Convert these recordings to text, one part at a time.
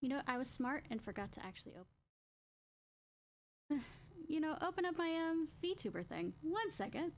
You know, I was smart and forgot to actually open... you know, open up my, VTuber thing. 1 second.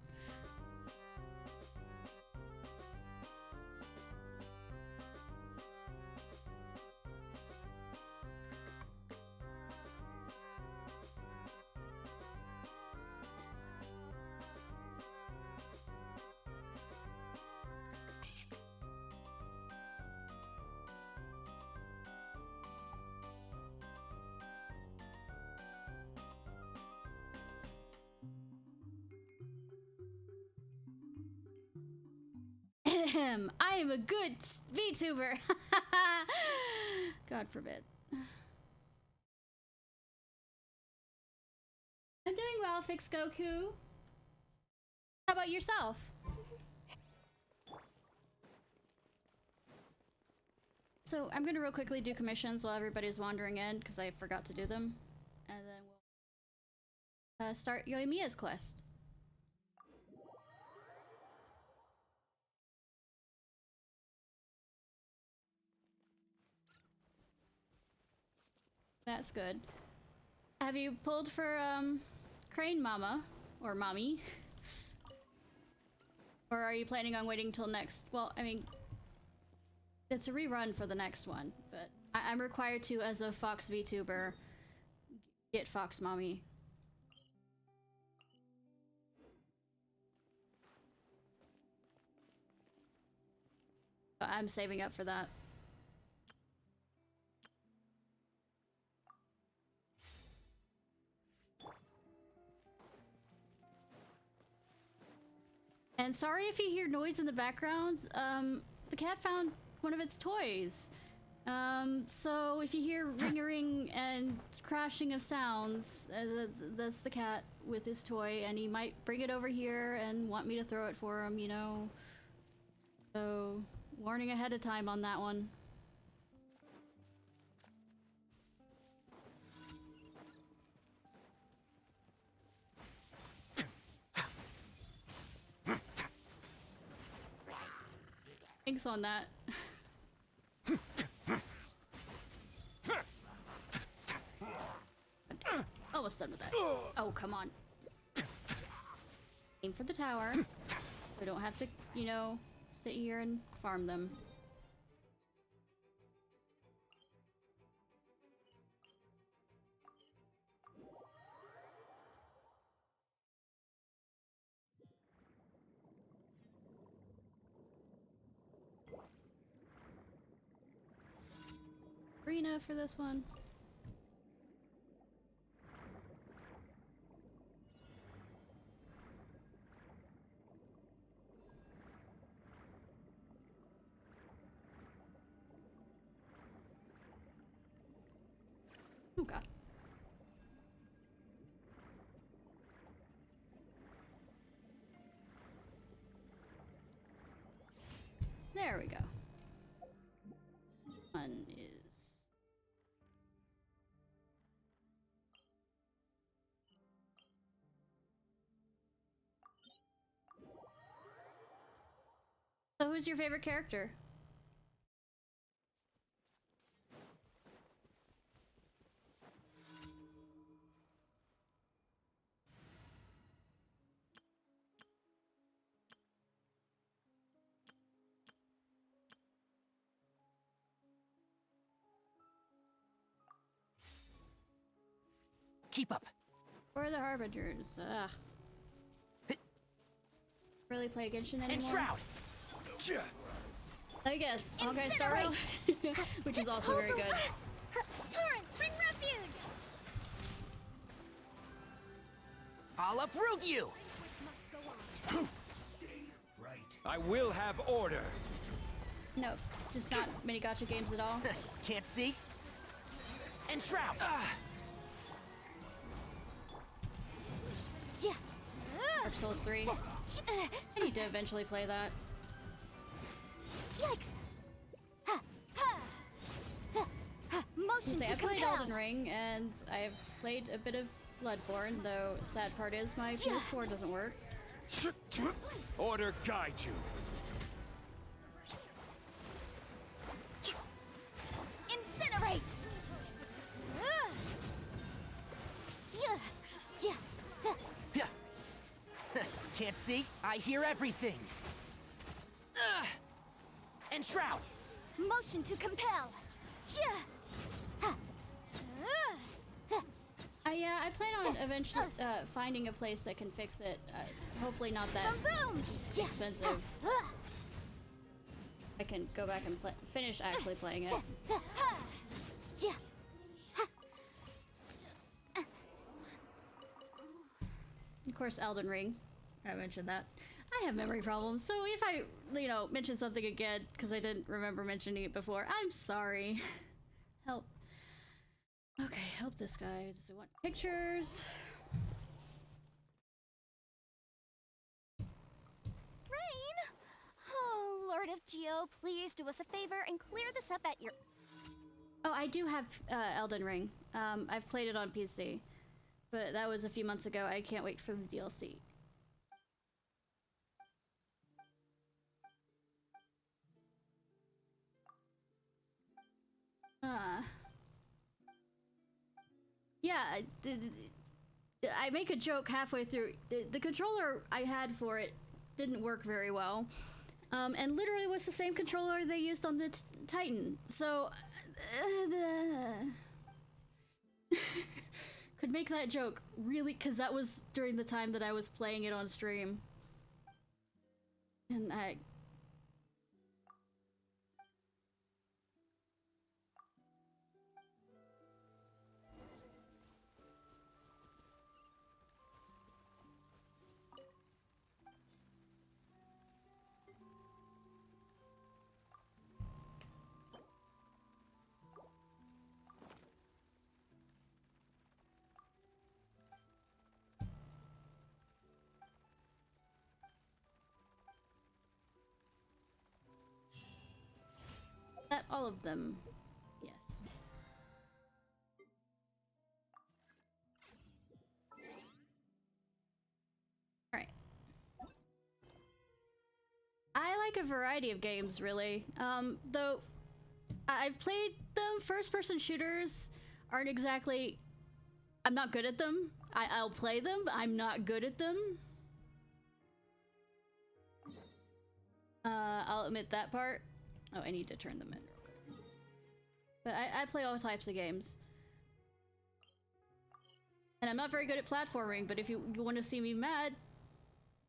I am a good VTuber. God forbid. I'm doing well, Fix Goku. How about yourself? So I'm gonna real quickly do commissions while everybody's wandering in because I forgot to do them, and then we'll start Yoimiya's quest. That's good. Have you pulled for Crane Mama or Mommy? Or are you planning on waiting till next? Well, I mean, it's a rerun for the next one, but I'm required to, as a Fox VTuber, get Fox Mommy. I'm saving up for that. And sorry if you hear noise in the background. The cat found one of its toys. So if you hear ring-a-ring and crashing of sounds, that's the cat with his toy, and he might bring it over here and want me to throw it for him, you know? So, warning ahead of time on that one. Thanks on that. Almost done with that. Oh, come on. Aim for the tower, so I don't have to, you know, sit here and farm them. Arena for this one. Oh god. There we go. One is... So who's your favorite character? Keep up. Or the Harbingers? Ugh. Really play Genshin anymore? And Shroud. I guess. Okay, Star Rail, which is also very good. Torrents, bring refuge! I'll uproot you. I will have order. No, just not many gacha games at all. Can't see. And Shroud. Dark Souls 3. I need to eventually play that. Yikes! Motion Say, to I played compel. Elden Ring, and I've played a bit of Bloodborne, though sad part is my PS4 doesn't work. Order guide you. Incinerate! Can't see, I hear everything. Enshroud! Motion to compel. Yeah. I plan on eventually finding a place that can fix it. Hopefully not that Boom! expensive. I can go back and finish actually playing it. Of course, Elden Ring. I mentioned that. I have memory problems, so if I, mention something again because I didn't remember mentioning it before, I'm sorry. Help. Okay, help this guy. Does he want pictures? Rain! Oh, Lord of Geo, please do us a favor and clear this up at your... Oh, I do have Elden Ring. I've played it on PC, but that was a few months ago. I can't wait for the DLC. Yeah, I make a joke halfway through. The controller I had for it didn't work very well, and literally was the same controller they used on the Titan. So, could make that joke really, because that was during the time that I was playing it on stream, and all of them, yes. All right. I like a variety of games, really. Though I've played them. First-person shooters aren't exactly. I'm not good at them. I'll play them, but I'm not good at them. I'll admit that part. Oh, I need to turn them in real quick. But I play all types of games. And I'm not very good at platforming, but if you want to see me mad,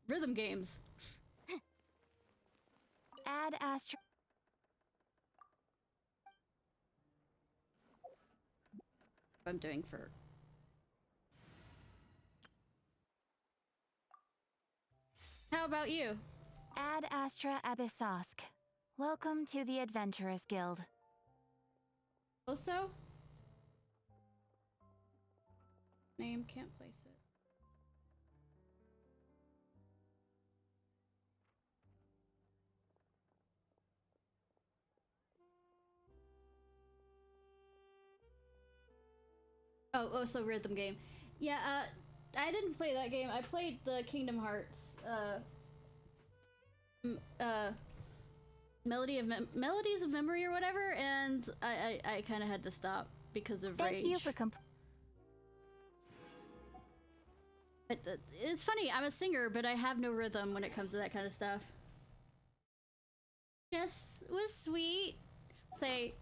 rhythm games. Add Astra... I'm doing for... How about you? Ad Astra Abyssosk. Welcome to the Adventurers Guild. Also? Name, can't place it. Oh, so rhythm game. Yeah, I didn't play that game. I played the Kingdom Hearts, Melodies of Memory or whatever, and I kind of had to stop because of rage. Thank you for It's funny, I'm a singer, but I have no rhythm when it comes to that kind of stuff. Yes, it was sweet. Say,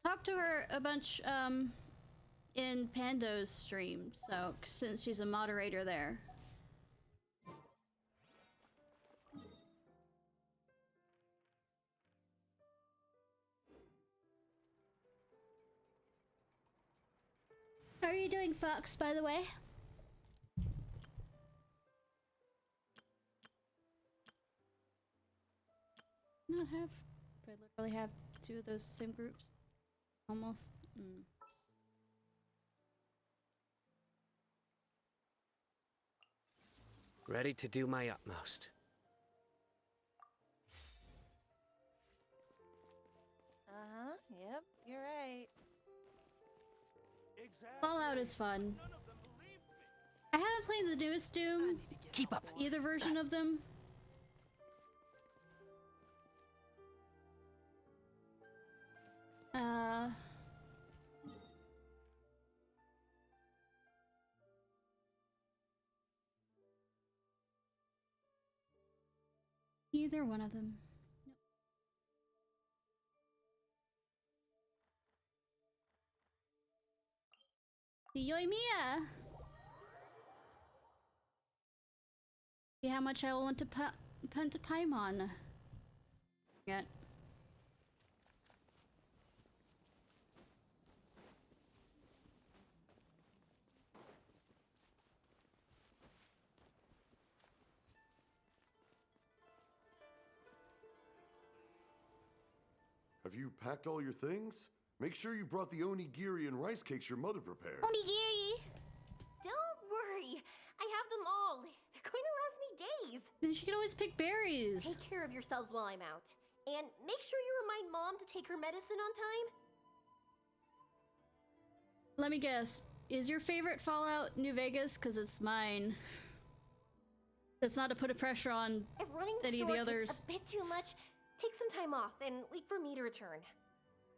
talk to her a bunch, in Pando's stream, so, since she's a moderator there. How are you doing, Fox, by the way? Not have? Do I literally have two of those same groups? Almost. Ready to do my utmost. Yep, you're right. Fallout is fun. I haven't played the newest Doom. Keep up. Either version of them. Neither one of them. Nope. The Yoimiya! See how much I want to punt to Paimon. Yeah. Have you packed all your things? Make sure you brought the onigiri and rice cakes your mother prepared. Onigiri! Don't worry. I have them all. They're going to last me days. Then she could always pick berries. Take care of yourselves while I'm out. And make sure you remind Mom to take her medicine on time. Let me guess. Is your favorite Fallout New Vegas? Because it's mine. That's not to put a pressure on If running the any of store the others. gets a bit too much, take some time off and wait for me to return.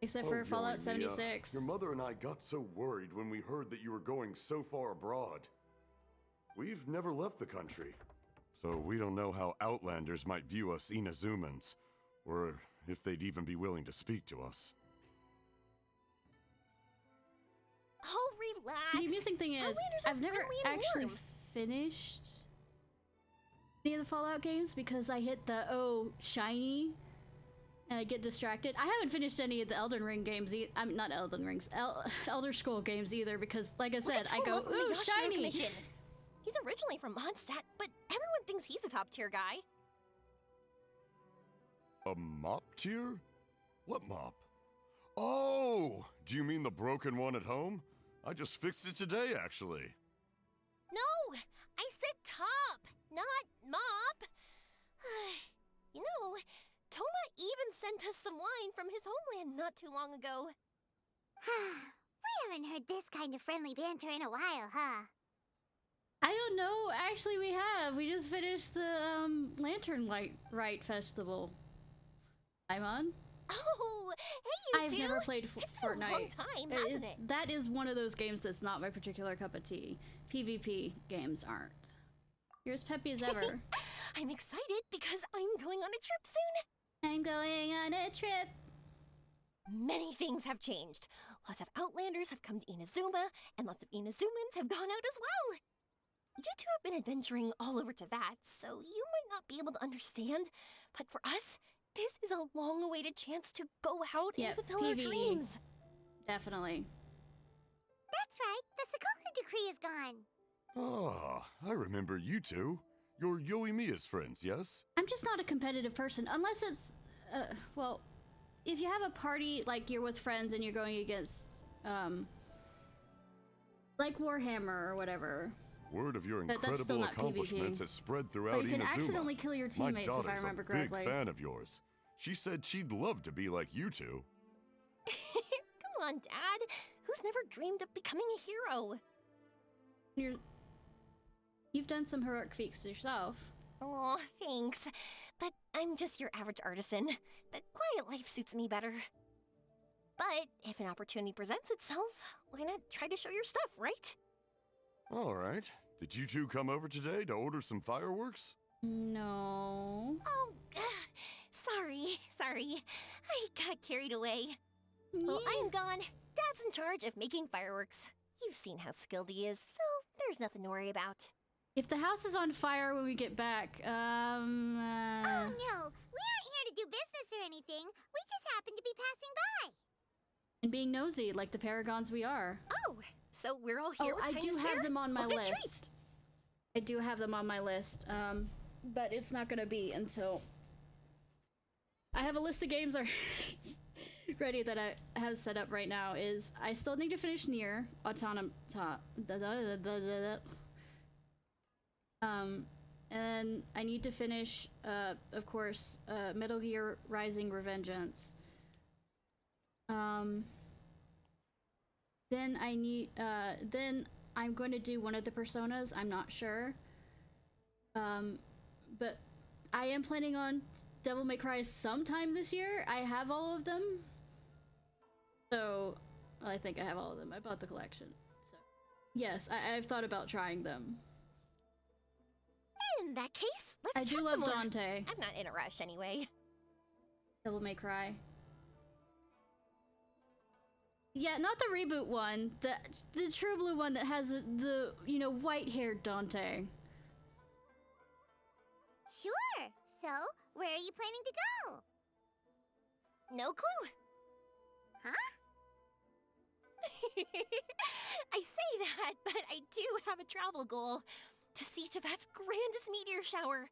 Except Oh, for Fallout Yoimiya, 76. Your mother and I got so worried when we heard that you were going so far abroad. We've never left the country, so we don't know how Outlanders might view us Inazumans, or if they'd even be willing to speak to us. Oh, relax. The amusing thing is, Outlanders are I've never friendly and actually warm. finished any of the Fallout games because I hit the shiny and I get distracted. I haven't finished any of the Elden Ring games I'm not Elden Rings, Elder Scroll games either because like I said, I go, ooh, shiny! He's originally from Mondstadt, but everyone thinks he's a top tier guy. A mop tier? What mop? Oh! Do you mean the broken one at home? I just fixed it today, actually. No! I said top, not mop. You know, Toma even sent us some wine from his homeland not too long ago. We haven't heard this kind of friendly banter in a while, huh? I don't know, actually we have. We just finished the Lantern Light Rite Festival. I'm on. Oh, hey you I've two! never played It's been Fortnite. a long time, hasn't it? That is one of those games that's not my particular cup of tea. PvP games aren't. You're as peppy as ever. I'm excited because I'm going on a trip soon. I'm going on a trip. Many things have changed. Lots of Outlanders have come to Inazuma, and lots of Inazumans have gone out as well. You two have been adventuring all over Teyvat, so you might not be able to understand, but for us, this is a long-awaited chance to go out and fulfill our PvE. dreams. Definitely. That's right. The Sakoku decree is gone. Ah, I remember you two. You're Yoimiya's friends, yes? I'm just not a competitive person, unless it's, well, if you have a party, like you're with friends and you're going against, like Warhammer or whatever. Word of your That's still incredible not accomplishments PvP. has spread throughout Or you can Inazuma. accidentally kill your My teammates, if I daughter's remember a big correctly. fan of yours. She said she'd love to be like you two. Come on, Dad. Who's never dreamed of becoming a hero? You've done some heroic feats yourself. Oh, thanks. But I'm just your average artisan. The quiet life suits me better. But if an opportunity presents itself, why not try to show your stuff, right? All right. Did you two come over today to order some fireworks? No. Oh, sorry. I got carried away. Well, I'm gone. Dad's in charge of making fireworks. You've seen how skilled he is, so there's nothing to worry about. If the house is on fire when we get back, Oh no, we aren't here to do business or anything. We just happen to be passing by. and being nosy like the paragons we are. Oh, so we're all here with I time do to have spare? them on my What a list. treat. I do have them on my list, but it's not gonna be until I have a list of games are ready that I have set up right now. Is I still need to finish Nier Automata, and I need to finish, of course, Metal Gear Rising: Revengeance. Then I need, then I'm going to do one of the Personas. I'm not sure. But I am planning on Devil May Cry sometime this year. I have all of them. So, well, I think I have all of them. I bought the collection. So, yes, I've thought about trying them. In that case, let's I do chat love some more. Dante. I'm not in a rush anyway. Devil May Cry. Yeah, not the reboot one. The True Blue one that has the you know, white-haired Dante. Sure. So, where are you planning to go? No clue. Huh? I say that, but I do have a travel goal. To see Tibet's grandest meteor shower.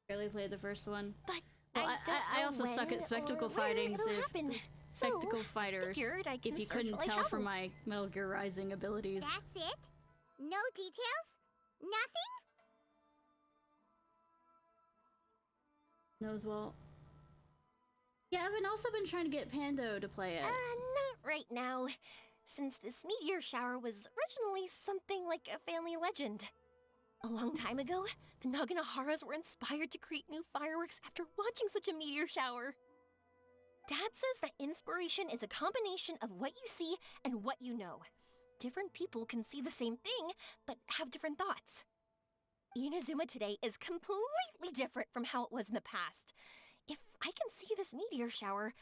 Barely played the first one. But Well, I I also don't know suck at when spectacle or where fightings it'll if happen. spectacle So, fighters. figured I can If you search couldn't while I tell from travel. my Metal Gear Rising abilities. That's it? No details? Nothing? Knows well. Yeah, I've also been trying to get Pando to play it. Not right now. Since this meteor shower was originally something like a family legend. A long time ago, the Naganaharas were inspired to create new fireworks after watching such a meteor shower. Dad says that inspiration is a combination of what you see and what you know. Different people can see the same thing, but have different thoughts. Inazuma today is completely different from how it was in the past. If I can see this meteor shower,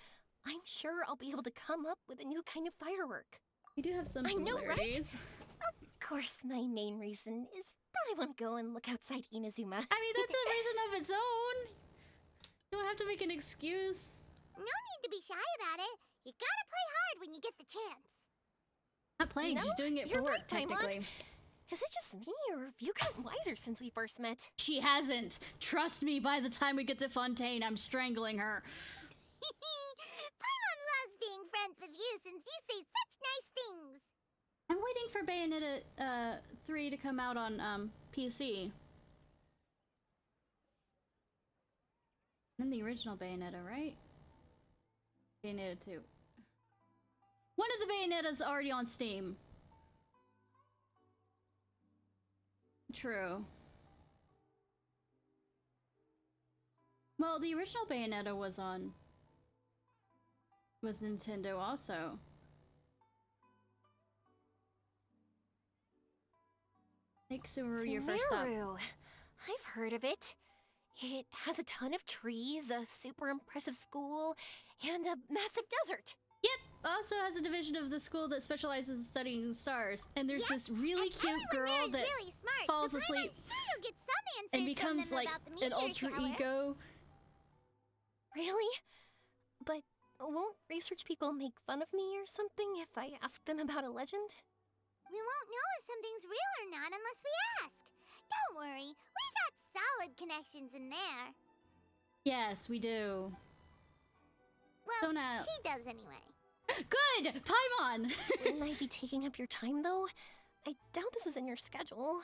I'm sure I'll be able to come up with a new kind of firework. We do have some I know, right? similarities. Of course, my main reason is that I want to go and look outside Inazuma. I mean, that's a reason of its own. You don't have to make an excuse. No need to be shy about it. You gotta play hard when you get the chance. Not playing, No, she's doing it for you're work, right, Paimon. technically. Is it just me, or have you gotten wiser since we first met? She hasn't. Trust me, by the time we get to Fontaine, I'm strangling her. Paimon loves being friends with you since you say such nice things. I'm waiting for Bayonetta 3 to come out on PC. And the original Bayonetta, right? Bayonetta 2. One of the Bayonettas already on Steam. True. Well, the original Bayonetta was Nintendo also. Make Sumeru your first stop. Sumeru. I've heard of it. It has a ton of trees, a super impressive school, and a massive desert. Yep, also has a division of the school that specializes in studying stars. And there's Yep, this really and cute everyone girl there is that really smart, falls so asleep Paimon's sure you'll get some answers and from becomes them like about the an meteor alter shower. ego. Really? But won't research people make fun of me or something if I ask them about a legend? We won't know if something's real or not unless we ask. Don't worry, we got solid connections in there. Yes, we do. Well, Don't ask. she does anyway. Good! Paimon! Wouldn't I be taking up your time, though? I doubt this is in your schedule.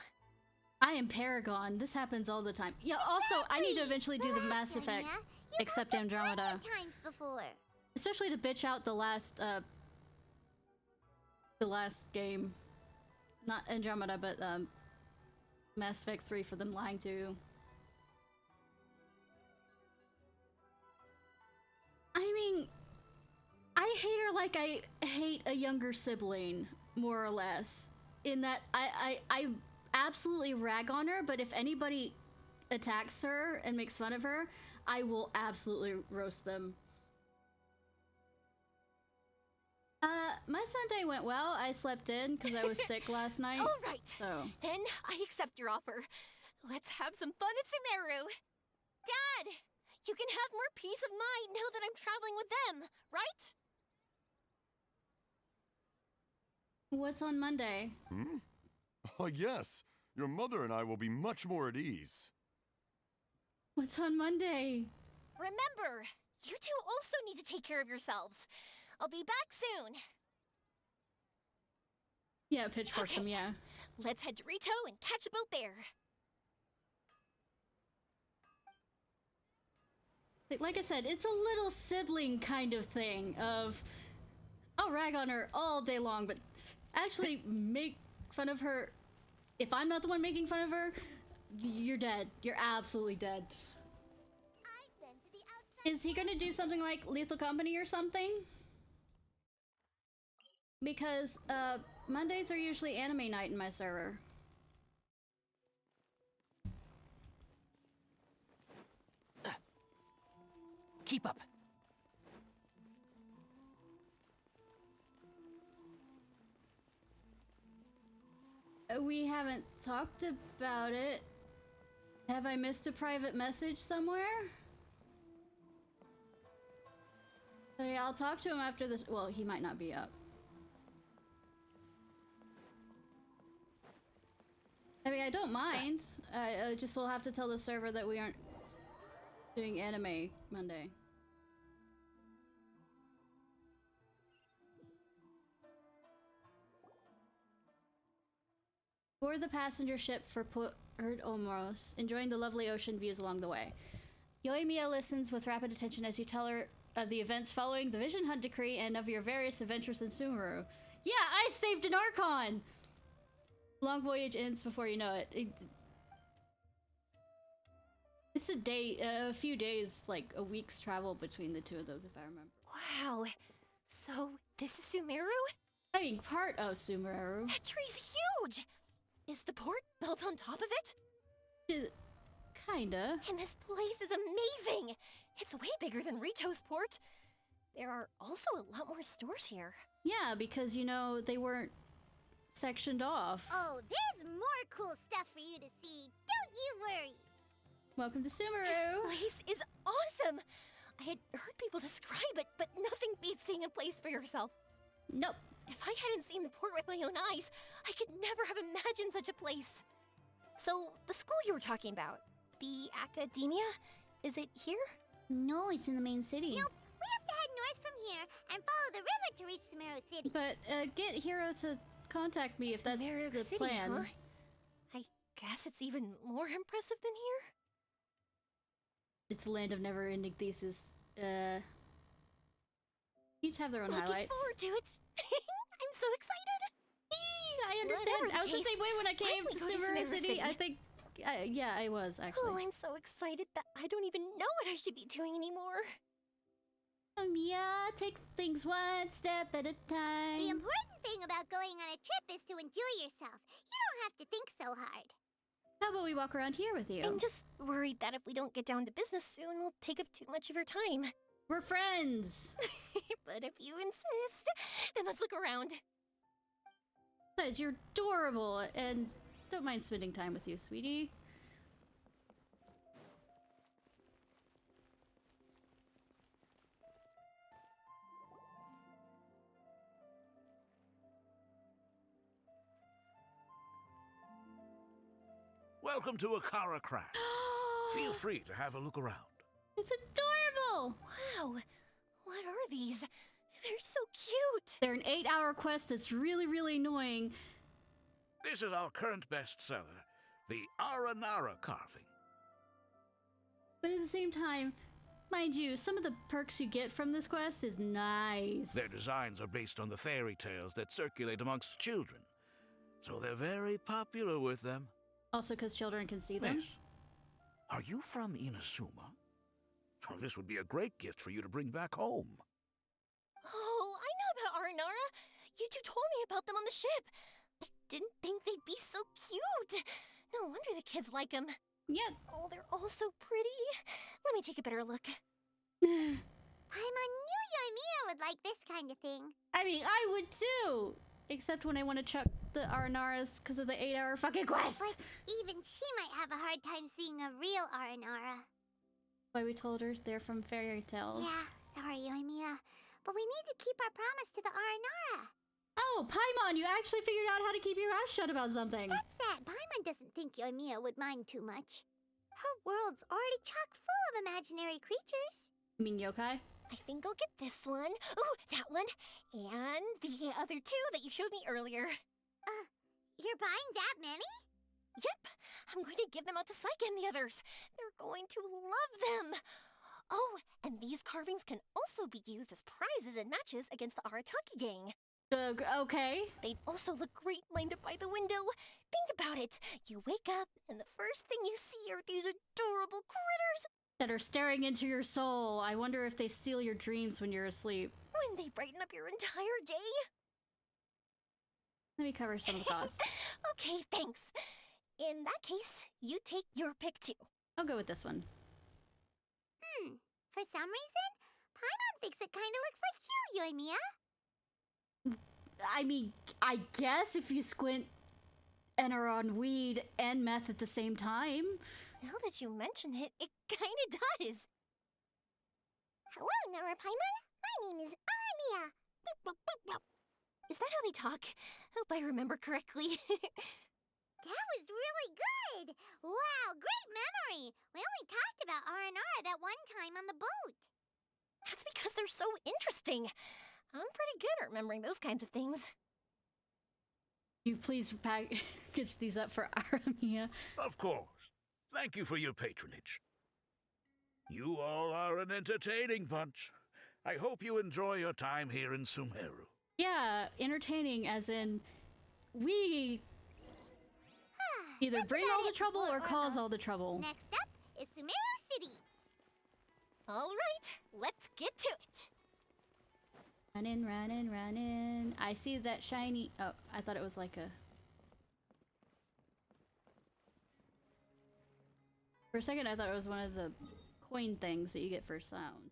I am Paragon. This happens all the time. Yeah, also, I need to eventually do the Mass Relax, Effect, Anya. You've except helped us plenty Andromeda. of times before. Especially to bitch out the last game. Not Andromeda, but, Mass Effect 3 for them lying to. I mean, I hate her like I hate a younger sibling, more or less. In that I absolutely rag on her, but if anybody attacks her and makes fun of her, I will absolutely roast them. My Sunday went well. I slept in because I was sick last night. All right. So, Then I accept your offer. Let's have some fun at Sumeru. Dad, you can have more peace of mind now that I'm traveling with them, right? what's on Monday? Oh, yes. Your mother and I will be much more at ease. What's on Monday? Remember, you two also need to take care of yourselves. I'll be back soon. Yeah, pitchfork them, yeah. Let's head to Rito and catch a boat there. Like I said, it's a little sibling kind of thing of, I'll rag on her all day long, but actually make fun of her. If I'm not the one making fun of her, you're dead. You're absolutely dead. I've been to the outside. Is he gonna do something like Lethal Company or something? Because, Mondays are usually anime night in my server. Keep up. We haven't talked about it. Have I missed a private message somewhere? Okay, I'll talk to him after this. Well, he might not be up. I mean, I don't mind. I just will have to tell the server that we aren't doing anime Monday. Board the passenger ship for Port Omoros, enjoying the lovely ocean views along the way. Yoimiya listens with rapid attention as you tell her of the events following the Vision Hunt decree and of your various adventures in Sumeru. Yeah, I saved an Archon! Long voyage ends before you know it. It's a few days, like a week's travel between the two of those, if I remember. Wow. So, this is Sumeru? I mean, part of Sumeru. That tree's huge! Is the port built on top of it? Kinda. And this place is amazing! It's way bigger than Rito's port. There are also a lot more stores here. Yeah, because, you know, they weren't sectioned off. Oh, there's more cool stuff for you to see. Don't you worry. Welcome to This Sumeru! place is awesome! I had heard people describe it, but nothing beats seeing a place for yourself. Nope. If I hadn't seen the port with my own eyes, I could never have imagined such a place. So, the school you were talking about, the academia, is it here? No, it's in the main city. Nope. We have to head north from here and follow the river to reach Sumeru City. But get Hiro to contact me if that's Sumeru the City, plan. huh? I guess it's even more impressive than here. It's a land of never-ending thesis. Each have their own Looking highlights. forward to it. I'm so excited. I understand. Whatever the I was the case, same way when I why came don't we to go to Sumeru Sumeru City. City? I think, yeah, I was Oh, actually. I'm so excited that I don't even know what I should be doing anymore. Yeah, take things one step at a time. The important thing about going on a trip is to enjoy yourself. You don't have to think so hard. How about we walk around here with you? I'm just worried that if we don't get down to business soon, we'll take up too much of your time. We're friends. But if you insist, then let's look around. Besides, you're adorable, and don't mind spending time with you, sweetie. Welcome to Akara Craft. Feel free to have a look around. It's adorable! Wow, what are these? They're so cute. They're an 8-hour quest that's really, really annoying. This is our current bestseller, the Aranara carving. But at the same time, mind you, some of the perks you get from this quest is nice. Their designs are based on the fairy tales that circulate amongst children, so they're very popular with them. Also because children can see them. Yes. Are you from Inazuma? Oh, this would be a great gift for you to bring back home. Oh, I know about Aranara. You two told me about them on the ship. I didn't think they'd be so cute. No wonder the kids like them. Yeah. Oh, they're all so pretty. Let me take a better look. Paimon knew Yoimiya would like this kind of thing. I mean, I would too! Except when I want to chuck the Aranaras because of the 8-hour fucking quest! But even she might have a hard time seeing a real Aranara. Why we told her they're from fairy tales. Yeah, sorry, Yoimiya. But we need to keep our promise to the Aranara. Oh, Paimon, you actually figured out how to keep your mouth shut about something. That's that. Paimon doesn't think Yoimiya would mind too much. Her world's already chock full of imaginary creatures. You mean yokai? I think I'll get this one. Ooh, that one. And the other two that you showed me earlier. You're buying that many? Yep. I'm going to give them out to Saika and the others. They're going to love them. Oh, and these carvings can also be used as prizes in matches against the Arataki gang. Okay. They'd also look great lined up by the window. Think about it. You wake up, and the first thing you see are these adorable critters. That are staring into your soul. I wonder if they steal your dreams when you're asleep. When they brighten up your entire day. Let me cover some of the costs. Okay, thanks. In that case, you take your pick too. I'll go with this one. For some reason, Paimon thinks it kinda looks like you, Yoimiya. I mean, I guess if you squint and are on weed and meth at the same time. Now that you mention it, it kinda does. Hello, Nara Paimon. My name is Armia. Is that how they talk? Hope I remember correctly. That was really good! Wow, great memory! We only talked about R&R that one time on the boat. That's because they're so interesting. I'm pretty good at remembering those kinds of things. You please package these up for Aramia. Of course. Thank you for your patronage. You all are an entertaining bunch. I hope you enjoy your time here in Sumeru. Yeah, entertaining as in we either That's bring about all the it trouble for or cause Ormos. all the trouble. Next up is Sumeru City. All right, let's get to it. Running, running, running. I see that shiny... Oh, I thought it was like a... For a second, I thought it was one of the coin things that you get for sounds.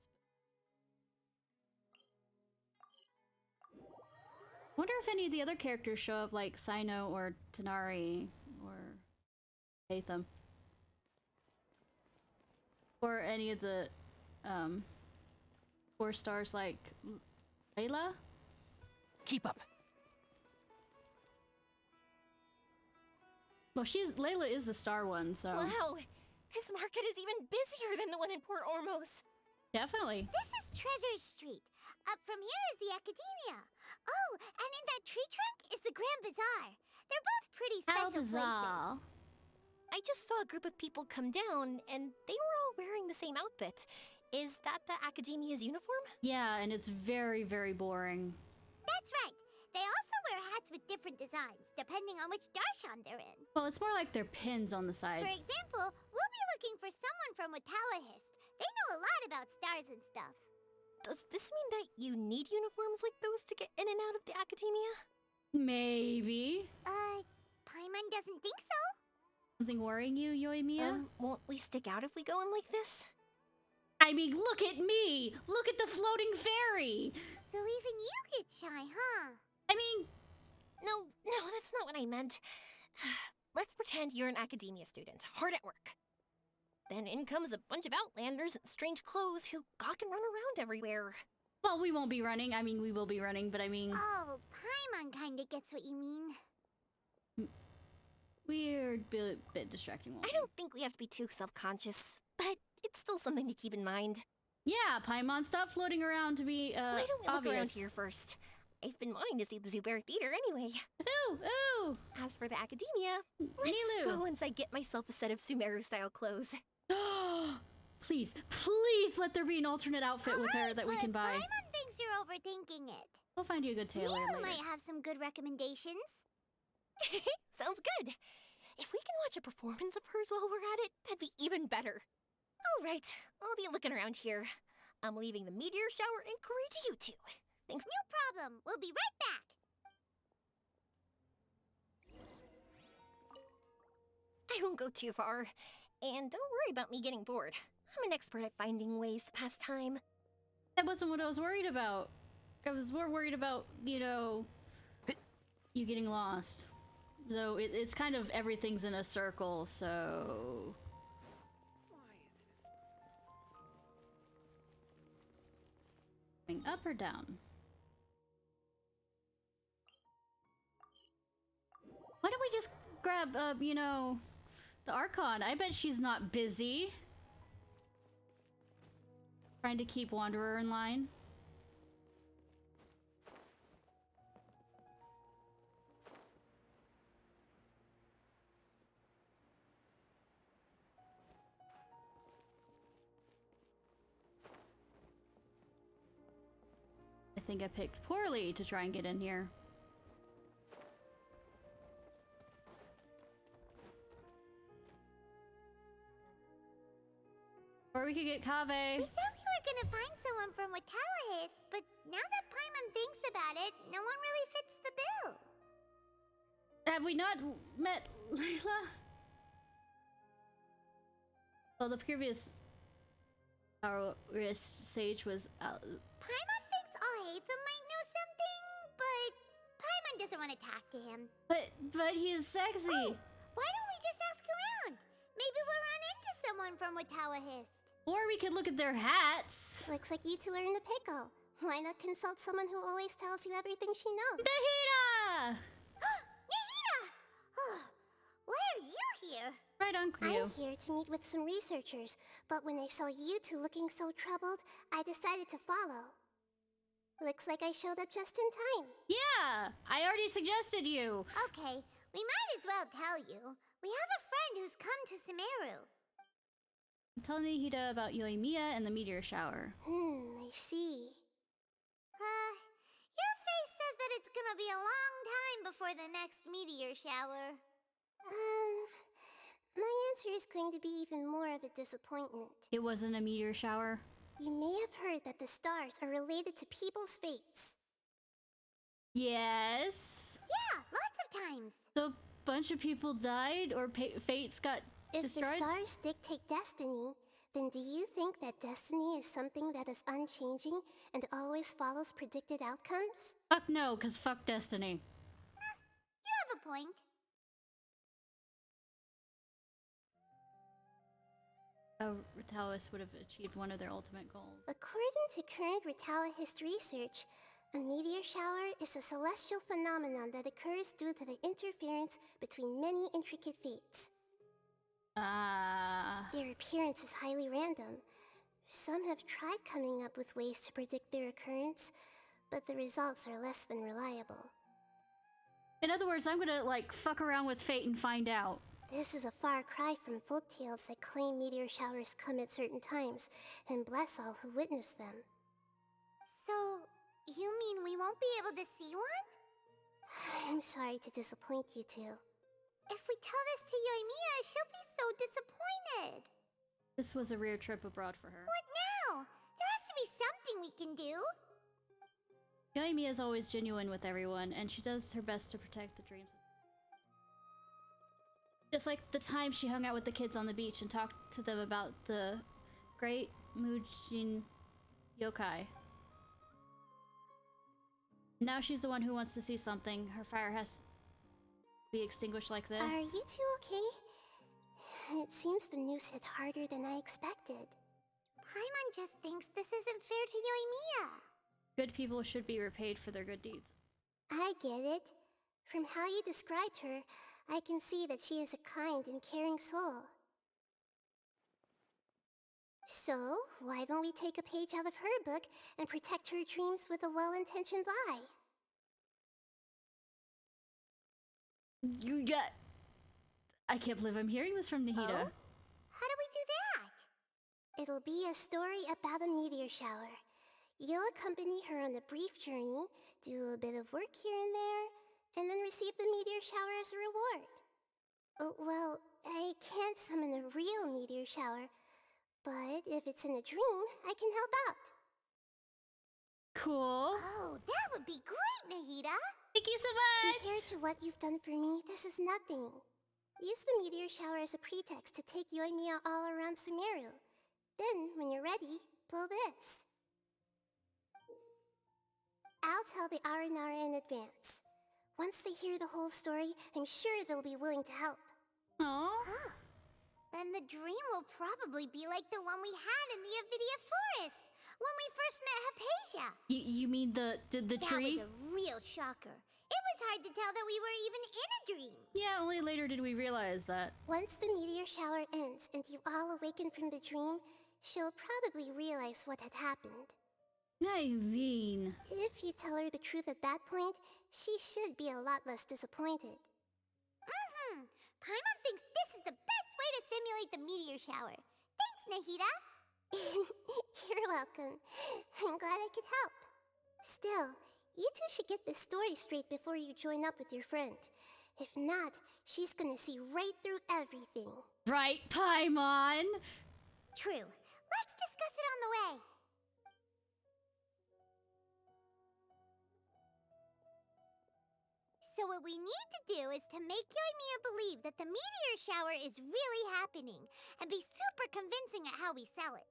Wonder if any of the other characters show up, like Sino or Tanari or Tatham. Or any of the 4 stars like Layla? Keep up. Well, Layla is the star one, so Wow, this market is even busier than the one in Port Ormos. definitely. This is Treasure Street. Up from here is the Academia. Oh, and in that tree trunk is the Grand Bazaar. They're both pretty How special bizarre. I just saw a group of people come down, and they were all wearing the same outfit. Is that the Academia's uniform? Yeah, and it's very, very boring. places. That's right. They also wear hats with different designs, depending on which darshan they're in. Well, it's more like they're pins on the side. For example, we'll be looking for someone from Watawahist. They know a lot about stars and stuff. Does this mean that you need uniforms like those to get in and out of the Academia? Maybe. Paimon doesn't think so. Something worrying you, Yoimiya? Won't we stick out if we go in like this? I mean, look at me! Look at the floating fairy! So even you get shy, huh? I mean, No, that's not what I meant. Let's pretend you're an Academia student, hard at work. Then in comes a bunch of outlanders in strange clothes who gawk and run around everywhere. well, we won't be running. I mean, we will be running, but I mean, Oh, Paimon kinda gets what you mean. weird, bit distracting. I don't think we have to be too self-conscious, but it's still something to keep in mind. Yeah, Paimon, stop floating around to be, Why don't we look around obvious. here first? I've been wanting to see the Zubair Theater anyway. Ooh, ooh! As for the Academia, let's Nilu. go once I get myself a set of Sumeru-style clothes. Please, please let there be an alternate outfit with her Alright, that we but can buy. Paimon thinks you're overthinking it. We'll find you a good tailor Nilu later. might have some good recommendations. Sounds good. If we can watch a performance of hers while we're at it, that'd be even better. All right, I'll be looking around here. I'm leaving the meteor shower inquiry to you two. Thanks. No problem. We'll be right back. I won't go too far. And don't worry about me getting bored. I'm an expert at finding ways to pass time. That wasn't what I was worried about. I was more worried about, you know, you getting lost. Though it's kind of everything's in a circle, so... Going up or down? Why don't we just grab, you know, the Archon? I bet she's not busy. Trying to keep Wanderer in line. I think I picked poorly to try and get in here. Or we could get Kaveh. We said we were gonna find someone from Watawahist, but now that Paimon thinks about it, no one really fits the bill. Have we not met Layla? Well, the previous... Our sage was Paimon thinks all Hatham might know something, but Paimon doesn't want to talk to him. but he's sexy. Oh, why don't we just ask around? Maybe we'll run into someone from Watawahist. Or we could look at their hats. Looks like you two are in a pickle. Why not consult someone who always tells you everything she knows? Nahida! Nahida! Oh, why are you here? Right on, Cleo. I'm here to meet with some researchers, but when I saw you two looking so troubled, I decided to follow. Looks like I showed up just in time. Yeah, I already suggested you. Okay, we might as well tell you. We have a friend who's come to Sumeru. Tell Nahida about Yoimiya and the meteor shower. I see. Your face says that it's gonna be a long time before the next meteor shower. My answer is going to be even more of a disappointment. It wasn't a meteor shower. You may have heard that the stars are related to people's fates. Yes. Yeah, lots of times. So a bunch of people died, or fates got If destroyed? the stars dictate destiny, then do you think that destiny is something that is unchanging and always follows predicted outcomes? Fuck no, because fuck destiny. You have a point. Ritalis would have achieved one of their ultimate goals. According to current Ritalis research, a meteor shower is a celestial phenomenon that occurs due to the interference between many intricate fates. Their appearance is highly random. Some have tried coming up with ways to predict their occurrence, but the results are less than reliable. In other words, I'm gonna, like, fuck around with fate and find out. This is a far cry from folktales that claim meteor showers come at certain times and bless all who witness them. So, you mean we won't be able to see one? I'm sorry to disappoint you two. If we tell this to Yoimiya, she'll be so disappointed. This was a rare trip abroad for her. What now? There has to be something we can do. Yoimiya is always genuine with everyone, and she does her best to protect the dreams. Just like the time she hung out with the kids on the beach and talked to them about the great Mujin yokai. Now she's the one who wants to see something. Her fire has to be extinguished like this. Are you two okay? It seems the news hit harder than I expected. Paimon just thinks this isn't fair to Yoimiya. Good people should be repaid for their good deeds. I get it. From how you described her, I can see that she is a kind and caring soul. So, why don't we take a page out of her book and protect her dreams with a well-intentioned lie? I can't believe I'm hearing this from Nahida. Oh? How do we do that? It'll be a story about a meteor shower. You'll accompany her on a brief journey, do a bit of work here and there, and then receive the meteor shower as a reward. Well, I can't summon a real meteor shower, but if it's in a dream, I can help out. Cool. Oh, that would be great, Nahida. Thank you so much! Compared to what you've done for me, this is nothing. Use the meteor shower as a pretext to take Yoimiya all around Sumeru. Then, when you're ready, blow this. I'll tell the Aranara in advance. Once they hear the whole story, I'm sure they'll be willing to help. Aww. Huh. Then the dream will probably be like the one we had in the Avidia Forest, when we first met Hypatia. You mean the tree? That was a real shocker. It was hard to tell that we were even in a dream. Yeah, only later did we realize that. Once the meteor shower ends and you all awaken from the dream, she'll probably realize what had happened. I mean... If you tell her the truth at that point, she should be a lot less disappointed. Paimon thinks this is the best way to simulate the meteor shower. Thanks, Nahida. You're welcome. I'm glad I could help. Still, you two should get this story straight before you join up with your friend. If not, she's gonna see right through everything. Right, Paimon? True. Let's discuss it on the way. So what we need to do is to make Yoimiya believe that the meteor shower is really happening, and be super convincing at how we sell it.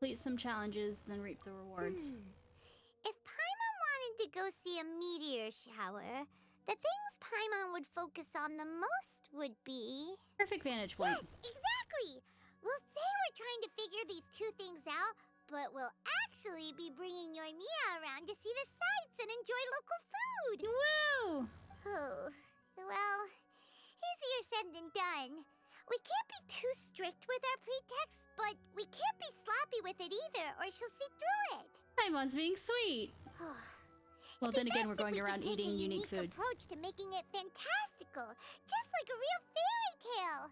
Complete some challenges, then reap the rewards. If Paimon wanted to go see a meteor shower, the things Paimon would focus on the most would be... Perfect vantage point. Yes, exactly! We'll say we're trying to figure these two things out, but we'll actually be bringing Yoimiya around to see the sights and enjoy local food! Woo! Oh, well, easier said than done. We can't be too strict with our pretexts, but we can't be sloppy with it either, or she'll see through it. Paimon's being sweet. Well, then again, we're going around eating unique food. Approach to making it fantastical, just like a real fairy tale.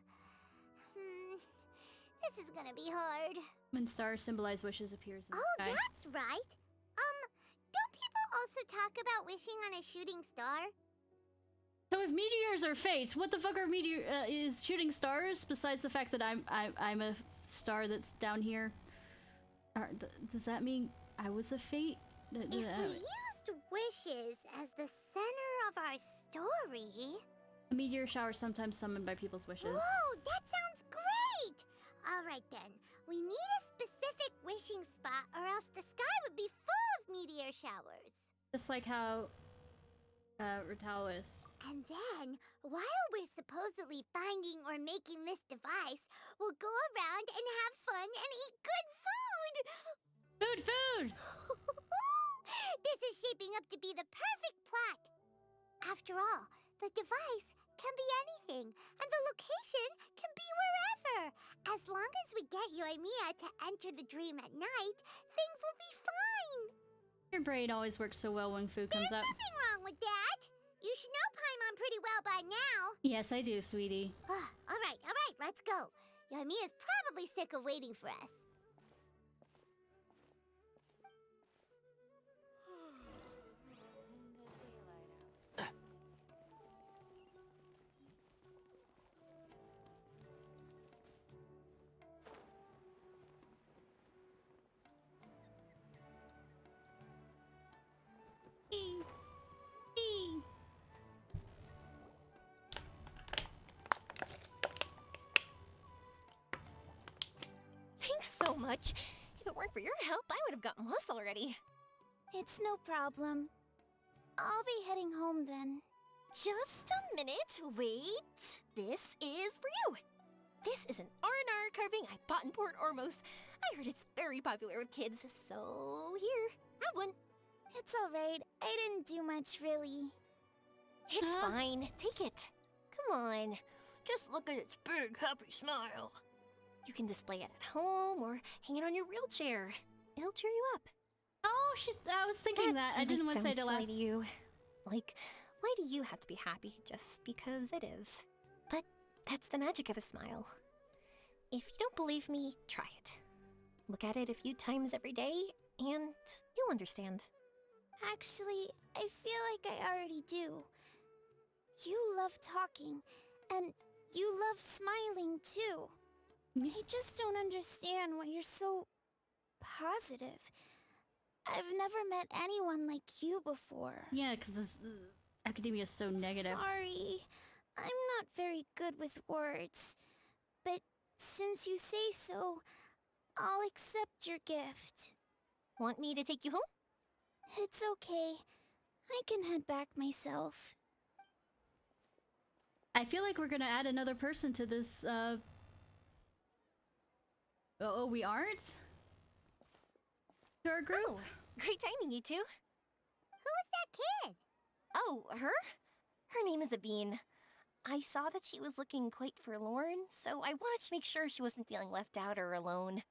This is gonna be hard. When stars symbolize wishes appears in the sky. That's right. Don't people also talk about wishing on a shooting star? So if meteors are fates, what the fuck are is shooting stars? Besides the fact that I'm a star that's down here. Does that mean I was a fate? If we used wishes as the center of our story... A meteor shower sometimes summoned by people's wishes. Whoa, that sounds great! Alright then, we need a specific wishing spot or else the sky would be full of meteor showers. Just like how Ritalis. And then, while we're supposedly finding or making this device, we'll go around and have fun and eat good food! Food! This is shaping up to be the perfect plot! After all, the device can be anything, and the location can be wherever! As long as we get Yoimiya to enter the dream at night, things will be fine! Your brain always works so well when food comes up. There's nothing wrong with that! You should know Paimon pretty well by now! Yes, I do, sweetie. Alright, let's go! Yoimiya's probably sick of waiting for us. Thanks so much. If it weren't for your help, I would have gotten lost already. It's no problem. I'll be heading home then. Just a minute, wait. This is for you. This is an R&R carving I bought in Port Ormos. I heard it's very popular with kids, so here, have one. It's alright. I didn't do much, really. It's fine. Take it. Come on. Just look at its big, happy smile. You can display it at home or hang it on your wheelchair. It'll cheer you up. Oh, shit. I was thinking that. I didn't want to say it aloud. To you. Like, why do you have to be happy just because it is? But that's the magic of a smile. If you don't believe me, try it. Look at it a few times every day, and you'll understand. Actually, I feel like I already do. You love talking, and you love smiling too. I just don't understand why you're so positive. I've never met anyone like you before. Yeah, because academia is so negative. Sorry, I'm not very good with words. But since you say so, I'll accept your gift. Want me to take you home? It's okay. I can head back myself. I feel like we're gonna add another person to this, Oh, we aren't? To our group? Oh, great timing, you two. Who was that kid? Oh, her? Her name is Aveen. I saw that she was looking quite forlorn, so I wanted to make sure she wasn't feeling left out or alone.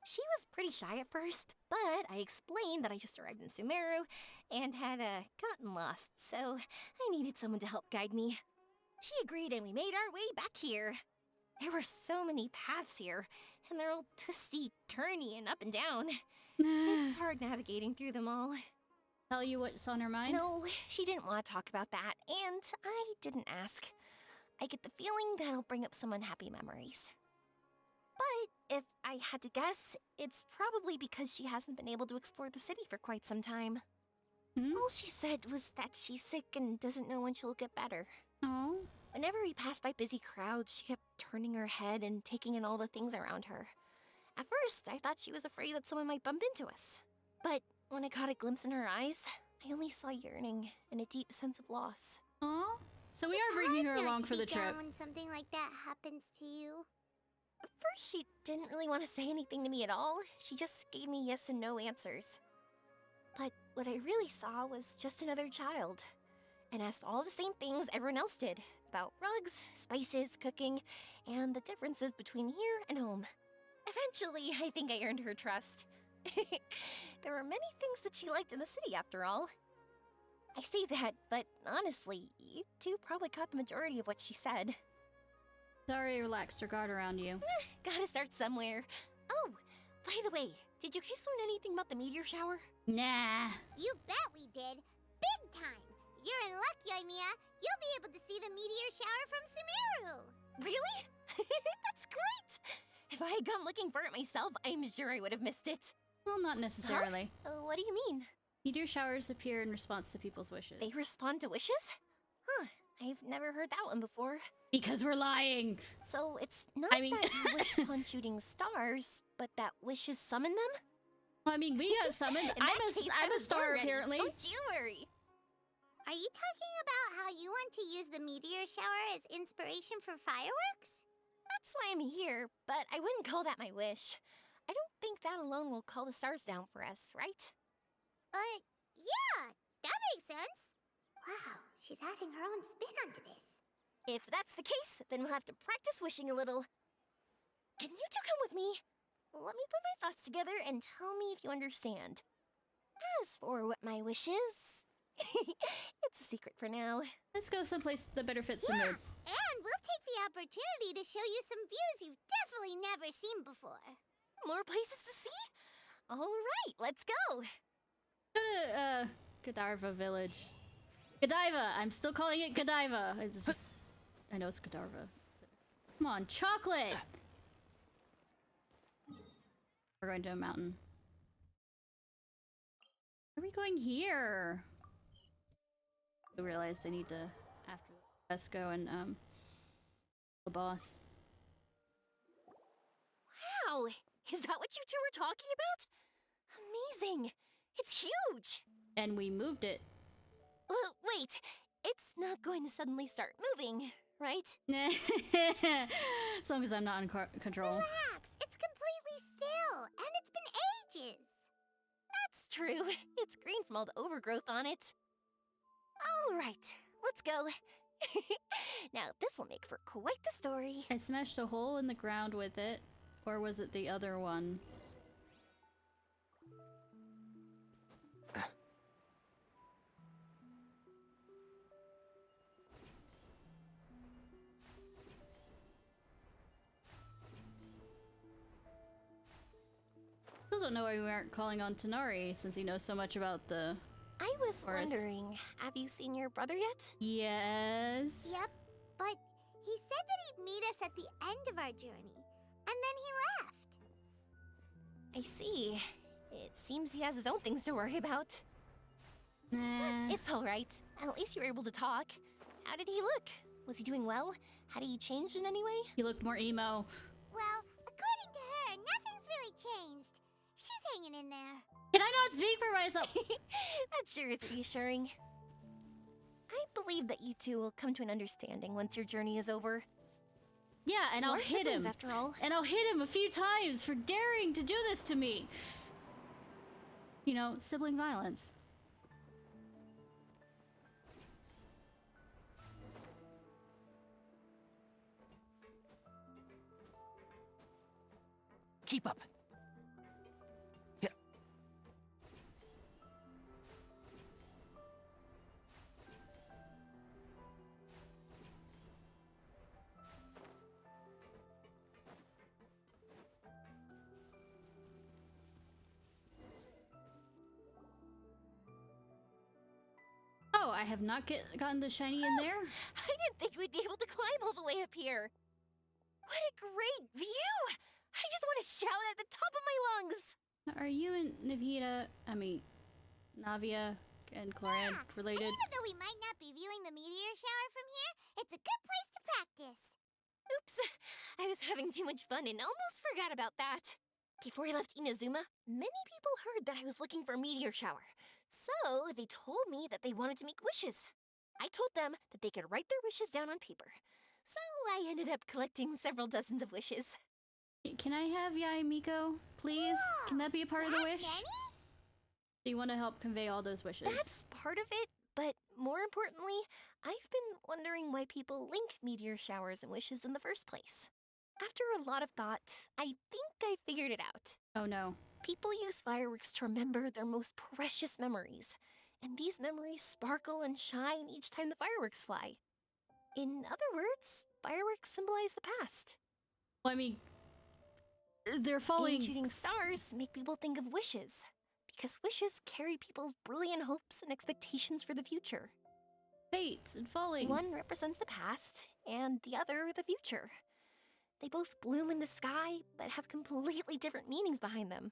She was pretty shy at first, but I explained that I just arrived in Sumeru and had gotten lost, so I needed someone to help guide me. She agreed and we made our way back here. There were so many paths here, and they're all twisty, turny, and up and down. It's hard navigating through them all. Tell you what's on her mind? No, she didn't want to talk about that, and I didn't ask. I get the feeling that'll bring up some unhappy memories. But if I had to guess, it's probably because she hasn't been able to explore the city for quite some time. All she said was that she's sick and doesn't know when she'll get better. Oh. Whenever we passed by busy crowds, she kept turning her head and taking in all the things around her. At first, I thought she was afraid that someone might bump into us. But when I caught a glimpse in her eyes, I only saw yearning and a deep sense of loss. Aw. So we are bringing her along for the trip. When something like that happens to you. At first, she didn't really want to say anything to me at all. She just gave me yes and no answers. But what I really saw was just another child, and asked all the same things everyone else did about rugs, spices, cooking, and the differences between here and home. Eventually, I think I earned her trust. There were many things that she liked in the city, after all. I say that, but honestly, you two probably caught the majority of what she said. Sorry, relaxed her guard around you. Gotta start somewhere. Oh, by the way, did you guys learn anything about the meteor shower? Nah. You bet we did. Big time. You're in luck, Yoimiya. You'll be able to see the meteor shower from Sumeru. Really? That's great! If I had gone looking for it myself, I'm sure I would have missed it. Well, not necessarily. Huh? What do you mean? Meteor showers appear in response to people's wishes. They respond to wishes? Huh, I've never heard that one before. Because we're lying! So it's not I mean... that you wish upon shooting stars, but that wishes summon them? Well, I mean, we got summoned. I'm a star, apparently. Don't you worry. Are you talking about how you want to use the meteor shower as inspiration for fireworks? That's why I'm here, but I wouldn't call that my wish. I don't think that alone will call the stars down for us, right? Yeah, that makes sense. Wow, she's adding her own spin onto this. If that's the case, then we'll have to practice wishing a little. Can you two come with me? Let me put my thoughts together and tell me if you understand. As for what my wish is, it's a secret for now. Let's go someplace that better fits the mood. And we'll take the opportunity to show you some views you've definitely never seen before. More places to see? All right, let's go. Go to, Godiva Village. Godiva! I'm still calling it Godiva. It's just... I know it's Godiva. Come on, chocolate! We're going to a mountain. Where are we going here? I realized I need to, after this, go and, the boss. Wow! Is that what you two were talking about? Amazing! It's huge! And we moved it. Wait, it's not going to suddenly start moving, right? As long as I'm not in control. Relax, it's completely still, and it's been ages. That's true. It's green from all the overgrowth on it. All right, let's go. Now, this will make for quite the story. I smashed a hole in the ground with it. Or was it the other one? Still don't know why we aren't calling on Tonari, since he knows so much about the... I was forest. wondering, have you seen your brother yet? Yes. Yep, but he said that he'd meet us at the end of our journey, and then he left. I see. It seems he has his own things to worry about. Nah. It's alright. At least you were able to talk. How did he look? Was he doing well? Had he changed in any way? He looked more emo. Well, according to her, nothing's really changed. She's hanging in there. Can I not speak for myself? That sure is reassuring. I believe that you two will come to an understanding once your journey is over. Yeah, and I'll We're hit siblings, him. after all. And I'll hit him a few times for daring to do this to me. You know, sibling violence. Keep up. Yeah. Oh, I have not gotten the shiny in there? I didn't think we'd be able to climb all the way up here. What a great view! I just want to shout at the top of my lungs! Are you and Navia and Chlorine related? And even though we might not be viewing the meteor shower from here, it's a good place to practice. Oops, I was having too much fun and almost forgot about that. Before I left Inazuma, many people heard that I was looking for a meteor shower. So they told me that they wanted to make wishes. I told them that they could write their wishes down on paper. So I ended up collecting several dozens of wishes. Can I have Yaimiko, please? Whoa, Can that be a part of the that wish? many? Do you want to help convey all those wishes? That's part of it, but more importantly, I've been wondering why people link meteor showers and wishes in the first place. After a lot of thought, I think I figured it out. Oh no. People use fireworks to remember their most precious memories, and these memories sparkle and shine each time the fireworks fly. In other words, fireworks symbolize the past. Well, I mean, they're falling. And shooting stars make people think of wishes, because wishes carry people's brilliant hopes and expectations for the future. Fate and falling. One represents the past, and the other the future. They both bloom in the sky, but have completely different meanings behind them.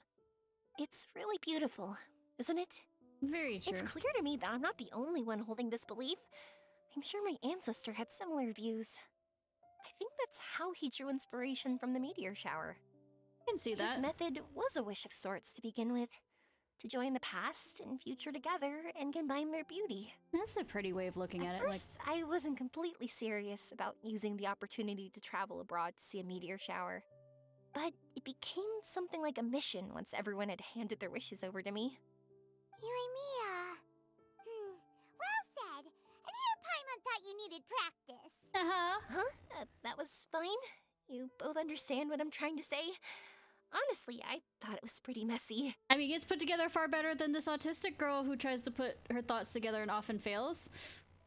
It's really beautiful, isn't it? Very true. It's clear to me that I'm not the only one holding this belief. I'm sure my ancestor had similar views. I think that's how he drew inspiration from the meteor shower. I can see that. His method was a wish of sorts to begin with. To join the past and future together and combine their beauty. That's a pretty way of looking at it. First, I wasn't completely serious about using the opportunity to travel abroad to see a meteor shower. But it became something like a mission once everyone had handed their wishes over to me. Yoimiya. Well said. And here Paimon thought you needed practice. Huh? That was fine? You both understand what I'm trying to say? Honestly, I thought it was pretty messy. I mean, it's put together far better than this autistic girl who tries to put her thoughts together and often fails.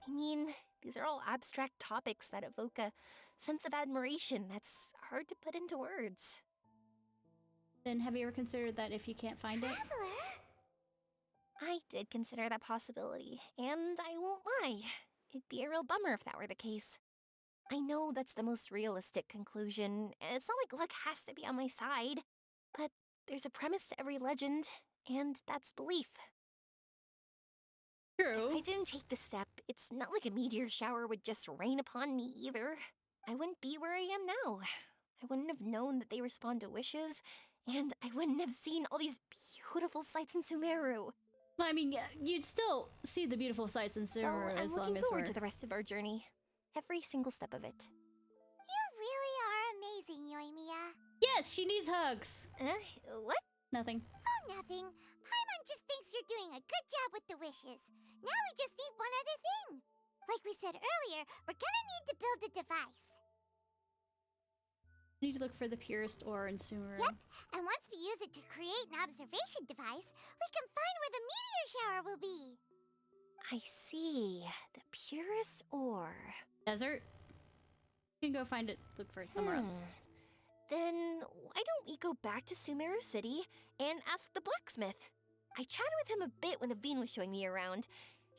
I mean, these are all abstract topics that evoke a sense of admiration that's hard to put into words. Then have you ever considered that if you can't find it? Traveler? I did consider that possibility, and I won't lie. It'd be a real bummer if that were the case. I know that's the most realistic conclusion, and it's not like luck has to be on my side. But there's a premise to every legend, and that's belief. True. If I didn't take the step, it's not like a meteor shower would just rain upon me either. I wouldn't be where I am now. I wouldn't have known that they respond to wishes, and I wouldn't have seen all these beautiful sights in Sumeru. Well, I mean, you'd still see the beautiful sights in Sumeru So as I'm long looking as forward we're... to the rest of our journey. Every single step of it. You really are amazing, Yoimiya. Yes, she needs hugs. What? Nothing. Oh, nothing. Paimon just thinks you're doing a good job with the wishes. Now we just need one other thing. Like we said earlier, we're gonna need to build a device. We need to look for the purest ore in Sumeru. Yep, and once we use it to create an observation device, we can find where the meteor shower will be. I see. The purest ore. Desert? You can go find it, look for it somewhere else. Then why don't we go back to Sumeru City and ask the blacksmith? I chatted with him a bit when Aveen was showing me around.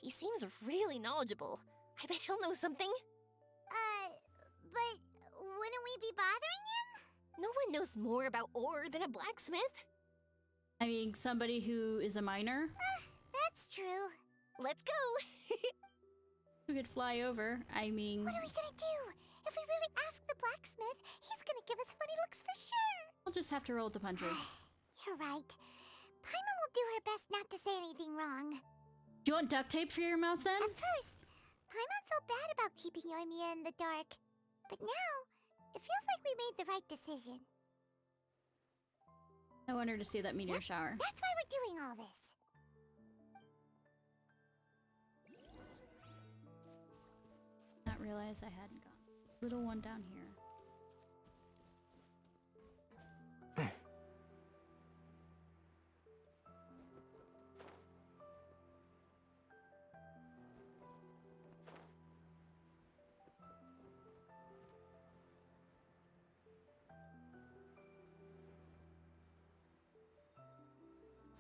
He seems really knowledgeable. I bet he'll know something. But wouldn't we be bothering him? No one knows more about ore than a blacksmith. I mean, somebody who is a miner? That's true. Let's go! We could fly over. I mean... What are we gonna do? If we really ask the blacksmith, he's gonna give us funny looks for sure. We'll just have to roll with the punches. You're right. Paimon will do her best not to say anything wrong. Do you want duct tape for your mouth then? At first, Paimon felt bad about keeping Yoimiya in the dark. But now, it feels like we made the right decision. I want her to see that meteor shower. That's why we're doing all this. Not realize I hadn't gone. Little one down here.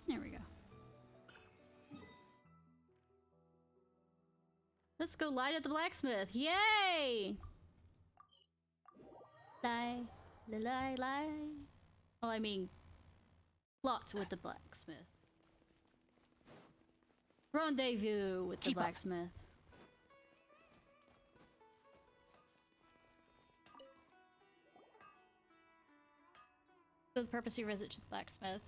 There we go. Let's go light at the blacksmith. Yay! Lie, lie, lie, lie. Oh, I mean, plot with the blacksmith. Rendezvous with the Keep up. blacksmith. For the purpose you visit the blacksmith.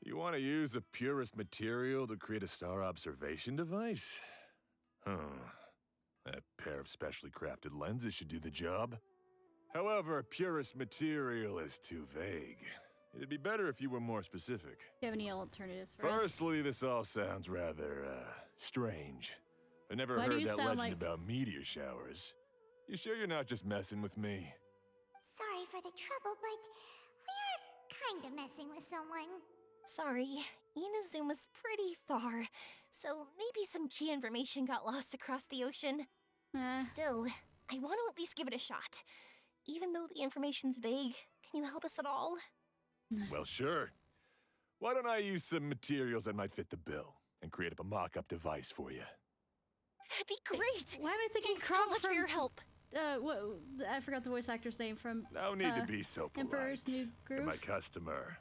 You want to use the purest material to create a star observation device? Huh. That pair of specially crafted lenses should do the job. However, purest material is too vague. It'd be better if you were more specific. Do you have any alternatives for us? Firstly, this all sounds rather, strange. I never Why do heard you that sound legend like- about meteor showers. You sure you're not just messing with me? Sorry for the trouble, but we are kinda messing with someone. Sorry, Inazuma's pretty far, so maybe some key information got lost across the ocean. Still, I want to at least give it a shot. Even though the information's vague, can you help us at all? Well, sure. Why don't I use some materials that might fit the bill and create up a mock-up device for you? That'd be great! Why am I thinking Thanks so Kronk much for from your help. what? I forgot the voice actor's name from. No need to be so polite. Emperor's New You're Groove. my customer.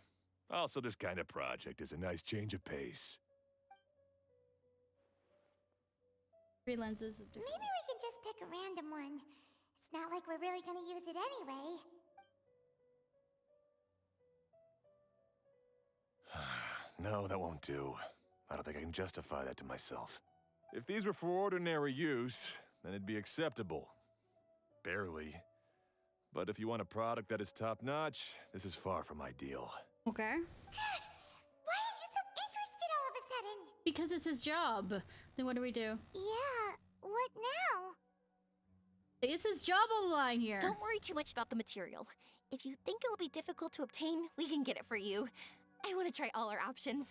Also, this kind of project is a nice change of pace. 3 lenses of Maybe different. we can just pick a random one. It's not like we're really gonna use it anyway. No, that won't do. I don't think I can justify that to myself. If these were for ordinary use, then it'd be acceptable. Barely. But if you want a product that is top-notch, this is far from ideal. Okay. Why are you so interested all of a sudden? Because it's his job. Then what do we do? Yeah, what now? It's his job on the line here. Don't worry too much about the material. If you think it'll be difficult to obtain, we can get it for you. I want to try all our options.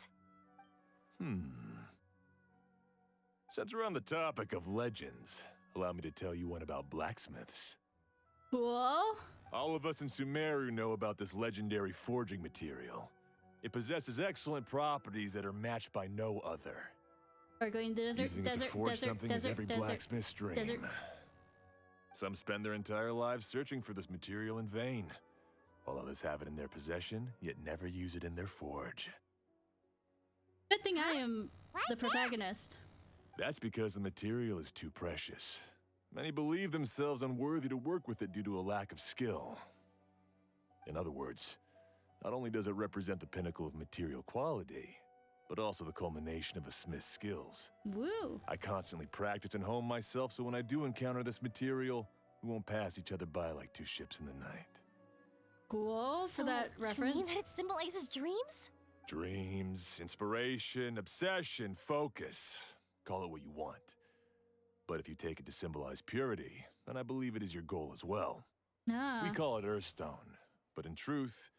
Since we're on the topic of legends, allow me to tell you one about blacksmiths. Cool. All of us in Sumeru know about this legendary forging material. It possesses excellent properties that are matched by no other. We're going to the desert, Using it to desert, forge desert, something is desert, every desert, blacksmith's dream. desert. Some spend their entire lives searching for this material in vain, while others have it in their possession, yet never use it in their forge. Good thing I am the Why's that? protagonist. That's because the material is too precious. Many believe themselves unworthy to work with it due to a lack of skill. In other words, not only does it represent the pinnacle of material quality, but also the culmination of a smith's skills. Woo. I constantly practice and hone myself, so when I do encounter this material, we won't pass each other by like two ships in the night. Cool for So, that You reference. mean that it symbolizes dreams? Dreams, inspiration, obsession, focus. Call it what you want. But if you take it to symbolize purity, then I believe it is your goal as well. Ah. We call it Earthstone, but in truth,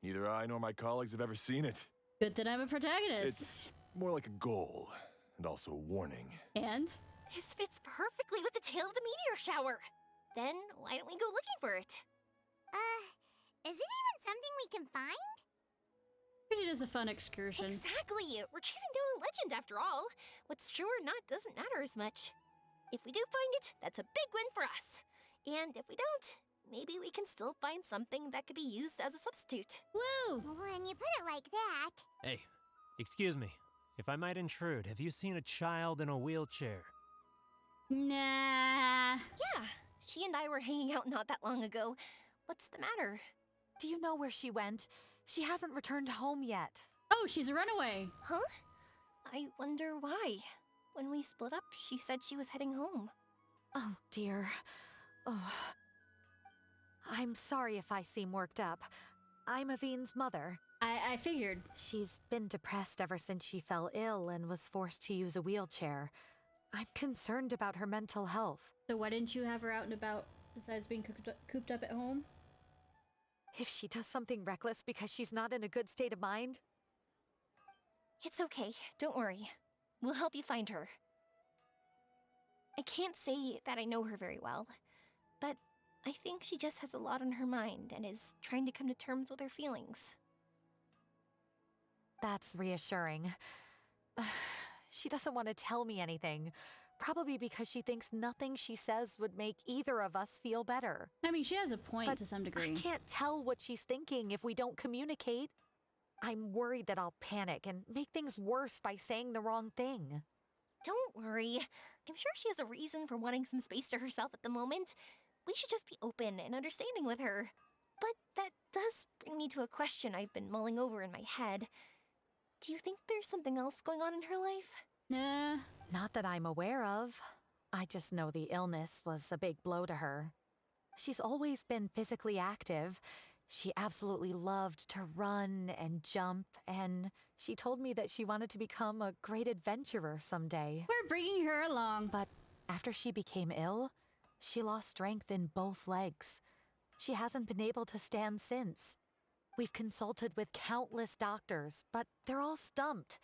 neither I nor my colleagues have ever seen it. Good that I'm a protagonist. It's more like a goal, and also a warning. And? This fits perfectly with the tale of the meteor shower. Then why don't we go looking for it? Is it even something we can find? It is a fun excursion. Exactly. We're chasing down a legend after all. What's true or not doesn't matter as much. If we do find it, that's a big win for us. And if we don't, maybe we can still find something that could be used as a substitute. Woo! When you put it like that. Hey, excuse me. If I might intrude, have you seen a child in a wheelchair? Nah. Yeah, she and I were hanging out not that long ago. What's the matter? Do you know where she went? She hasn't returned home yet. Oh, she's a runaway. Huh? I wonder why. When we split up, she said she was heading home. Oh, dear. Oh. I'm sorry if I seem worked up. I'm Avine's mother. I figured. She's been depressed ever since she fell ill and was forced to use a wheelchair. I'm concerned about her mental health. So why didn't you have her out and about besides being cooped up at home? If she does something reckless because she's not in a good state of mind? It's okay, don't worry. We'll help you find her. I can't say that I know her very well, but I think she just has a lot on her mind and is trying to come to terms with her feelings. That's reassuring. She doesn't want to tell me anything, probably because she thinks nothing she says would make either of us feel better. I mean, she has a point But to some degree. I can't tell what she's thinking if we don't communicate. I'm worried that I'll panic and make things worse by saying the wrong thing. Don't worry. I'm sure she has a reason for wanting some space to herself at the moment. we should just be open and understanding with her. But that does bring me to a question I've been mulling over in my head. Do you think there's something else going on in her life? Nah. Not that I'm aware of. I just know the illness was a big blow to her. She's always been physically active. She absolutely loved to run and jump, and she told me that she wanted to become a great adventurer someday. We're bringing her along. But after she became ill, she lost strength in both legs. She hasn't been able to stand since. We've consulted with countless doctors, but they're all stumped.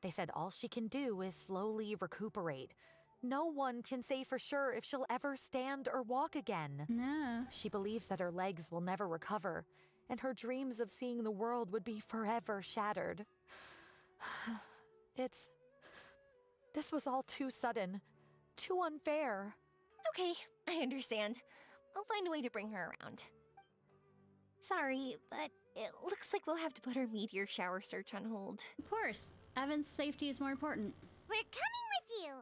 They said all she can do is slowly recuperate. No one can say for sure if she'll ever stand or walk again. No. She believes that her legs will never recover, and her dreams of seeing the world would be forever shattered. This was all too sudden, too unfair. Okay, I understand. I'll find a way to bring her around. Sorry, but it looks like we'll have to put our meteor shower search on hold. Of course. Evan's safety is more important. We're coming with you!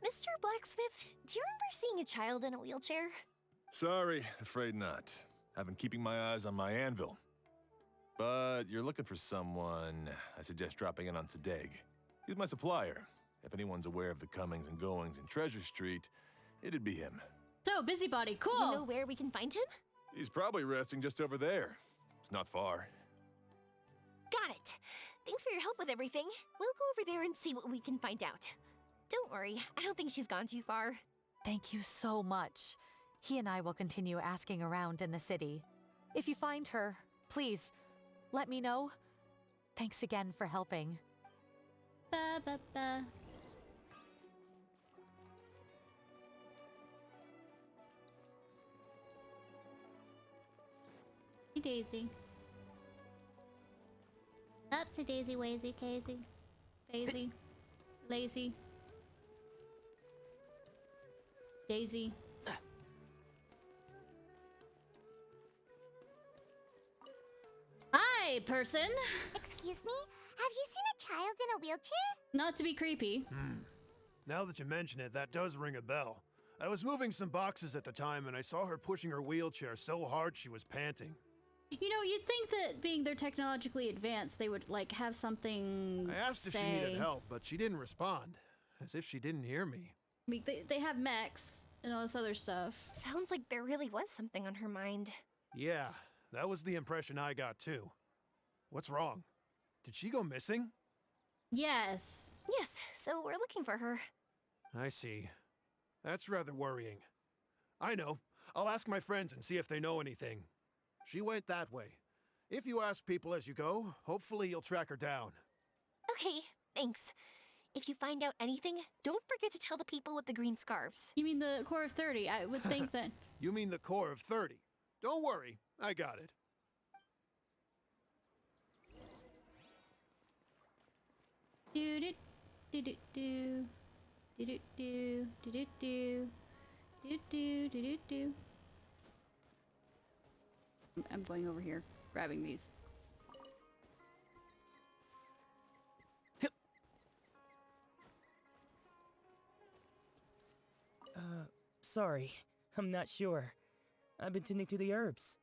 Mr. Blacksmith, do you remember seeing a child in a wheelchair? Sorry, afraid not. I've been keeping my eyes on my anvil. But you're looking for someone, I suggest dropping in on Sadeg. He's my supplier. If anyone's aware of the comings and goings in Treasure Street, it'd be him. So, busybody, cool! Do you know where we can find him? He's probably resting just over there. It's not far. Got it. Thanks for your help with everything. We'll go over there and see what we can find out. Don't worry, I don't think she's gone too far. Thank you so much. He and I will continue asking around in the city. If you find her, please, let me know. Thanks again for helping. Ba ba ba. Hey, Daisy. Upsy daisy, wazy, casey. Daisy. Lazy. Daisy. Hi, person! Excuse me? Have you seen a child in a wheelchair? Not to be creepy. Now that you mention it, that does ring a bell. I was moving some boxes at the time and I saw her pushing her wheelchair so hard she was panting. You know, you'd think that being they're technologically advanced, they would, like, have something I asked if she needed help, but she didn't respond. As if she didn't hear me. I mean, they have mechs and all this other stuff. Sounds like there really was something on her mind. Yeah, that was the impression I got too. What's wrong? Did she go missing? Yes. Yes, so we're looking for her. I see. That's rather worrying. I know. I'll ask my friends and see if they know anything. She went that way. If you ask people as you go, hopefully you'll track her down. Okay, thanks. If you find out anything, don't forget to tell the people with the green scarves. You mean the core of 30? I would think that... You mean the core of 30. Don't worry, I got it. Do do do do do do do do do do do do do do. I'm going over here, grabbing these. Sorry. I'm not sure. I've been tending to the herbs.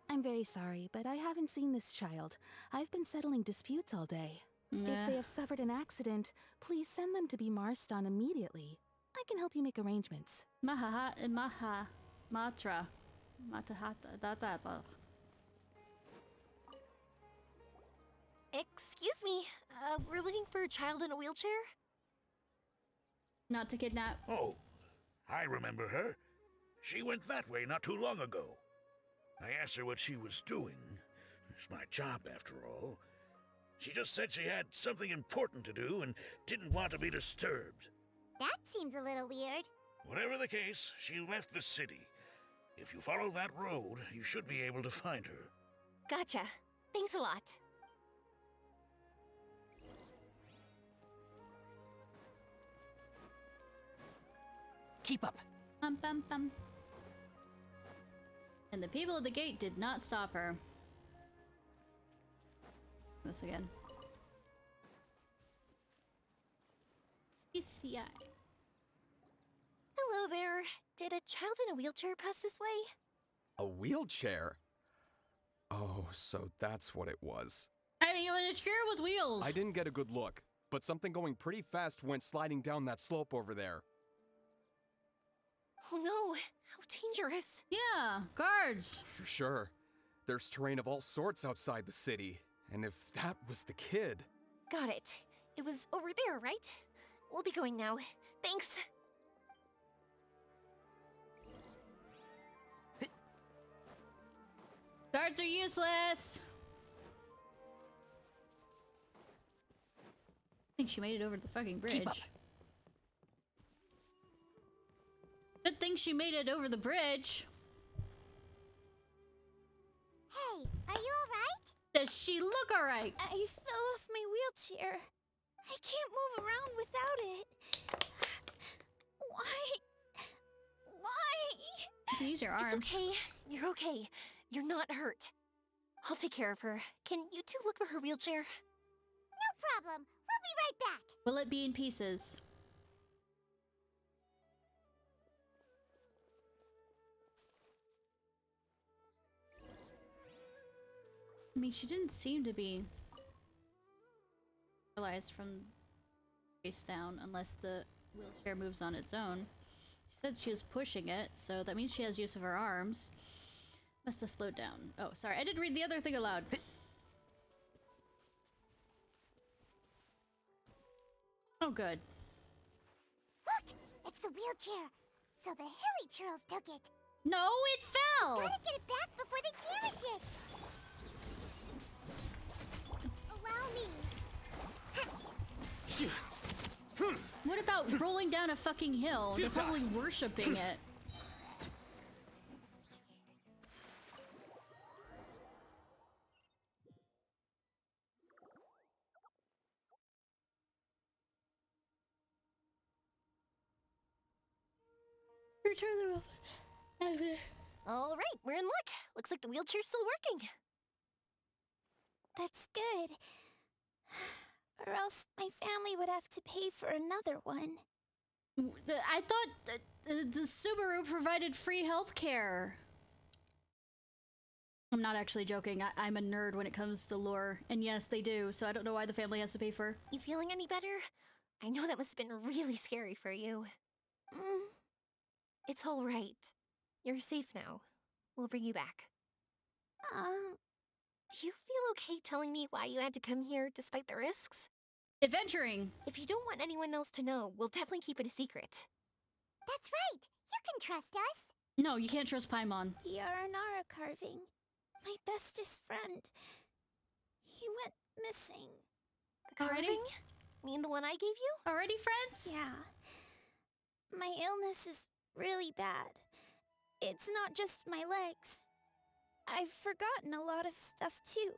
I'm very sorry, but I haven't seen this child. I've been settling disputes all day. If they have suffered an accident, please send them to be Marston immediately. I can help you make arrangements. Matra. Matahata. Excuse me, we're looking for a child in a wheelchair? Not to kidnap. Oh, I remember her. She went that way not too long ago. I asked her what she was doing. It's my job, after all. She just said she had something important to do and didn't want to be disturbed. That seems a little weird. Whatever the case, she left the city. If you follow that road, you should be able to find her. Gotcha. Thanks a lot. Keep up. Bum bum bum. And the people at the gate did not stop her. This again. CI. Hello there. Did a child in a wheelchair pass this way? A wheelchair? Oh, so that's what it was. I mean, it was a chair with wheels. I didn't get a good look, but something going pretty fast went sliding down that slope over there. Oh no, how dangerous. Yeah, guards. For sure. There's terrain of all sorts outside the city, and if that was the kid... Got it. It was over there, right? We'll be going now. Thanks. Guards are useless. I think she made it over the fucking bridge. Good thing she made it over the bridge. Hey, are you alright? Does she look alright? I fell off my wheelchair. I can't move around without it. Why? Use your arms. It's okay. You're okay. You're not hurt. I'll take care of her. Can you two look for her wheelchair? No problem. We'll be right back. Will it be in pieces? I mean, she didn't seem to be paralyzed from face down unless the wheelchair moves on its own. She said she was pushing it, so that means she has use of her arms. Must have slowed down. Oh, sorry, I didn't read the other thing aloud. Oh, good. Look! It's the wheelchair. So the hilly churls took it. No, it fell! Gotta get it back before they damage it! Allow me. What about rolling down a fucking hill? They're probably worshipping it. Return the rope. All right, we're in luck. Looks like the wheelchair's still working. That's good. Or else my family would have to pay for another one. I thought the Subaru provided free healthcare. I'm not actually joking. I'm a nerd when it comes to lore. And yes, they do, so I don't know why the family has to pay for. You feeling any better? I know that must have been really scary for you. It's all right. You're safe now. We'll bring you back. Do you feel okay telling me why you had to come here despite the risks? Adventuring! If you don't want anyone else to know, we'll definitely keep it a secret. That's right! You can trust us! No, you can't trust Paimon. The Aranara carving. My bestest friend. He went missing. The carving? Mean the one I gave you? Already friends? Yeah. My illness is really bad. It's not just my legs. I've forgotten a lot of stuff too.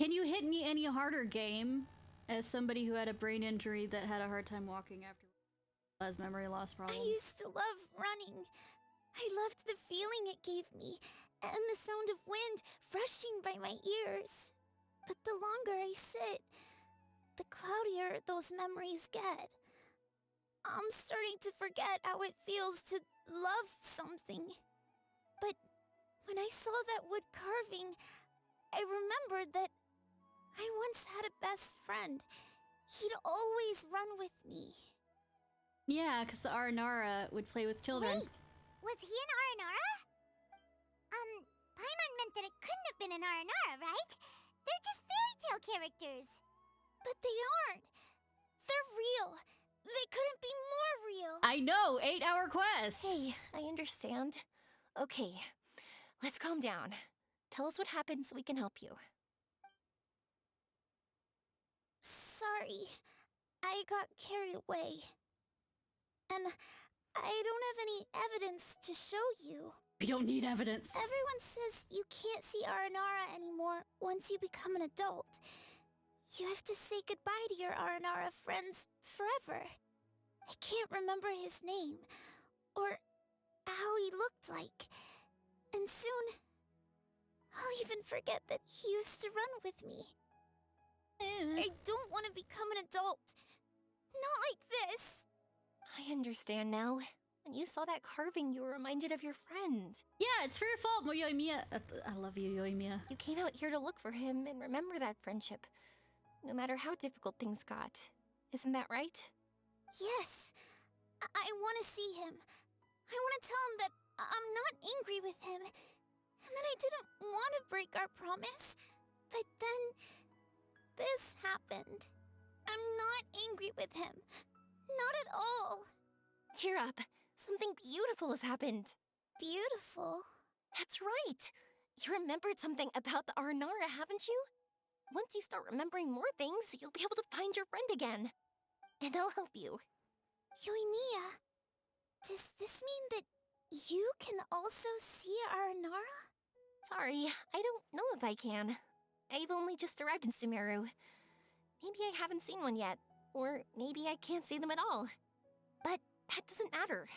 Can you hit me any harder, game? As somebody who had a brain injury that had a hard time walking after has memory loss problems. I used to love running. I loved the feeling it gave me, and the sound of wind rushing by my ears. But the longer I sit, the cloudier those memories get. I'm starting to forget how it feels to love something. But when I saw that wood carving, I remembered that I once had a best friend. He'd always run with me. Yeah, because the Aranara would play with children. Wait, was he an Aranara? Paimon meant that it couldn't have been an Aranara, right? They're just fairy tale characters. But they aren't. They're real. They couldn't be more real. I know, 8-hour quest. Hey, I understand. Okay, let's calm down. Tell us what happened so we can help you. Sorry, I got carried away. And I don't have any evidence to show you. We don't need evidence. Everyone says you can't see Aranara anymore once you become an adult. You have to say goodbye to your Aranara friends forever. I can't remember his name, or how he looked like. And soon, I'll even forget that he used to run with me. I don't want to become an adult. not like this. I understand now. When you saw that carving, you were reminded of your friend. Yeah, it's for your fault, Yoimiya. I love you, Yoimiya. You came out here to look for him and remember that friendship, no matter how difficult things got. Isn't that right? Yes. I want to see him. I want to tell him that I'm not angry with him, and that I didn't want to break our promise. But then, this happened. I'm not angry with him. Not at all. Cheer up. Something beautiful has happened. Beautiful? That's right. You remembered something about the Aranara, haven't you? Once you start remembering more things, you'll be able to find your friend again. And I'll help you. Yoimiya, does this mean that you can also see Aranara? Sorry, I don't know if I can. I've only just arrived in Sumeru. Maybe I haven't seen one yet, or maybe I can't see them at all. But that doesn't matter.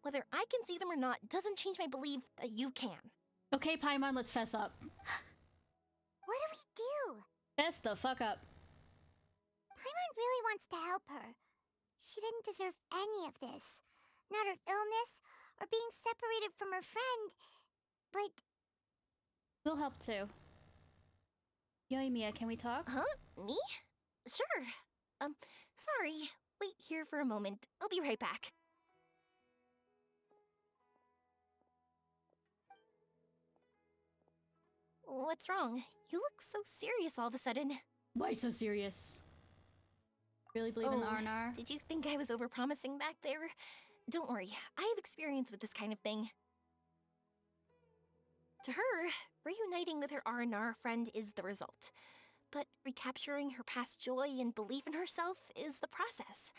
Whether I can see them or not doesn't change my belief that you can. Okay, Paimon, let's fess up. What do we do? Fess the fuck up. Paimon really wants to help her. She didn't deserve any of this. Not her illness, or being separated from her friend. But... We'll help too. Yoimiya, can we talk? Huh? Me? Sure. Sorry. Wait here for a moment. I'll be right back. What's wrong? You look so serious all of a sudden. Why so serious? Really believe in the R&R? Did you think I was overpromising back there? Don't worry, I have experience with this kind of thing. To her, reuniting with her R&R friend is the result. But recapturing her past joy and belief in herself is the process.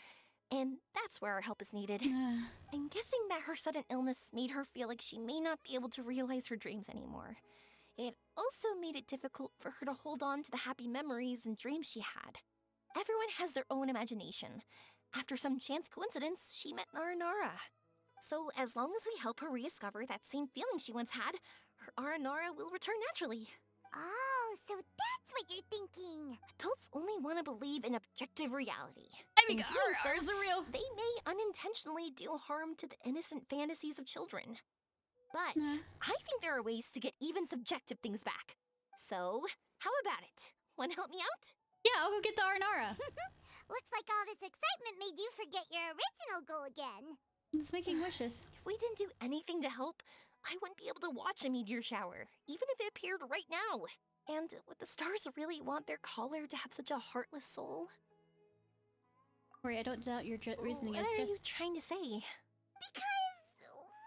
And that's where our help is needed. I'm guessing that her sudden illness made her feel like she may not be able to realize her dreams anymore. It also made it difficult for her to hold on to the happy memories and dreams she had. Everyone has their own imagination. After some chance coincidence, she met Naranara. So as long as we help her rediscover that same feeling she once had, her Aranara will return naturally. Oh, so that's what you're thinking. Adults only want to believe in objective reality. I mean, ours are real. They may unintentionally do harm to the innocent fantasies of children. But I think there are ways to get even subjective things back. So, how about it? Want to help me out? Yeah, I'll go get the Aranara. Looks like all this excitement made you forget your original goal again. Just making wishes. If we didn't do anything to help, I wouldn't be able to watch a meteor shower, even if it appeared right now. And would the stars really want their caller to have such a heartless soul? Sorry, I don't doubt your reasoning. What are you trying to say? Because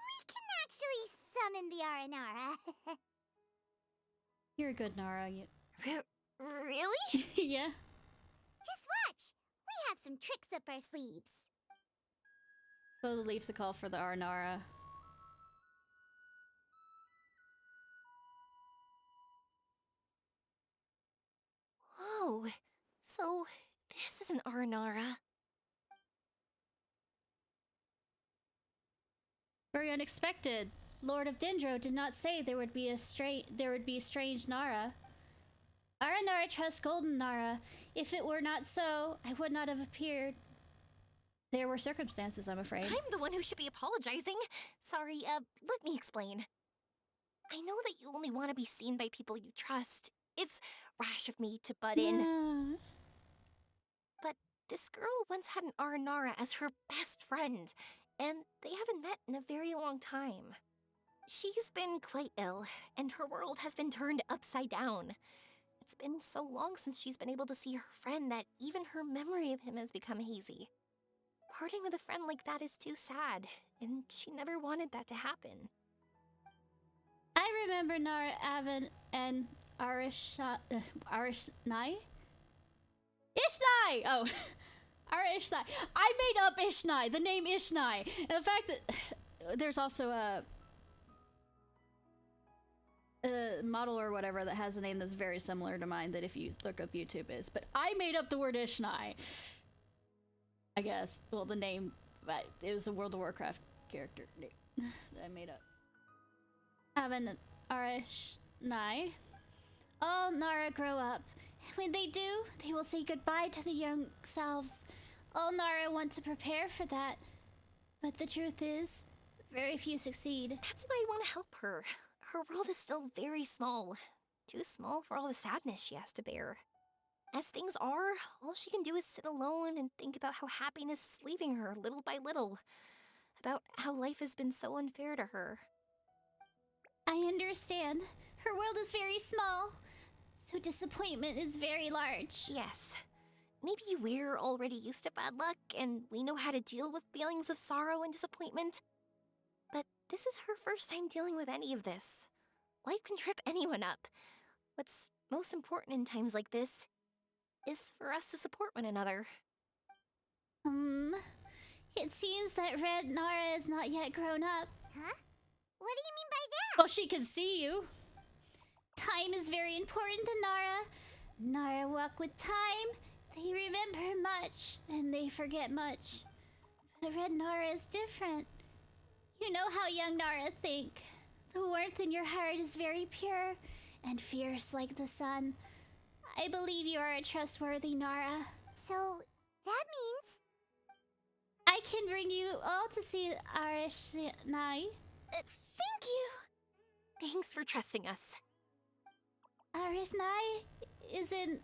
we can actually summon the Aranara. You're a good Nara. Really? Yeah. Just watch. We have some tricks up our sleeves. Bo leaves the call for the Aranara. Oh, so this is an Aranara. Very unexpected. Lord of Dendro did not say there would be strange Nara. Aranara trusts Golden Nara. If it were not so, I would not have appeared. There were circumstances, I'm afraid. I'm the one who should be apologizing. Sorry, let me explain. I know that you only want to be seen by people you trust. It's rash of me to butt in. But this girl once had an Aranara as her best friend, and they haven't met in a very long time. She's been quite ill, and her world has been turned upside down. It's been so long since she's been able to see her friend that even her memory of him has become hazy. Parting with a friend like that is too sad, and she never wanted that to happen. I remember Nara Avon and Ishnai? Ishnai! Oh, Ishnai. I made up Ishnai, the name Ishnai. And the fact that there's also a model or whatever that has a name that's very similar to mine that if you look up YouTube is. But I made up the word Ishnai. I guess. Well, the name, but it was a World of Warcraft character name that I made up. Avon and Ishnai. All Nara grow up. When they do, they will say goodbye to the young selves. All Nara want to prepare for that. But the truth is, very few succeed. That's why I want to help her. Her world is still very small. Too small for all the sadness she has to bear. As things are, all she can do is sit alone and think about how happiness is leaving her little by little. About how life has been so unfair to her. I understand. Her world is very small, so disappointment is very large. Yes. Maybe we're already used to bad luck, and we know how to deal with feelings of sorrow and disappointment. But this is her first time dealing with any of this. Life can trip anyone up. What's most important in times like this is for us to support one another. It seems that Red Nara is not yet grown up. Huh? What do you mean by that? Well, she can see you. Time is very important to Nara. Nara walk with time. They remember much, and they forget much. But Red Nara is different. You know how young Nara think. The warmth in your heart is very pure and fierce like the sun. I believe you are a trustworthy Nara. So, that means... I can bring you all to see Ishnai. Thank you! Thanks for trusting us. Ishnai is in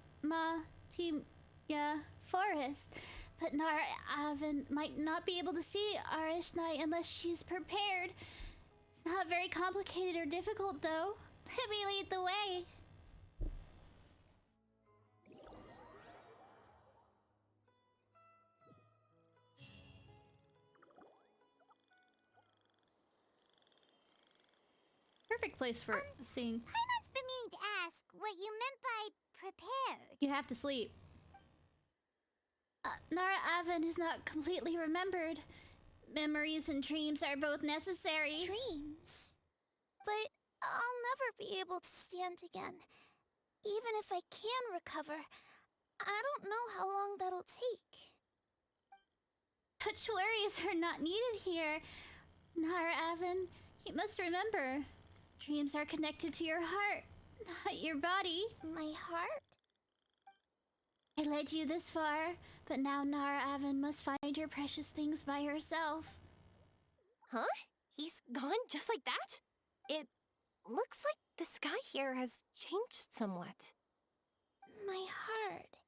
Forest, but Nara Avon might not be able to see Ishnai unless she's prepared. It's not very complicated or difficult, though. Let me lead the way. Perfect place for seeing. Paimon's been meaning to ask what you meant by prepared. You have to sleep. Nara Avon is not completely remembered. Memories and dreams are both necessary. Dreams? But I'll never be able to stand again. Even if I can recover, I don't know how long that'll take. Such worries are not needed here. Nara Avon, you must remember. Dreams are connected to your heart, not your body. My heart? I led you this far, but now Nara Avon must find your precious things by herself. Huh? He's gone just like that? It looks like the sky here has changed somewhat. My heart.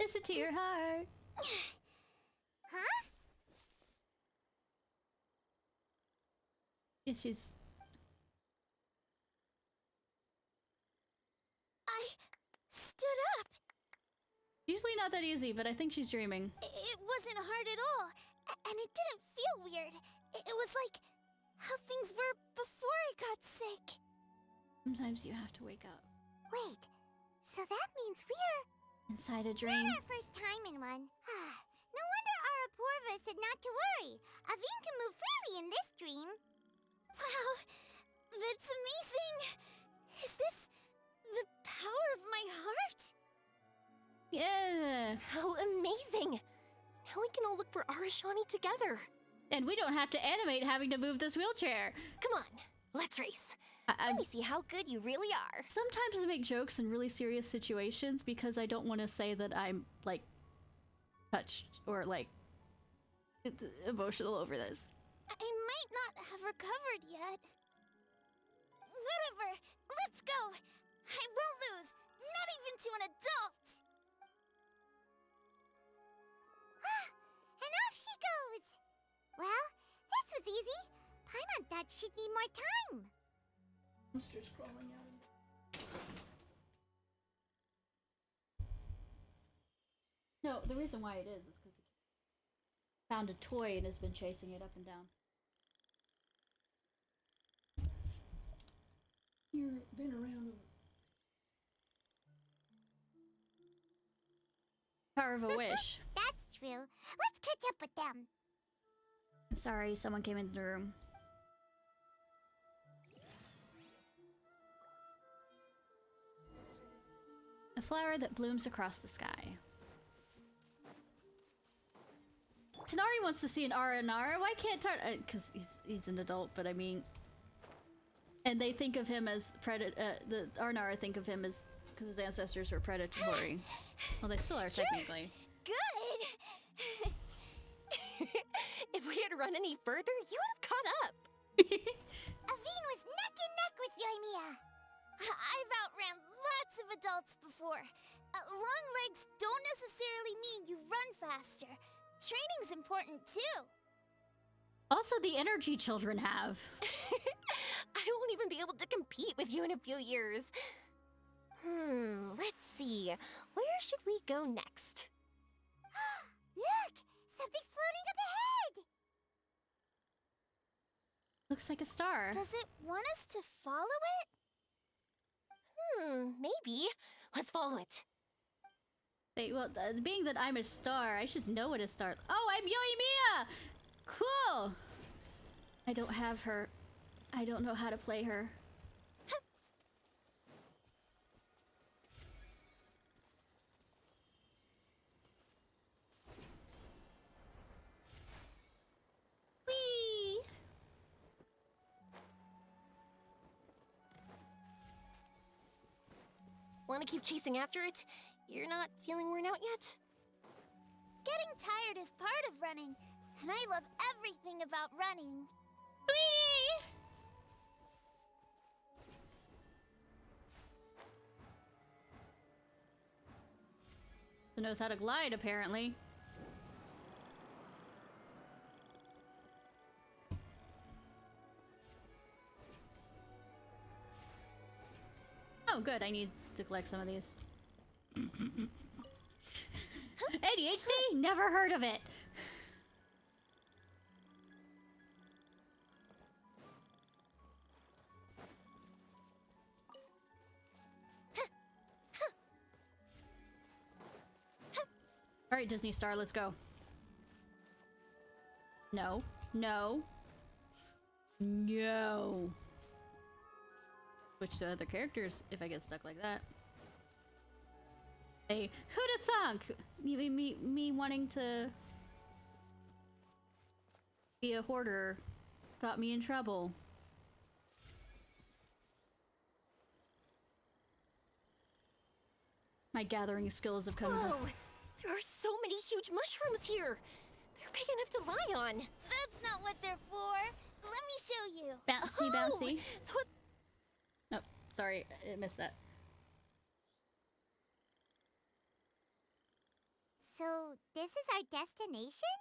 Listen to your heart. Huh? Yes, she's... I stood up. Usually not that easy, but I think she's dreaming. It wasn't hard at all, and it didn't feel weird. It was like how things were before I got sick. Sometimes you have to wake up. Wait, so that means we're... Inside a dream. Not our first time in one. No wonder our Aporva said not to worry. Aveen can move freely in this dream. Wow, that's amazing. Is this the power of my heart? Yeah. How amazing! Now we can all look for Arashani together. And we don't have to animate having to move this wheelchair. Come on, let's race. Let me see how good you really are. Sometimes I make jokes in really serious situations because I don't want to say that I'm, like, touched or, like, emotional over this. I might not have recovered yet. Whatever, let's go. I won't lose, not even to an adult. And off she goes. Well, this was easy. Paimon thought she'd need more time. Monsters crawling out. No, the reason why it is because it found a toy and has been chasing it up and down. You've been around. Power of a wish. That's true. Let's catch up with them. I'm sorry, someone came into the room. A flower that blooms across the sky. Tanari wants to see an Aranara. Why can't because he's an adult, but I mean... And they think of him as the Aranara think of him as... Because his ancestors were predatory. Well, they still are, technically. Good! had run any further, you would have caught up. Aveen was neck and neck with Yoimiya. I've outran lots of adults before. Long legs don't necessarily mean you run faster. Training's important too. Also, the energy children have. I won't even be able to compete with you in a few years. Let's see. Where should we go next? Look! Something's floating up ahead! Looks like a star. Does it want us to follow it? Maybe. Let's follow it. Wait, well, being that I'm a star, I should know what a star. Oh, I'm Yoimiya! Cool! I don't have her. I don't know how to play her. Whee! Want to keep chasing after it? You're not feeling worn out yet? Getting tired is part of running, and I love everything about running. Whee! Who knows how to glide, apparently. Oh, good. I need to collect some of these. ADHD? Never heard of it. All right, Disney Star, let's go. No, no, no. Switch to other characters if I get stuck like that. Hey, who'da thunk? Me wanting to be a hoarder got me in trouble. My gathering skills have come. Whoa! There are so many huge mushrooms here. They're big enough to lie on. That's not what they're for. Let me show you. Bouncy, bouncy. So what? Oh, sorry, I missed that. So, this is our destination?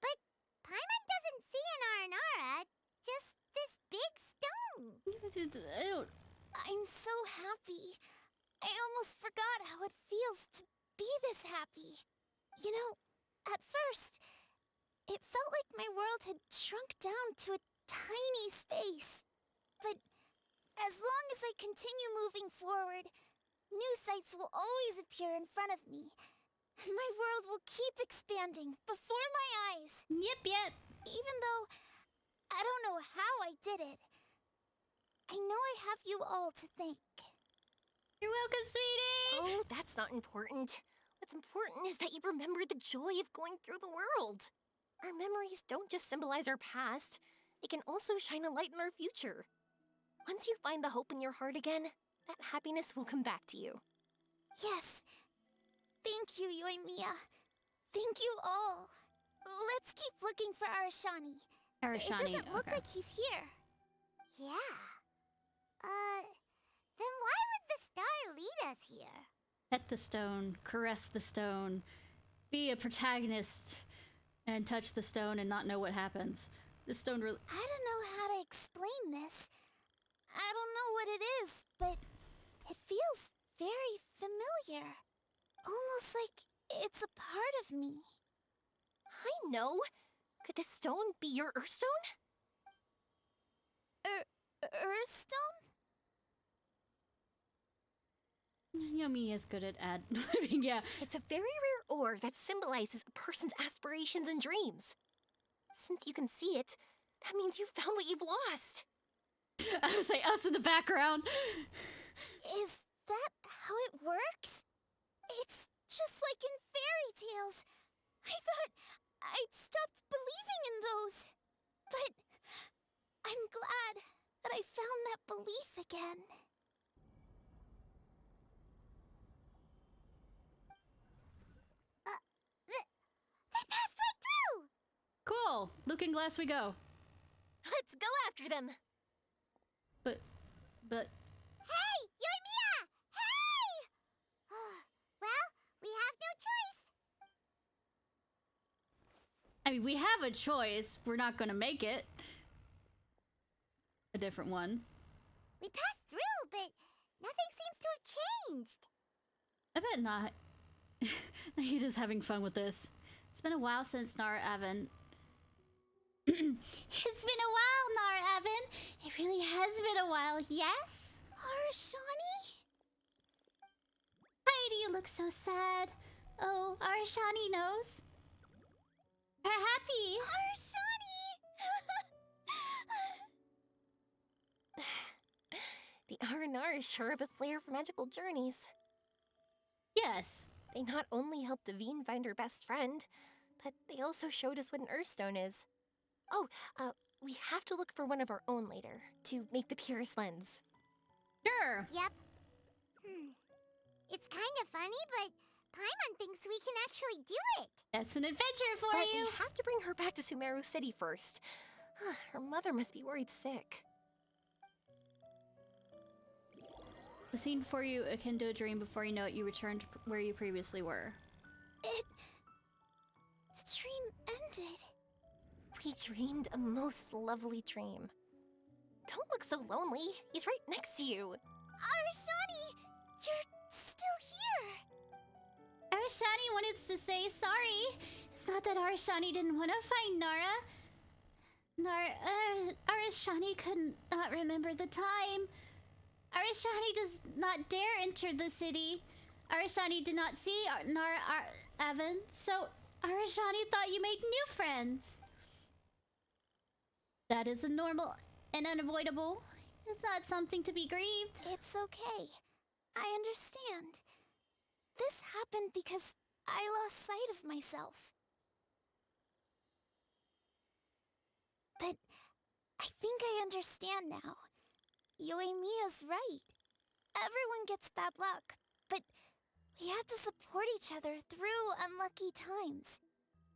But Paimon doesn't see an Aranara, just this big stone. I'm so happy. I almost forgot how it feels to be this happy. You know, at first, it felt like my world had shrunk down to a tiny space. But as long as I continue moving forward, new sights will always appear in front of me. And my world will keep expanding before my eyes. Yep, yep. Even though I don't know how I did it, I know I have you all to thank. You're welcome, sweetie! Oh, that's not important. What's important is that you've remembered the joy of going through the world. Our memories don't just symbolize our past, they can also shine a light in our future. Once you find the hope in your heart again, that happiness will come back to you. Yes. Thank you, Yoimiya. Thank you all. Let's keep looking for Arashani. Arashani, It doesn't look okay. like he's here. Yeah. Then why would the star lead us here? Pet the stone, caress the stone, be a protagonist, and touch the stone and not know what happens. The stone really. I don't know how to explain this. I don't know what it is, but it feels very familiar. Almost like it's a part of me. I know. Could this stone be your Earthstone? Earthstone? Yomi is good at ad-libbing, yeah. It's a very rare ore that symbolizes a person's aspirations and dreams. Since you can see it, that means you found what you've lost. I would say us in the background. Is that how it works? It's just like in fairy tales. I thought I'd stopped believing in those. But I'm glad that I found that belief again. They passed right through! Cool. Look Looking Glass we go. Let's go after them. But... Hey, Yoimiya! Hey! Well, we have no choice. I mean, we have a choice. We're not gonna make it. A different one. We passed through, but nothing seems to have changed. I bet not. He is having fun with this. It's been a while since Nara Evan. It's been a while, Nara Evan. It really has been a while, yes? Arashani? Why do you look so sad? Oh, Arashani knows. We're happy. Arashani! The R&R is sure of a flair for magical journeys. Yes. They not only helped Devine find her best friend, but they also showed us what an Earthstone is. Oh, we have to look for one of our own later, to make the purest lens. Sure. Yep. It's kind of funny, but Paimon thinks we can actually do it. That's an adventure for but you. We have to bring her back to Sumeru City first. Her mother must be worried sick. The scene for you akin to a dream. Before you know it, you return to where you previously were. The dream ended. We dreamed a most lovely dream. Don't look so lonely. He's right next to you. Arashani, you're still here. Arashani wanted to say sorry. It's not that Arashani didn't want to find Nara. Arashani could not remember the time. Arashani does not dare enter the city. Arashani did not see Nara Evan, so Arashani thought you made new friends. That is normal and unavoidable. It's not something to be grieved. It's okay. I understand. This happened because I lost sight of myself. But I think I understand now. Yoimiya's right. Everyone gets bad luck, but we have to support each other through unlucky times.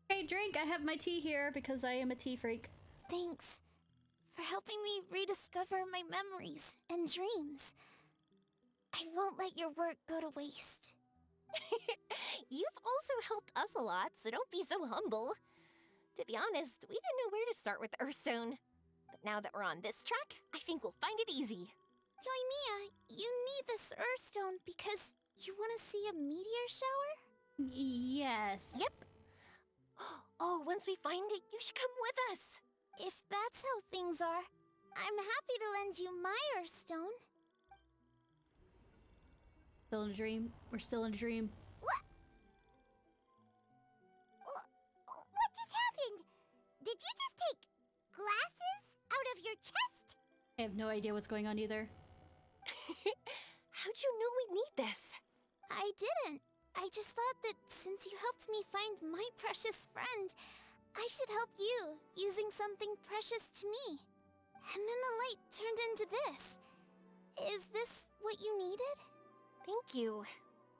Hey, drink. I have my tea here because I am a tea freak. Thanks for helping me rediscover my memories and dreams. I won't let your work go to waste. You've also helped us a lot, so don't be so humble. To be honest, we didn't know where to start with Earthstone. But now that we're on this track, I think we'll find it easy. Yoimiya, you need this Earthstone because you want to see a meteor shower? Yes. Yep. Oh, once we find it, you should come with us. If that's how things are, I'm happy to lend you my Earthstone. Still in a dream? We're still in a dream. What just happened? Did you just take glasses out of your chest? I have no idea what's going on either. How'd you know we need this? I didn't. I just thought that since you helped me find my precious friend, I should help you using something precious to me. And then the light turned into this. Is this what you needed? Thank you.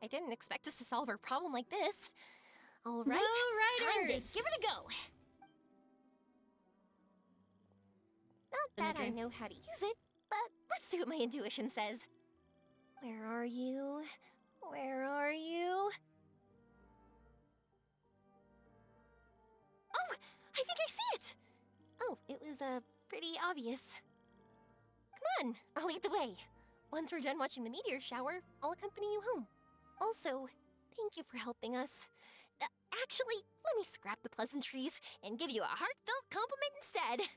I didn't expect us to solve our problem like this. All right, Woo time to Riders! give it a go. Not that I know how to use it, but let's see what my intuition says. Where are you? Where are you? Oh, I think I see it! Oh, it was, pretty obvious. Come on, I'll lead the way. Once we're done watching the meteor shower, I'll accompany you home. Also, thank you for helping us. Actually, let me scrap the pleasantries and give you a heartfelt compliment instead.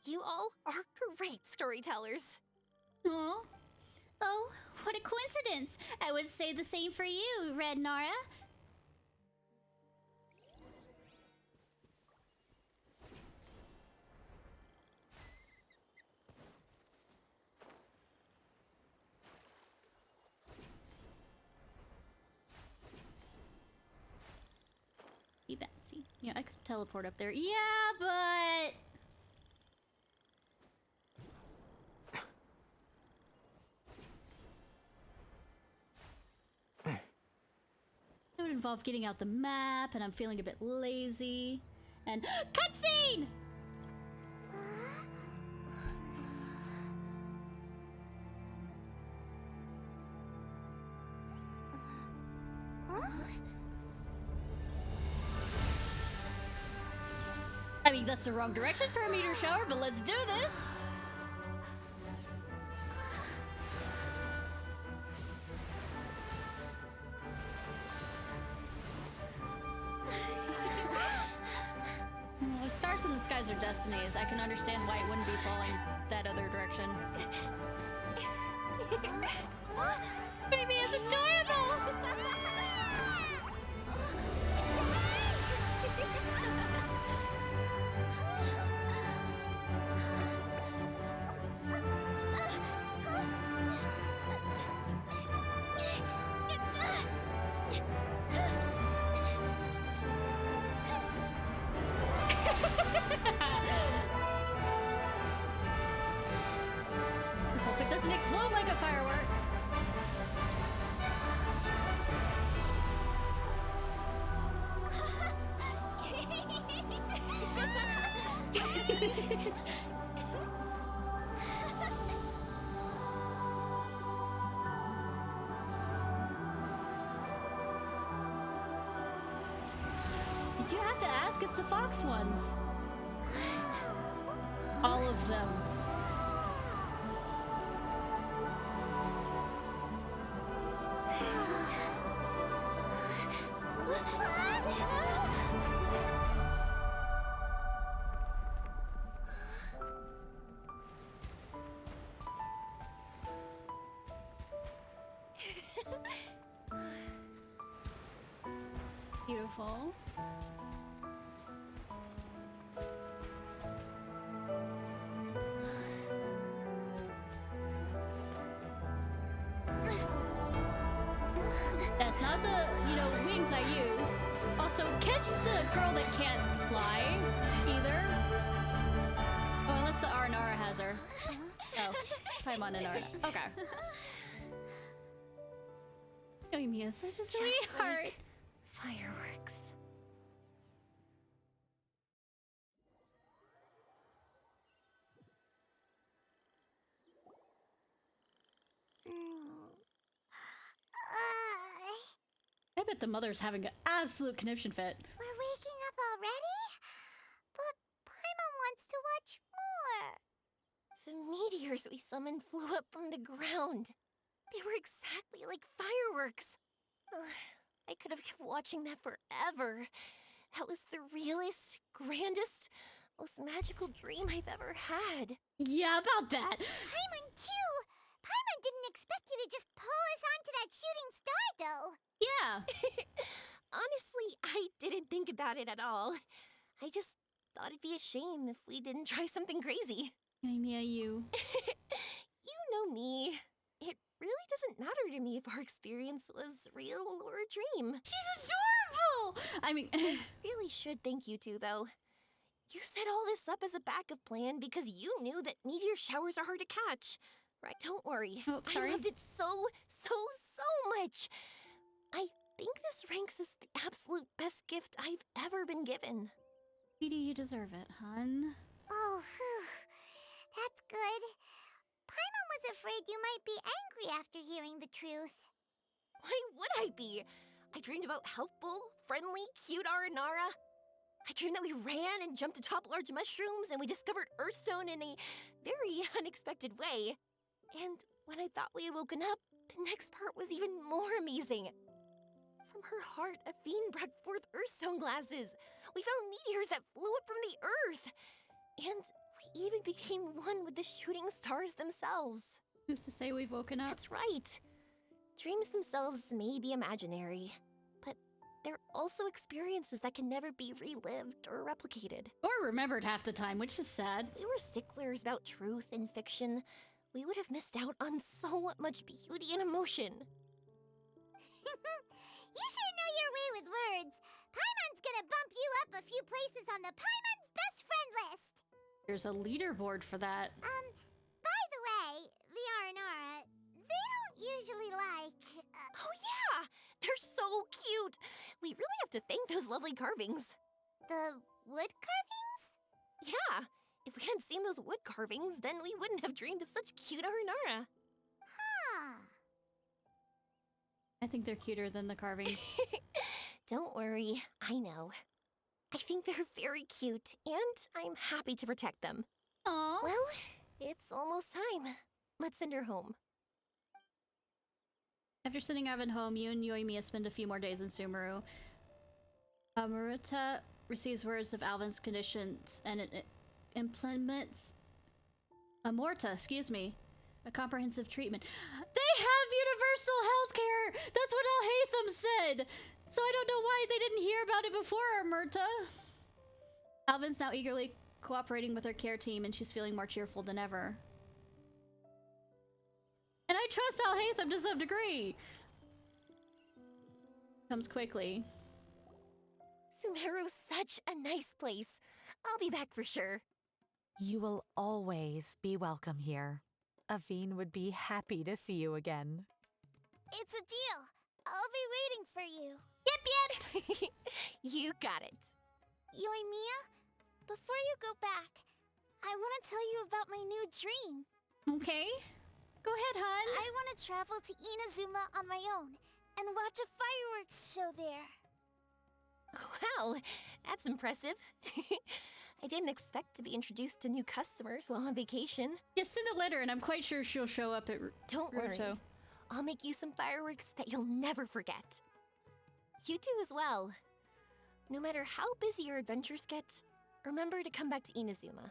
You all are great storytellers. Aw. Oh, what a coincidence. I would say the same for you, Red Nara. Betsy. Yeah, I could teleport up there. Yeah, but... It would involve getting out the map, and I'm feeling a bit lazy. And... Cutscene! I mean, that's the wrong direction for a meteor shower, but let's do this! Well, stars in the skies are destinies. I can understand why it wouldn't be falling that other direction. Baby, it's adorable! Hope it doesn't explode like a firework. Did you have to ask? It's the fox ones. All of them. Beautiful. That's not the, wings I use. Also, catch the girl that can't fly, either. Oh, unless the Aranara has her. Oh, Paimon and Arana. Okay. Yoimiya is such a sweetheart. Like fireworks. I bet the mother's having an absolute conniption fit. We're waking up already? But Paimon wants to watch more. The meteors we summoned flew up from the ground. They were exactly like fireworks. Ugh, I could have kept watching that forever. That was the realest, grandest, most magical dream I've ever had. Yeah, about that. Paimon too! Paimon didn't expect you to just pull us onto that shooting star, though. Yeah. Honestly, I didn't think about it at all. I just thought it'd be a shame if we didn't try something crazy. Yoimiya, you. You know me. It really doesn't matter to me if our experience was real or a dream. She's adorable! I mean... I really should thank you two, though. You set all this up as a backup plan because you knew that meteor showers are hard to catch. Right, don't worry. Oh, sorry. I loved it so much. I think this ranks as the absolute best gift I've ever been given. Sweetie, you deserve it, hun. Oh, whew. That's good. Paimon was afraid you might be angry after hearing the truth. Why would I be? I dreamed about helpful, friendly, cute Aranara. I dreamed that we ran and jumped atop large mushrooms and we discovered Earthstone in a very unexpected way. And when I thought we had woken up, the next part was even more amazing. From her heart, a fiend brought forth Earthstone glasses. We found meteors that flew up from the Earth. And we even became one with the shooting stars themselves. Who's to say we've woken up? That's right. Dreams themselves may be imaginary, but they're also experiences that can never be relived or replicated. Or remembered half the time, which is sad. If we were sticklers about truth and fiction, we would have missed out on so much beauty and emotion. You sure know your way with words. Paimon's gonna bump you up a few places on the Paimon's best friend list. There's a leaderboard for that. By the way, the Aranara, they don't usually like... Oh yeah! They're so cute! We really have to thank those lovely carvings. The wood carvings? Yeah! If we hadn't seen those wood carvings, then we wouldn't have dreamed of such cute Aranara. Huh. I think they're cuter than the carvings. Don't worry, I know. I think they're very cute, and I'm happy to protect them. Aww. Well, it's almost time. Let's send her home. After sending Arvin home, you and Yoimiya spend a few more days in Sumeru. Maruta receives words of Alvin's conditions and it implements Amorta, excuse me, a comprehensive treatment. They have universal healthcare! That's what Alhaitham said! So I don't know why they didn't hear about it before, Amorta. Alvin's now eagerly cooperating with her care team and she's feeling more cheerful than ever. And I trust Alhaitham to some degree! Comes quickly. Sumeru's such a nice place. I'll be back for sure. You will always be welcome here. Aveen would be happy to see you again. It's a deal. I'll be waiting for you. Yep. You got it. Yoimiya, before you go back, I want to tell you about my new dream. Okay. Go ahead, hon. I want to travel to Inazuma on my own and watch a fireworks show there. Wow, that's impressive. I didn't expect to be introduced to new customers while on vacation. Just send a letter and I'm quite sure she'll show up at Don't worry. I'll make you some fireworks that you'll never forget. You do as well. No matter how busy your adventures get, remember to come back to Inazuma.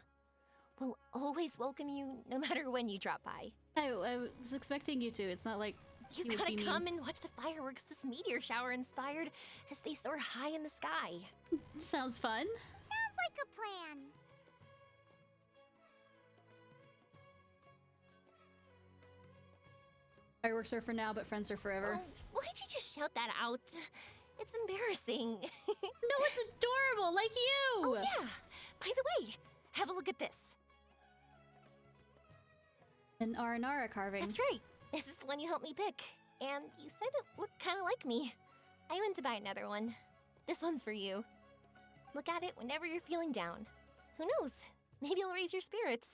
We'll always welcome you no matter when you drop by. I was expecting you to. It's not like you gotta come and watch the fireworks this meteor shower inspired as they soar high in the sky. Sounds fun. Sounds like a plan. Fireworks are for now, but friends are forever. Oh, why'd you just shout that out? It's embarrassing. No, it's adorable, like you! Oh yeah! By the way, have a look at this. An Aranara carving. That's right. This is the one you helped me pick. And you said it looked kind of like me. I went to buy another one. This one's for you. Look at it whenever you're feeling down. Who knows? Maybe it'll raise your spirits.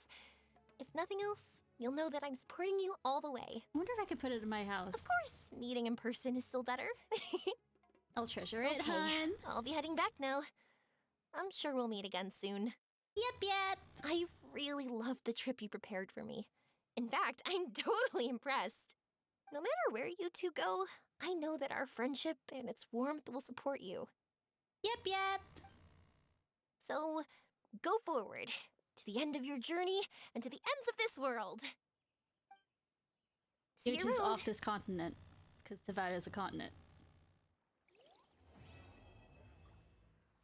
If nothing else, you'll know that I'm supporting you all the way. I wonder if I could put it in my house. Of course, meeting in person is still better. I'll treasure it, hon. I'll be heading back now. I'm sure we'll meet again soon. Yep. I really loved the trip you prepared for me. In fact, I'm totally impressed. No matter where you two go, I know that our friendship and its warmth will support you. Yep. So, go forward, to the end of your journey, and to the ends of this world. Which is off this continent, because Tavada is a continent.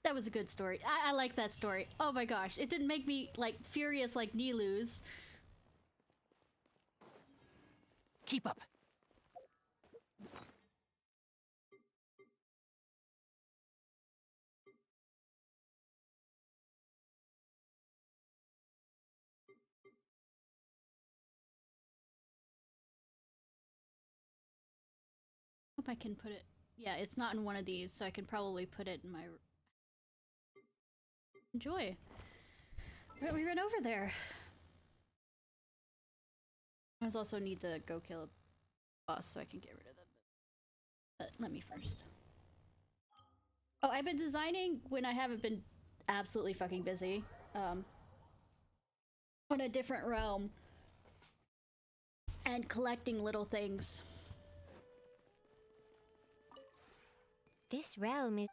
That was a good story. I like that story. Oh my gosh, it didn't make me, like, furious like Nilu's. Keep up. Hope I can put it. Yeah, it's not in one of these, so I can probably put it in my. Enjoy. Right, we ran over there. I also need to go kill a boss so I can get rid of them. But let me first. Oh, I've been designing when I haven't been absolutely fucking busy. On a different realm. And collecting little things. This realm is...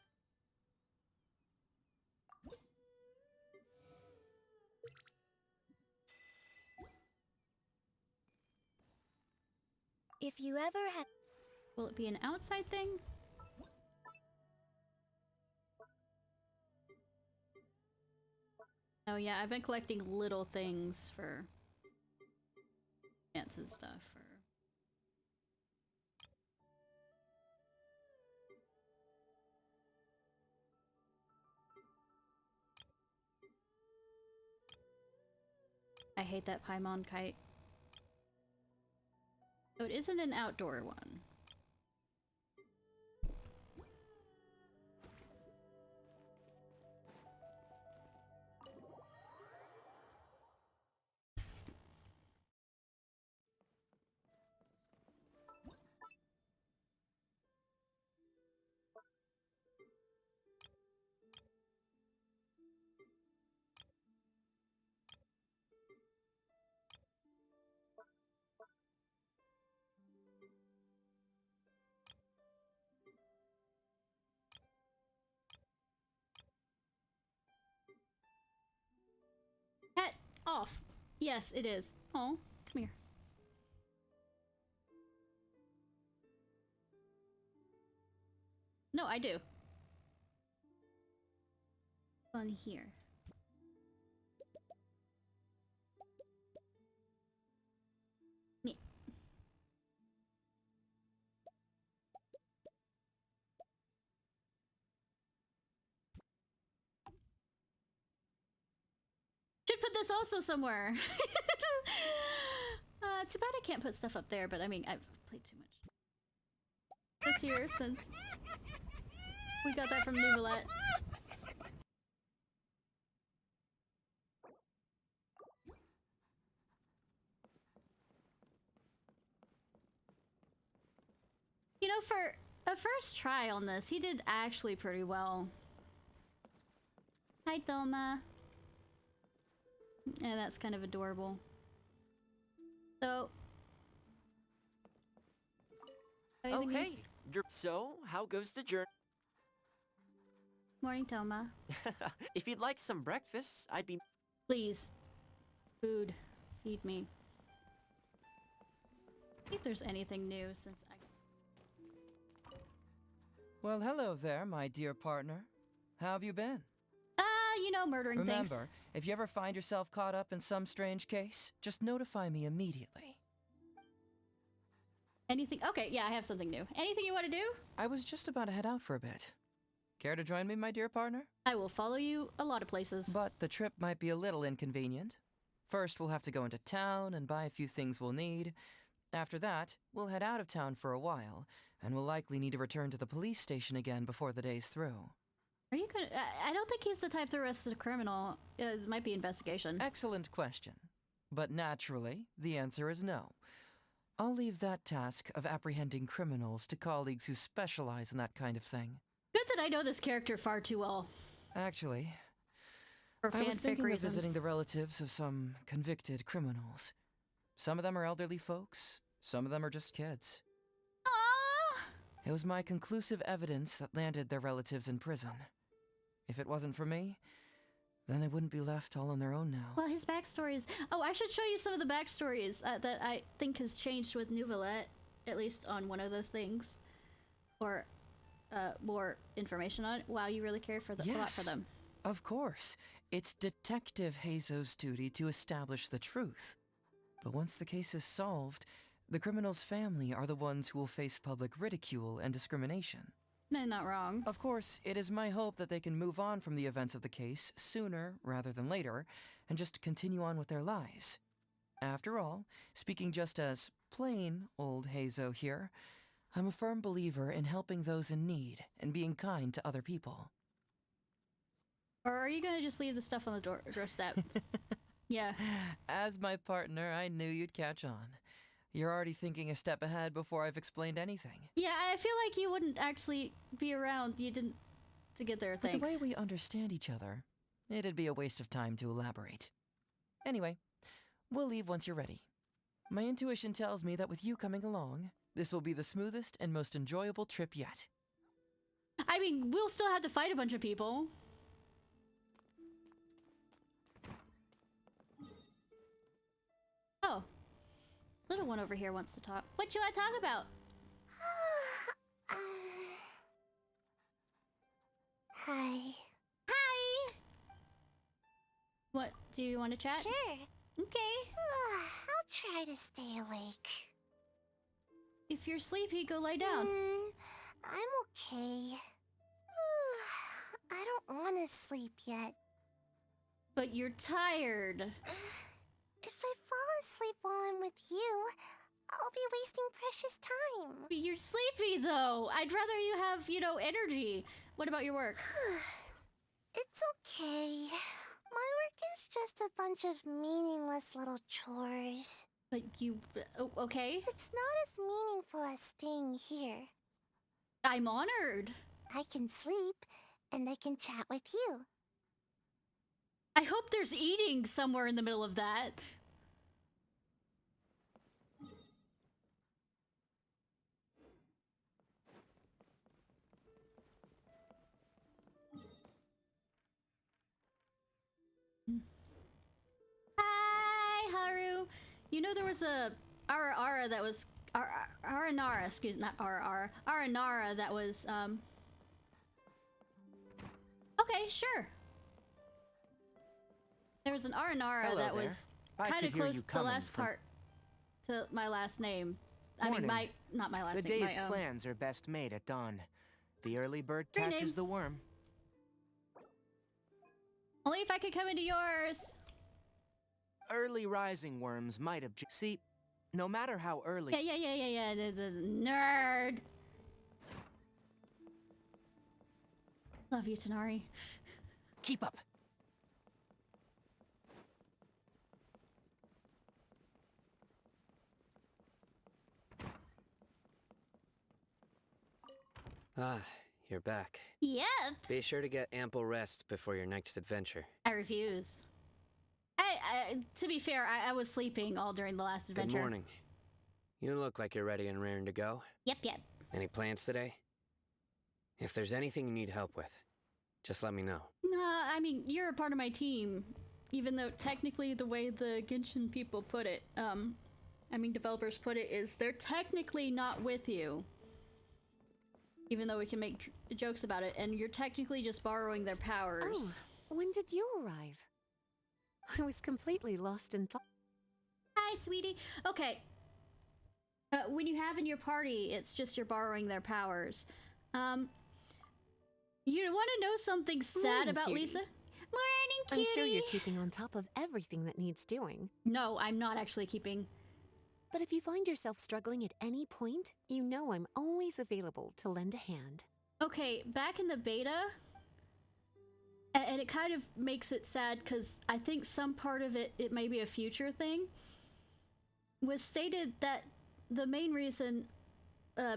If you ever have... Will it be an outside thing? Oh yeah, I've been collecting little things for ants and stuff. I hate that Paimon kite. So it isn't an outdoor one. Cat off. Yes, it is. Oh, come here. No, I do. On here. Yeah. Should put this also somewhere. Too bad I can't put stuff up there, but I mean, I've played too much this year since we got that from Nouvellette. You know, for a first try on this, he did actually pretty well. Hi, Doma. And that's kind of adorable. So... Oh, hey! So, how goes the journey? Morning, Toma. If you'd like some breakfast, I'd be... Please. Food. Feed me. See if there's anything new since I... Well, hello there, my dear partner. How have you been? You know, murdering things. Remember, if you ever find yourself caught up in some strange case, just notify me immediately. Anything? Okay, yeah, I have something new. Anything you want to do? I was just about to head out for a bit. Care to join me, my dear partner? I will follow you a lot of places. But the trip might be a little inconvenient. First, we'll have to go into town and buy a few things we'll need. After that, we'll head out of town for a while, and we'll likely need to return to the police station again before the day's through. Are you gonna... I don't think he's the type to arrest a criminal. It might be investigation. Excellent question. But naturally, the answer is no. I'll leave that task of apprehending criminals to colleagues who specialize in that kind of thing. Good that I know this character far too well. Actually, for I was thinking reasons. of visiting the relatives of some convicted criminals. Some of them are elderly folks, some of them are just kids. Aww! It was my conclusive evidence that landed their relatives in prison. If it wasn't for me, then they wouldn't be left all on their own now. Well, his backstory is... Oh, I should show you some of the backstories that I think has changed with Nouvellette, at least on one of the things. Or more information on it. Wow, you really care for a lot for them. Of course. It's Detective Heizo's duty to establish the truth. But once the case is solved, the criminal's family are the ones who will face public ridicule and discrimination. No, not wrong. Of course, it is my hope that they can move on from the events of the case sooner rather than later, and just continue on with their lives. After all, speaking just as plain old Heizo here, I'm a firm believer in helping those in need and being kind to other people. Or are you gonna just leave the stuff on the doorstep? Yeah. As my partner, I knew you'd catch on. You're already thinking a step ahead before I've explained anything. Yeah, I feel like you wouldn't actually be around. You didn't to get there, thanks. But the way we understand each other, it'd be a waste of time to elaborate. Anyway, we'll leave once you're ready. My intuition tells me that with you coming along, this will be the smoothest and most enjoyable trip yet. I mean, we'll still have to fight a bunch of people. Oh. Little one over here wants to talk. What you want to talk about? Hi. Hi! What, do you want to chat? Sure. Okay. I'll try to stay awake. If you're sleepy, go lay down. I'm okay. I don't want to sleep yet. But you're tired. If I fall asleep while I'm with you, I'll be wasting precious time. But you're sleepy, though. I'd rather you have, you know, energy. What about your work? It's okay. My work is just a bunch of meaningless little chores. But you... okay? It's not as meaningful as staying here. I'm honored. I can sleep, and I can chat with you. I hope there's eating somewhere in the middle of that. You know there was a Ara that was Aranara, excuse not Aranara that was okay, sure. There was an Aranara Hello that there. was I kind could of hear close you to the coming last from- part to my last name. I Morning. mean not my last The name. day's My, plans are best made at dawn. The early bird Great catches name. the worm. only if I could come into yours. Early rising worms might object. See, no matter how early. Yeah. The nerd. Love you, Tanari. Keep up. Ah, you're back. Yep. Be sure to get ample rest before your next adventure. I refuse. To be fair, I was sleeping all during the last adventure. Good morning. You look like you're ready and raring to go. Yep. Any plans today? If there's anything you need help with, just let me know. I mean, you're a part of my team. Even though technically the way the Genshin people put it, developers put it, is they're technically not with you. Even though we can make jokes about it, and you're technically just borrowing their powers. Oh, when did you arrive? I was completely lost in thought. Hi, sweetie. Okay. When you have in your party, it's just you're borrowing their powers. You want to know something sad Morning, about cutie. Lisa? Morning, cutie. I'm sure you're keeping on top of everything that needs doing. No, I'm not actually keeping. But if you find yourself struggling at any point, you know I'm always available to lend a hand. Okay, back in the beta, and it kind of makes it sad because I think some part of it may be a future thing, was stated that the main reason,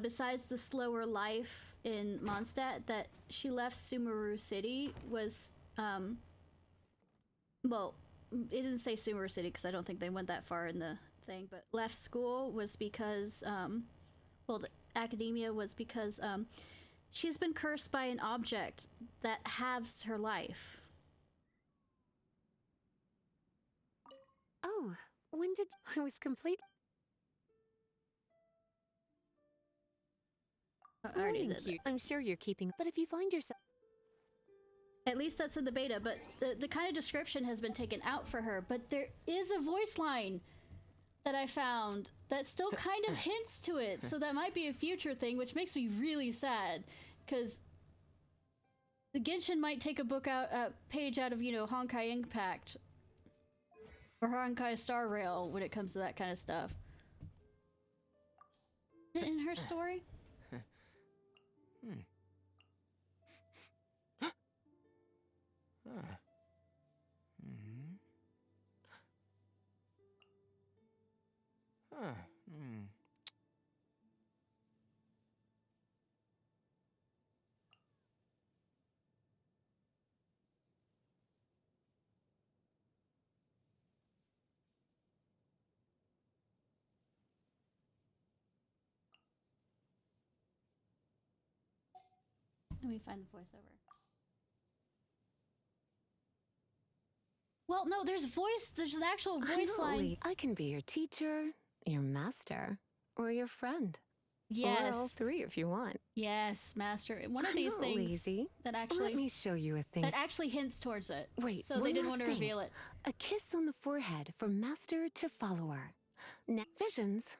besides the slower life in Mondstadt, that she left Sumeru City was, well, it didn't say Sumeru City because I don't think they went that far in the thing, but left school was because, the academia was because, she's been cursed by an object that halves her life. Oh, when did I was complete? I already Morning, did cute. I'm sure you're keeping, but if you find yourself... At least that's in the beta, but the kind of description has been taken out for her, but there is a voice line that I found that still kind of hints to it, so that might be a future thing, which makes me really sad, because the Genshin might take a page out of, Honkai Impact, or Honkai Star Rail when it comes to that kind of stuff. Is it in her story? Let me find the voiceover. Well, no, there's an actual voice line. I can be your teacher, your master, or your friend. Yes. Or all three if you want. Yes, master. One of I'm these not things lazy. that actually... Let me show you a thing. That actually hints towards it. Wait, so they didn't want to reveal it. A kiss on the forehead from master to follower. Visions.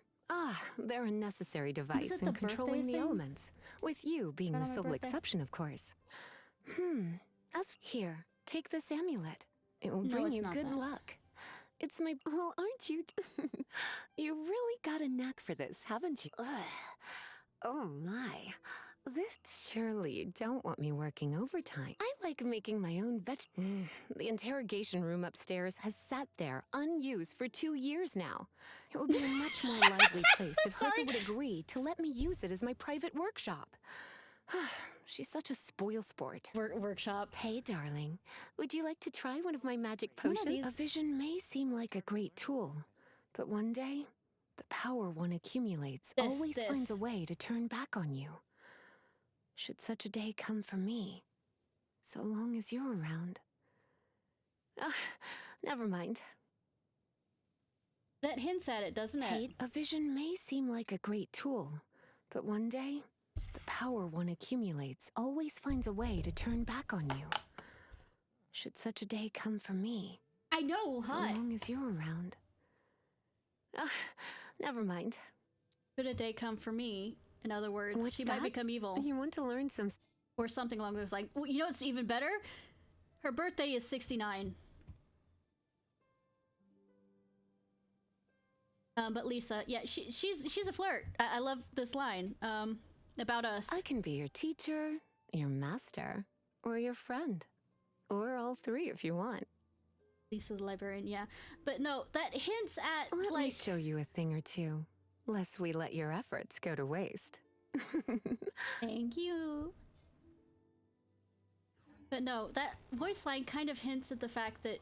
They're a necessary device in controlling the elements. With you being the sole exception, of course. Here, take this amulet. It will bring you good luck. It's my... Well, aren't you... You really got a knack for this, haven't you? Oh my. This... Surely you don't want me working overtime. I like making my own The interrogation room upstairs has sat there unused for 2 years now. It would be a much more lively place if Bertha would agree to let me use it as my private workshop. She's such a spoil sport. Workshop. Hey, darling. Would you like to try one of my magic potions? A vision may seem like a great tool, but one day, the power one accumulates always finds a way to turn back on you. Should such a day come for me, so long as you're around. Never mind. That hints at it, doesn't it? Kate, a vision may seem like a great tool, but one day, the power one accumulates always finds a way to turn back on you. Should such a day come for me, I know, so long as you're around. Never mind. Should a day come for me? In other words, What's she that? might become evil. You want to learn some... Or something along those lines. Well, you know what's even better? Her birthday is 69. But Lisa, yeah, she's a flirt. I love this line about us. I can be your teacher, your master, or your friend. Or all three if you want. Lisa the librarian, yeah. But no, that hints at, Let like... me show you a thing or two, lest we let your efforts go to waste. Thank you. But no, that voice line kind of hints at the fact that...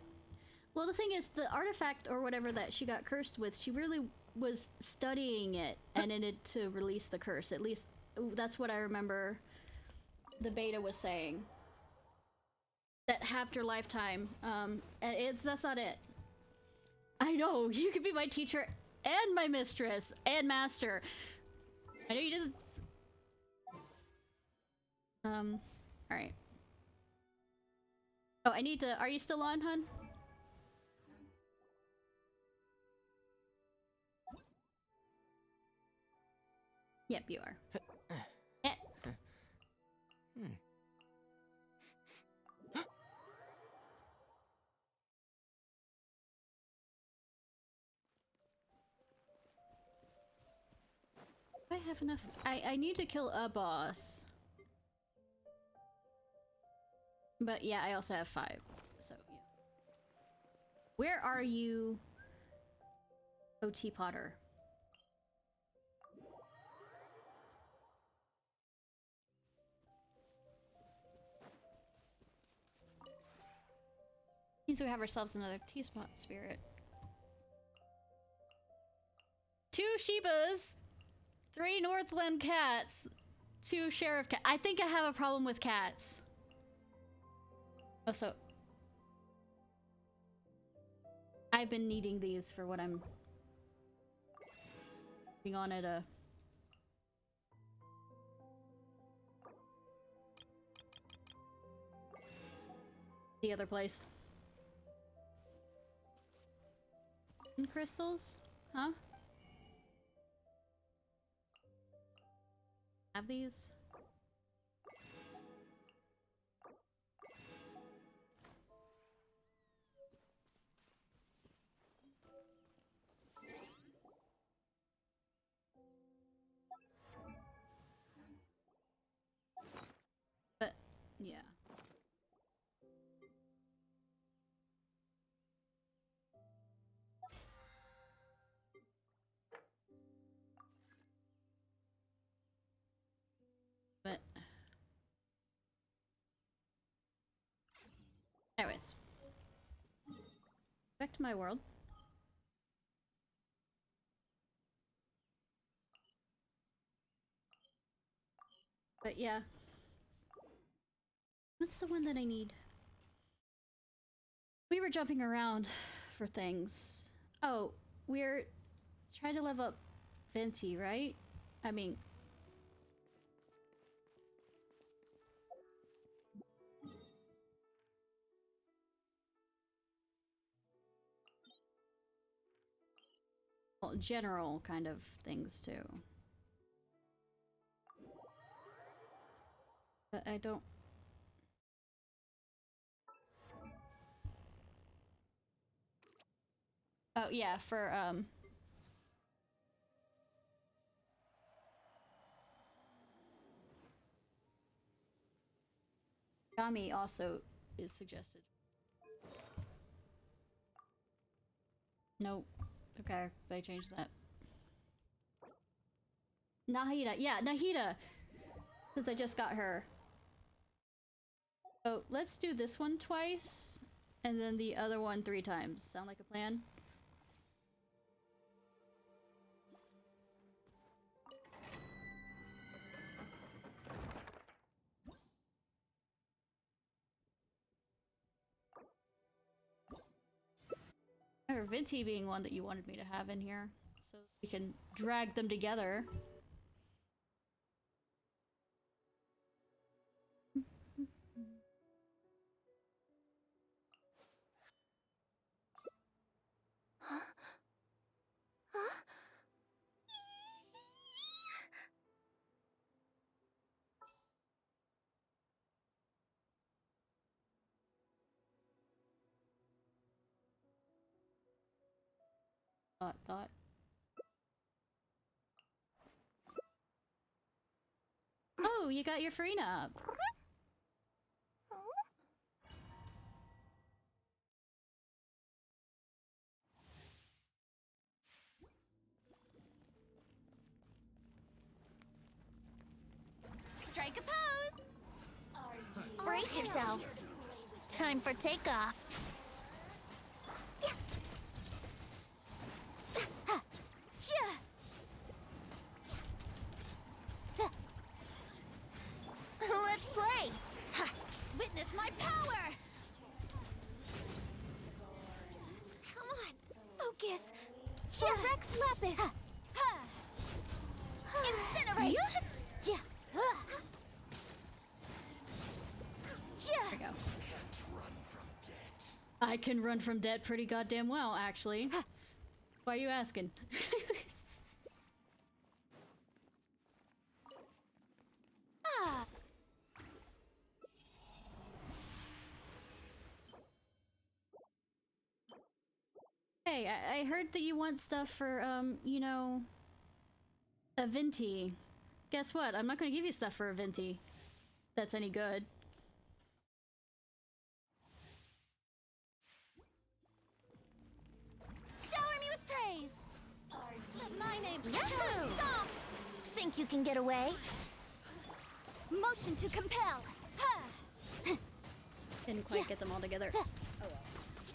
Well, the thing is, the artifact or whatever that she got cursed with, she really was studying it and in it to release the curse. At least, that's what I remember the beta was saying. That halved her lifetime. That's not it. I know, you could be my teacher and my mistress and master. I know you didn't... Alright. Oh, I need to... Are you still on, hun? Yep, you are. Eh. Do I have enough? I need to kill a boss. But yeah, I also have 5. So yeah. Where are you, OT Potter? Means we have ourselves another T-spot spirit. 2 Shebas, 3 Northland cats, 2 sheriff cats. I think I have a problem with cats. Oh, so I've been needing these for what I'm being on at a... the other place. Crystals? Huh? Have these? But, yeah. But anyways, back to my world. But yeah, what's the one that I need? We were jumping around for things. Oh, we're trying to level up Venti, right? I mean, well, general kind of things too. But I don't... Oh yeah, for Yami also is suggested. Nope. Okay, they changed that. Nahida, yeah, Nahida! Since I just got her. So let's do this one twice, and then the other one 3 times. Sound like a plan? Venti being one that you wanted me to have in here, so we can drag them together. Thought. Oh, you got your Farina up. Strike a pose! Brace yourselves. Time for takeoff. Let's play! Witness my power! Come on, focus! Rex Lapis! Incinerate! There we go. I can run from dead pretty goddamn well, actually. Why are you asking? Hey, I heard that you want stuff for, you know, a Venti. Guess what? I'm not gonna give you stuff for a Venti. That's any good. Shower me with praise! Let my name echo song! Think you can get away? Motion to compel! Didn't quite get them all together.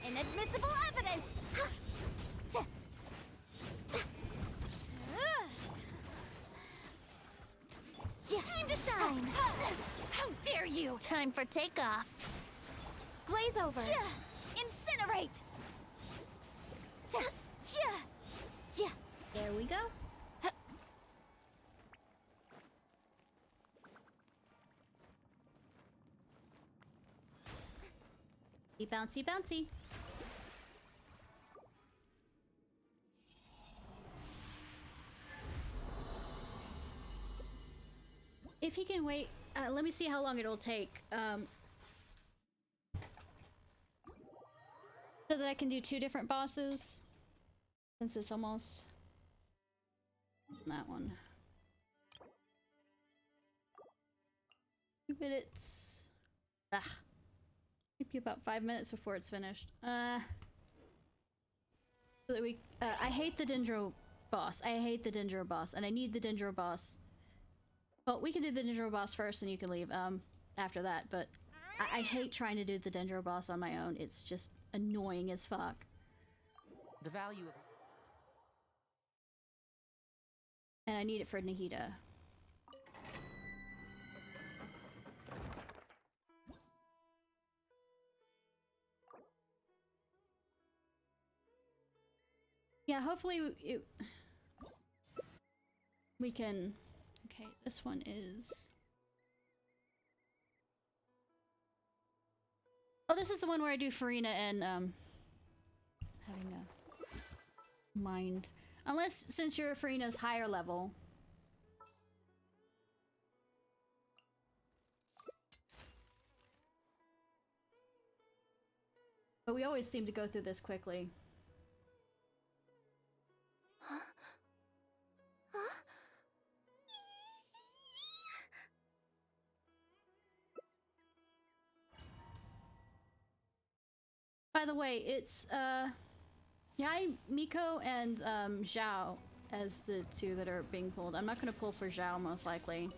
Inadmissible evidence! Time to shine! How dare you! Time for takeoff! Glaze over! Incinerate! There we go. Bouncy, bouncy. If he can wait, let me see how long it'll take. So that I can do 2 different bosses. Since it's almost that one. 2 minutes. Maybe about 5 minutes before it's finished. So that we. I hate the Dendro boss. I hate the Dendro boss, and I need the Dendro boss. Well, we can do the Dendro boss first, and you can leave after that. But I hate trying to do the Dendro boss on my own. It's just annoying as fuck. The value of... And I need it for Nahida. Yeah, hopefully we can... Okay, this one is... Oh, this is the one where I do Farina and, having a mind. Unless, since your Farina's higher level. But we always seem to go through this quickly. By the way, it's, Yai, Miko, and, Zhao as the 2 that are being pulled. I'm not gonna pull for Zhao, most likely.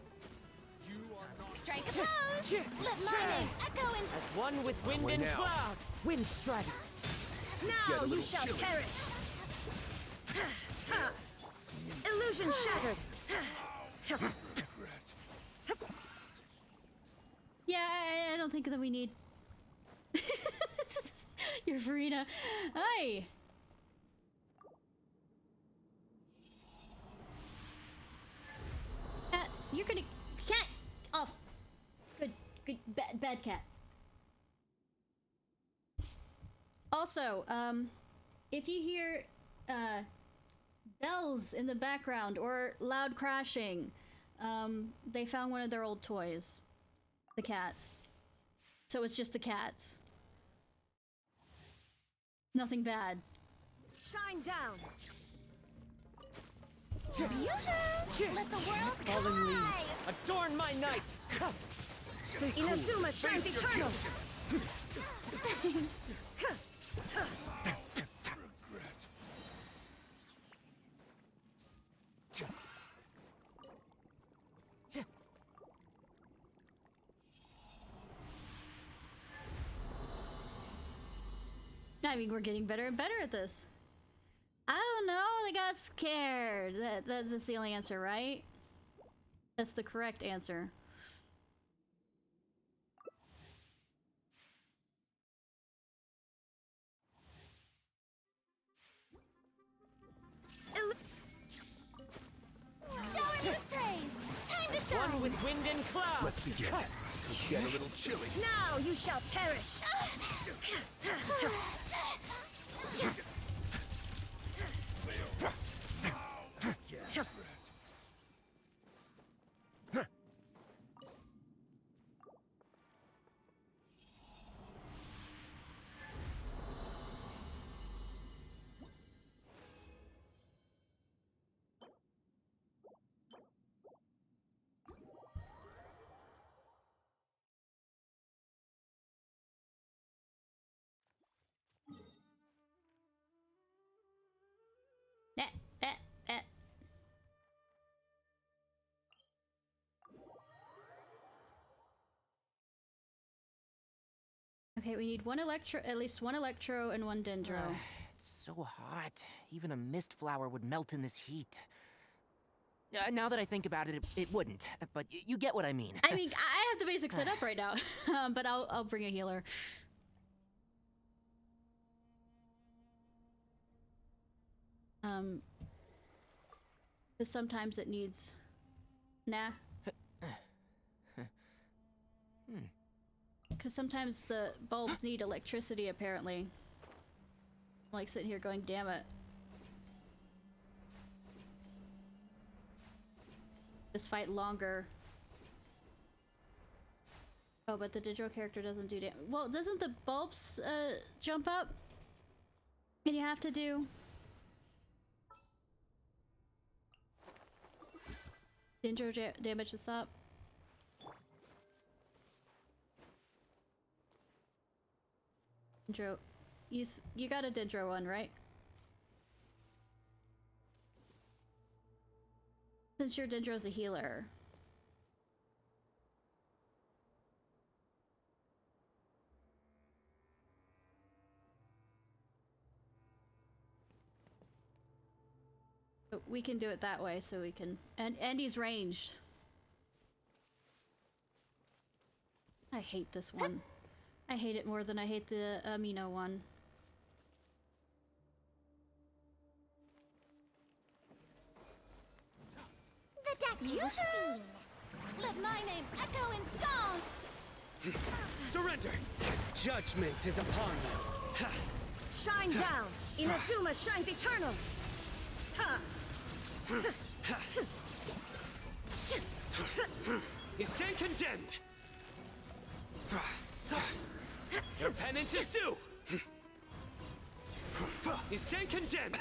Strike a pose! Let my name echo in... As one with wind and cloud! Wind strike! Now you shall perish! Illusion shattered! Yeah, I don't think that we need... Your Farina. Hey! Bad cat. Also, if you hear bells in the background or loud crashing, they found one of their old toys. The cats. So it's just the cats. Nothing bad. Shine down. Let the world Fallen leaves, adorn my night! Stay cool. Inazuma shines eternal. I mean, we're getting better and better at this. I don't know, they got scared. That's the only answer, right? That's the correct answer. Shower with praise. Time to shine. One with wind and cloud. Let's begin. It's gonna get a little chilly. Now you shall perish. Okay, we need one electro, at least one electro and one dendro. It's so hot. Even a mist flower would melt in this heat. Now that I think about it, it wouldn't. But you get what I mean. I mean, I have the basic setup right now, but I'll bring a healer. Because sometimes it needs. Nah. Because sometimes the bulbs need electricity, apparently. I'm like sitting here going, damn it. This fight longer. Oh, but the Dendro character doesn't do damage. Well, doesn't the bulbs jump up? And you have to do Dendro damage this up. Dendro, you got a Dendro one, right? Since your Dendro's a healer. But we can do it that way, so we can... And he's ranged. I hate this one. I hate it more than I hate the amino one. The deck to the scene. Let my name echo in song. Surrender! Judgment is upon you. Shine down. Inazuma shines eternal. Ha. You stand condemned! Your penance is due! You stand condemned!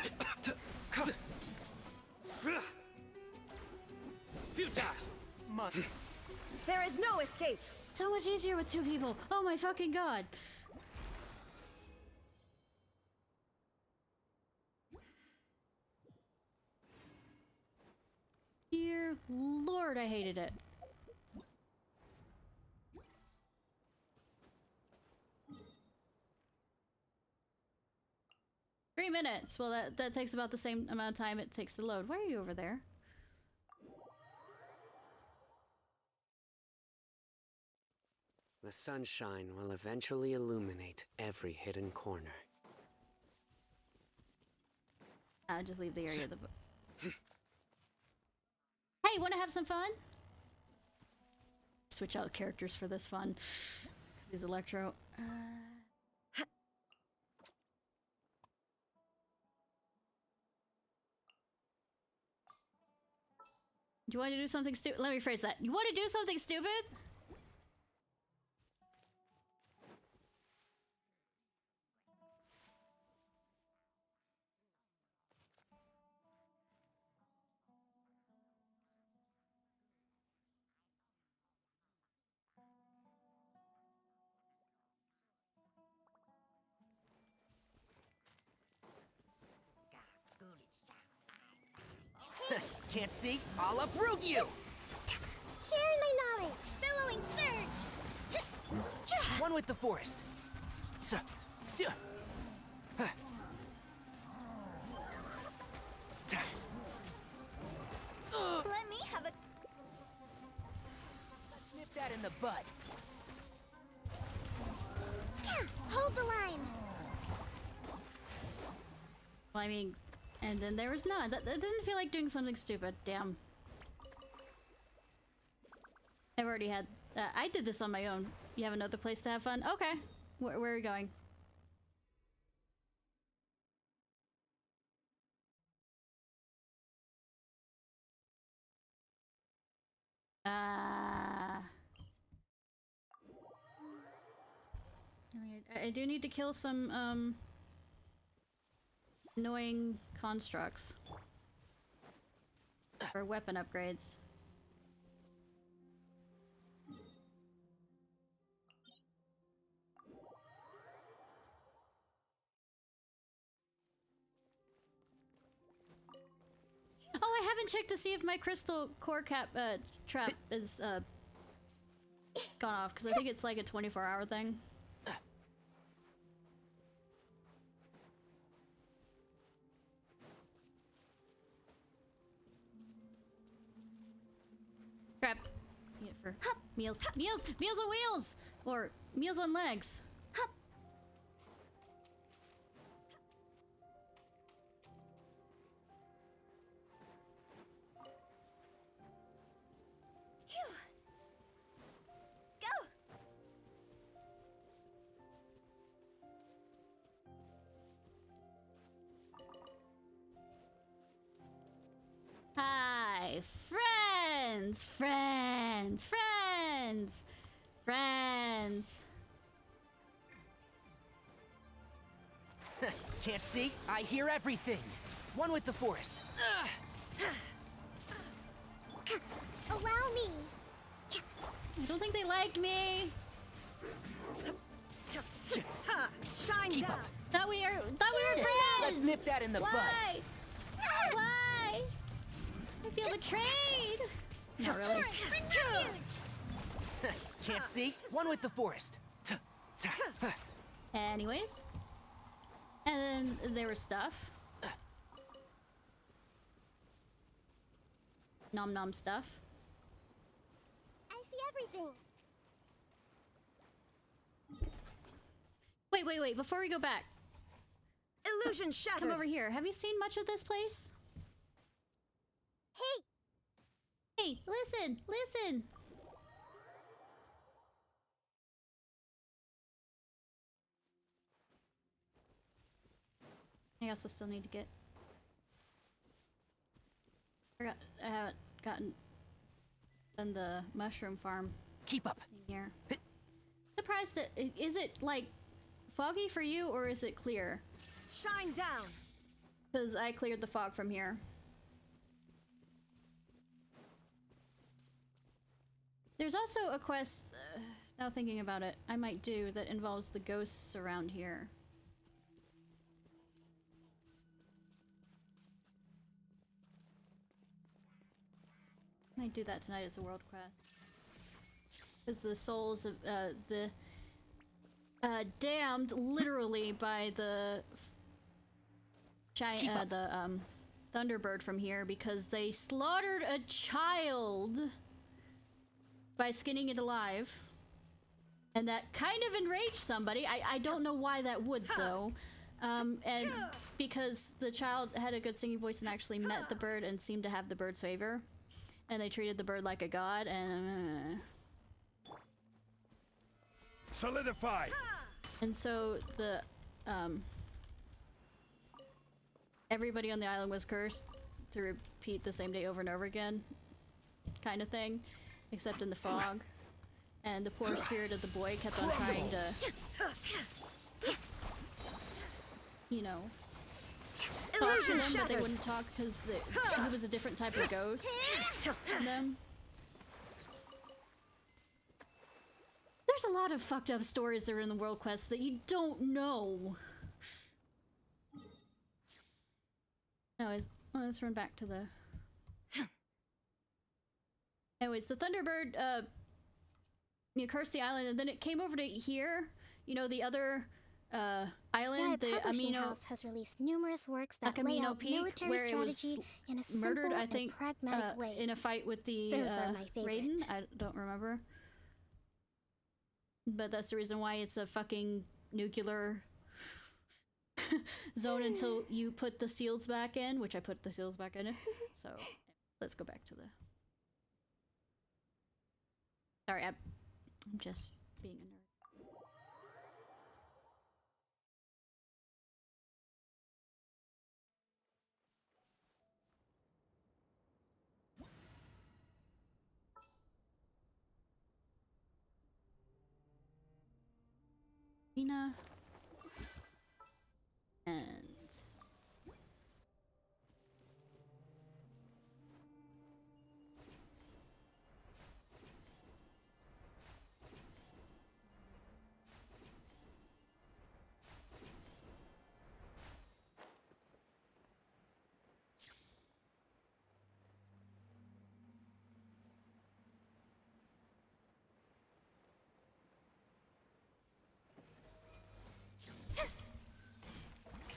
Futile! There is no escape. So much easier with two people. Oh my fucking god. Dear Lord, I hated it. Three minutes. Well, that takes about the same amount of time it takes to load. Why are you over there? The sunshine will eventually illuminate every hidden corner. I'll just leave the area of the book. Hey, wanna have some fun? Switch out characters for this fun. Use Electro. Do you want to do something stupid? Let me phrase that. You want to do something stupid? Can't see? I'll uproot you! Sharing my knowledge. Billowing surge. One with the forest. Let me have a... Nip that in the bud. Hold the line. Well, I mean, and then there was none. That didn't feel like doing something stupid. Damn. I've already had... I did this on my own. You have another place to have fun? Okay. Where are we going? I do need to kill some, annoying constructs. Or weapon upgrades. Oh, I haven't checked to see if my crystal core cap trap is gone off, because I think it's like a 24-hour thing. Crap. Need it for meals. Meals! Meals on wheels! Or meals on legs. Hi, friends, friends, friends, friends. Can't see? I hear everything. One with the forest. Allow me. I don't think they like me. Shine Keep down. up. Thought we were friends. Let's nip that in the bud. Why? Why? I feel betrayed. Not really. Can't see? One with the forest. Anyways. And then there was stuff. Nom nom stuff. I see everything. Wait, before we go back. Illusion shattered. Come over here. Have you seen much of this place? Hey! Hey, listen! Listen! I also still need to get... I haven't done the mushroom farm. Keep up. In here. Surprised that... Is it, like, foggy for you, or is it clear? Shine down. Because I cleared the fog from here. There's also a quest, now thinking about it, I might do that involves the ghosts around here. Might do that tonight as a world quest. Because the souls of the damned literally by the Thunderbird from here because they slaughtered a child by skinning it alive. And that kind of enraged somebody. I don't know why that would though. And because the child had a good singing voice and actually met the bird and seemed to have the bird's favor. And they treated the bird like a god and Solidify! And so the everybody on the island was cursed to repeat the same day over and over again, kind of thing, except in the fog. And the poor spirit of the boy kept on trying to, you know, talk to them, but they wouldn't talk because he was a different type of ghost than them. There's a lot of fucked up stories that are in the World Quest that you don't know. Anyways, let's run back to the... Anyways, the Thunderbird, you cursed the island, and then it came over to here. You know, the other island, the the publishing Amino... house has released numerous works that lay Amino out Peak, military where it was strategy in a simple murdered, I and think, pragmatic way. in a fight with the Those are my favorite. Raiden. I don't remember. But that's the reason why it's a fucking nuclear zone until you put the seals back in, which I put the seals back in. So let's go back to the... Sorry, I'm just being a nerd. Mina and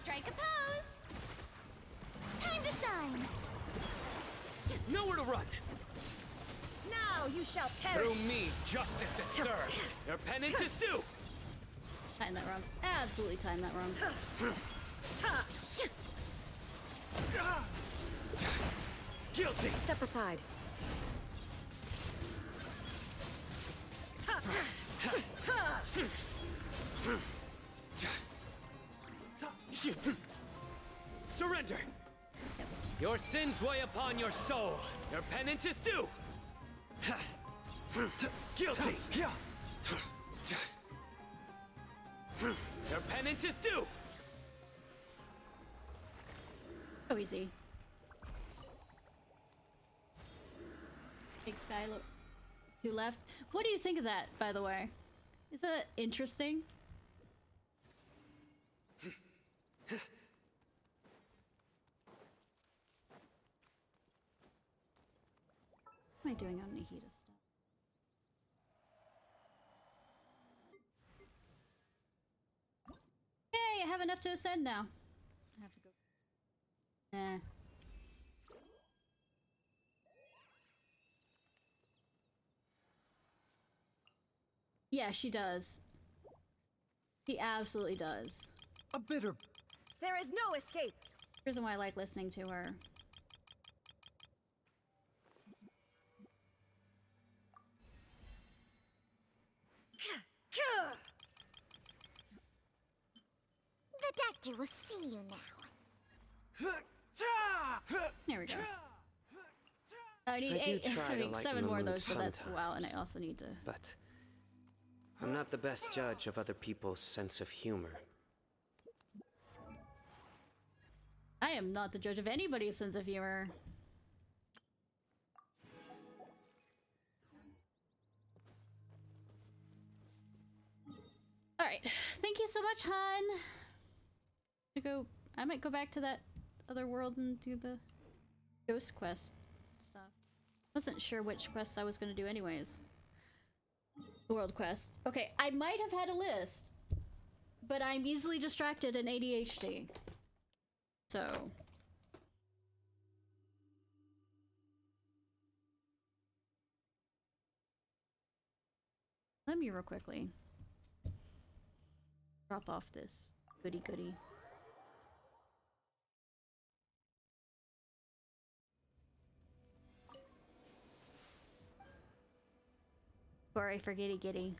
Strike a pose! Time to shine! Nowhere to run! Now you shall perish! Through me, justice is served. Your penance is due! timed that wrong. Absolutely timed that wrong. Guilty! Step aside. Surrender! Your sins weigh upon your soul. Your penance is due! Guilty! Your penance is due! Oh, easy. Big Skylo. Two left. What do you think of that, by the way? Is that interesting? What am I doing on Nihita stuff? Yay, I have enough to ascend now. I have to go. Yeah, she does. She absolutely does. A bitter... There is no escape! Reason why I like listening to her. The doctor will see you now. There we go. I need I do 8, try I to mean, lighten 7 the more of mood those, but that's sometimes. wow, and I also need to... But I'm not the best judge of other people's sense of humor. I am not the judge of anybody's sense of humor. Alright, thank you so much, hon. I might go back to that other world and do the ghost quest stuff. Wasn't sure which quests I was gonna do anyways. World quest. Okay, I might have had a list, but I'm easily distracted and ADHD. So... let me real quickly drop off this goody goody. Before I forgetty giddy.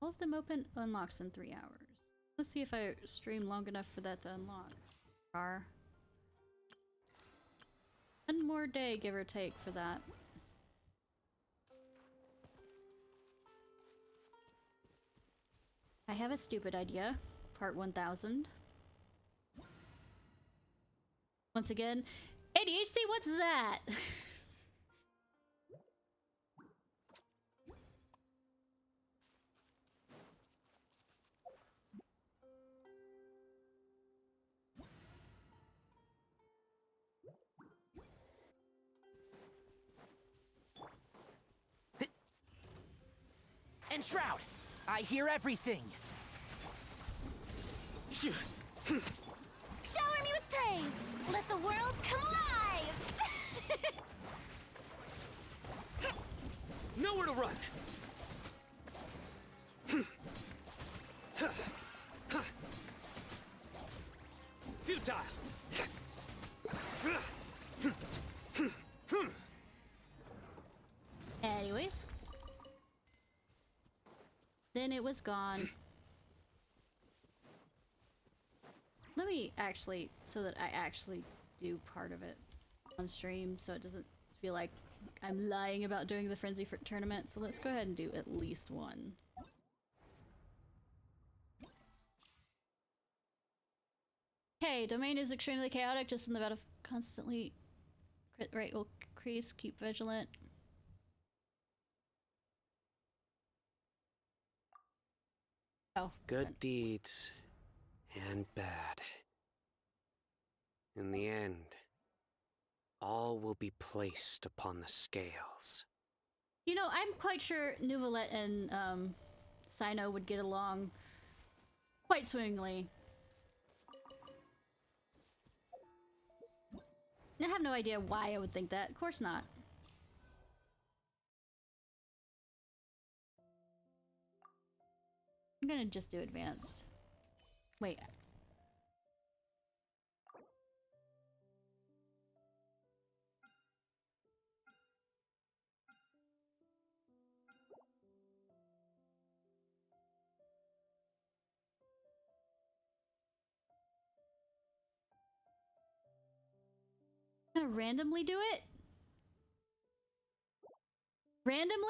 All of them open unlocks in 3 hours. Let's see if I stream long enough for that to unlock. One more day, give or take, for that. I have a stupid idea. Part 1000. Once again, ADHD, what's that? And Shroud, I hear everything. Shower me with praise! Let the world come alive! Nowhere to run. Futile. Anyways. Then it was gone. Let me actually, so that I actually do part of it on stream, so it doesn't feel like I'm lying about doing the Frenzy for tournament. So let's go ahead and do at least one. Okay, domain is extremely chaotic, just in the battle constantly. Crit rate will increase, keep vigilant. Oh, good deeds and bad. In the end, all will be placed upon the scales. You know, I'm quite sure Nuvolette and Sino would get along quite swimmingly. I have no idea why I would think that. Of course not. I'm gonna just do advanced. Wait. I'm gonna randomly do it? Randomly?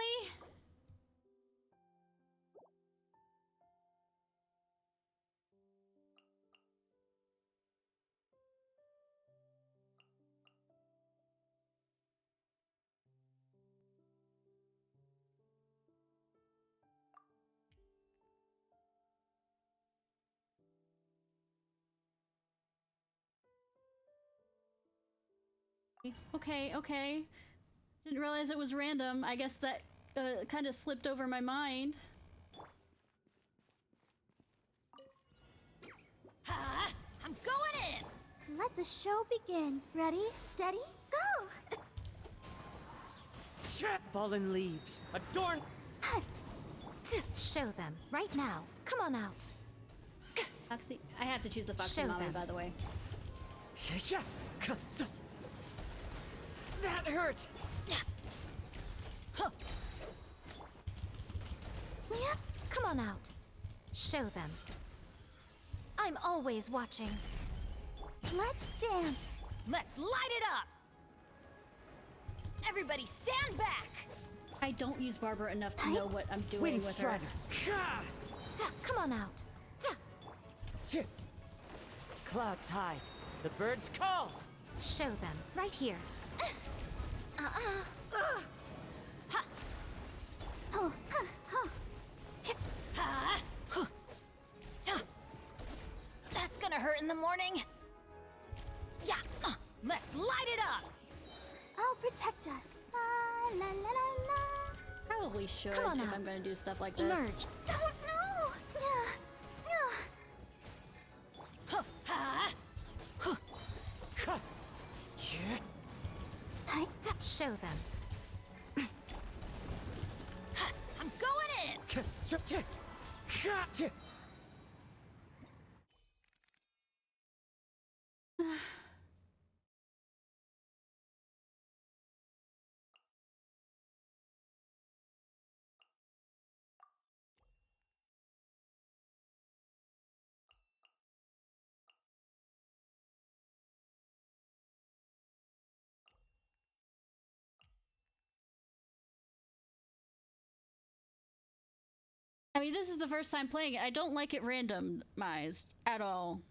Okay, okay. Didn't realize it was random. I guess that kind of slipped over my mind. Ha! I'm going in! Let the show begin. Ready, steady, go! Fallen leaves, adorn. Show them, right now. Come on out. Foxy, I have to choose the Foxy Show Molly, them. by the way. That hurts. Yep, come on out. Show them. I'm always watching. Let's dance. Let's light it up! Everybody stand back! I don't use Barbara enough to know what I'm doing with her. Come on out. Clouds hide. The birds call. Show them, right here. That's gonna hurt in the morning. Yeah, let's light it up! I'll protect us. La, la, la, la, la. Probably should if Come on I'm out. gonna do stuff like this. Emerge. Don't know. Show them. I'm going in! I mean, this is the first time playing it. I don't like it randomized at all.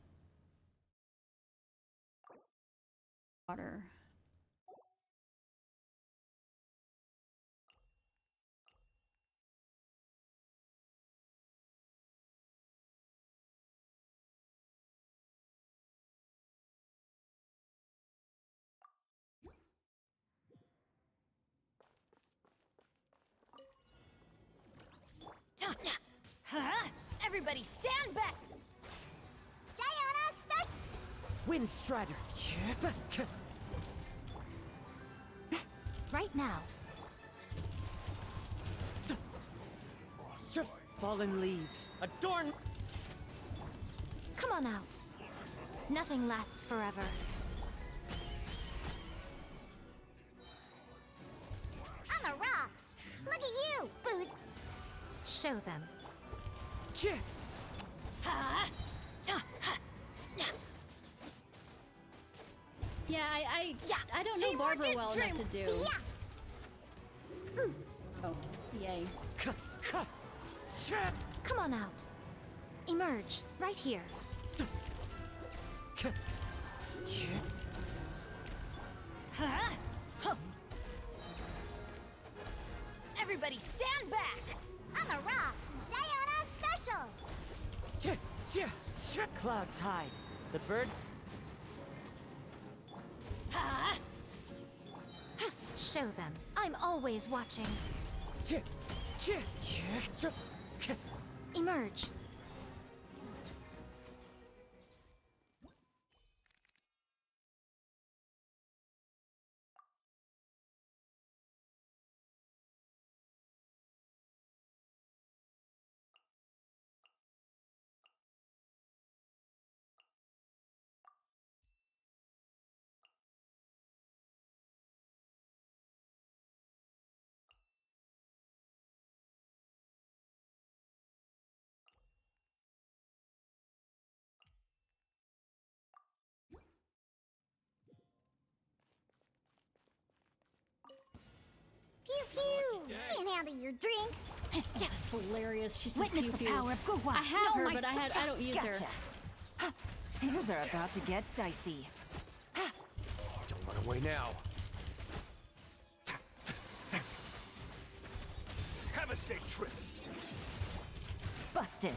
Water. Huh? Everybody stand back! Diana, Wind Strider. right now. Fallen leaves. Adorn. Come on out. Nothing lasts forever. On the rocks! Look at you, Booth! Show them. Yeah, I don't know Barbara well enough to do. Oh, yay. Come on out. Emerge, right here. Everybody stand back! On the rocks! Diana special! Clouds hide. The bird. Show them. I'm always watching. Emerge. Pew pew! Can't handle your drink. Yeah, that's hilarious. She says Witness pew the pew. power of Gua. I have her, but I don't use her. Gotcha. Things are about to get dicey. Don't run away now. Have a safe trip. Busted.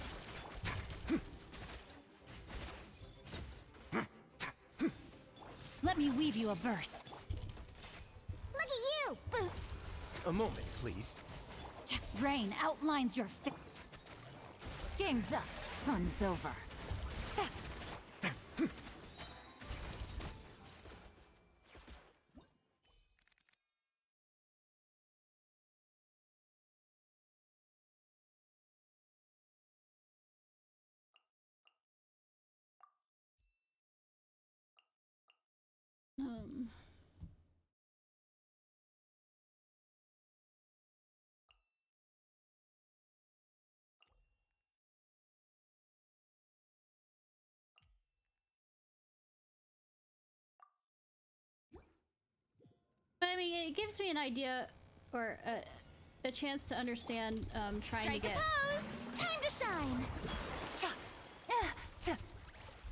Let me weave you a verse. Look at you, Booth! A moment, please. Rain outlines your Game's up. Fun's over. Um. But I mean, it gives me an idea, or a chance to understand trying Strike to get. A pose. Time to shine.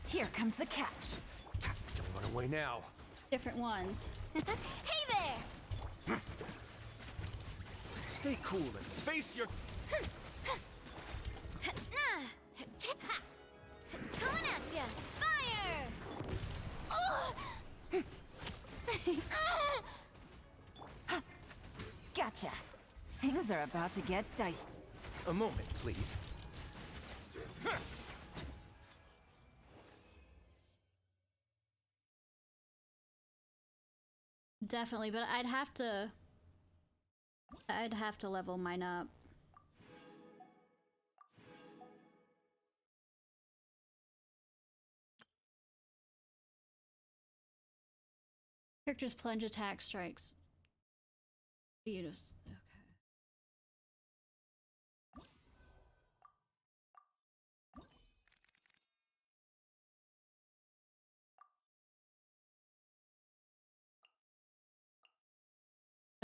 Here comes the catch. Don't run away now. Different ones. Hey there! Stay cool and face your... Coming at ya! Fire! Gotcha. Things are about to get dicey. A moment, please. Definitely, but I'd have to level mine up. Character's plunge attack strikes. Okay.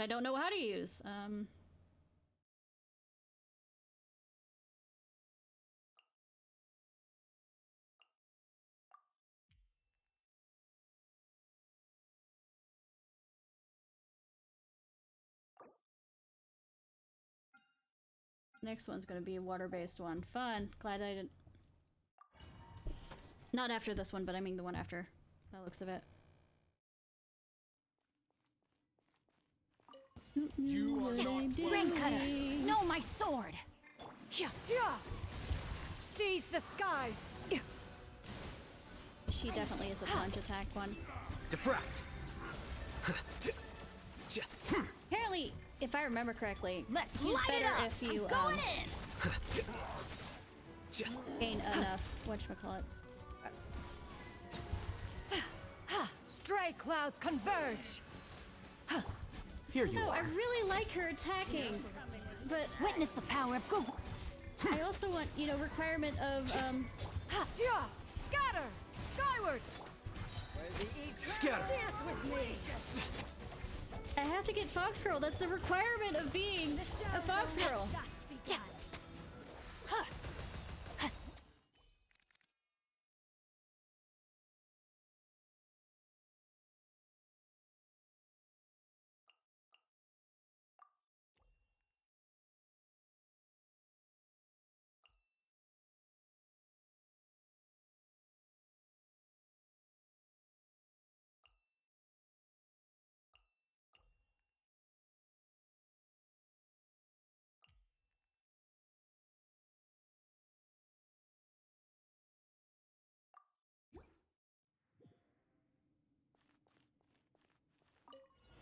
I don't know how to use. Next one's gonna be a water-based one. Fun. Glad I didn't... Not after this one, but I mean the one after. That looks of it. You are Ring Cutter, know my sword. Yeah. Seize the skies. She definitely is a plunge attack one. Defract. Apparently, if I remember correctly, Let's he's light it better up. if you I'm going gain enough whatchamacallits. Stray clouds converge. Here you No, I are. really like her attacking, but Witness the power of go. I also want, you know, requirement of Scatter skyward. Scatter. Dance with me. I have to get Fox Girl. That's the requirement of being a Fox Girl. Yeah.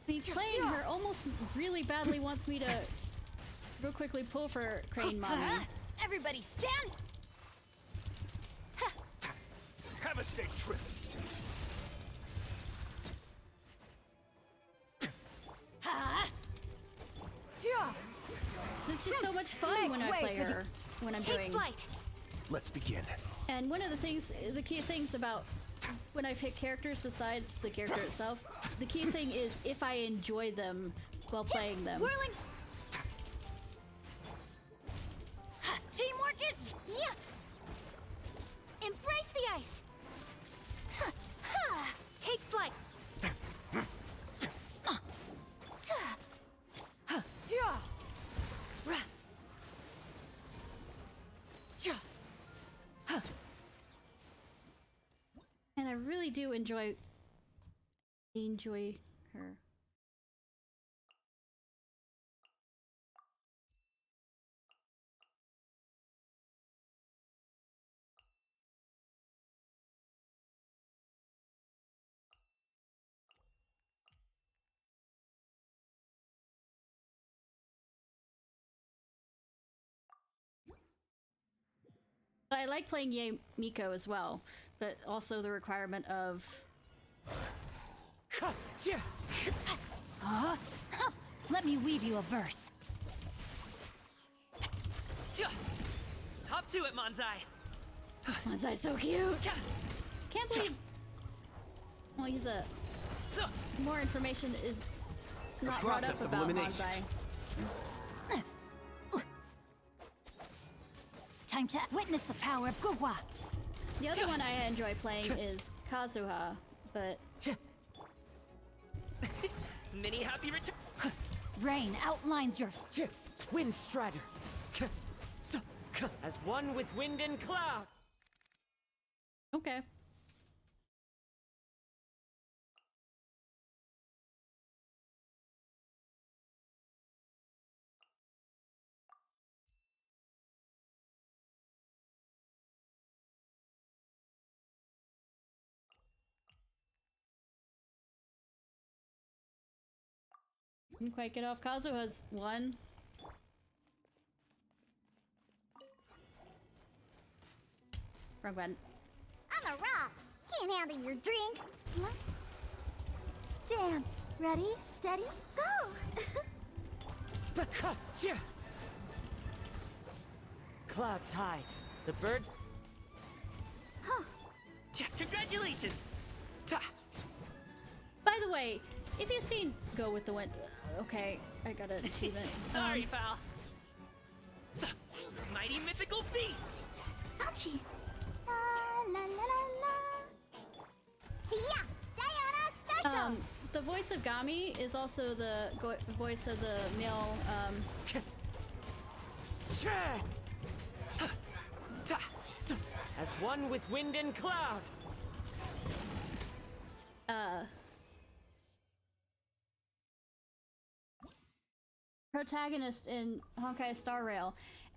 The playing her almost really badly wants me to real quickly pull for Crane Mommy. Everybody stand. Have a safe trip. It's just so much fun when I play her, when I'm doing. Flight. Let's begin. And one of the things, the key things about when I pick characters besides the character itself, the key thing is if I enjoy them while playing them. Whirling. Teamwork is. Embrace the ice. Take flight. And I really do enjoy her. I like playing Yae Miko as well, but also the requirement of... Let me weave you a verse. Hop to it, Manzai. Manzai's so cute! Can't believe... Well, he's a... More information is not brought up about Manzai. Time to witness the power of Gugwa. The other one I enjoy playing is Kazuha, but... Mini happy return. Rain outlines your... Wind Strider. As one with wind and cloud. Okay. Didn't quite get off Kazuha's one. Wrong button. On the rocks. Can't handle your drink. Stance. Ready, steady, go. Clouds high. The birds. Congratulations! By the way, if you've seen Go with the Wind... Okay, I got an achievement. Sorry, pal. Mighty mythical beast! Ouchie. La la la la. Yeah, Diana special. The voice of Gami is also the voice of the male As one with wind and cloud. Protagonist in Honkai Star Rail.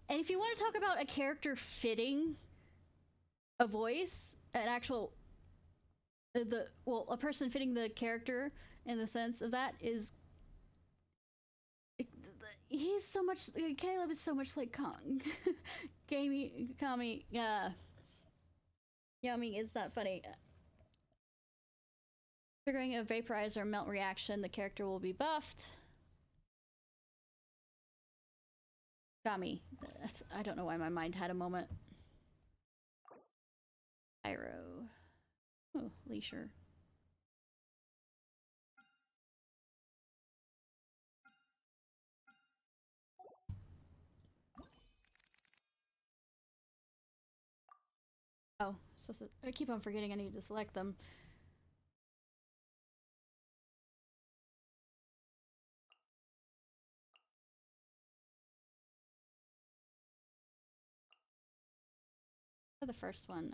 And if you want to talk about a character fitting a voice, an actual a person fitting the character in the sense of that is he's so much Caleb is so much like Kong. Kami Yummy is not funny. Triggering a vaporize or melt reaction, the character will be buffed. Kami. I don't know why my mind had a moment. Pyro. Oh, Leisure. Oh, I keep on forgetting I need to select them. For the first one,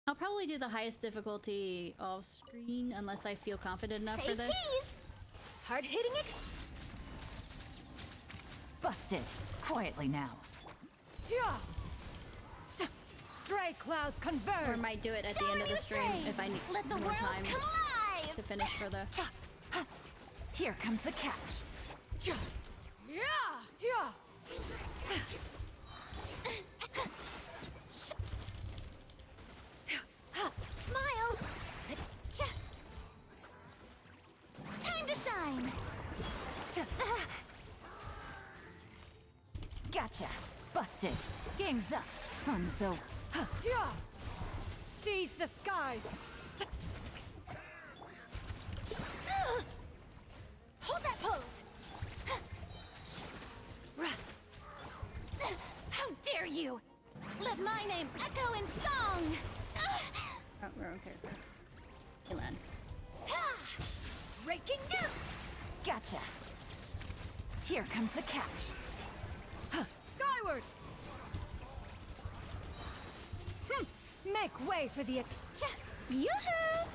I'll probably do the highest difficulty off screen unless I feel confident enough for this. Hard hitting it. Busted. Quietly now. Yeah. Stray clouds converge. Or might do it at the end of the stream if I need more time to finish for the. Here comes the catch. Yeah. Smile! Time to shine! Gotcha. Busted. Game's up. Fun's over. Seize the skies. Hold that pose! How dare you! Let my name echo in song! Oh, we're okay. Elan. Raking new. Gotcha. Here comes the catch. Skyward. Make way for the. Yoo-hoo!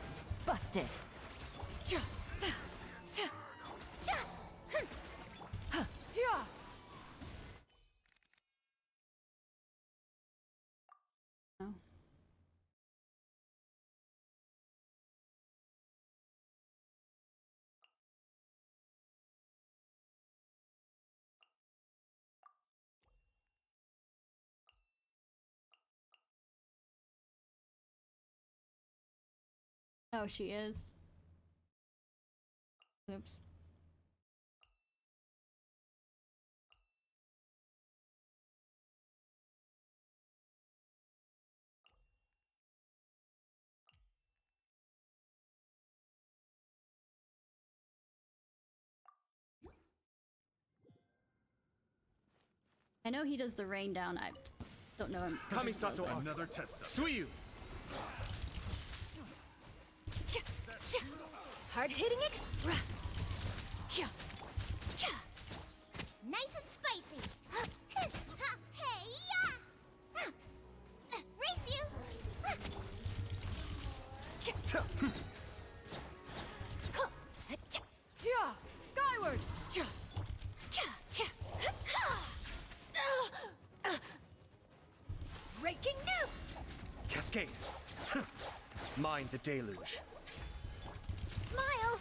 Busted. Oh. Oh, she is. Oops. I know he does the rain down. I don't know him. Kamisato, another test. Suiyu. Hard hitting it. Nice and spicy. Hey, race you. Skyward. Raking new. Cascade. Mind the deluge. Smile.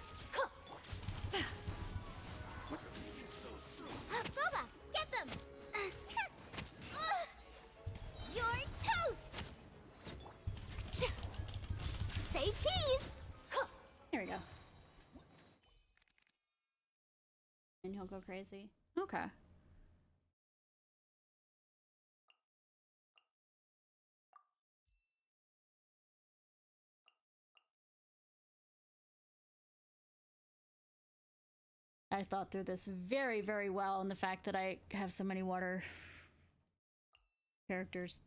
Boba, get them. You're toast. Say cheese. Here we go. And he'll go crazy. Okay. I thought through this very, very well, and the fact that I have so many water characters.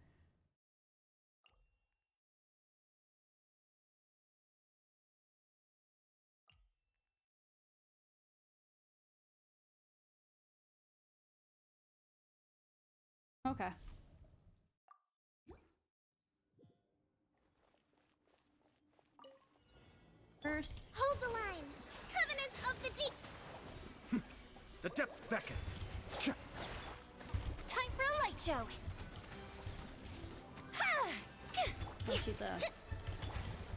Okay. First. Hold the line! Covenant of the Deep! The depths beckon. Time for a light show. Oh, she's a...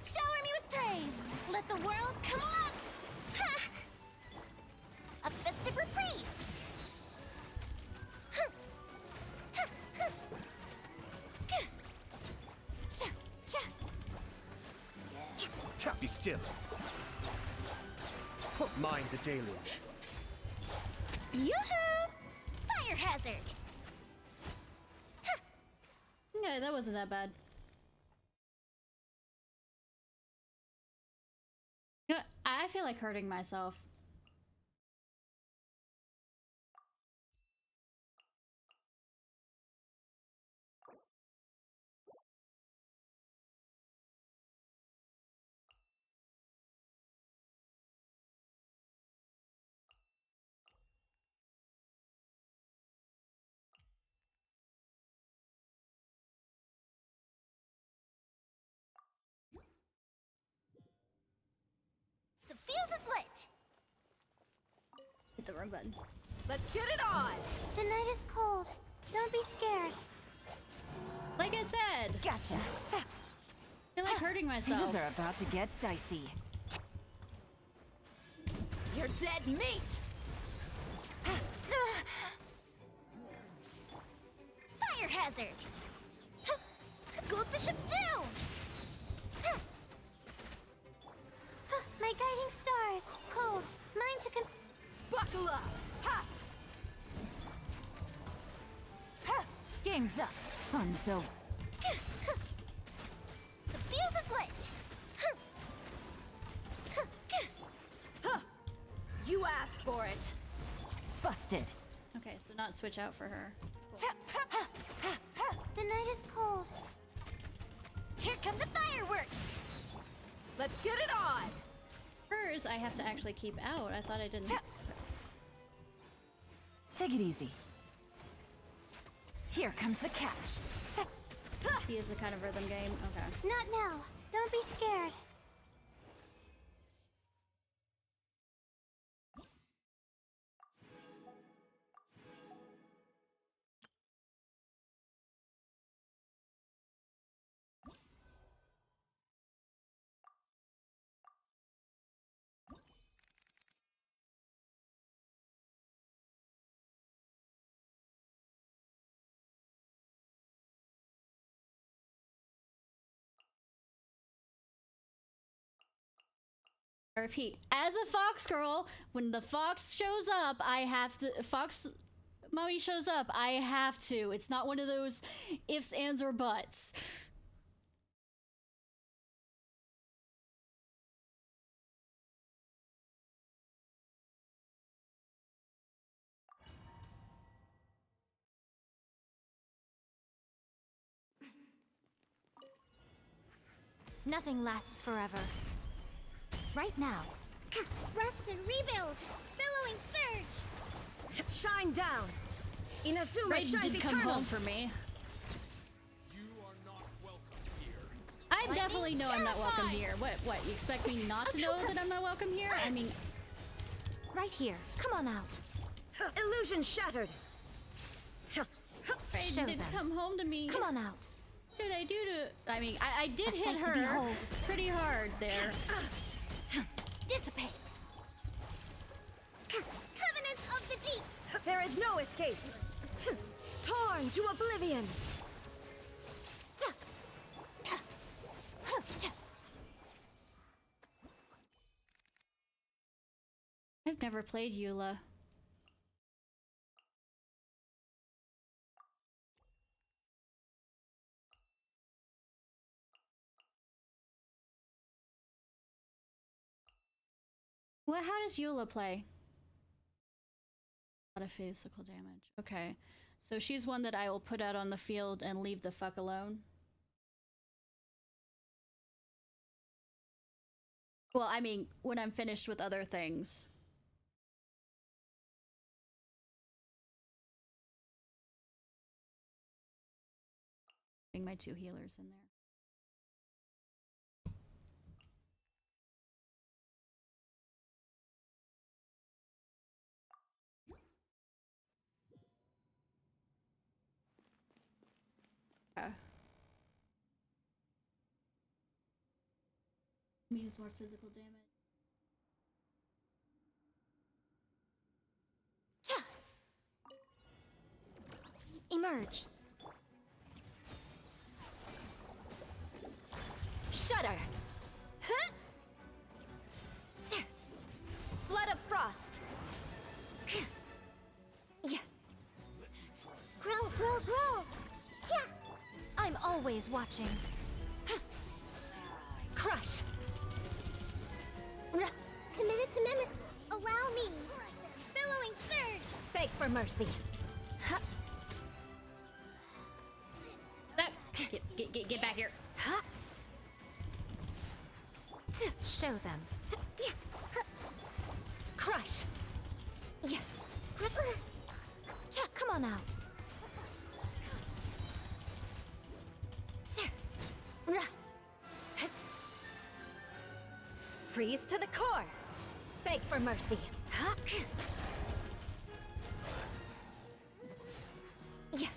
Shower me with praise! Let the world come along! A festive reprise. Be still. Mind the deluge. Yoo-hoo! Fire hazard. Yeah, that wasn't that bad. You know, I feel like hurting myself. The fuse is lit. Hit the wrong button. Let's get it on. The night is cold. Don't be scared. Like I said. Gotcha. I feel like hurting myself. Things are about to get dicey. You're dead meat! Fire hazard. Goldfish up down. My guiding stars. Cold. Mine to Buckle up! Ha! Ha! Game's up. Fun's over. The fuse is lit. You asked for it. Busted. Okay, so not switch out for her. The night is cold. Here come the fireworks. Let's get it on. Hers, I have to actually keep out. I thought I didn't. Take it easy. Here comes the catch. D is a kind of rhythm game. Okay. Not now. Don't be scared. I repeat, as a fox girl, when the fox shows up, I have to. Fox mommy shows up, I have to. It's not one of those ifs, ands, or buts. Nothing lasts forever. Right now. Rest and rebuild! Billowing surge! Shine down! Inazuma Raiden shines did come eternal! home for me. I definitely know I'm not welcome here. What, you expect me not to know that I'm not welcome here? I mean... Right here. Come on out. Illusion shattered! Raiden did come home to me. Come on out. What did I do to... I mean, I did hit sight to her behold. pretty hard there. Dissipate. Covenant of the Deep. There is no escape! Torn to oblivion! I've never played Eula. Well, how does Eula play? A lot of physical damage. Okay. So she's one that I will put out on the field and leave the fuck alone. Well, I mean, when I'm finished with other things. Putting my 2 healers in there. Use more physical damage. Emerge. Shudder. Huh? Flood of frost. Yeah. Growl, growl, growl! Yeah! I'm always watching. Crush. Committed to memory. Allow me. Billowing surge. Beg for mercy. Get back here. Show them. Crush. Yeah. Come on out. Freeze to the core. Beg for mercy. Yeah.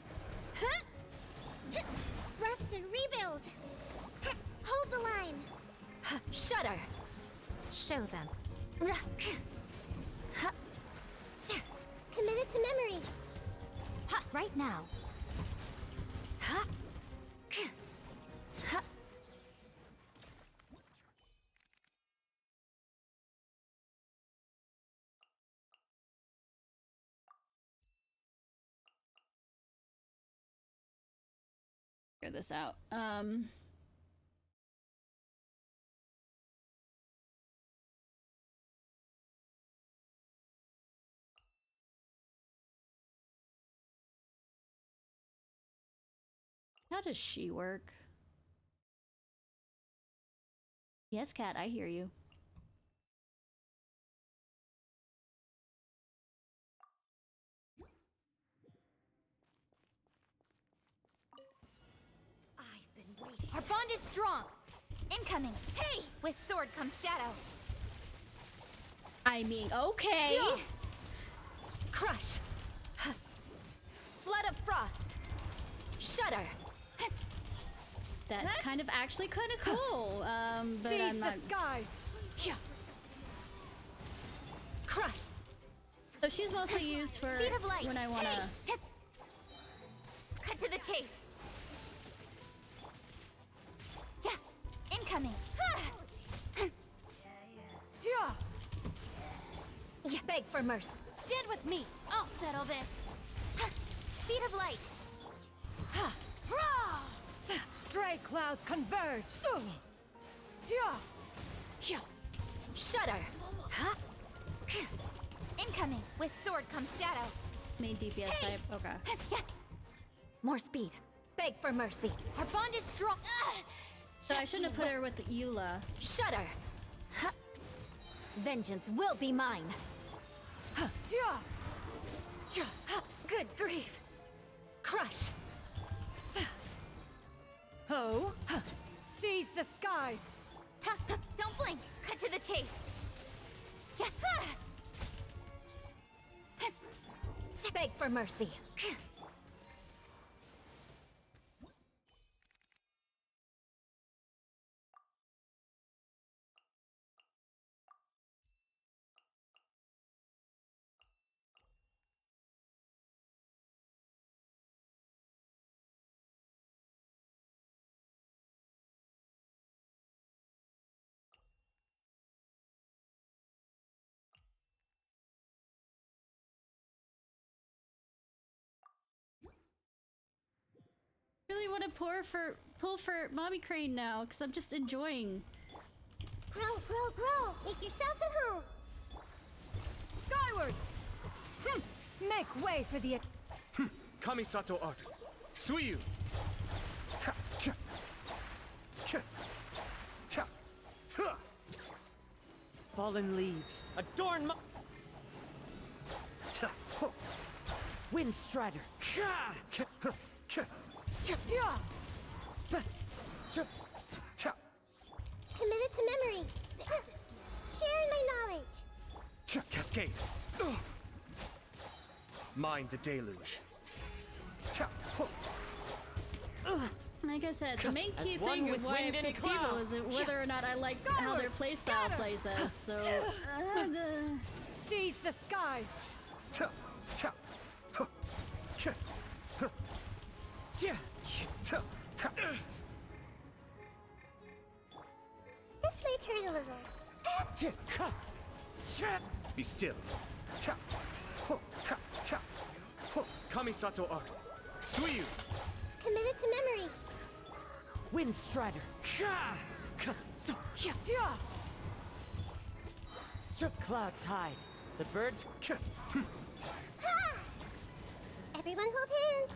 Rest and rebuild. Hold the line. Shudder. Show them. Committed to memory. Right now. Figure this out. How does she work? Yes, cat, I hear you. I've been waiting. Our bond is strong. Incoming. Hey! With sword comes shadow. I mean, okay. Yeah. Crush. Flood of frost. Shudder. That's kind of actually kind of cool. But Seize I'm not. the skies. Yeah. Crush. So she's mostly used for Speed of light. when I wanna. Hey. Cut to the chase. Yeah. Incoming. Yeah. Yeah. Beg for mercy. Stand with me. I'll settle this. Speed of light. Stray clouds converge. Yeah. Shudder. Incoming. With sword comes shadow. Main DPS type. Okay. More speed. Beg for mercy. Our bond is strong. So I shouldn't have put her with the Eula. Shudder. Vengeance will be mine. Good grief. Crush. Ho! Seize the skies! Don't blink! Cut to the chase! Beg for mercy. Really want to pull for Mommy Crane now, because I'm just enjoying. Growl, growl, growl! Make yourselves at home! Skyward! Make way for the... Kamisato art. Suiyu. Fallen leaves, adorn my... Wind Strider. Committed to memory. Sharing my knowledge. Cascade. Mind the deluge. Like I said, the main key thing of why I pick people is whether or not I like how their playstyle plays as, so... Seize the skies! This might hurt a little. Be still. Kamisato art. Suiyu. Committed to memory. Wind Strider. Cloud's hide. The birds. Ha! Everyone hold hands.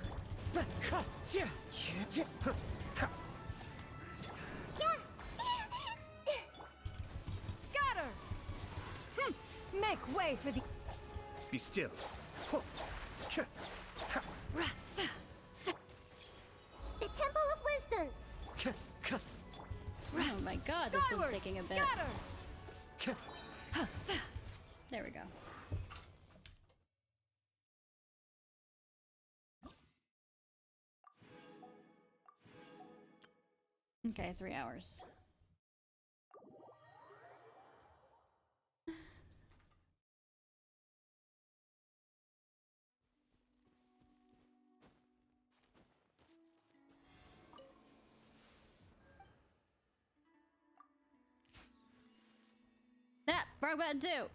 Scatter! Make way for the... Be still. The Temple of Wisdom. Oh my god, this one's taking a bit. There we go. Okay, 3 hours. That broke button too.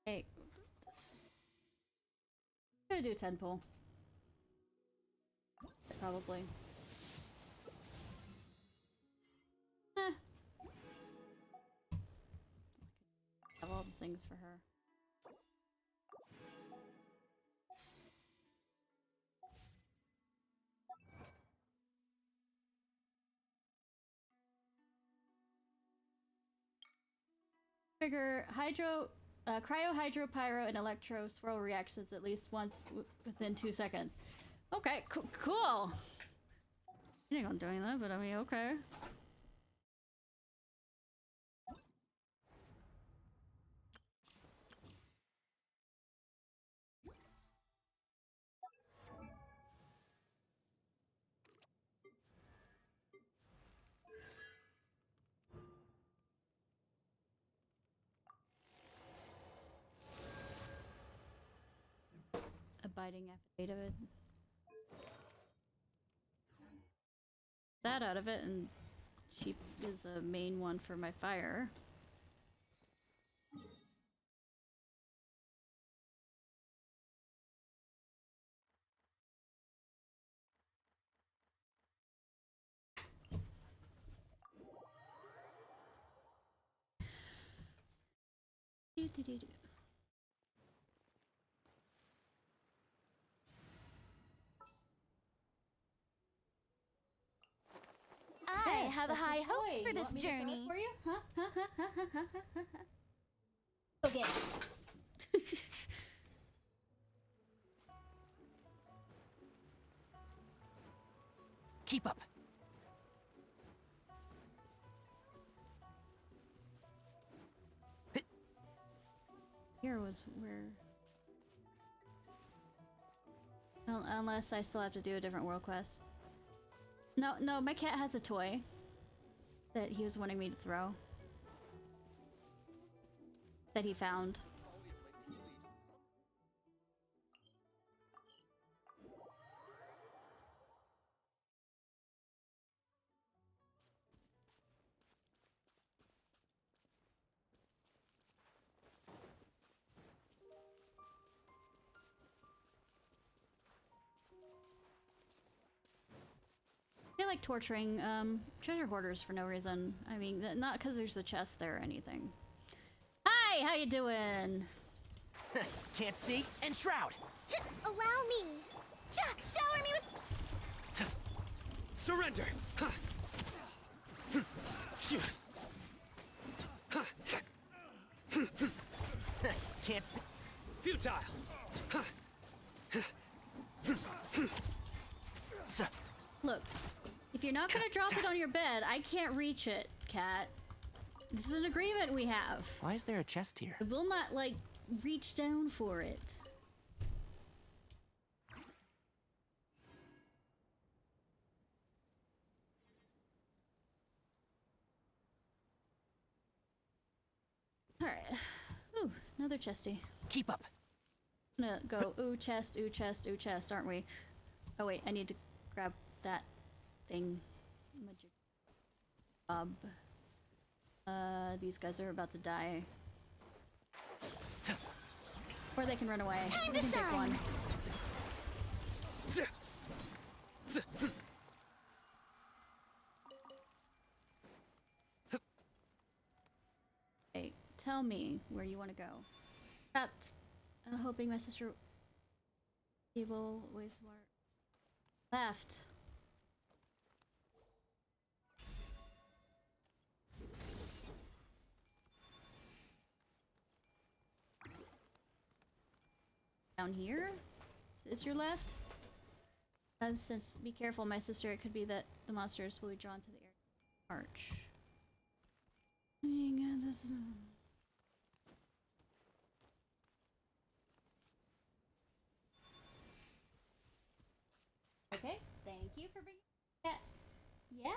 Hey, I'm gonna do 10 pull. Probably. Have all the things for her. Trigger cryo, hydro, pyro, and electro swirl reactions at least once within 2 seconds. Okay, cool. I ain't gonna doing that, but I mean, okay. Abiding affidavit. That out of it, and sheep is a main one for my fire. Do. I have high hopes for this journey. For you? Huh? Okay. Keep up. Here was where... Unless I still have to do a different world quest. No, my cat has a toy that he was wanting me to throw. That he found. I like torturing treasure hoarders for no reason. I mean, not because there's a chest there or anything. Hi, how you doing? Can't see and shroud. Allow me. Shower me with... Surrender. can't see. Futile! Look, if you're not gonna drop it on your bed, I can't reach it, cat. This is an agreement we have. Why is there a chest here? I will not, like, reach down for it. Alright. Ooh, another chesty. Keep up. I'm gonna go ooh chest, ooh chest, ooh chest, aren't we? Oh wait, I need to grab that thing. These guys are about to die. Or they can run away. Time We to can take shine. one. Hey, tell me where you want to go. Trapped. Hoping my sister able way smart. Left. Down here? Is this your left? Since be careful, my sister. It could be that the monsters will be drawn to the arch. Oh my god, this is... Okay, thank you for bringing that. Yeah.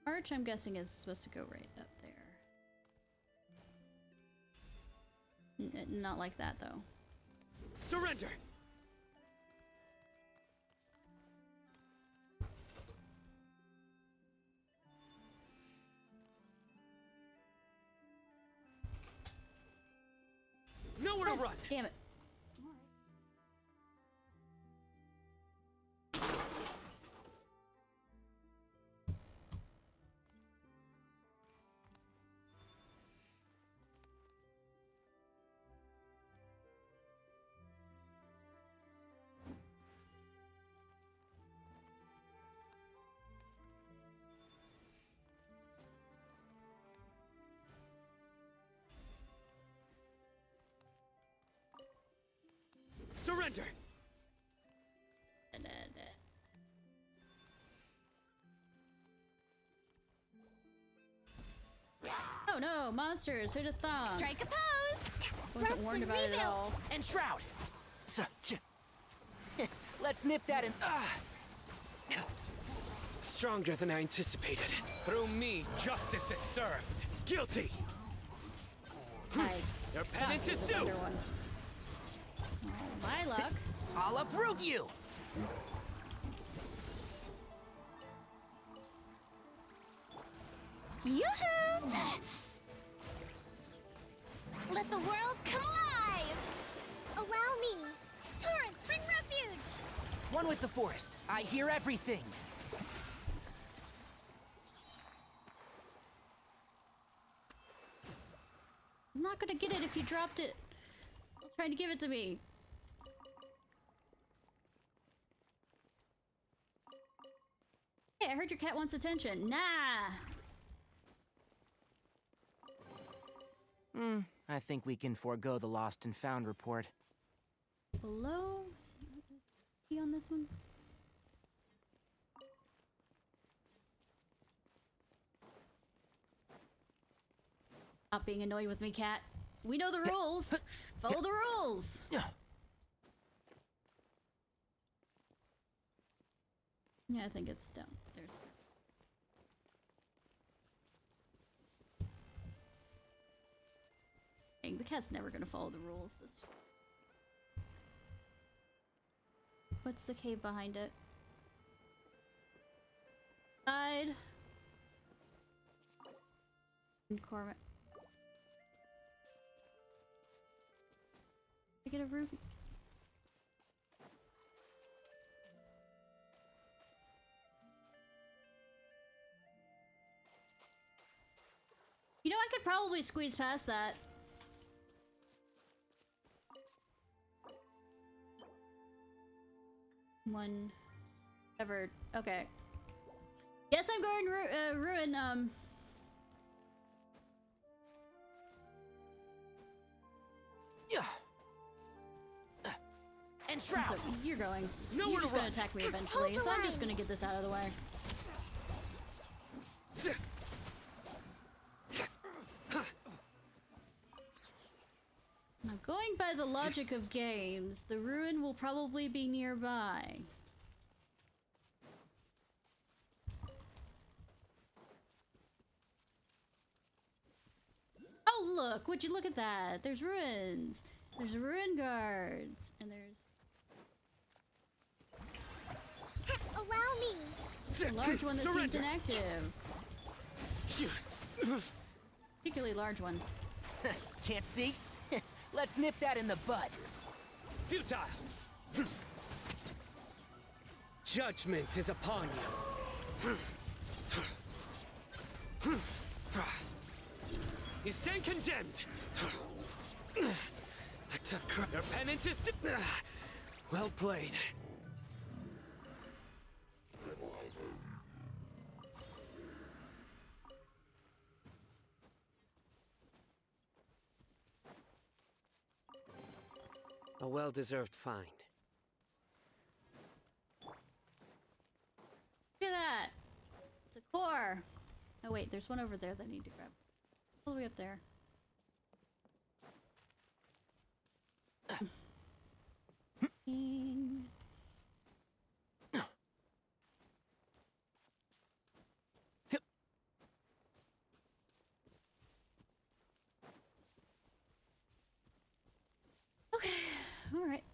Arch, I'm guessing, is supposed to go right up there. Not like that, though. Surrender! Nowhere to run! Damn it. Surrender! Oh no, monsters! Who'd have thought? Strike a pose! Wasn't warned about it at all. And shroud. Let's nip that in. Stronger than I anticipated. Through me, justice is served. Guilty! Your penance is due! Oh, my luck. I'll uproot you! Yoo-hoo! Let the world come alive! Allow me! Torrents, bring refuge! One with the forest. I hear everything. I'm not gonna get it if you dropped it. I'll try to give it to me. Hey, I heard your cat wants attention. Nah! I think we can forego the lost and found report. Below? Is on this one? Stop being annoyed with me, cat. We know the rules. Follow the rules. Yeah, I think it's down. There's. Dang, the cat's never gonna follow the rules. That's just. What's the cave behind it? Side. And Cormac. I get a ruby. You know, I could probably squeeze past that. One. Ever. Okay. Yes, I'm going ruin. Yeah. And Shroud. So you're going. Nowhere You're just to gonna run. attack me eventually, so I'm just gonna get this out of the way. Now, going by the logic of games, the ruin will probably be nearby. Oh look! Would you look at that? There's ruins. There's ruin guards, and there's Allow me. a large one that seems inactive. Particularly large one. Can't see? Let's nip that in the bud. Futile! Judgment is upon you. You stand condemned. A tough cry. Your penance is well played. A well-deserved find. Look at that! It's a core! Oh wait, there's one over there that I need to grab. All the way up there. Okay, alright.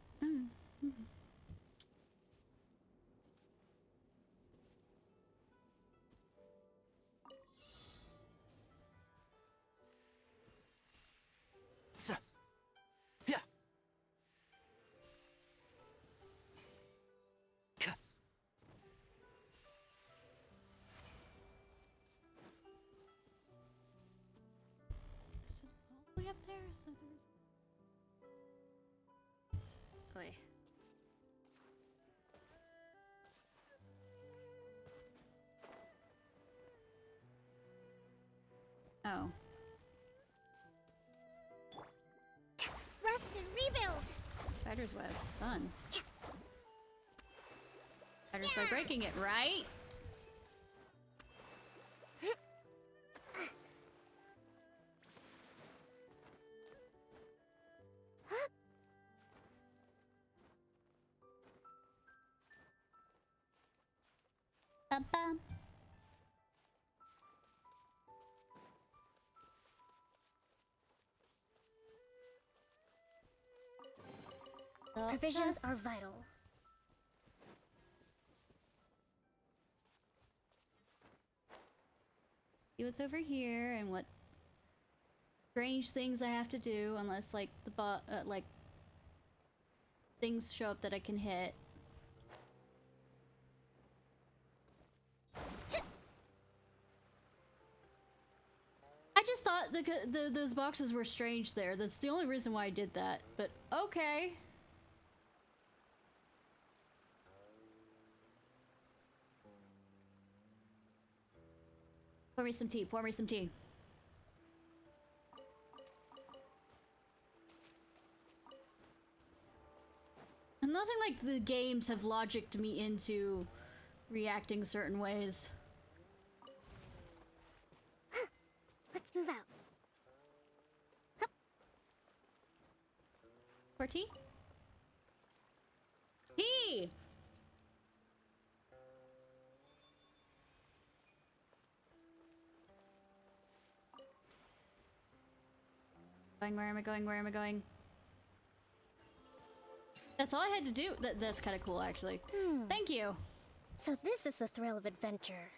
So, yeah. Is it all the way up there? So there's... Oi. Oh. Rest and rebuild. Spider's web. Fun. Spider's by breaking it, right? Ba-bam. Provisions are vital. See what's over here and what strange things I have to do, unless like the like things show up that I can hit. I just thought those boxes were strange there. That's the only reason why I did that. But okay. Pour me some tea. Pour me some tea. And nothing like the games have logicked me into reacting certain ways. Let's move out. For tea? Tea! Where am I going? Where am I going? That's all I had to do. That's kind of cool, actually. Thank you. So this is the thrill of adventure.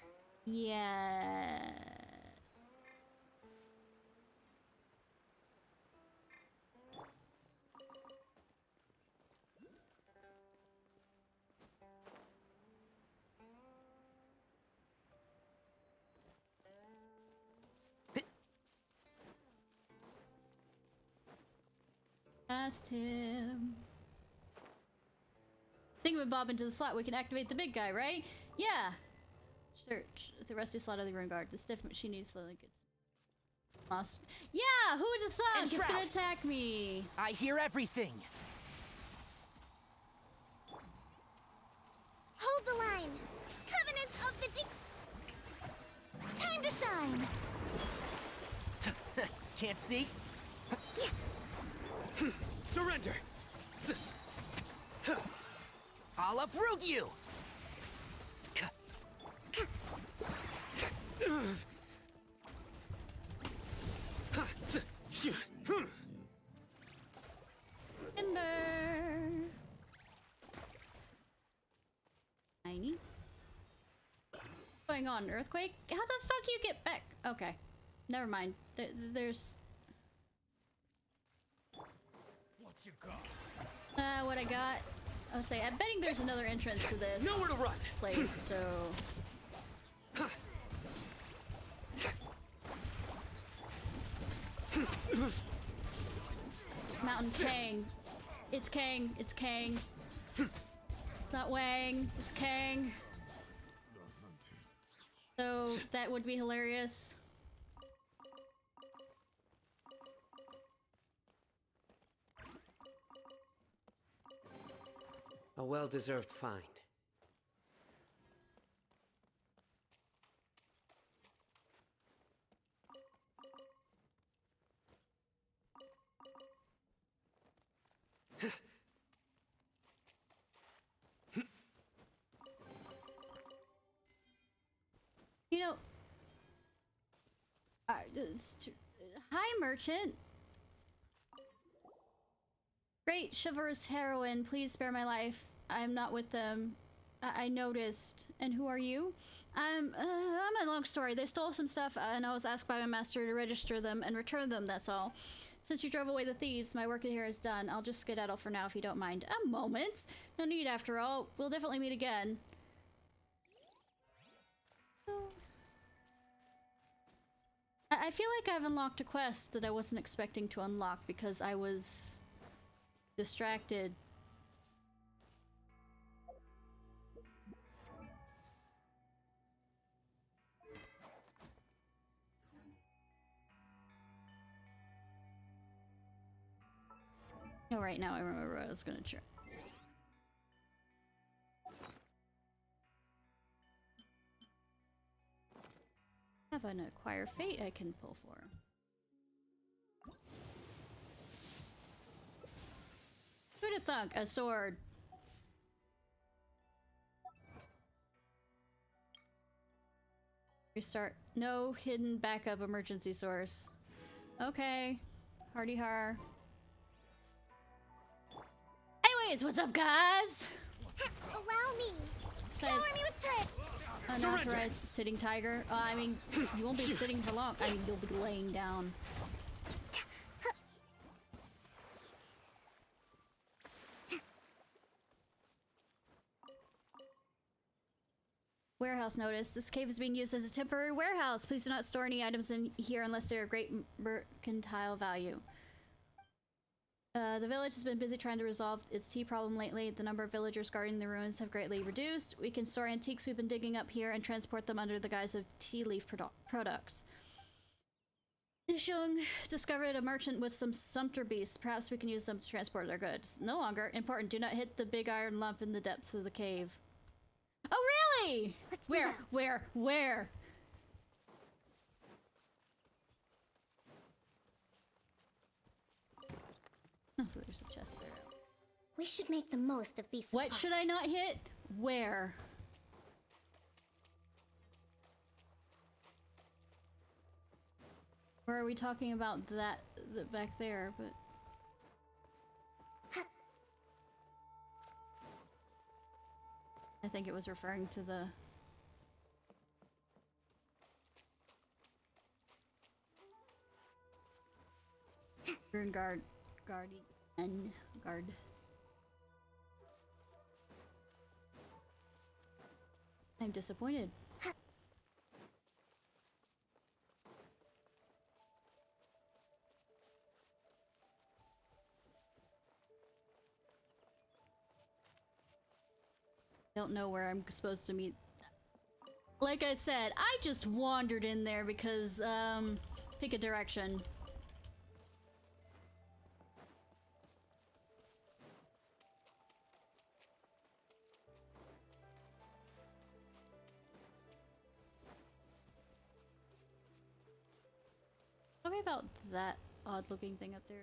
Yeah. Past him. Think of it, Bob into the slot. We can activate the big guy, right? Yeah. Search the rusty slot of the ruin guard. The stiff machine needs slowly gets lost. Yeah, who would have thought it's gonna attack me? I hear everything. Hold the line! Covenants of the Time to shine! Can't see? Surrender! I'll uproot you! Timber. Tiny. What's going on? Earthquake? How the fuck you get back? Okay. Never mind. There's... What you got? What I got? I was saying, I'm betting there's another entrance to this. Nowhere to run! Place, so... Mountain Kang. It's Kang. It's Kang. It's not Wang. It's Kang. So that would be hilarious. A well-deserved find. You know, hi, merchant. Great, chivalrous heroine, please spare my life. I'm not with them. I noticed. And who are you? I'm a long story. They stole some stuff, and I was asked by my master to register them and return them, that's all. Since you drove away the thieves, my work here is done. I'll just skedaddle for now if you don't mind. A moment. No need, after all. We'll definitely meet again. I feel like I've unlocked a quest that I wasn't expecting to unlock because I was distracted. Oh, right now I remember what I was gonna try. Have an acquire fate I can pull for. Who'd have thunk? A sword. Restart. No hidden backup emergency source. Okay. Hardy har. Anyways, what's up, guys? Allow me! Shower me with praise! Unauthorized sitting tiger. I mean, you won't be sitting for long. I mean, you'll be laying down. Warehouse notice. This cave is being used as a temporary warehouse. Please do not store any items in here unless they are of great mercantile value. The village has been busy trying to resolve its tea problem lately. The number of villagers guarding the ruins have greatly reduced. We can store antiques we've been digging up here and transport them under the guise of tea leaf products. Dishung discovered a merchant with some sumpter beasts. Perhaps we can use them to transport our goods. No longer. Important. Do not hit the big iron lump in the depths of the cave. Oh, really? Where? Oh, so there's a chest there. We should make the most of these supplies. What should I not hit? Where? Or are we talking about that back there? But I think it was referring to the Rune guard. I'm disappointed. I don't know where I'm supposed to meet. Like I said, I just wandered in there because, pick a direction. Tell me about that odd-looking thing up there.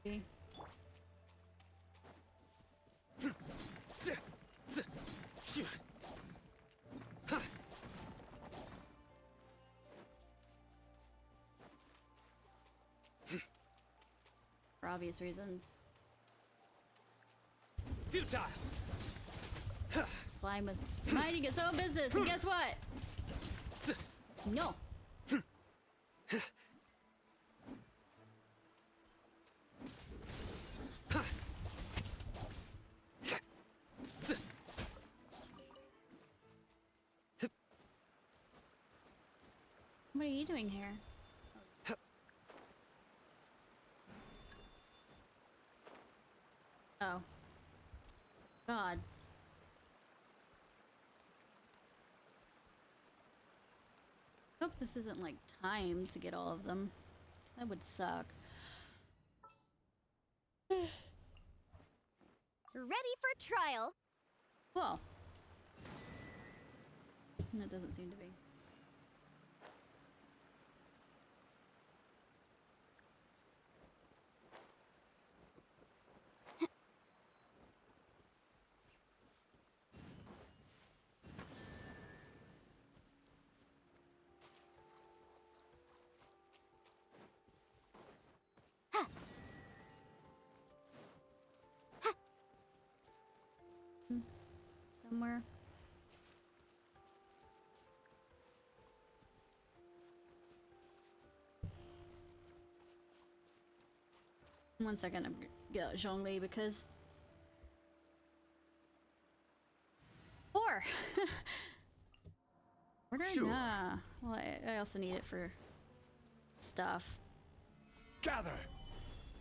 Okay. For obvious reasons. Futile! Slime was minding its own business, and guess what? No. What are you doing here? Oh. God. Hope this isn't like time to get all of them. That would suck. Ready for trial. Cool. That doesn't seem to be. Somewhere. One second, I'm gonna Zhongli because 4. Order? Sure. Nah. Well, I also need it for stuff. Gather.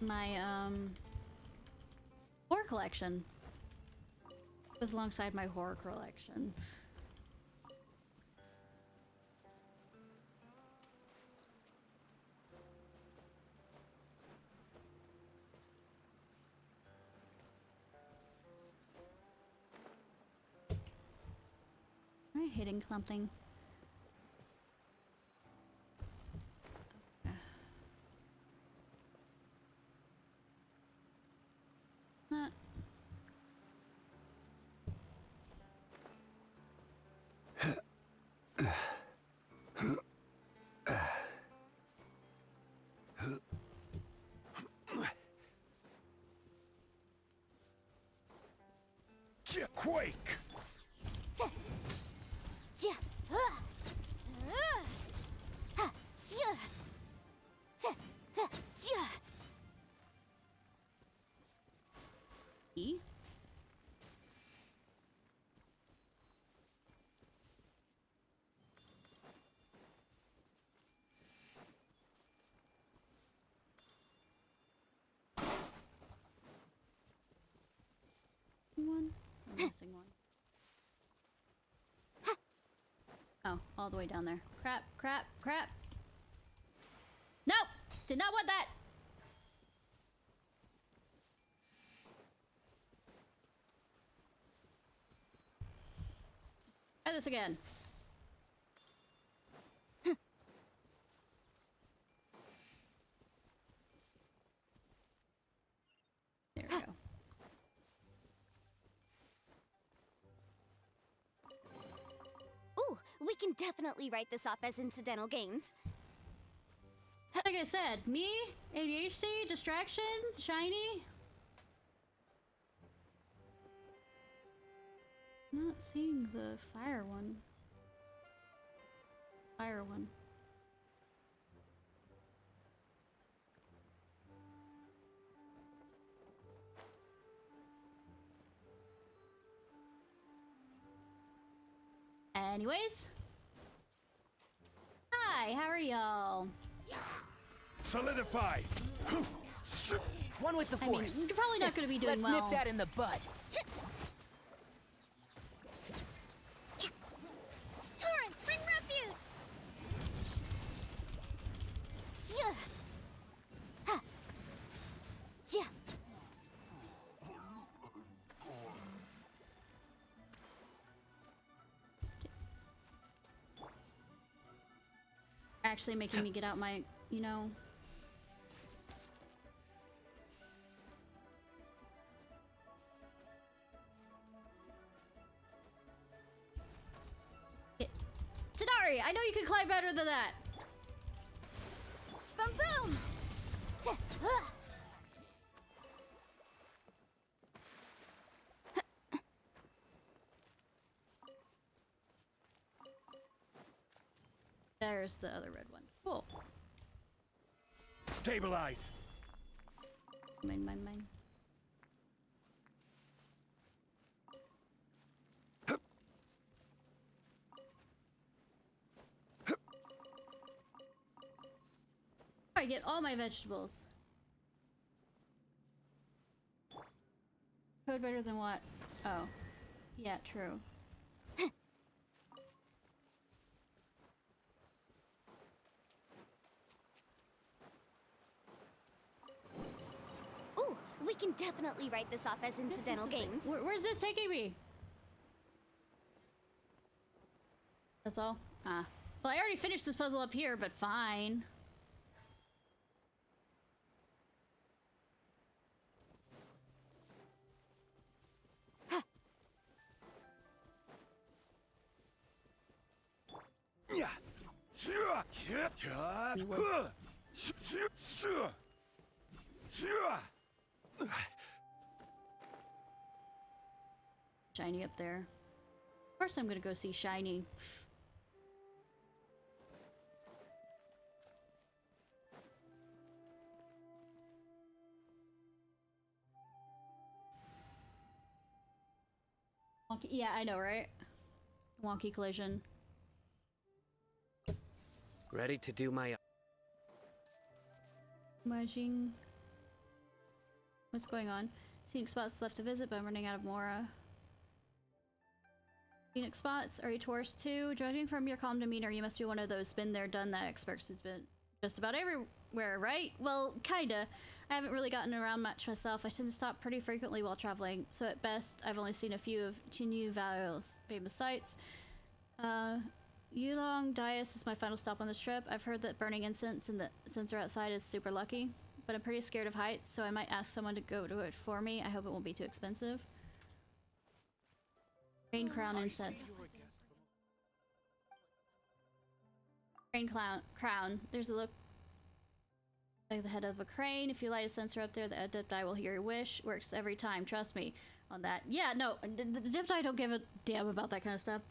My horror collection. It was alongside my horror collection. Am I hitting something? Not. Quake! E? One? I'm missing one. Oh, all the way down there. Crap, crap, crap. Nope! Did not want that! Try this again. There we go. Ooh, we can definitely write this off as incidental gains. Like I said, me, ADHD, distraction, shiny. Not seeing the fire one. Fire one. Anyways. Hi, how are y'all? Solidify! One with the I mean, force. you're probably not going to be doing Let's well. nip that in the bud. Torrents, bring refuge! Sia! Ha! Sia! Actually making me get out my, you know. Tadari, I know you can climb better than that. Boom boom! There's the other red one. Cool. Stabilize. Mine. I get all my vegetables. Code better than what? Oh. Yeah, true. Ooh, we can definitely write this off as incidental gains. Where's this taking me? That's all? Ah. Well, I already finished this puzzle up here, but fine. Shiny up there. Of course I'm gonna go see Shiny. Wonky, yeah, I know, right? Wonky collision. Ready to do my... Merging. What's going on? Scenic spots left to visit, but I'm running out of Mora. Scenic spots? Are you tourist too? Judging from your calm demeanor, you must be one of those been there, done that experts who's been just about everywhere, right? Well, kinda. I haven't really gotten around much myself. I tend to stop pretty frequently while traveling, so at best, I've only seen a few of Chinyu Vale's famous sites. Yulong Dais is my final stop on this trip. I've heard that burning incense in the sensor outside is super lucky, but I'm pretty scared of heights, so I might ask someone to go to it for me. I hope it won't be too expensive. Rain crown incense. Crane crown. There's a look like the head of a crane. If you light a sensor up there, the adept eye will hear your wish. Works every time, trust me on that. Yeah, no, the adept eye don't give a damn about that kind of stuff.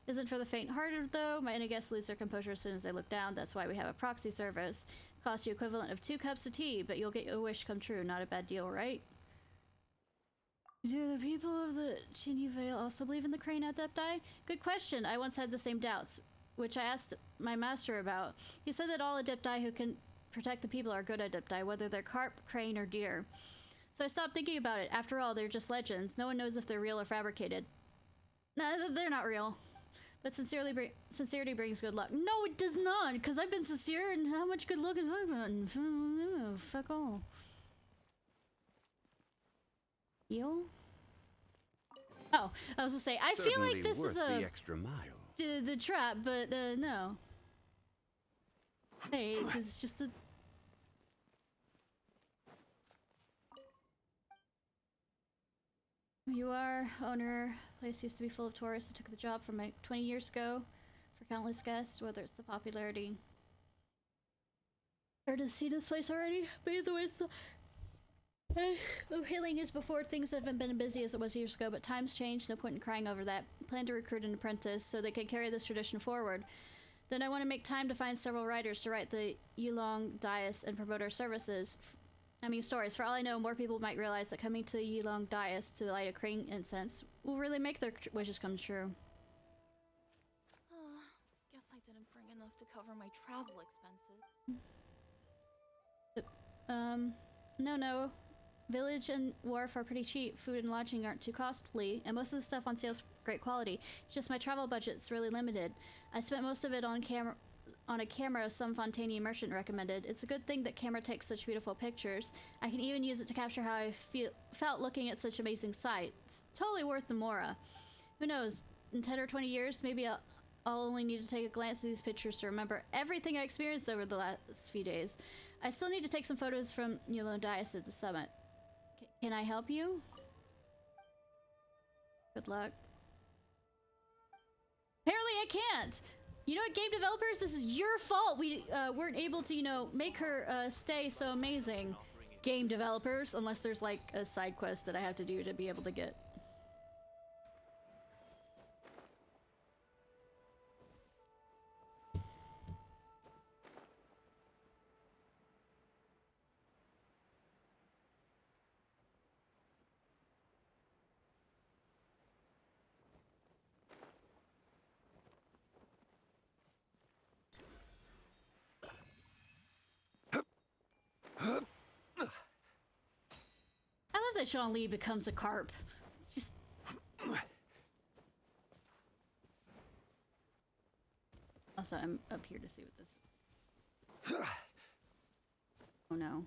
Isn't for the faint-hearted though. My any guests lose their composure as soon as they look down. That's why we have a proxy service. Costs you equivalent of 2 cups of tea, but you'll get your wish come true. Not a bad deal, right? Do the people of the Chinyu Vale also believe in the crane adept eye? Good question. I once had the same doubts, which I asked my master about. He said that all adepti who can protect the people are good adepti, whether they're carp, crane, or deer. So I stopped thinking about it. After all, they're just legends. No one knows if they're real or fabricated. No, they're not real. But sincerity brings good luck. No, it does not, because I've been sincere, and how much good luck have I gotten? Fuck all. Heal? Oh, I was gonna say, I feel like this is the extra mile. The trap, but no. Hey, it's just a... You are owner. Place used to be full of tourists. I took the job from like 20 years ago for countless guests, whether it's the popularity. Heard to see this place already? By the way, healing is before things haven't been busy as it was years ago, but times change, no point in crying over that. Plan to recruit an apprentice so they can carry this tradition forward. Then I want to make time to find several writers to write the Yulong Dais and promote our services. Stories. For all I know, more people might realize that coming to Yulong Dais to light a crane incense will really make their wishes come true. Guess I didn't bring enough to cover my travel expenses. No. Village and wharf are pretty cheap. Food and lodging aren't too costly, and most of the stuff on sale's great quality. It's just my travel budget's really limited. I spent most of it on a camera some Fontaine merchant recommended. It's a good thing that camera takes such beautiful pictures. I can even use it to capture how I felt looking at such amazing sights. Totally worth the Mora. Who knows, in 10 or 20 years, maybe I'll only need to take a glance at these pictures to remember everything I experienced over the last few days. I still need to take some photos from Nilo Dias at the summit. Can I help you? Good luck. Apparently I can't! You know what, game developers? This is your fault we weren't able to, you know, make her stay so amazing. Game developers, unless there's like a side quest that I have to do to be able to get. I love that Sean Lee becomes a carp. It's just... Also, I'm up here to see what this is. Oh no.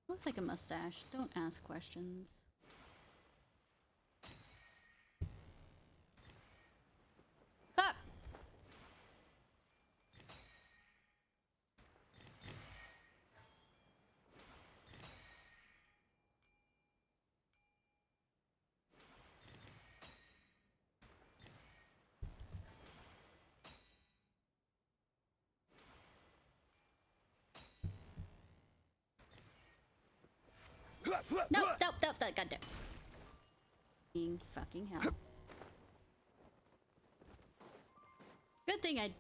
Looks like a mustache. Don't ask questions. Fuck! No, goddamn. Fucking hell. Good thing I...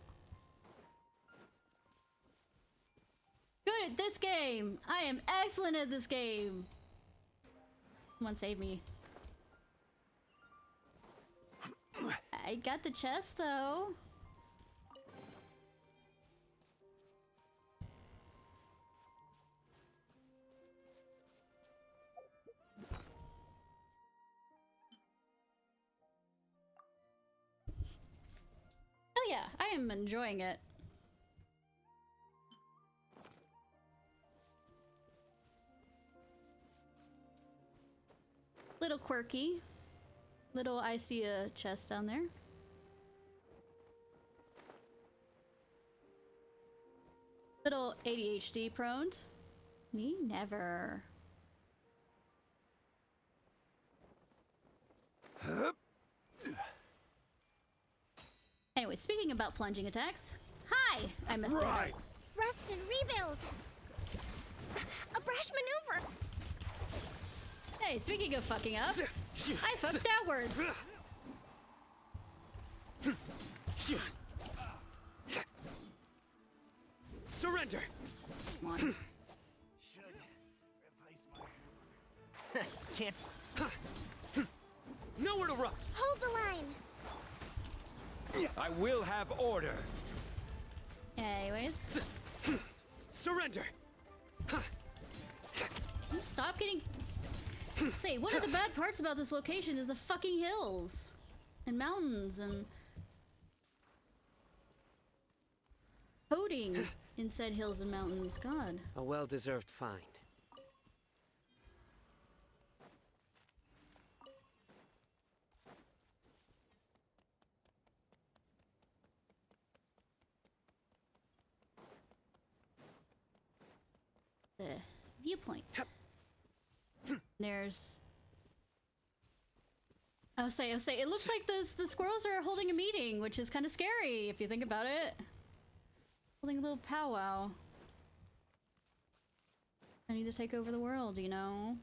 Good at this game! I am excellent at this game! Someone save me. I got the chest, though. Oh yeah, I am enjoying it. Little quirky. Little, I see a chest down there. Little ADHD prone. Me never. Anyway, speaking about plunging attacks. Hi! I messed that up. Rest and rebuild! A brash maneuver! Hey, speaking of fucking up, I fucked outward. Surrender! Come on. Can't. Nowhere to run! Hold the line! I will have order. Anyways. Surrender! Stop getting... Say, one of the bad parts about this location is the fucking hills. And mountains and... coding in said hills and mountains. God. A well-deserved find. The viewpoint. There's... I'll say, it looks like the squirrels are holding a meeting, which is kind of scary if you think about it. Holding a little powwow. I need to take over the world, you know?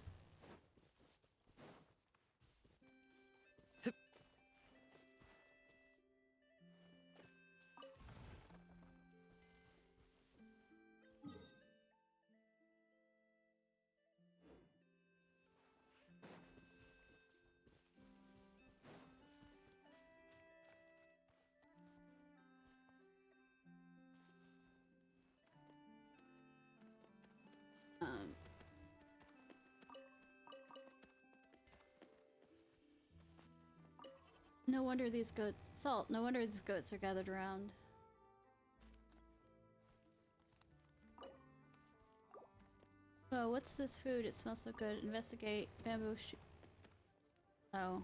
No wonder these goats... Salt, no wonder these goats are gathered around. Oh, what's this food? It smells so good. Investigate. Bamboo shoot. Oh.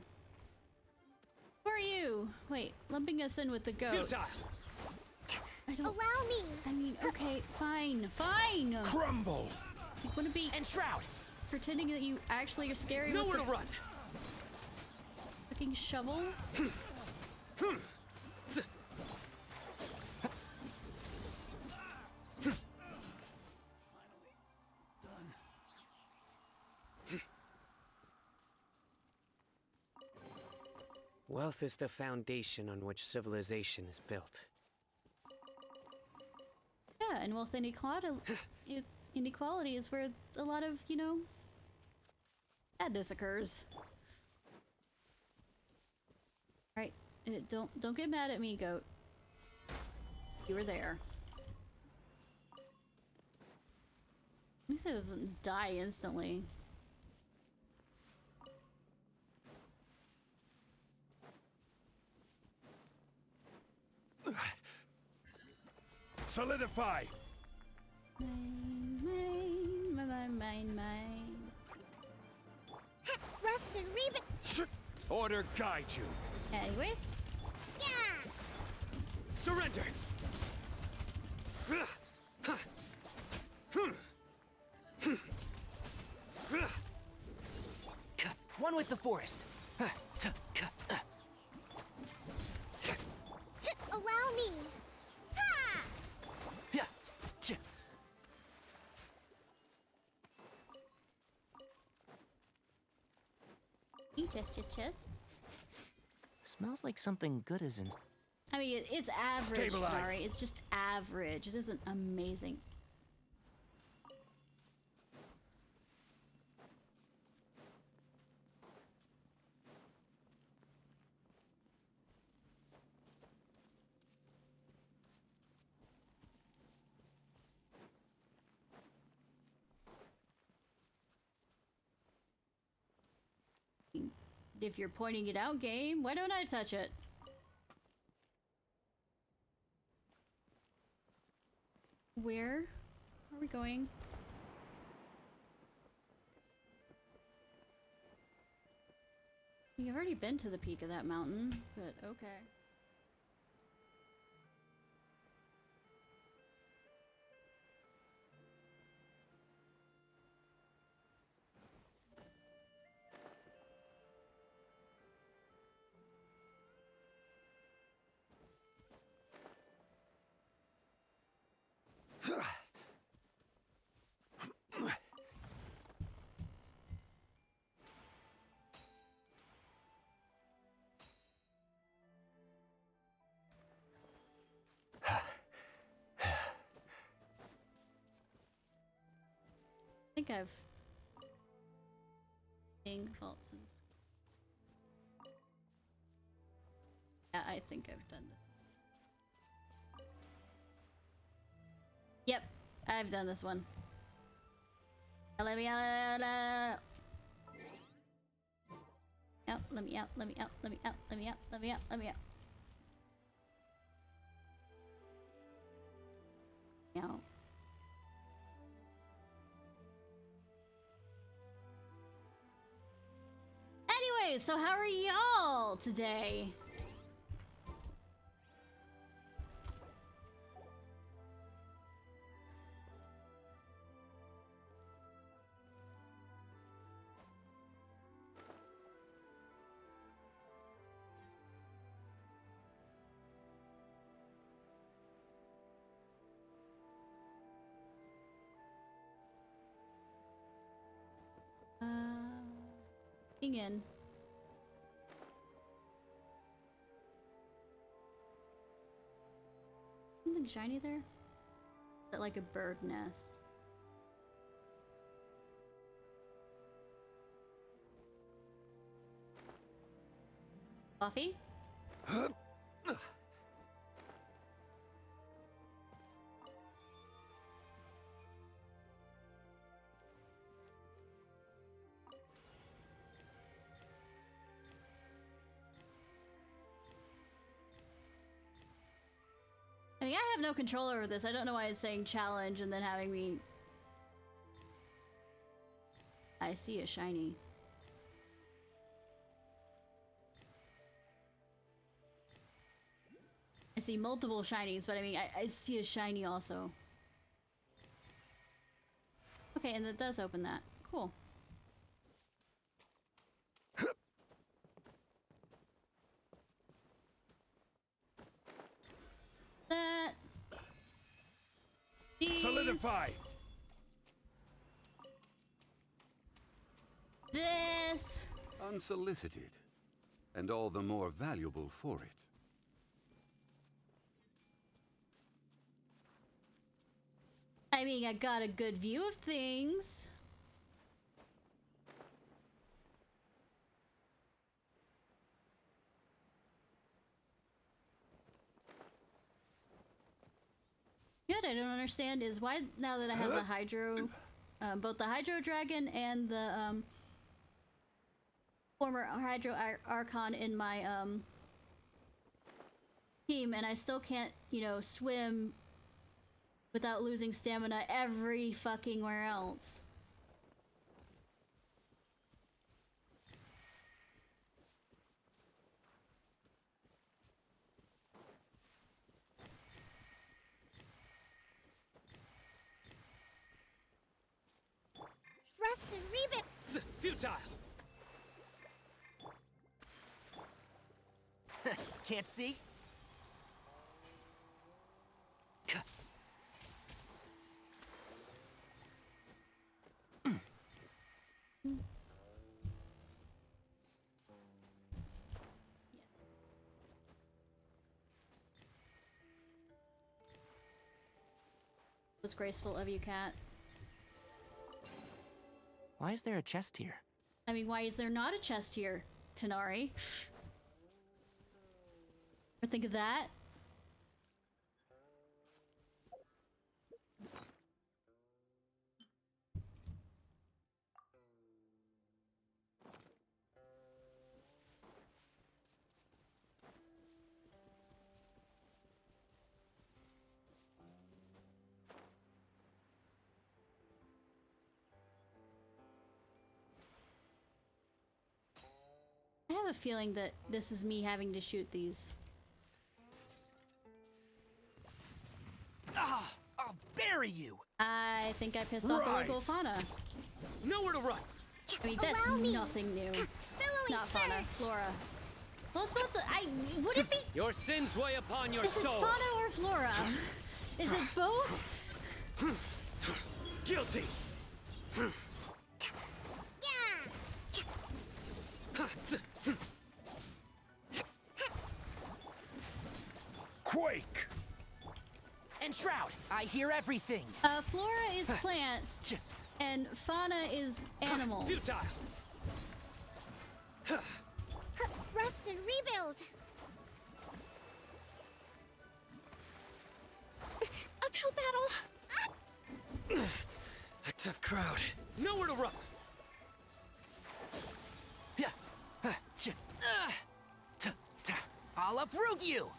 Who are you? Wait, lumping us in with the goats. I don't... Allow me! I mean, okay, fine, fine! Crumble! You wanna be... And shroud! Pretending that you actually are scary Nowhere with to run! Fucking shovel? Wealth is the foundation on which civilization is built. Yeah, and wealth inequality is where a lot of, you know, badness occurs. Right, don't get mad at me, goat. You were there. At least it doesn't die instantly. Solidify! Mine. Rust and Reba. Order guide you. Anyways. Yeah! Surrender! One with the forest. Allow me! Ha! Yeah. Chest. Smells like something good is in. I mean, it's average, Stabilize. sorry. It's just average. It isn't amazing. If you're pointing it out, game, why don't I touch it? Where are we going? You've already been to the peak of that mountain, but okay. I think I've being faults. Yeah, I think I've done this one. Yep, I've done this one. Let me out. Let me out. Meow. Anyway, so how are y'all today? In. Something shiny there? Is that like a bird nest? Coffee? have no control over this. I don't know why it's saying challenge and then having me... I see a shiny. I see multiple shinies, but I mean, I see a shiny also. Okay, and that does open that. Cool. That. These. Solidify. This. Unsolicited, and all the more valuable for it. I mean, I got a good view of things. What I don't understand is why now that I have the Hydro, both the Hydro Dragon and the former Hydro Archon in my team, and I still can't, you know, swim without losing stamina every fucking where else. Rest and rebuild. Futile. Can't see? Was graceful of you, Cat. Why is there a chest here? I mean, why is there not a chest here, Tanari? Or think of that? I have a feeling that this is me having to shoot these. Ah! I'll bury you! I think I pissed off the local fauna. Nowhere to run! I mean, that's nothing new. Not fauna, flora. Well, it's about to... would it be... Your sins weigh upon your Is soul! it fauna or flora? Is it both? Guilty! Quake! And Shroud, I hear everything. Flora is plants, and fauna is animals. Futile! Rest and rebuild. Uphill battle. A tough crowd. Nowhere to run! I'll uproot you!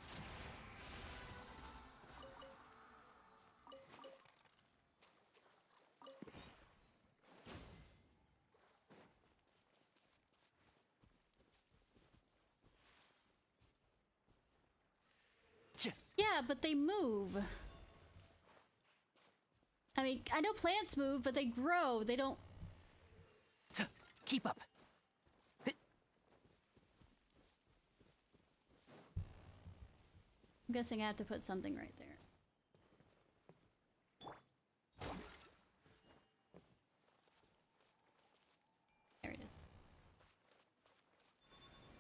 Yeah, but they move. I mean, I know plants move, but they grow. They don't... Keep up. I'm guessing I have to put something right there. There it is.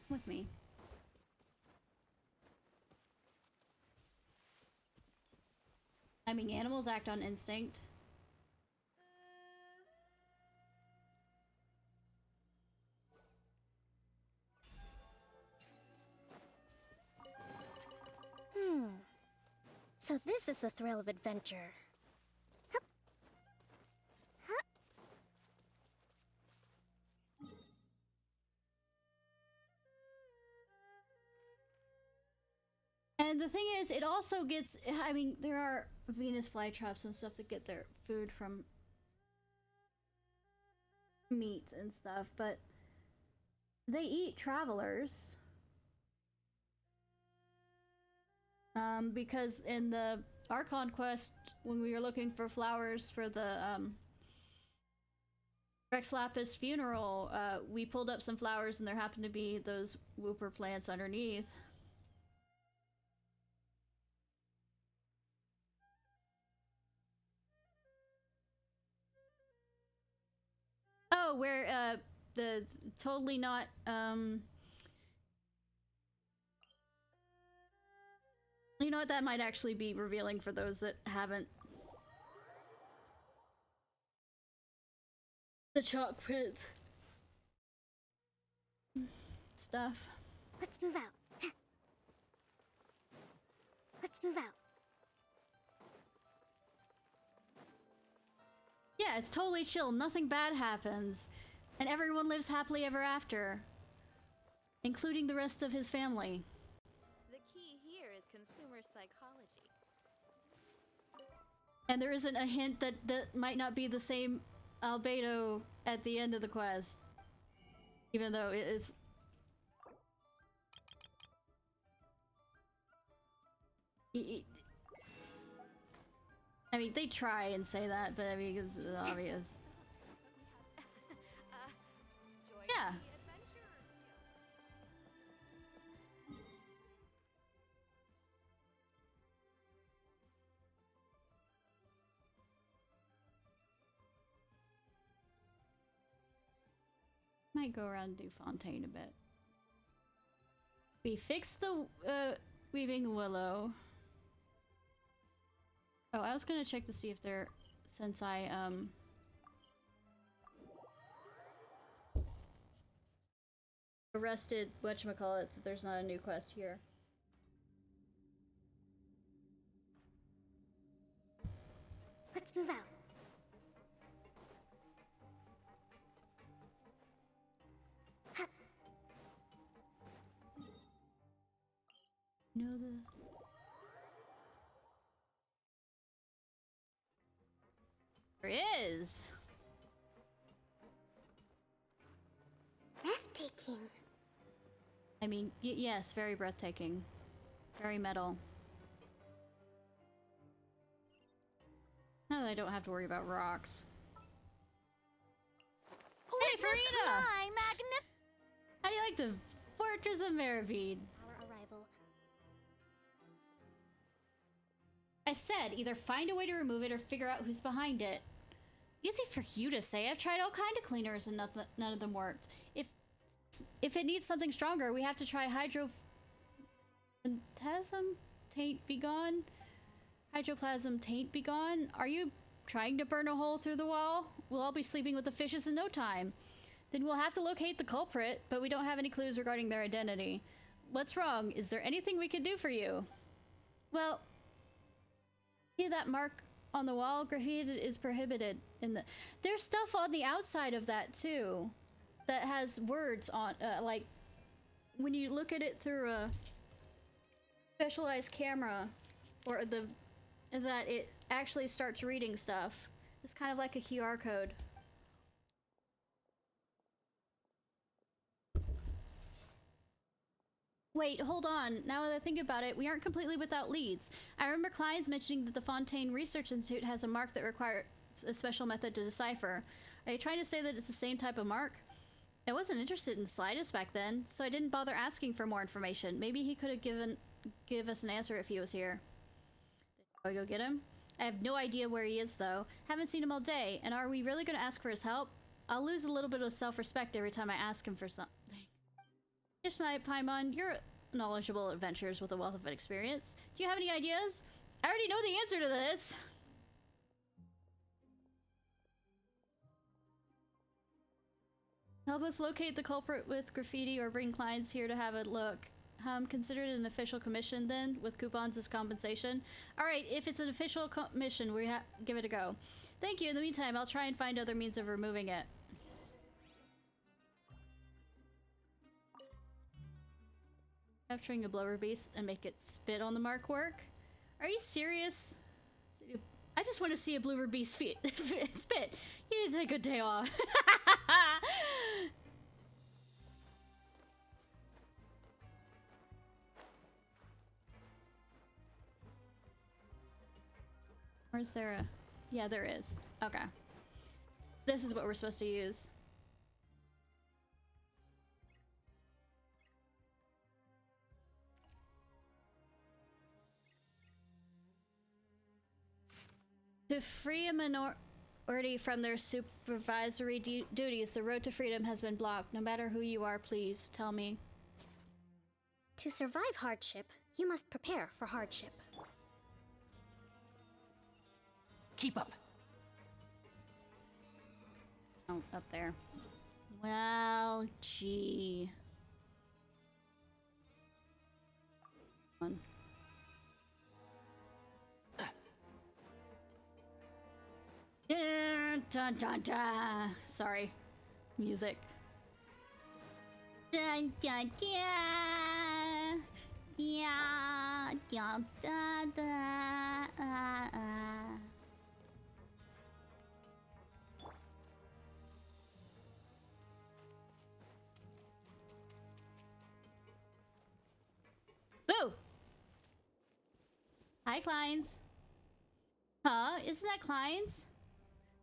With me. I mean, animals act on instinct. So this is the thrill of adventure. Hup. Hup. And the thing is, it also gets, I mean, there are Venus flytraps and stuff that get their food from meat and stuff, but they eat travelers. Because in the Archon quest, when we were looking for flowers for the Rex Lapis funeral, we pulled up some flowers and there happened to be those whooper plants underneath. Oh, where the totally not you know what, that might actually be revealing for those that haven't. The chalk print stuff. Let's move out. Let's move out. Yeah, it's totally chill. Nothing bad happens. And everyone lives happily ever after. Including the rest of his family. The key here is consumer psychology. And there isn't a hint that that might not be the same albedo at the end of the quest. Even though it is... I mean, they try and say that, but I mean, it's obvious. Yeah. Might go around and do Fontaine a bit. We fixed the Weaving Willow. Oh, I was gonna check to see if they're, since I arrested whatchamacallit, that there's not a new quest here. Let's move out. No, the... There is! Breathtaking. I mean, yes, very breathtaking. Very metal. Now that I don't have to worry about rocks. Hey, Farina! How do you like the Fortress of Maravide? Our arrival. I said, either find a way to remove it or figure out who's behind it. Easy for you to say. I've tried all kind of cleaners and none of them worked. If it needs something stronger, we have to try hydroplasm taint be gone. Hydroplasm taint be gone. Are you trying to burn a hole through the wall? We'll all be sleeping with the fishes in no time. Then we'll have to locate the culprit, but we don't have any clues regarding their identity. What's wrong? Is there anything we can do for you? Well, see that mark on the wall? Graffiti is prohibited in the... There's stuff on the outside of that too that has words on, like when you look at it through a specialized camera, or that it actually starts reading stuff. It's kind of like a QR code. Wait, hold on. Now that I think about it, we aren't completely without leads. I remember Klein's mentioning that the Fontaine Research Institute has a mark that requires a special method to decipher. Are you trying to say that it's the same type of mark? I wasn't interested in Slidus back then, so I didn't bother asking for more information. Maybe he could have give us an answer if he was here. Shall we go get him? I have no idea where he is, though. Haven't seen him all day, and are we really going to ask for his help? I'll lose a little bit of self-respect every time I ask him for something. Ishnai, Paimon, you're knowledgeable adventurers with a wealth of experience. Do you have any ideas? I already know the answer to this! Help us locate the culprit with graffiti or bring clients here to have a look. Consider it an official commission then, with coupons as compensation. Alright, if it's an official commission, we give it a go. Thank you. In the meantime, I'll try and find other means of removing it. Capturing a blower beast and make it spit on the mark work? Are you serious? I just want to see a blower beast spit. You need to take a day off. Or is there a... Yeah, there is. Okay. This is what we're supposed to use. To free a minority from their supervisory duties, the road to freedom has been blocked. No matter who you are, please tell me. To survive hardship, you must prepare for hardship. Keep up. Oh, up there. Well, gee. One. Dun, dun, dun. Sorry. Music. Dun, dun, dun. Yeah, dun, dun, dun. Boo! Hi, Kleins. Huh? Isn't that Kleins?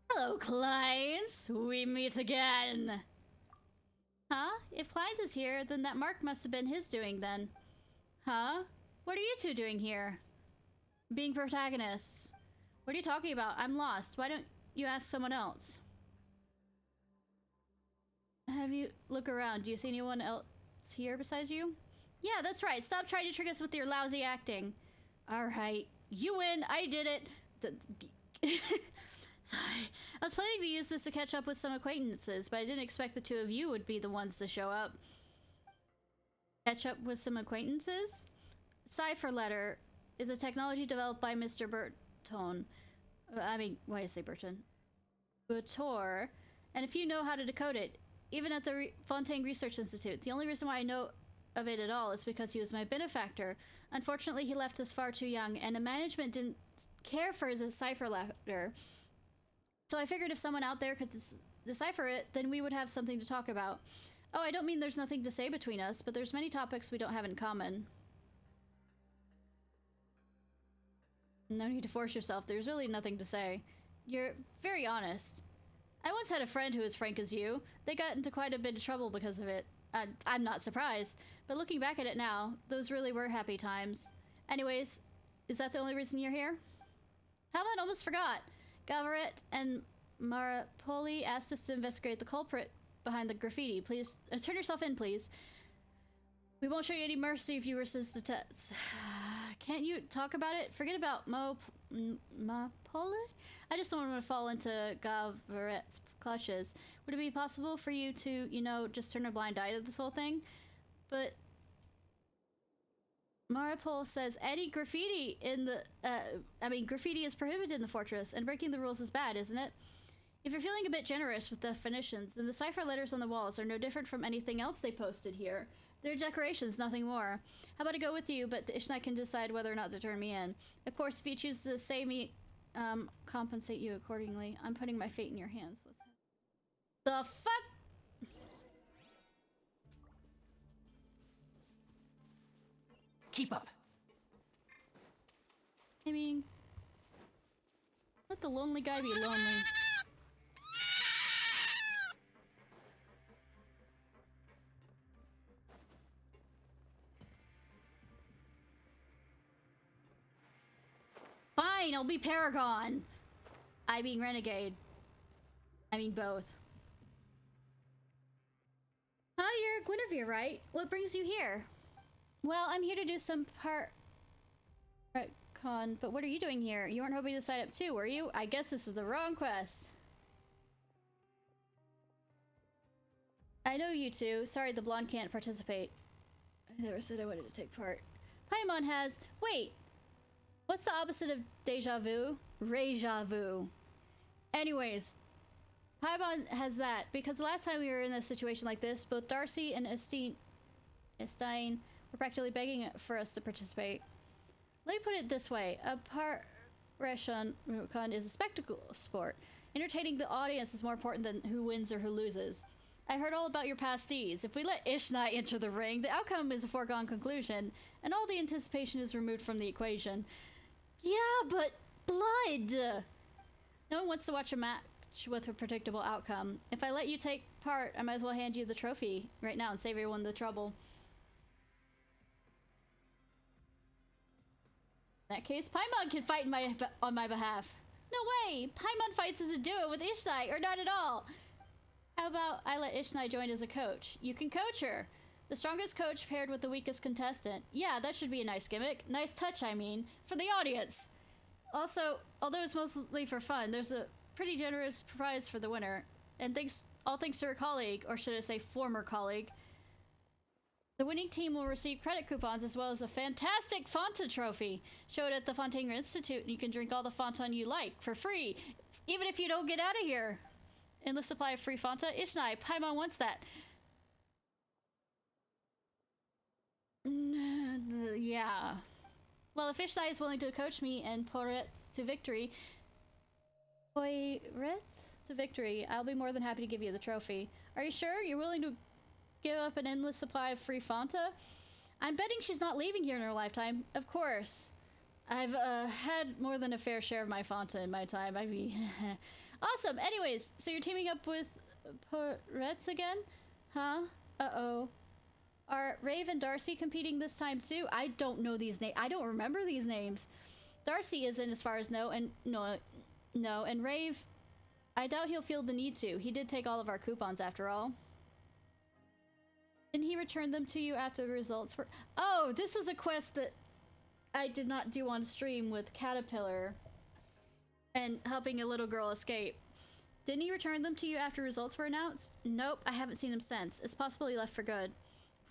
Hello, Kleins. We meet again. Huh? If Kleins is here, then that mark must have been his doing then. Huh? What are you two doing here? Being protagonists. What are you talking about? I'm lost. Why don't you ask someone else? Have you look around? Do you see anyone else here besides you? Yeah, that's right. Stop trying to trick us with your lousy acting. Alright. You win. I did it. I was planning to use this to catch up with some acquaintances, but I didn't expect the two of you would be the ones to show up. Catch up with some acquaintances? Cipher letter is a technology developed by Mr. Burton. Why did I say Burton? Butor. And if you know how to decode it, even at the Fontaine Research Institute, the only reason why I know of it at all is because he was my benefactor. Unfortunately, he left us far too young, and the management didn't care for his cipher letter. So I figured if someone out there could decipher it, then we would have something to talk about. Oh, I don't mean there's nothing to say between us, but there's many topics we don't have in common. No need to force yourself. There's really nothing to say. You're very honest. I once had a friend who was frank as you. They got into quite a bit of trouble because of it. I'm not surprised, but looking back at it now, those really were happy times. Anyways, is that the only reason you're here? How about almost forgot? Gavaret and Marapoli asked us to investigate the culprit behind the graffiti. Please, turn yourself in, please. We won't show you any mercy if you resist the test. Can't you talk about it? Forget about Marapoli? I just don't want to fall into Gavaret's clutches. Would it be possible for you to, you know, just turn a blind eye to this whole thing? But Maripol says any graffiti in the, graffiti is prohibited in the fortress, and breaking the rules is bad, isn't it? If you're feeling a bit generous with definitions, then the cipher letters on the walls are no different from anything else they posted here. They're decorations, nothing more. How about I go with you, but Ishnai can decide whether or not to turn me in. Of course, if you choose to say me, compensate you accordingly. I'm putting my fate in your hands. The fuck? Keep up. I mean, let the lonely guy be lonely. Fine, I'll be Paragon. I mean Renegade. I mean both. You're Guinevere, right? What brings you here? Well, I'm here to do some con, but what are you doing here? You weren't hoping to sign up too, were you? I guess this is the wrong quest. I know you two. Sorry, the blonde can't participate. I never said I wanted to take part. Paimon has... Wait! What's the opposite of deja vu? Reja vu. Anyways, Paimon has that, because the last time we were in a situation like this, both Darcy and Estine We're practically begging for us to participate. Let me put it this way. A Reshon is a spectacle sport. Entertaining the audience is more important than who wins or who loses. I heard all about your past deeds. If we let Ishnai enter the ring, the outcome is a foregone conclusion, and all the anticipation is removed from the equation. Yeah, but blood! No one wants to watch a match with a predictable outcome. If I let you take part, I might as well hand you the trophy right now and save everyone the trouble. In that case, Paimon can fight on my behalf. No way! Paimon fights as a duo with Ishnai, or not at all! How about I let Ishnai join as a coach? You can coach her! The strongest coach paired with the weakest contestant. Yeah, that should be a nice gimmick. Nice touch, I mean, for the audience! Also, although it's mostly for fun, there's a pretty generous prize for the winner. And all thanks to her colleague, or should I say former colleague. The winning team will receive credit coupons as well as a fantastic Fanta trophy. Show it at the Fontaine Institute and you can drink all the Fontaine you like for free, even if you don't get out of here. Endless supply of free Fanta. Ishnai, Paimon wants that. Yeah. Well, if Ishnai is willing to coach me and Poret to victory, I'll be more than happy to give you the trophy. Are you sure? You're willing to give up an endless supply of free Fanta? I'm betting she's not leaving here in her lifetime. Of course. I've had more than a fair share of my Fanta in my time. I mean, awesome. Anyways, so you're teaming up with Poretz again? Huh? Uh-oh. Are Rave and Darcy competing this time too? I don't know these names. I don't remember these names. Darcy isn't, as far as no, and Rave, I doubt he'll feel the need to. He did take all of our coupons after all. Didn't he return them to you after the results were— Oh, this was a quest that I did not do on stream with Caterpillar and helping a little girl escape. Didn't he return them to you after results were announced? Nope, I haven't seen him since. It's possible he left for good.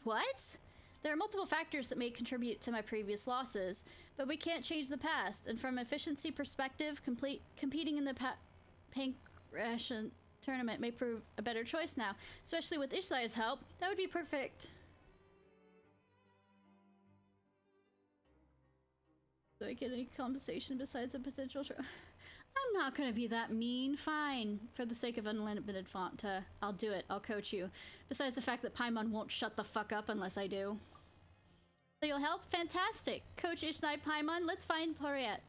What? There are multiple factors that may contribute to my previous losses, but we can't change the past, and from an efficiency perspective, competing in the Pink Ration tournament may prove a better choice now, especially with Ishnai's help. That would be perfect. Do I get any compensation besides a potential I'm not gonna be that mean. Fine. For the sake of unlimited Fanta, I'll do it. I'll coach you. Besides the fact that Paimon won't shut the fuck up unless I do. So you'll help? Fantastic. Coach Ishnai Paimon, let's find Poret.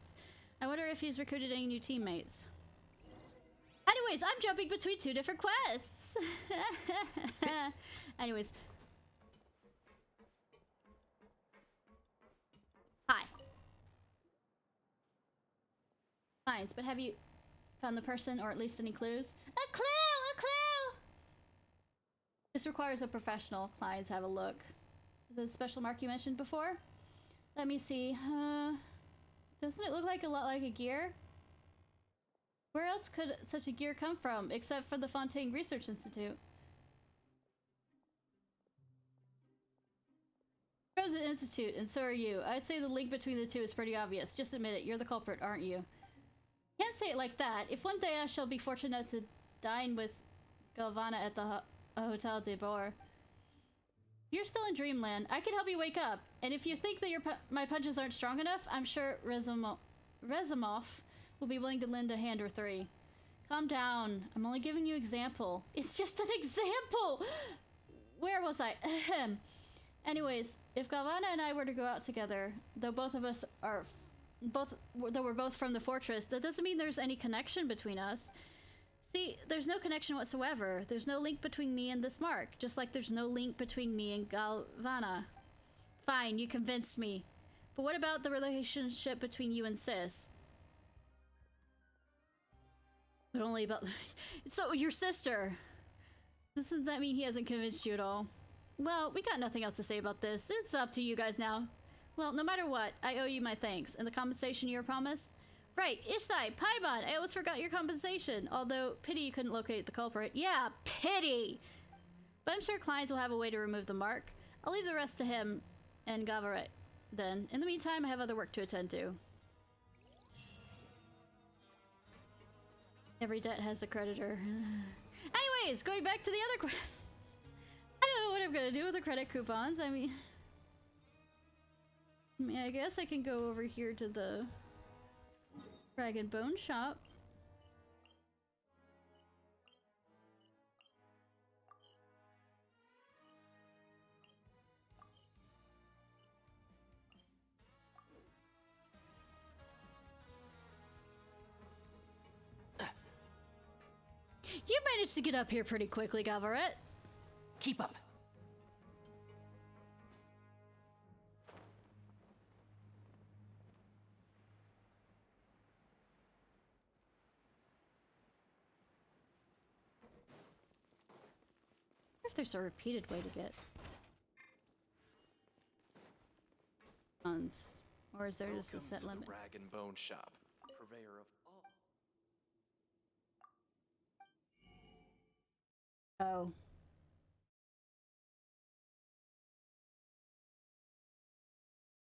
I wonder if he's recruited any new teammates. Anyways, I'm jumping between two different quests. Anyways. Hi. Fines, but have you found the person, or at least any clues? A clue! A clue! This requires a professional. Clients have a look. Is it the special mark you mentioned before? Let me see. Doesn't it look like a lot like a gear? Where else could such a gear come from, except for the Fontaine Research Institute? Rose the Institute, and so are you. I'd say the link between the two is pretty obvious. Just admit it. You're the culprit, aren't you? Can't say it like that. If one day I shall be fortunate enough to dine with Galvana at the Hotel de Boer, you're still in dreamland. I can help you wake up. And if you think that my punches aren't strong enough, I'm sure Rezimov will be willing to lend a hand or three. Calm down. I'm only giving you an example. It's just an example! Where was I? Anyways, if Galvana and I were to go out together, though we're both from the fortress, that doesn't mean there's any connection between us. See, there's no connection whatsoever. There's no link between me and this mark, just like there's no link between me and Galvana. Fine, you convinced me. But what about the relationship between you and Sis? But only about— So, your sister. Doesn't that mean he hasn't convinced you at all? Well, we got nothing else to say about this. It's up to you guys now. Well, no matter what, I owe you my thanks. And the compensation you were promised? Right, Ishnai, Paimon, I almost forgot your compensation. Although, pity you couldn't locate the culprit. Yeah, pity! But I'm sure clients will have a way to remove the mark. I'll leave the rest to him and Gavaret then. In the meantime, I have other work to attend to. Every debt has a creditor. Anyways, going back to the other quest. I don't know what I'm gonna do with the credit coupons. I mean, I mean, I guess I can go over here to the Rag and Bone shop. You managed to get up here pretty quickly, Galvaret. Keep up. If there's a repeated way to get funds, or is there just a set limit? Rag and Bone Shop, purveyor of all. Oh.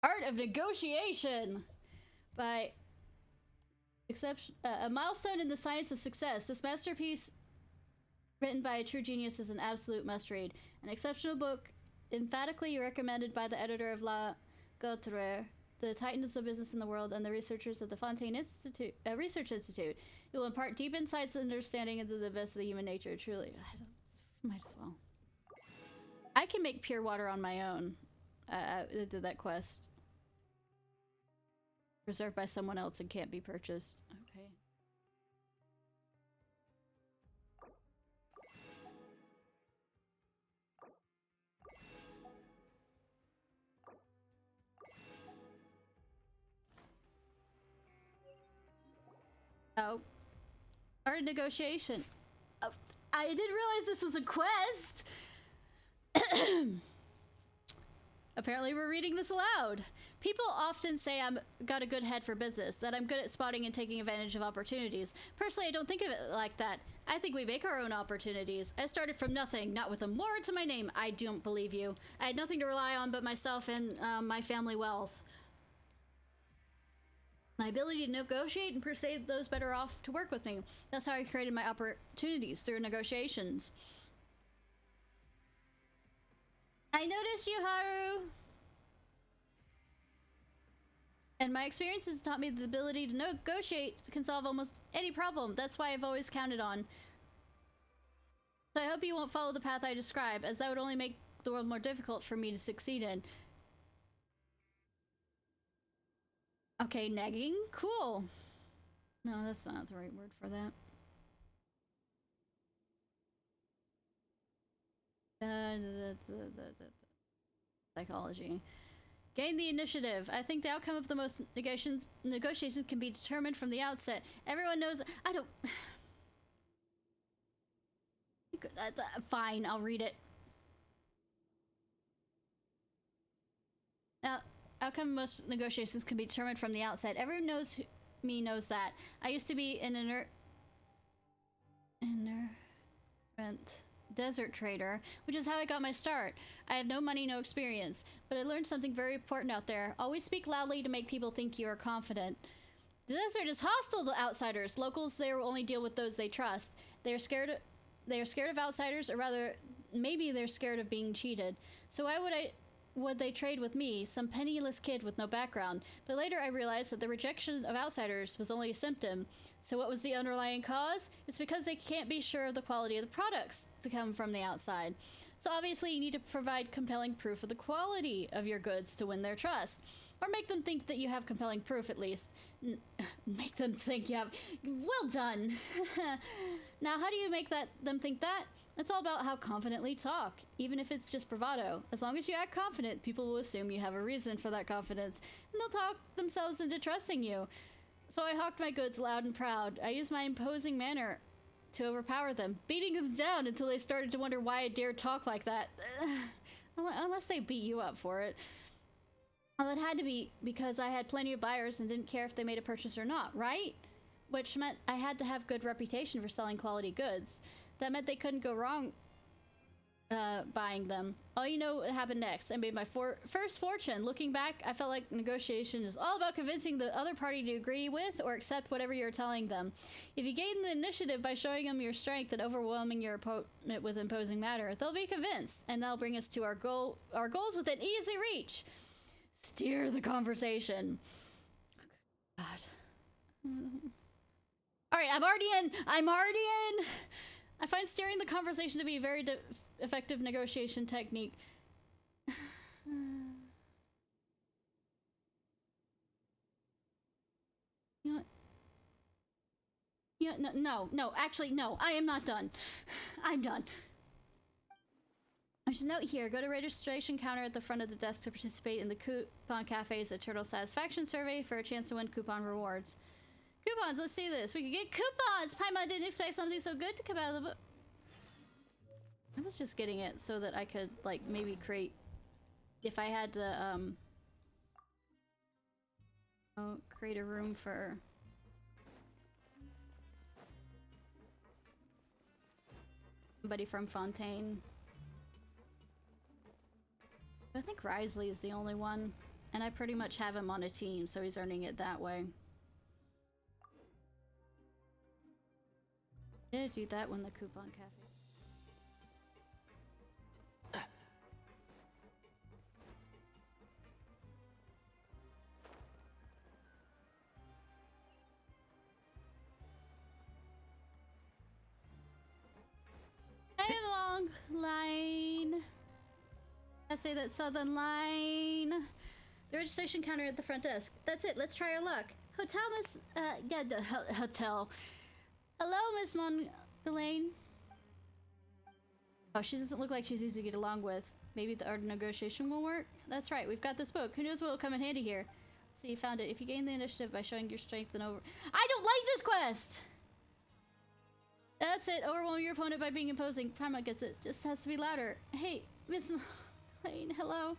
Art of Negotiation by a milestone in the science of success. This masterpiece, written by a true genius, is an absolute must-read. An exceptional book, emphatically recommended by the editor of La Gautreur, the titans of business in the world, and the researchers at the Fontaine Institute, Research Institute. It will impart deep insights and understanding into the best of the human nature. Truly, might as well. I can make pure water on my own. I did that quest. Reserved by someone else and can't be purchased. Okay. Oh. Art of Negotiation. Oh, I didn't realize this was a quest! Apparently we're reading this aloud. People often say I'm got a good head for business, that I'm good at spotting and taking advantage of opportunities. Personally, I don't think of it like that. I think we make our own opportunities. I started from nothing, not with a more to my name. I don't believe you. I had nothing to rely on but myself and my family wealth. My ability to negotiate and persuade those better off to work with me. That's how I created my opportunities, through negotiations. I noticed you, Haru. And my experiences taught me the ability to negotiate can solve almost any problem. That's why I've always counted on. So I hope you won't follow the path I describe, as that would only make the world more difficult for me to succeed in. Okay, negging? Cool. No, that's not the right word for that. Psychology. Gain the initiative. I think the outcome of the most negotiations can be determined from the outset. Everyone knows. I don't. Fine, I'll read it. Outcome of most negotiations can be determined from the outset. Everyone knows knows that. I used to be an inerrant desert trader, which is how I got my start. I have no money, no experience, but I learned something very important out there. Always speak loudly to make people think you are confident. The desert is hostile to outsiders. Locals there will only deal with those they trust. They are scared of outsiders, or rather, maybe they're scared of being cheated. So why would they trade with me, some penniless kid with no background? But later I realized that the rejection of outsiders was only a symptom. So what was the underlying cause? It's because they can't be sure of the quality of the products to come from the outside. So obviously you need to provide compelling proof of the quality of your goods to win their trust. Or make them think that you have compelling proof, at least. Make them think you have... Well done! Now, how do you make them think that? It's all about how confidently talk, even if it's just bravado. As long as you act confident, people will assume you have a reason for that confidence, and they'll talk themselves into trusting you. So I hawked my goods loud and proud. I used my imposing manner to overpower them, beating them down until they started to wonder why I dared talk like that. Unless they beat you up for it. Well, it had to be because I had plenty of buyers and didn't care if they made a purchase or not, right? Which meant I had to have good reputation for selling quality goods. That meant they couldn't go wrong buying them. All you know what happened next. I made my first fortune. Looking back, I felt like negotiation is all about convincing the other party to agree with or accept whatever you're telling them. If you gain the initiative by showing them your strength and overwhelming your opponent with imposing matter, they'll be convinced, and that'll bring us to our goals within easy reach. steer the conversation. God. Alright, I'm already in! I'm already in! I find steering the conversation to be a very effective negotiation technique. You know what? Yeah, no, actually, no, I am not done. I'm done. There's a note here. Go to registration counter at the front of the desk to participate in the Coupon Cafe's Eternal Satisfaction Survey for a chance to win coupon rewards. Coupons, let's see this. We can get coupons! Paimon didn't expect something so good to come out of the book. I was just getting it so that I could, like, maybe create... If I had to, create a room for... somebody from Fontaine. I think Risley is the only one, and I pretty much have him on a team, so he's earning it that way. Did I do that when the Coupon Cafe? Hey, long line. I say that southern line. The registration counter at the front desk. That's it. Let's try our luck. Hotel, Miss. Yeah, the hotel. Hello, Miss Montgalaine. Oh, she doesn't look like she's easy to get along with. Maybe the art of negotiation will work? That's right. We've got this book. Who knows what will come in handy here? Let's see, you found it. If you gain the initiative by showing your strength and over. I don't like this quest. That's it. Overwhelm your opponent by being imposing. Paimon gets it. Just has to be louder. Hey, Miss. Hello.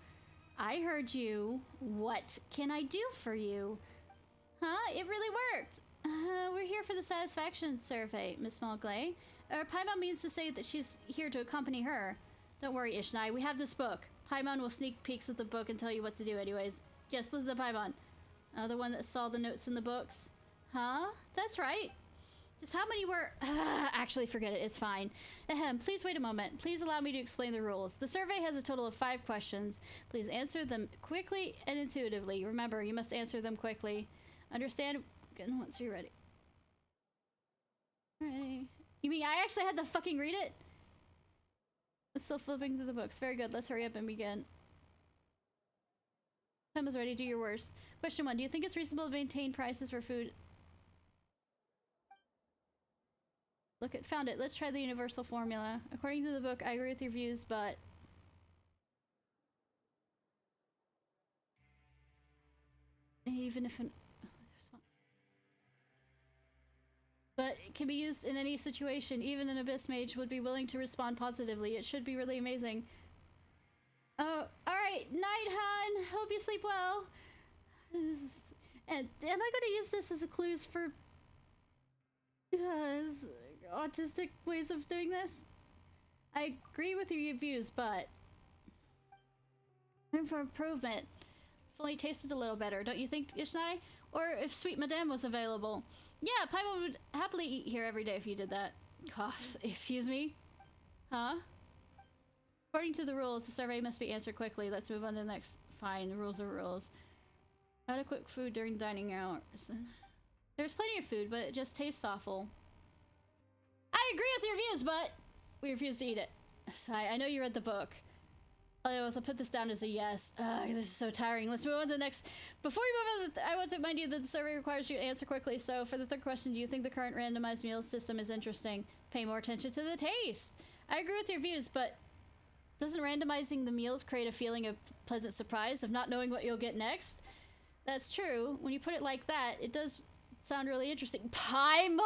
I heard you. What can I do for you? Huh? It really worked. We're here for the satisfaction survey, Miss Montglaire. Paimon means to say that she's here to accompany her. Don't worry, Ishnai. We have this book. Paimon will sneak peeks at the book and tell you what to do anyways. Yes, listen to Paimon. The one that saw the notes in the books. Huh? That's right. Just how many were... actually, forget it. It's fine. Ahem. Please wait a moment. Please allow me to explain the rules. The survey has a total of 5 questions. Please answer them quickly and intuitively. Remember, you must answer them quickly. Understand? Once you're ready. Ready. You mean I actually had to fucking read it? It's still flipping through the books. Very good. Let's hurry up and begin. Time is ready. Do your worst. Question 1. Do you think it's reasonable to maintain prices for food? Look at, found it. Let's try the universal formula. According to the book, I agree with your views, but... even if... But it can be used in any situation. Even an Abyss Mage would be willing to respond positively. It should be really amazing. Oh, alright. Night, hon. Hope you sleep well. And am I going to use this as a clues for... autistic ways of doing this? I agree with your views, but... room for improvement. If only tasted a little better, don't you think, Ishnai? Or if Sweet Madame was available. Yeah, Paimon would happily eat here every day if you did that. Coughs. Excuse me? Huh? According to the rules, the survey must be answered quickly. Let's move on to the next. Fine, the rules are rules. Adequate food during dining hours. There's plenty of food, but it just tastes awful. I agree with your views, but we refuse to eat it. I know you read the book. I'll put this down as a yes. This is so tiring. Let's move on to the next. Before we move on, I want to remind you that the survey requires you to answer quickly. So for the third question, do you think the current randomized meal system is interesting? Pay more attention to the taste. I agree with your views, but doesn't randomizing the meals create a feeling of pleasant surprise of not knowing what you'll get next? That's true. When you put it like that, it does sound really interesting. Paimon!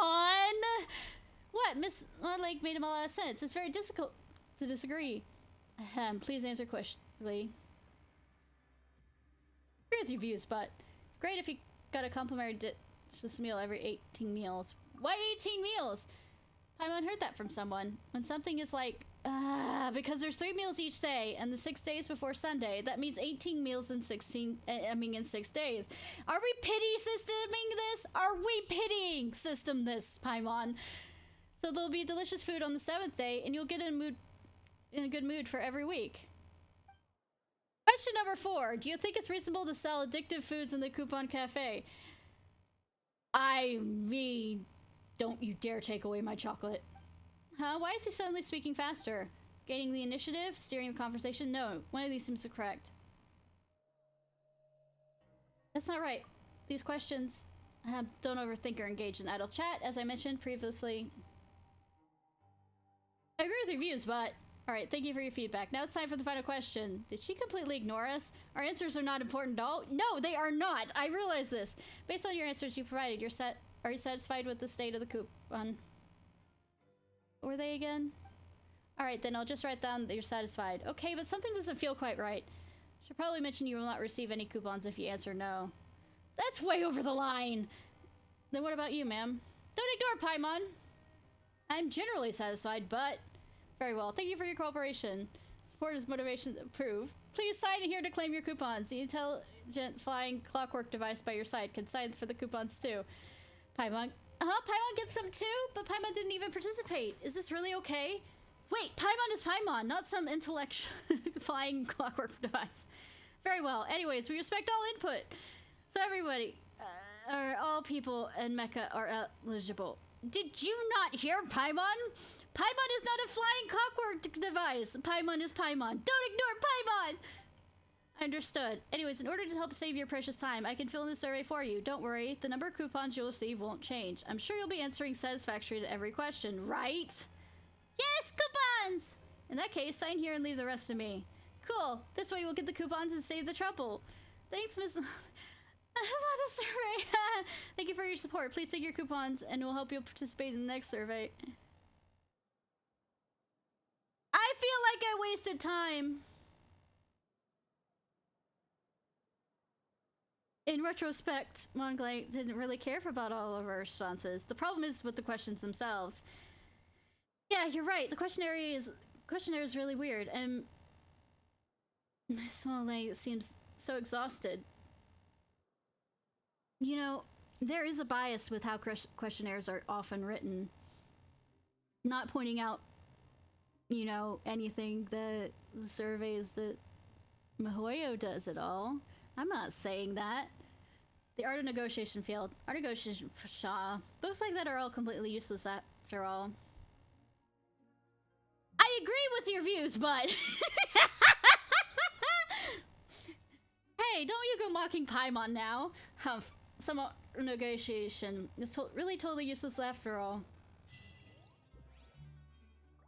What? Miss Lake made a lot of sense. It's very difficult to disagree. Please answer quickly. Agree with your views, but great if you got a complimentary dish this meal every 18 meals. Why 18 meals? Paimon heard that from someone. When something is like, because there's 3 meals each day, and the 6 days before Sunday, that means 18 meals in 6 days. Are we pity systeming this? Are we pitying system this, Paimon? So there'll be delicious food on the 7th day, and you'll get in a good mood for every week. Question number 4. Do you think it's reasonable to sell addictive foods in the coupon cafe? I mean, don't you dare take away my chocolate. Huh? Why is he suddenly speaking faster? Gaining the initiative? Steering the conversation? No, one of these seems correct. That's not right. These questions... don't overthink or engage in idle chat, as I mentioned previously. I agree with your views, but... Alright, thank you for your feedback. Now it's time for the final question. Did she completely ignore us? Our answers are not important at all? No, they are not! I realize this. Based on your answers you provided, are you satisfied with the state of the coupon? What were they again? Alright, then I'll just write down that you're satisfied. Okay, but something doesn't feel quite right. Should probably mention you will not receive any coupons if you answer no. That's way over the line! Then what about you, ma'am? Don't ignore Paimon! I'm generally satisfied, but... Very well. Thank you for your cooperation. Support is motivation to approve. Please sign here to claim your coupons. The intelligent flying clockwork device by your side can sign for the coupons too. Paimon. Paimon gets some too? But Paimon didn't even participate. Is this really okay? Wait, Paimon is Paimon, not some intellectual flying clockwork device. Very well. Anyways, we respect all input. So everybody, or all people in Mecha are eligible. Did you not hear Paimon? Paimon is not a flying clockwork device. Paimon is Paimon. Don't ignore Paimon! Understood. Anyways, in order to help save your precious time, I can fill in the survey for you. Don't worry, the number of coupons you'll receive won't change. I'm sure you'll be answering satisfactory to every question, right? Yes, coupons! In that case, sign here and leave the rest to me. Cool. This way we'll get the coupons and save the trouble. Thanks, Miss... survey. Thank you for your support. Please take your coupons and we'll help you participate in the next survey. I feel like I wasted time. In retrospect, Monglay didn't really care about all of our responses. The problem is with the questions themselves. Yeah, you're right. The questionnaire is really weird, and Miss Monglay seems so exhausted. You know, there is a bias with how questionnaires are often written. Not pointing out, you know, anything that the surveys that Mihoyo does at all. I'm not saying that. The art of negotiation failed. Art of negotiation, Shaw. Books like that are all completely useless after all. I agree with your views, but... Hey, don't you go mocking Paimon now. Humph. Some negotiation is really totally useless after all.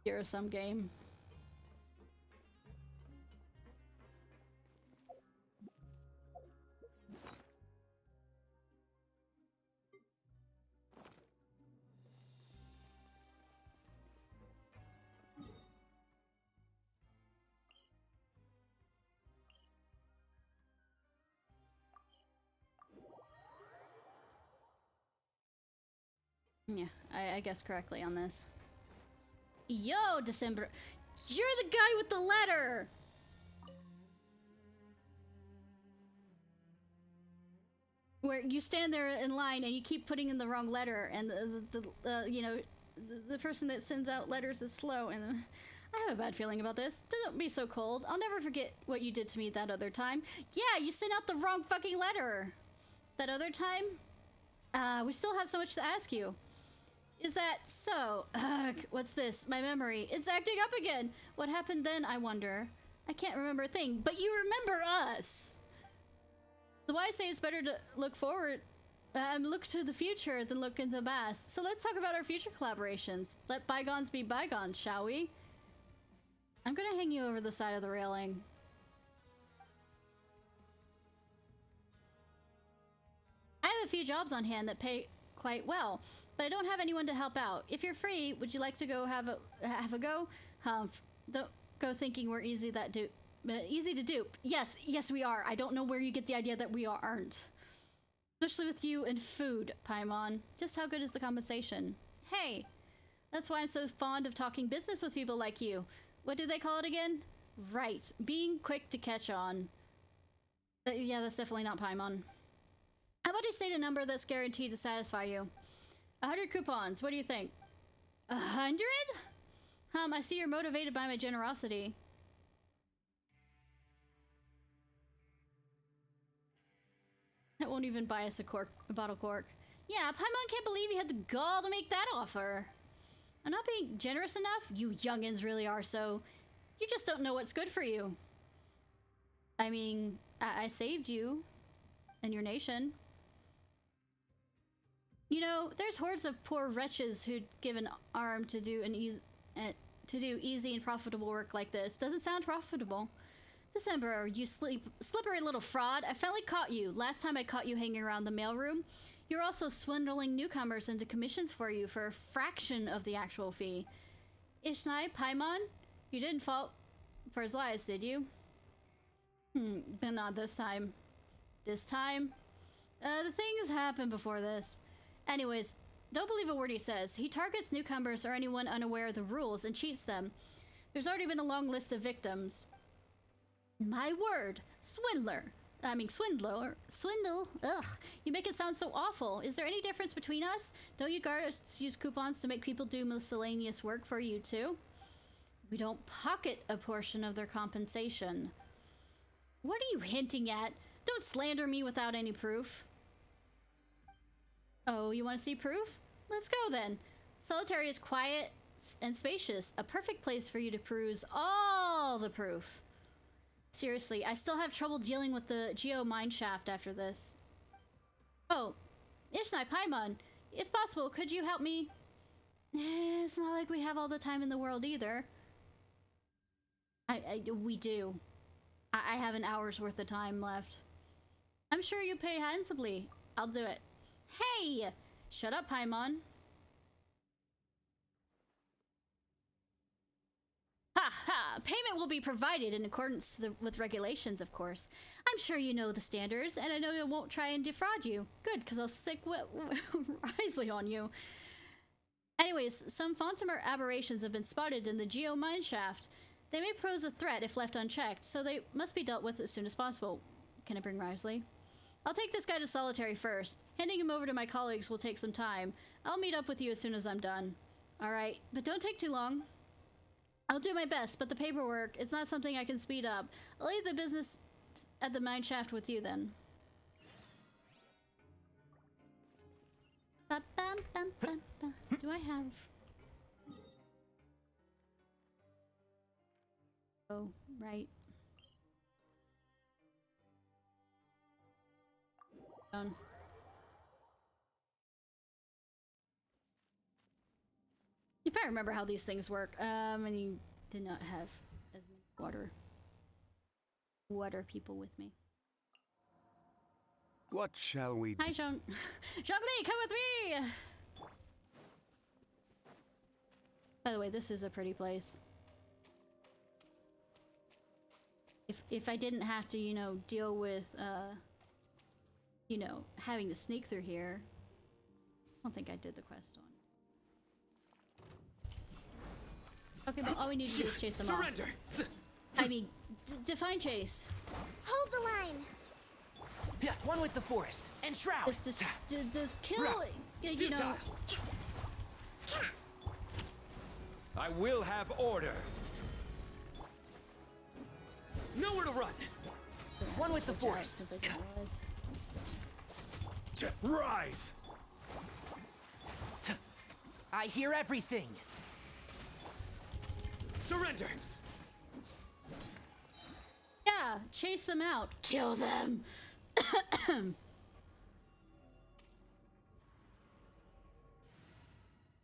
You're some game. Yeah, I guess correctly on this. Yo, December. You're the guy with the letter! Where you stand there in line and you keep putting in the wrong letter, and you know, the person that sends out letters is slow, and I have a bad feeling about this. Don't be so cold. I'll never forget what you did to me that other time. Yeah, you sent out the wrong fucking letter. That other time? We still have so much to ask you. Is that so? Ugh, what's this? My memory. It's acting up again. What happened then, I wonder? I can't remember a thing, but you remember us. The wise say it's better to look forward and look to the future than look into the past. So let's talk about our future collaborations. Let bygones be bygones, shall we? I'm gonna hang you over the side of the railing. I have a few jobs on hand that pay quite well, but I don't have anyone to help out. If you're free, would you like to go have a go? Humph. Don't go thinking we're easy to dupe. Yes, we are. I don't know where you get the idea that we aren't. Especially with you and food, Paimon. Just how good is the compensation? Hey, that's why I'm so fond of talking business with people like you. What do they call it again? Right, being quick to catch on. Yeah, that's definitely not Paimon. How about you state a number that's guaranteed to satisfy you? 100 coupons, what do you think? 100? I see you're motivated by my generosity. I won't even buy us a bottle cork. Yeah, Paimon can't believe you had the gall to make that offer. I'm not being generous enough? You youngins really are, so you just don't know what's good for you. I mean, I saved you and your nation. You know, there's hordes of poor wretches who'd give an arm to do easy and profitable work like this. Doesn't sound profitable. December, you slippery little fraud. I finally caught you. Last time I caught you hanging around the mailroom. You're also swindling newcomers into commissions for you for a fraction of the actual fee. Ishnai, Paimon, you didn't fall for his lies, did you? But not this time. This time? The things happened before this. Anyways, don't believe a word he says. He targets newcomers or anyone unaware of the rules and cheats them. There's already been a long list of victims. My word! Swindler! Swindle. Ugh, you make it sound so awful. Is there any difference between us? Don't you guards use coupons to make people do miscellaneous work for you too? We don't pocket a portion of their compensation. What are you hinting at? Don't slander me without any proof. Oh, you want to see proof? Let's go then. Solitary is quiet and spacious. A perfect place for you to peruse all the proof. Seriously, I still have trouble dealing with the Geo mineshaft after this. Oh, Ishnai, Paimon, if possible, could you help me? It's not like we have all the time in the world either. We do. I have an hour's worth of time left. I'm sure you pay handsomely. I'll do it. Hey! Shut up, Paimon. Ha ha! Payment will be provided in accordance with regulations, of course. I'm sure you know the standards, and I know it won't try and defraud you. Good, because I'll sick wisely on you. Anyways, some Fontimer aberrations have been spotted in the Geo mineshaft. They may pose a threat if left unchecked, so they must be dealt with as soon as possible. Can I bring Risley? I'll take this guy to Solitary first. Handing him over to my colleagues will take some time. I'll meet up with you as soon as I'm done. Alright, but don't take too long. I'll do my best, but the paperwork, it's not something I can speed up. I'll leave the business at the mineshaft with you then. Do I have... Oh, right. Done. If I remember how these things work, and you did not have as many water people with me. What shall we do? Hi, Jean. Zhongli, come with me! By the way, this is a pretty place. If I didn't have to, you know, deal with, you know, having to sneak through here, I don't think I did the quest on. Okay, but all we need to do is chase them Surrender. off. I mean, define chase. Hold the line. Yeah, one with the forest and shroud. Just kill, you know. I will have order. Nowhere to run. One with the forest. Since I didn't realize. Rise. I hear everything. Surrender. Yeah, chase them out. Kill them.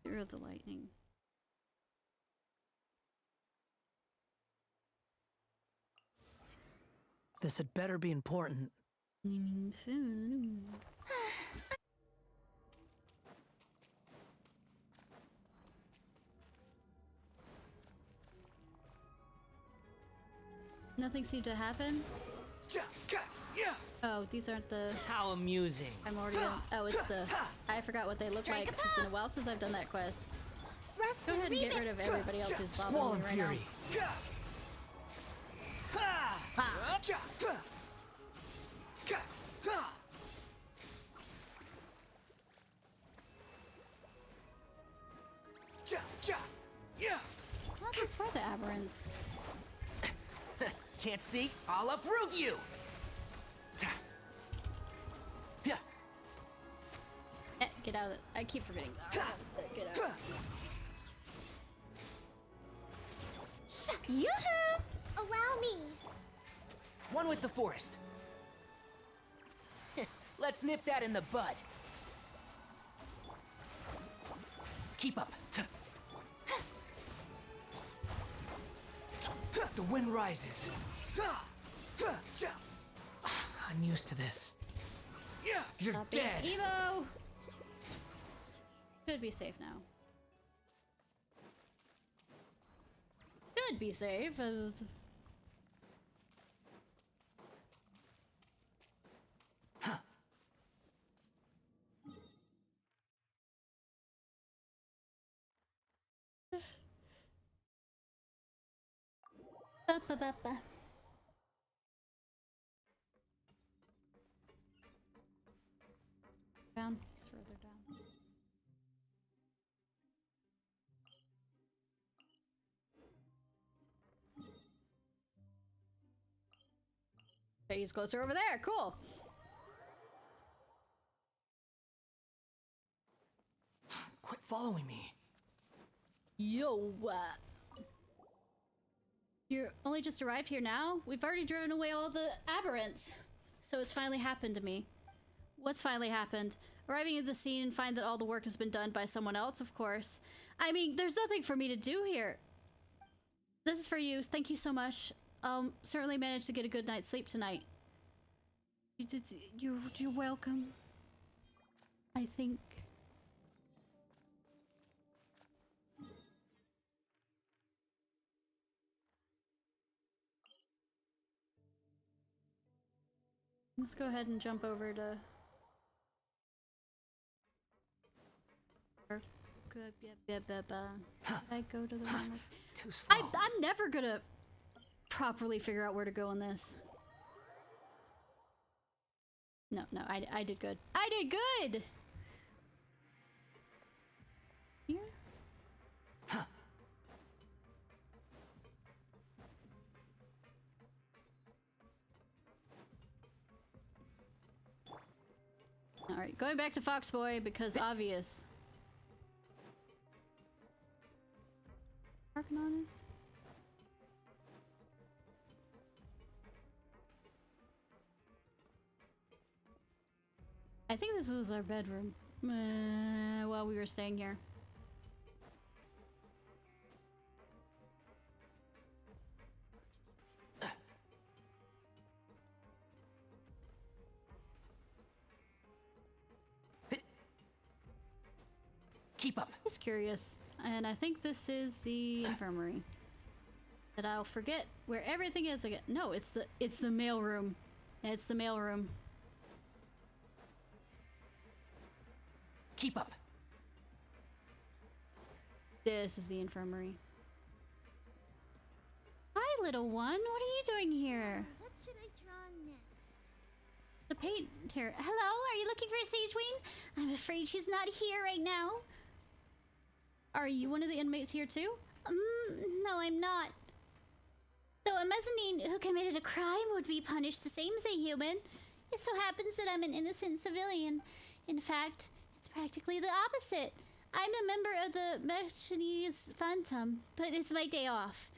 Fear of the lightning. This had better be important. Nothing seemed to happen. Oh, these aren't the... How amusing. I'm already on... Oh, it's the... I forgot what they look like. It's been a while since I've done that quest. Go ahead and get rid of everybody else who's bothering me right now. Not just for the aberrants. Can't see? I'll uproot you! out of it. I keep forgetting that. Get out. Yoo-hoo! Allow me. One with the forest. Let's nip that in the bud. Keep up. The wind rises. I'm used to this. You're Stop dead. being Evo. Could be safe now. Could be safe. Ba-ba-ba-ba. Down. He's further down. Okay, he's closer over there. Cool. Quit following me. Yo, you only just arrived here now? We've already driven away all the aberrants. So it's finally happened to me. What's finally happened? Arriving at the scene and find that all the work has been done by someone else, of course. I mean, there's nothing for me to do here. This is for you. Thank you so much. I'll certainly manage to get a good night's sleep tonight. You're welcome. I think. Let's go ahead and jump over to... Did I go to the one? Too slow. I'm never gonna properly figure out where to go on this. No, I did good. I did good! Here? Alright, going back to Foxboy because obvious. Arcanonus? I think this was our bedroom while we were staying here. Keep up. Just curious. And I think this is the infirmary. That I'll forget where everything is again. No, it's the mail room. It's the mail room. Keep up. This is the infirmary. Hi, little one. What are you doing here? What should I draw next? The painter. Hello, are you looking for Sageween? I'm afraid she's not here right now. Are you one of the inmates here too? No, I'm not. Though a mezzanine who committed a crime would be punished the same as a human, it so happens that I'm an innocent civilian. In fact, it's practically the opposite. I'm a member of the Machinese Phantom, but it's my day off.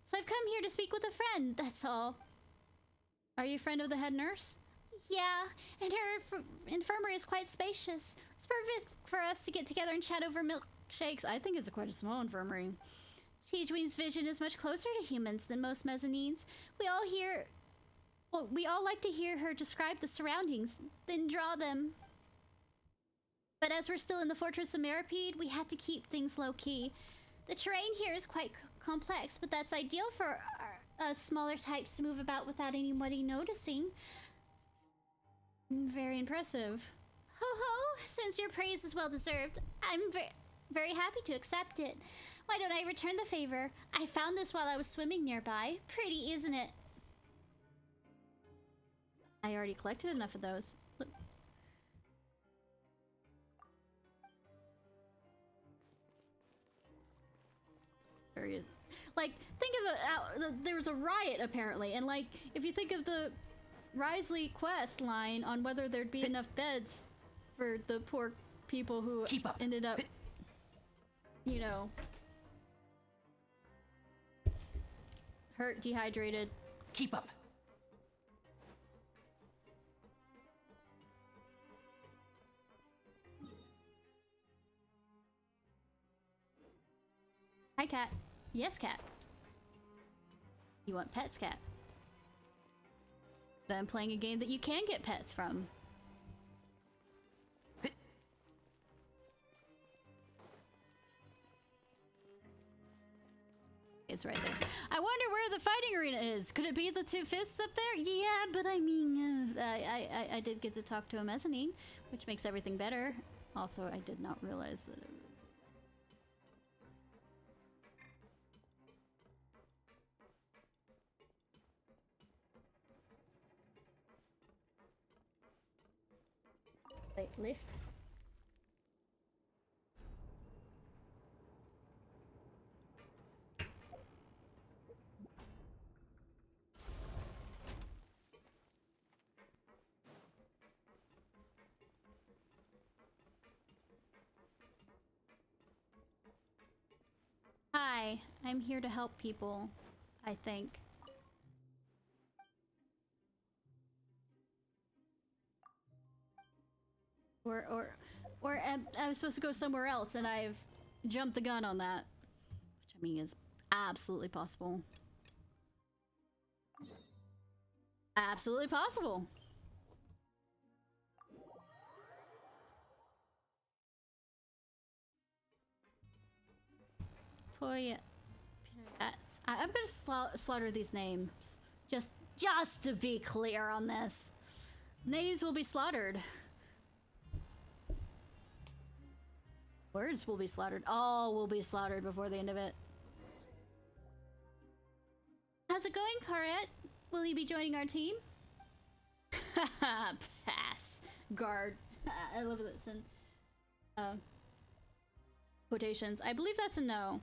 So I've come here to speak with a friend, that's all. Are you a friend of the head nurse? Yeah, and her infirmary is quite spacious. It's perfect for us to get together and chat over milkshakes. I think it's quite a small infirmary. Sageween's vision is much closer to humans than most mezzanines. We all like to hear her describe the surroundings, then draw them. But as we're still in the Fortress of Meripede, we have to keep things low-key. The terrain here is quite complex, but that's ideal for us smaller types to move about without anybody noticing. Very impressive. Ho-ho! Since your praise is well-deserved, I'm very happy to accept it. Why don't I return the favor? I found this while I was swimming nearby. Pretty, isn't it? I already collected enough of those. Look. Like, think of there was a riot apparently, and like, if you think of the Risley quest line on whether there'd be enough beds for the poor people who ended up, you know, hurt, dehydrated. Keep up. Hi, cat. Yes, cat. You want pets, cat? Then I'm playing a game that you can get pets from. It's right there. I wonder where the fighting arena is. Could it be the two fists up there? Yeah, but I mean, I did get to talk to a mezzanine, which makes everything better. Also, I did not realize that it like lift. Hi, I'm here to help people, I think. Or I was supposed to go somewhere else and I've jumped the gun on that. Which I mean is absolutely possible. Absolutely possible. Poya. I'm gonna slaughter these names. Just to be clear on this. Names will be slaughtered. Words will be slaughtered. All will be slaughtered before the end of it. How's it going, Parrot? Will you be joining our team? Pass. Guard. I love that it's in quotations. I believe that's a no.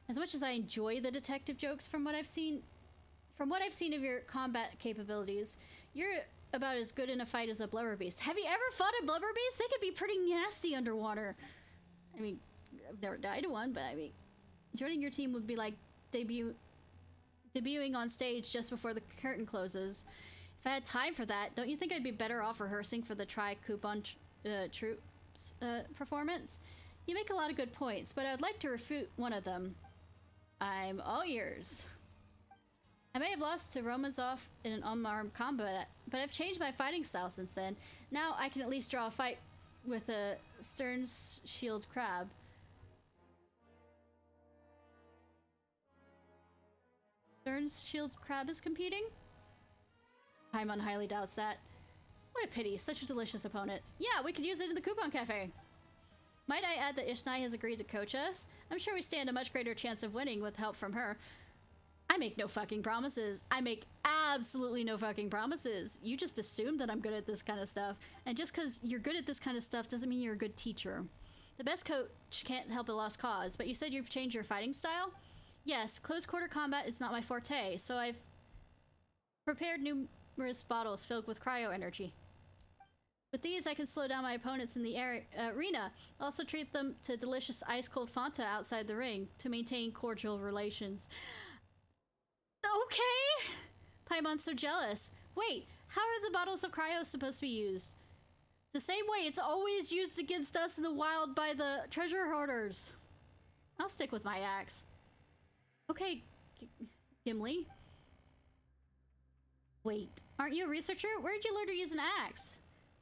As much as I enjoy the detective jokes from what I've seen of your combat capabilities, you're about as good in a fight as a blubber beast. Have you ever fought a blubber beast? They could be pretty nasty underwater. I mean, I've never died to one, but I mean, joining your team would be like debuting on stage just before the curtain closes. If I had time for that, don't you think I'd be better off rehearsing for the Tri-Coupon Troops performance? You make a lot of good points, but I'd like to refute one of them. I'm all ears. I may have lost to Romazov in an unarmed combat, but I've changed my fighting style since then. Now I can at least draw a fight with a Stern's Shield Crab. Stern's Shield Crab is competing? Paimon highly doubts that. What a pity, such a delicious opponent. Yeah, we could use it in the Coupon Cafe. Might I add that Ishnai has agreed to coach us? I'm sure we stand a much greater chance of winning with help from her. I make no fucking promises. I make absolutely no fucking promises. You just assume that I'm good at this kind of stuff. And just because you're good at this kind of stuff doesn't mean you're a good teacher. The best coach can't help a lost cause, but you said you've changed your fighting style? Yes, close quarter combat is not my forte, so I've prepared numerous bottles filled with cryo energy. With these, I can slow down my opponents in the arena. Also treat them to delicious ice-cold Fanta outside the ring to maintain cordial relations. Okay! Paimon's so jealous. Wait, how are the bottles of cryo supposed to be used? The same way it's always used against us in the wild by the treasure hoarders. I'll stick with my axe. Okay, Gimli. Wait, aren't you a researcher? Where did you learn to use an axe?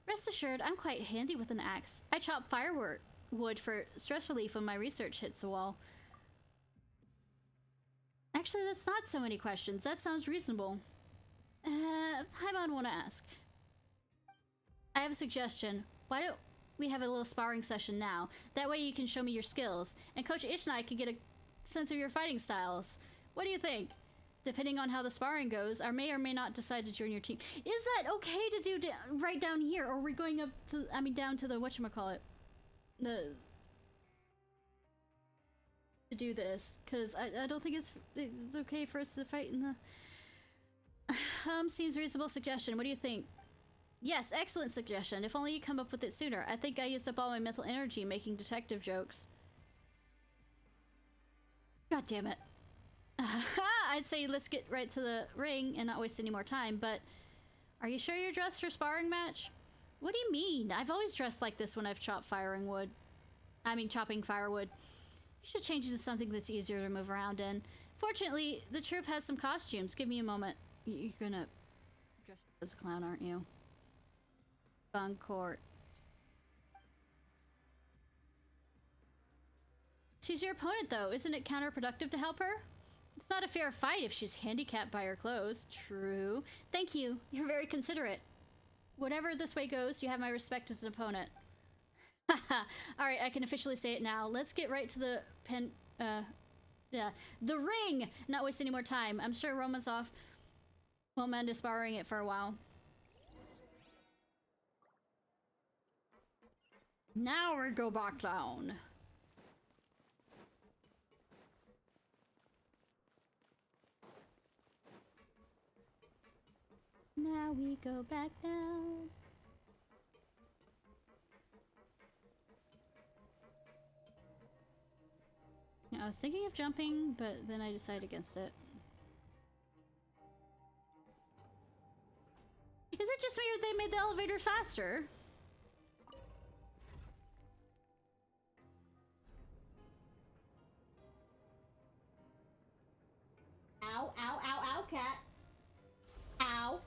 Rest assured, I'm quite handy with an axe. I chop firewood for stress relief when my research hits the wall. Actually, that's not so many questions. That sounds reasonable. Paimon want to ask. I have a suggestion. Why don't we have a little sparring session now? That way you can show me your skills, and Coach Ishnai can get a sense of your fighting styles. What do you think? Depending on how the sparring goes, I may or may not decide to join your team. Is that okay to do right down here? Or are we going up to, I mean, down to the, whatchamacallit? To do this? Because I don't think it's okay for us to fight in the... seems reasonable suggestion. What do you think? Yes, excellent suggestion. If only you come up with it sooner. I think I used up all my mental energy making detective jokes. God damn it. I'd say let's get right to the ring and not waste any more time, but are you sure you're dressed for sparring match? What do you mean? I've always dressed like this when I've chopped chopping firewood. You should change it to something that's easier to move around in. Fortunately, the troupe has some costumes. Give me a moment. You're gonna dress as a clown, aren't you? Court. She's your opponent, though. Isn't it counterproductive to help her? It's not a fair fight if she's handicapped by her clothes. True. Thank you. You're very considerate. Whatever this way goes, you have my respect as an opponent. Haha. Alright, I can officially say it now. Let's get right to the the ring! Not waste any more time. I'm sure Romanov won't mind us borrowing it for a while. Now we go back down. Now we go back down. I was thinking of jumping, but then I decided against it. Is it just weird they made the elevator faster? Ow, ow, ow, ow, cat. Ow.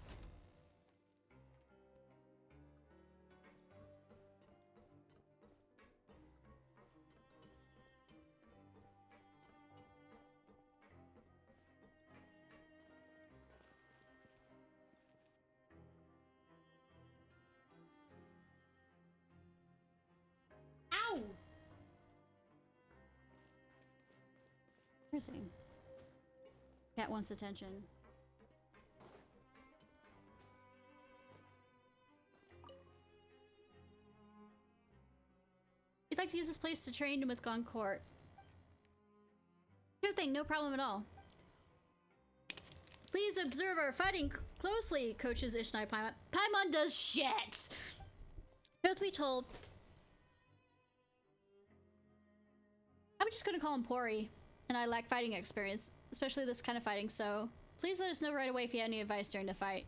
Ow! Interesting. Cat wants attention. You'd like to use this place to train with Goncourt. Sure thing, no problem at all. Please observe our fighting closely, coaches Ishnai Paimon. Paimon does shit! Truth be told, I'm just gonna call him Pori, and I lack fighting experience, especially this kind of fighting, so please let us know right away if you have any advice during the fight.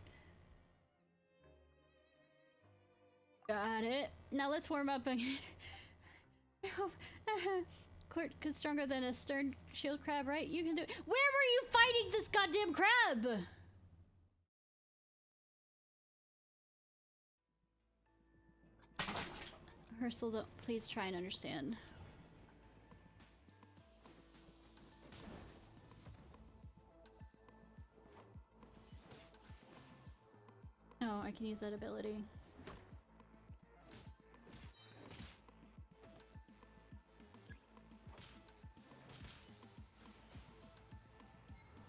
Got it. Now let's warm up again. Court is stronger than a stern shield crab, right? You can do it. Where were you fighting this goddamn crab? Rehearsal, don't please try and understand. Oh, I can use that ability.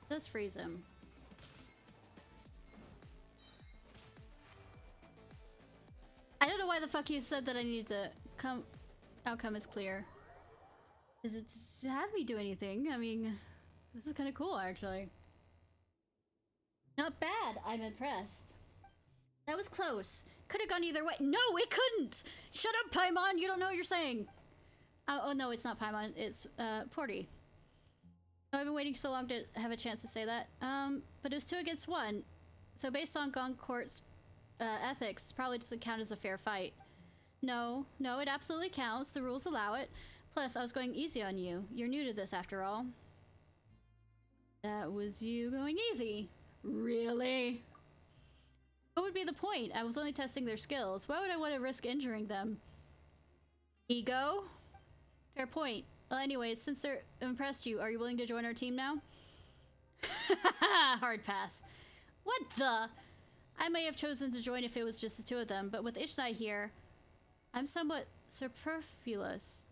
Let's freeze him. I don't know why the fuck you said that I needed to come. Outcome is clear. Does it have me do anything? I mean, this is kind of cool, actually. Not bad. I'm impressed. That was close. Could have gone either way. No, it couldn't. Shut up, Paimon. You don't know what you're saying. Oh no, it's not Paimon. It's Porty. I've been waiting so long to have a chance to say that. But it was 2 against 1. So based on Goncourt's ethics, it probably doesn't count as a fair fight. No, it absolutely counts. The rules allow it. Plus, I was going easy on you. You're new to this after all. That was you going easy. Really? What would be the point? I was only testing their skills. Why would I want to risk injuring them? Ego? Fair point. Well, anyways, since they're impressed you, are you willing to join our team now? Hard pass. What the? I may have chosen to join if it was just the 2 of them, but with Ishnai here, I'm somewhat superfluous.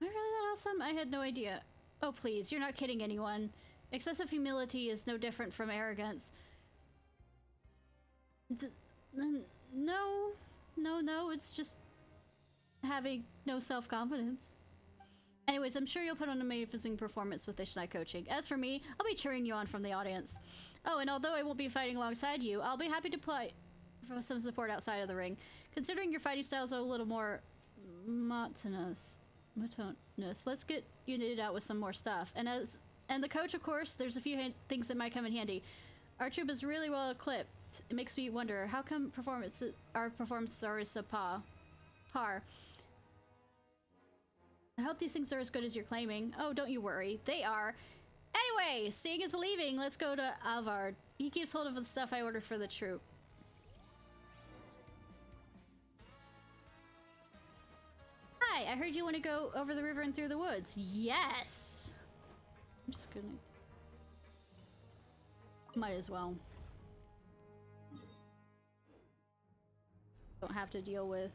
Am I really that awesome? I had no idea. Oh please, you're not kidding anyone. Excessive humility is no different from arrogance. No, it's just having no self-confidence. Anyways, I'm sure you'll put on an amazing performance with Ishnai coaching. As for me, I'll be cheering you on from the audience. Oh, and although I won't be fighting alongside you, I'll be happy to play for some support outside of the ring. Considering your fighting styles are a little more monotonous, let's get you knitted out with some more stuff. And the coach, of course, there's a few things that might come in handy. Our troop is really well equipped. It makes me wonder, how come our performances are so par? I hope these things are as good as you're claiming. Oh, don't you worry. They are. Anyway, seeing is believing. Let's go to Alvard. He keeps hold of the stuff I ordered for the troop. Hi, I heard you want to go over the river and through the woods. Yes! I'm just gonna... Might as well. Don't have to deal with...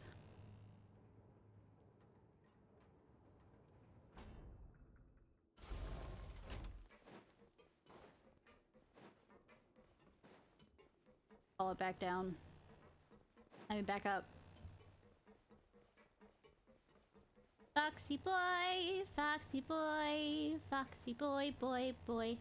Fall it back down. I mean, back up. Foxy boy, foxy boy, foxy boy, boy, boy.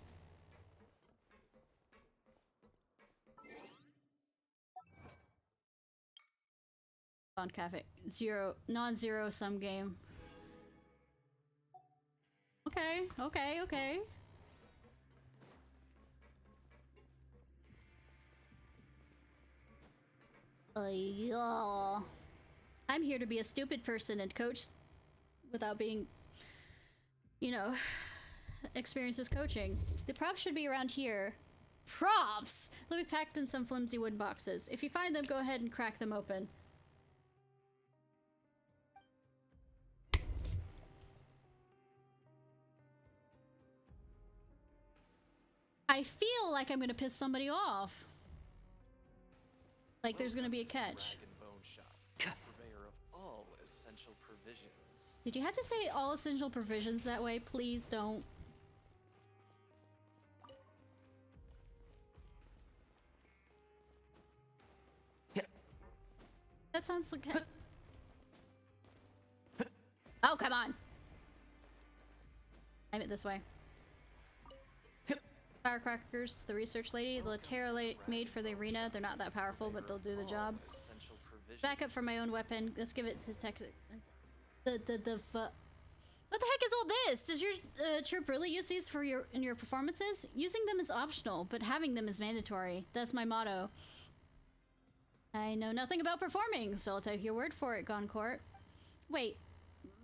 On cafe. Non-zero sum game. Okay, okay, okay. Yeah. I'm here to be a stupid person and coach without being, you know, experiences coaching. The props should be around here. Props! They'll be packed in some flimsy wooden boxes. If you find them, go ahead and crack them open. I feel like I'm gonna piss somebody off. Like there's gonna be a catch. Purveyor of all essential provisions. Did you have to say all essential provisions that way? Please don't. That sounds like... Oh, come on! I meant this way. Firecrackers, the research lady, the Latera made for the arena. They're not that powerful, but they'll do the job. Backup for my own weapon. Let's give it to tech. What the heck is all this? Does your troop really use these for in your performances? Using them is optional, but having them is mandatory. That's my motto. I know nothing about performing, so I'll take your word for it, Goncourt. Wait,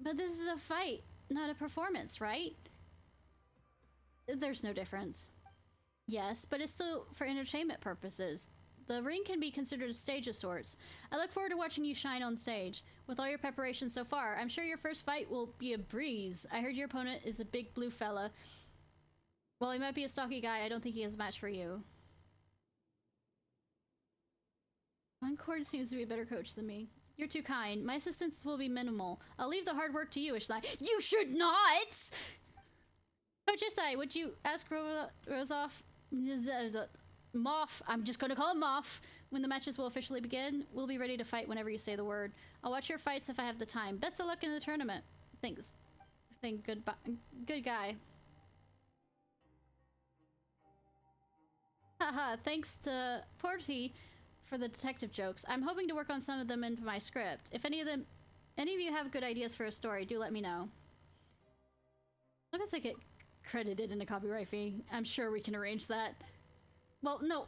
but this is a fight, not a performance, right? There's no difference. Yes, but it's still for entertainment purposes. The ring can be considered a stage of sorts. I look forward to watching you shine on stage. With all your preparation so far, I'm sure your first fight will be a breeze. I heard your opponent is a big blue fella. While he might be a stocky guy, I don't think he has a match for you. Concord seems to be a better coach than me. You're too kind. My assistance will be minimal. I'll leave the hard work to you, Ishnai. You should not! Coach Ishnai, would you ask Rozoff? Moff, I'm just gonna call him Moff. When the matches will officially begin, we'll be ready to fight whenever you say the word. I'll watch your fights if I have the time. Best of luck in the tournament. Thanks. Goodbye. Good guy. Haha, thanks to Porty for the detective jokes. I'm hoping to work on some of them into my script. If any of you have good ideas for a story, do let me know. Look, as I get credited in a copyright fee. I'm sure we can arrange that. Well, no.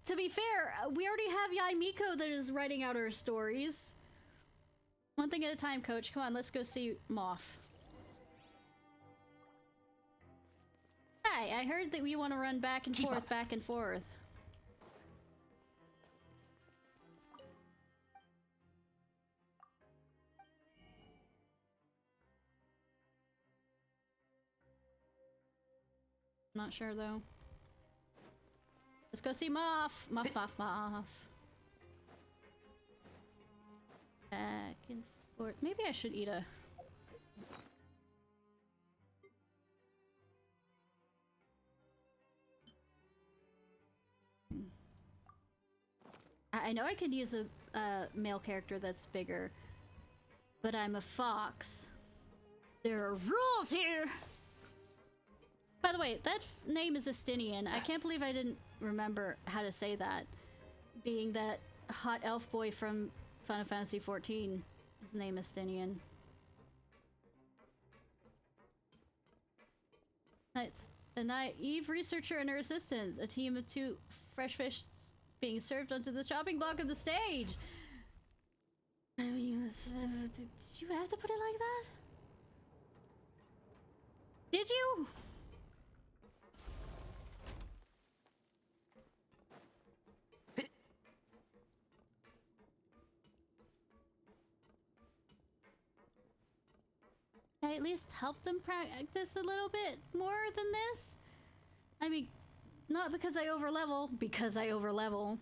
To be fair, we already have Yoimiya that is writing out our stories. One thing at a time, coach. Come on, let's go see Moff. Hi, I heard that we want to run back and forth, back and forth. Not sure though. Let's go see Moff. Moff, Moff, Moff. Back and forth. Maybe I should eat a... I know I could use a male character that's bigger, but I'm a fox. There are rules here! By the way, that name is Estinian. I can't believe I didn't remember how to say that. Being that hot elf boy from Final Fantasy XIV. His name is Stinian. It's a naive researcher and her assistants. A team of 2 fresh fish being served onto the chopping block of the stage. I mean, did you have to put it like that? Did you? Can I at least help them practice a little bit more than this? I mean, not because I overlevel, because I overlevel.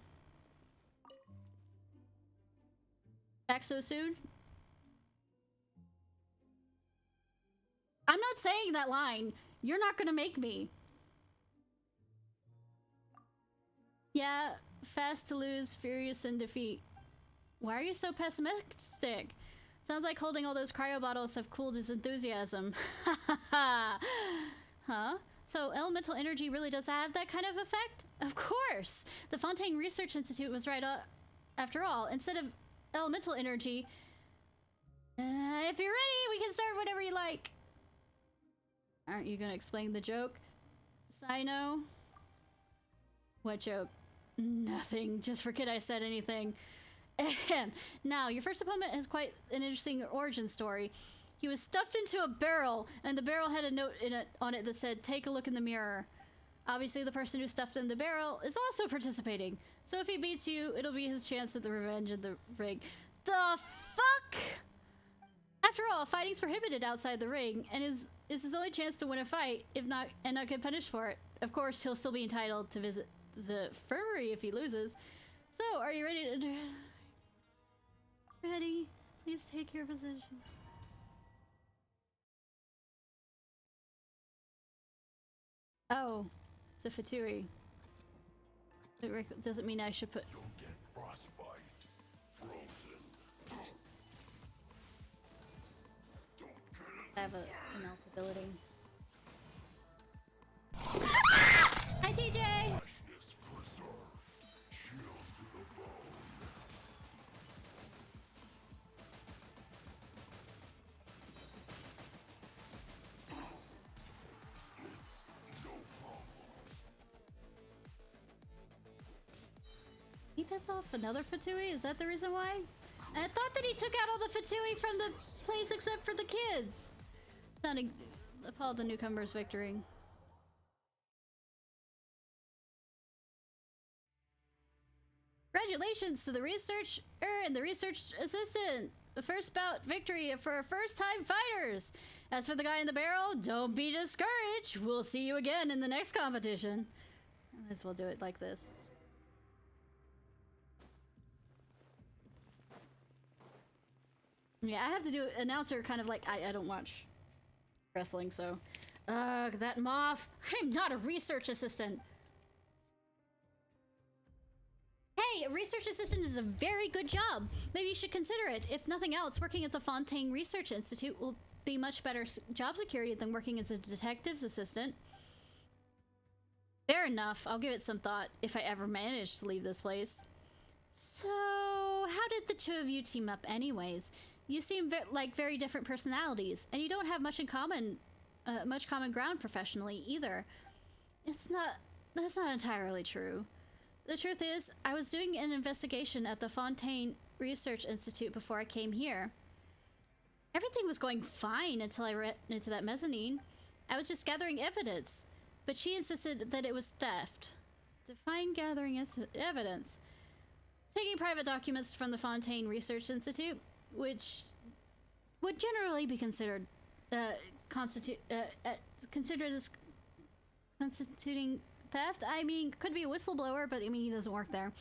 Back so soon? I'm not saying that line. You're not gonna make me. Yeah, fast to lose, furious in defeat. Why are you so pessimistic? Sounds like holding all those cryo bottles have cooled his enthusiasm. Huh? So elemental energy really does have that kind of effect? Of course! The Fontaine Research Institute was right after all. Instead of elemental energy... if you're ready, we can start whenever you like. Aren't you gonna explain the joke? Sino? What joke? Nothing. Just forget I said anything. Now, your first opponent has quite an interesting origin story. He was stuffed into a barrel, and the barrel had a note on it that said, "Take a look in the mirror." Obviously, the person who stuffed in the barrel is also participating. So if he beats you, it'll be his chance at the revenge of the ring. The fuck? After all, fighting's prohibited outside the ring, and it's his only chance to win a fight, if not get punished for it. Of course, he'll still be entitled to visit the infirmary if he loses. So, are you ready to... Ready? Please take your position. Oh, it's a Fatui. It doesn't mean I should put... You'll get frostbite. Frozen. I have an else ability. Hi, TJ! He pissed off another Fatui? Is that the reason why? I thought that he took out all the Fatui from the place except for the kids. Sounding appalled the newcomer's victory. Congratulations to the researcher and the research assistant. The first bout victory for our first-time fighters. As for the guy in the barrel, don't be discouraged. We'll see you again in the next competition. I might as well do it like this. Yeah, I have to do announcer kind of like I don't watch wrestling, so that moth. I'm not a research assistant. Hey, a research assistant is a very good job. Maybe you should consider it. If nothing else, working at the Fontaine Research Institute will be much better job security than working as a detective's assistant. Fair enough. I'll give it some thought if I ever manage to leave this place. So, how did the two of you team up anyways? You seem like very different personalities, and you don't have much in common, much common ground professionally either. That's not entirely true. The truth is, I was doing an investigation at the Fontaine Research Institute before I came here. Everything was going fine until I ran into that mezzanine. I was just gathering evidence, but she insisted that it was theft. Define gathering evidence. Taking private documents from the Fontaine Research Institute, which would generally be considered considered as constituting theft. I mean, could be a whistleblower, but I mean, he doesn't work there.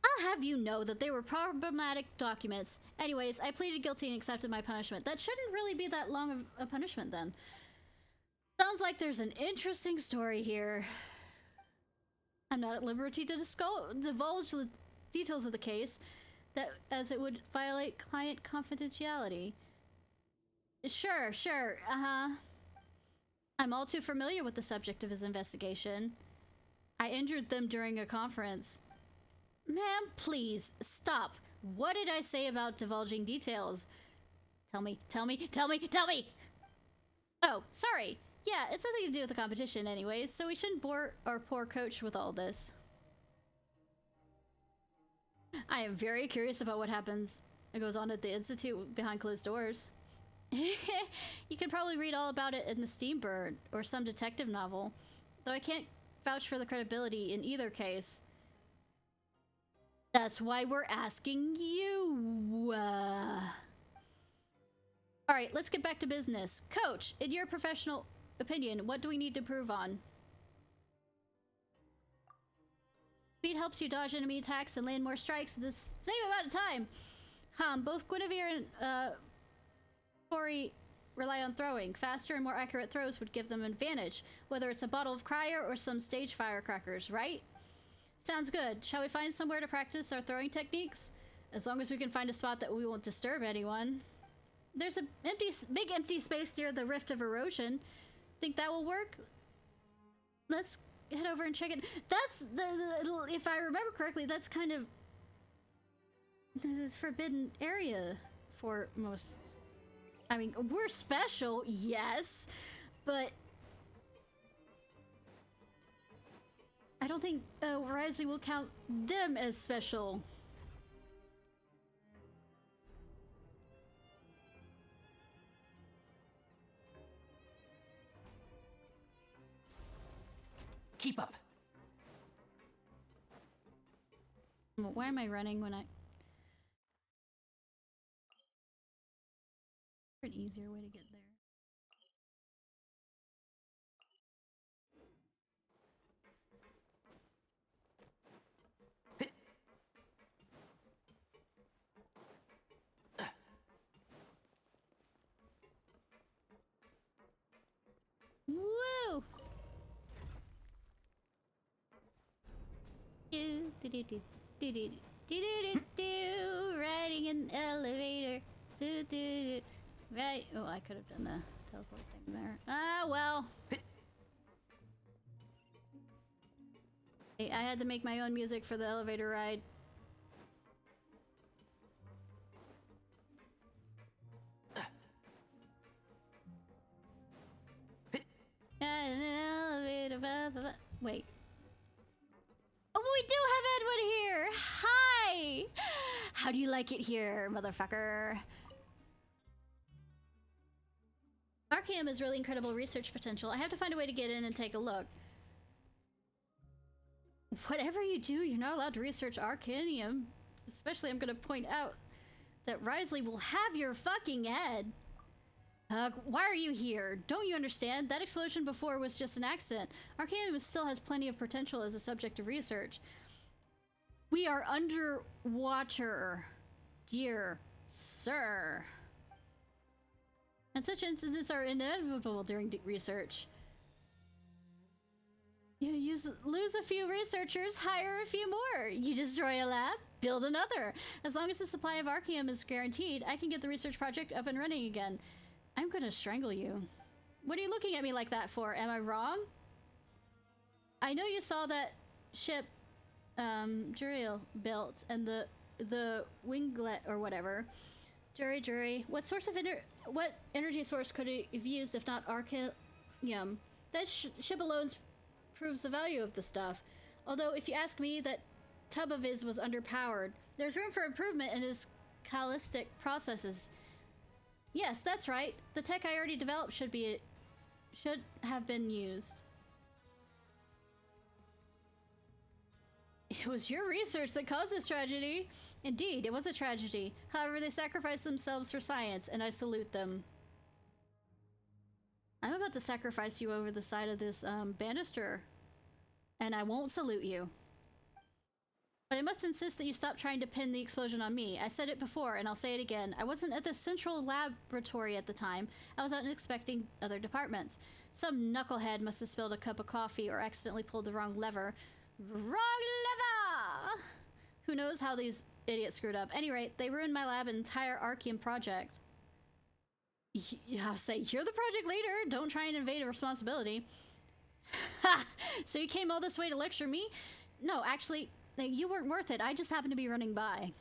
I'll have you know that they were problematic documents. Anyways, I pleaded guilty and accepted my punishment. That shouldn't really be that long of a punishment then. Sounds like there's an interesting story here. I'm not at liberty to divulge the details of the case, as it would violate client confidentiality. Sure, I'm all too familiar with the subject of his investigation. I injured them during a conference. Ma'am, please, stop. What did I say about divulging details? Tell me, tell me, tell me, tell me! Oh, sorry. Yeah, it's nothing to do with the competition anyways, so we shouldn't bore our poor coach with all this. I am very curious about what happens. It goes on at the Institute behind closed doors. You could probably read all about it in the Steambird or some detective novel, though I can't vouch for the credibility in either case. That's why we're asking you. Alright, let's get back to business. Coach, in your professional opinion, what do we need to improve on? Speed helps you dodge enemy attacks and land more strikes in the same amount of time. Both Guinevere and Tori rely on throwing. Faster and more accurate throws would give them an advantage, whether it's a bottle of crier or some stage firecrackers, right? Sounds good. Shall we find somewhere to practice our throwing techniques? As long as we can find a spot that we won't disturb anyone. There's a big empty space near the Rift of Erosion. Think that will work? Let's head over and check it. That's if I remember correctly, that's kind of the forbidden area for most. I mean, we're special, yes, but I don't think Rising will count them as special. Keep up. Why am I running when I... An easier way to get there. Woo! Riding an elevator. Right. Oh, I could have done the teleport thing there. Ah, well. I had to make my own music for the elevator ride. An elevator. Wait. Oh, we do have Edwin here! Hi! How do you like it here, motherfucker? Arcanum has really incredible research potential. I have to find a way to get in and take a look. Whatever you do, you're not allowed to research Arcanum. Especially, I'm gonna point out that Risley will have your fucking head. Why are you here? Don't you understand? That explosion before was just an accident. Arcanum still has plenty of potential as a subject of research. We are underwater, dear sir. And such incidents are inevitable during research. You lose a few researchers, hire a few more. You destroy a lab, build another. As long as the supply of Arcanum is guaranteed, I can get the research project up and running again. I'm gonna strangle you. What are you looking at me like that for? Am I wrong? I know you saw that ship Juriel built and the winglet or whatever. Jury. What energy source could it have used if not Arcanum? That ship alone proves the value of the stuff. Although if you ask me, that tub of his was underpowered. There's room for improvement in his callistic processes. Yes, that's right. The tech I already developed should have been used. It was your research that caused this tragedy. Indeed, it was a tragedy. However, they sacrificed themselves for science, and I salute them. I'm about to sacrifice you over the side of this banister, and I won't salute you. But I must insist that you stop trying to pin the explosion on me. I said it before, and I'll say it again. I wasn't at the central laboratory at the time. I was out inspecting other departments. Some knucklehead must have spilled a cup of coffee or accidentally pulled the wrong lever. Wrong lever! Who knows how these idiots screwed up. At any rate, they ruined my lab and entire Arcanum project. I'll say, you're the project leader. Don't try and evade a responsibility. Ha! So you came all this way to lecture me? No, actually, you weren't worth it. I just happened to be running by.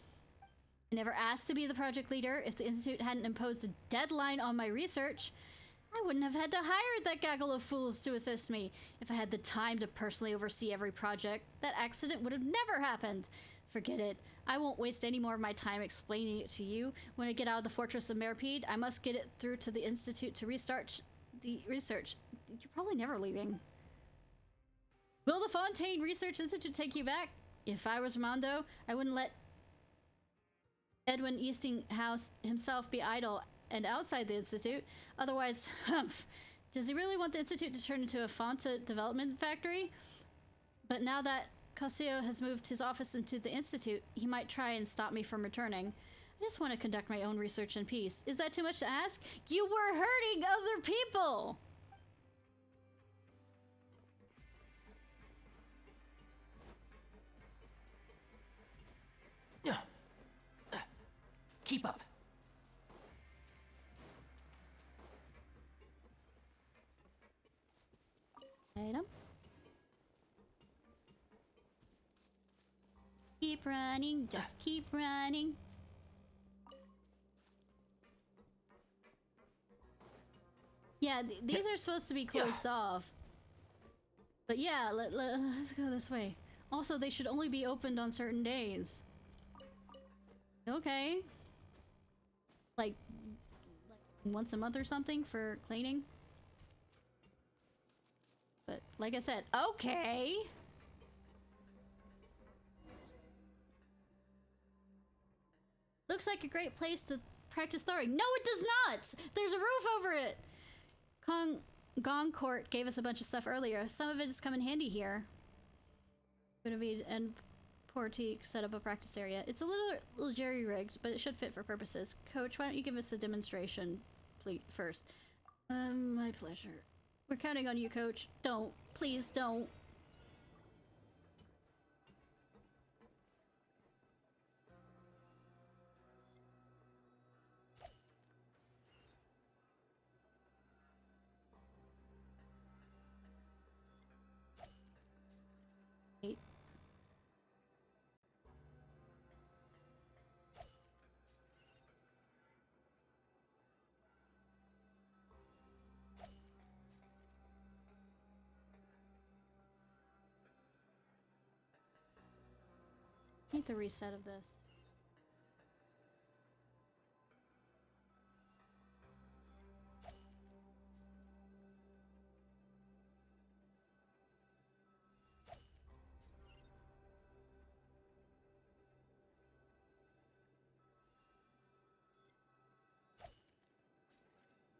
I never asked to be the project leader. If the Institute hadn't imposed a deadline on my research, I wouldn't have had to hire that gaggle of fools to assist me. If I had the time to personally oversee every project, that accident would have never happened. Forget it. I won't waste any more of my time explaining it to you. When I get out of the Fortress of Merpede, I must get it through to the Institute to restart the research. You're probably never leaving. Will the Fontaine Research Institute take you back? If I was Armando, I wouldn't let Edwin Eastinghouse himself be idle and outside the Institute. Otherwise, humph. Does he really want the Institute to turn into a Fonta development factory? But now that Cosio has moved his office into the Institute, he might try and stop me from returning. I just want to conduct my own research in peace. Is that too much to ask? You were hurting other people! Keep up. Item. Keep running, just keep running. Yeah, these are supposed to be closed off. But yeah, let's go this way. Also, they should only be opened on certain days. Okay. Like once a month or something for cleaning. But like I said, okay. Looks like a great place to practice throwing. No, it does not! There's a roof over it! Gong Court gave us a bunch of stuff earlier. Some of it has come in handy here. Guinevere and Portique set up a practice area. It's a little jerry-rigged, but it should fit for purposes. Coach, why don't you give us a demonstration first? My pleasure. We're counting on you, Coach. Don't. Please don't. Need the reset of this.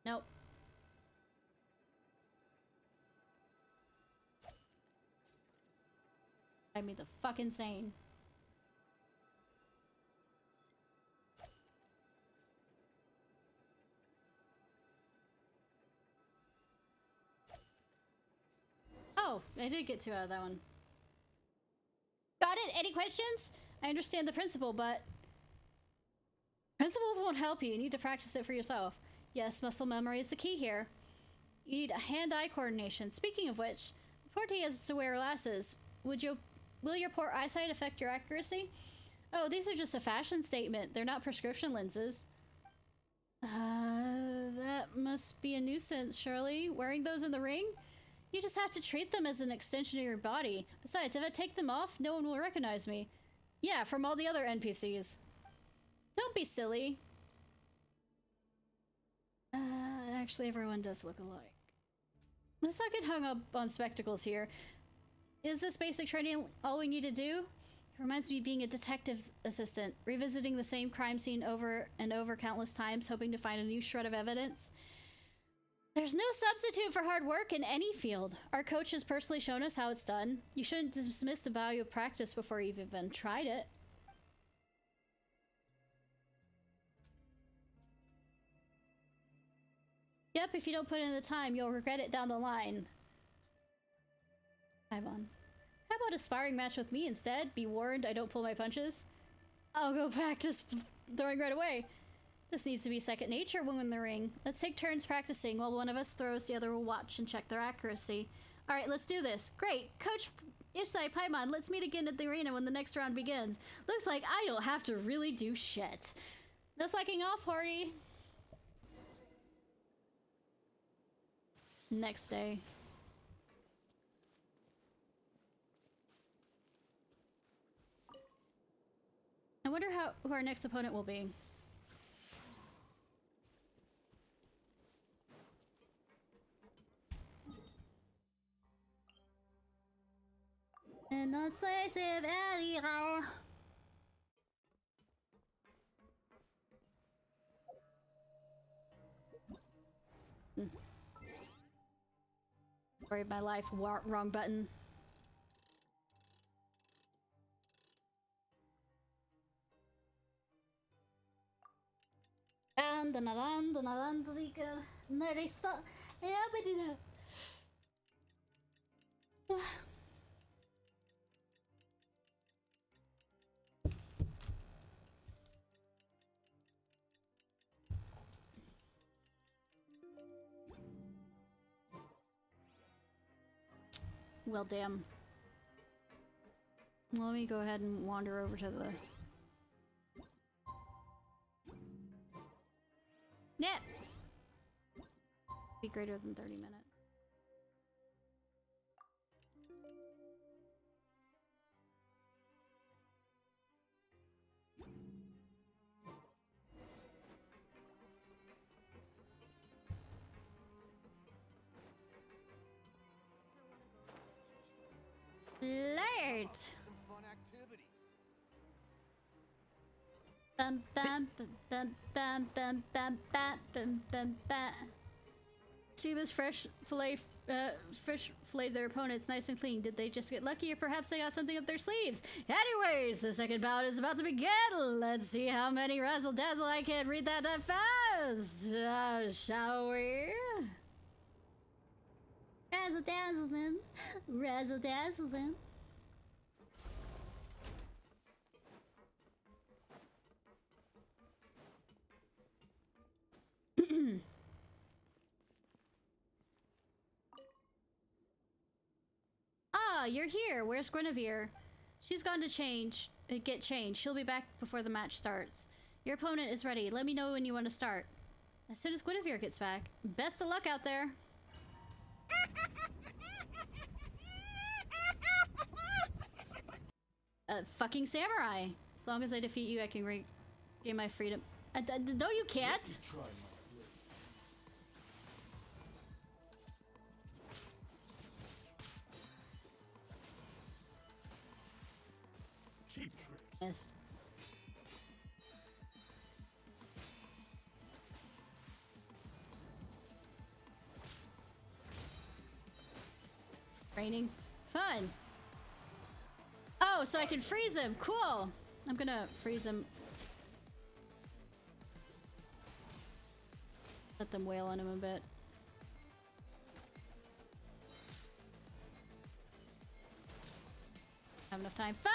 Nope. Drive me the fuck insane. Oh, I did get 2 out of that one. Got it? Any questions? I understand the principle, but principles won't help you. You need to practice it for yourself. Yes, muscle memory is the key here. You need hand-eye coordination. Speaking of which, Porty has to wear glasses. Will your poor eyesight affect your accuracy? Oh, these are just a fashion statement. They're not prescription lenses. That must be a nuisance, Shirley. Wearing those in the ring? You just have to treat them as an extension of your body. Besides, if I take them off, no one will recognize me. Yeah, from all the other NPCs. Don't be silly. Actually, everyone does look alike. Let's not get hung up on spectacles here. Is this basic training all we need to do? It reminds me of being a detective's assistant, revisiting the same crime scene over and over countless times, hoping to find a new shred of evidence. There's no substitute for hard work in any field. Our coach has personally shown us how it's done. You shouldn't dismiss the value of practice before you've even tried it. Yep, if you don't put in the time, you'll regret it down the line. Ivan. How about a sparring match with me instead? Be warned, I don't pull my punches. I'll go practice throwing right away. This needs to be second nature when in the ring. Let's take turns practicing. While one of us throws, the other will watch and check their accuracy. Alright, let's do this. Great. Coach Ishnai, Paimon, let's meet again at the arena when the next round begins. Looks like I don't have to really do shit. No slacking off, party. Next day. I wonder who our next opponent will be. And not decisive anyhow. Sorry, my life. Wrong button. Well, damn. Let me go ahead and wander over to the... Yeah! Be greater than 30 minutes. Late! Some fun activities. Bum bum bum bum bum bum bum bum bum bum. Seaba's fresh filleted their opponents nice and clean. Did they just get lucky, or perhaps they got something up their sleeves? Anyways, the second bout is about to begin. Let's see how many razzle dazzle I can read that fast. Shall we? Razzle dazzle them. Razzle dazzle them. Ah, you're here. Where's Guinevere? She's gone to get changed. She'll be back before the match starts. Your opponent is ready. Let me know when you want to start. As soon as Guinevere gets back. Best of luck out there. Fucking samurai. As long as I defeat you, I can regain my freedom. No, you can't. Cheap tricks. Missed. Raining. Fun. Oh, so I can freeze him. Cool. I'm gonna freeze him. Let them wail on him a bit. Have enough time. Fuck!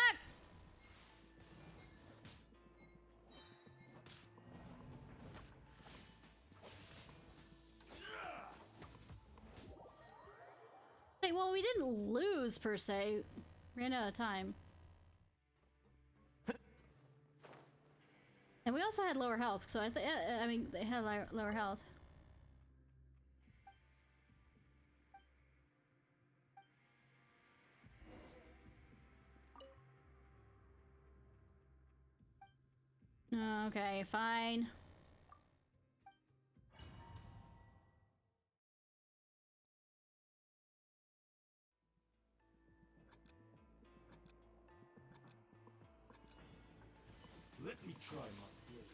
Hey, well, we didn't lose per se. Ran out of time. And we also had lower health, so I mean, they had lower health. Okay, fine. Let me try my blade.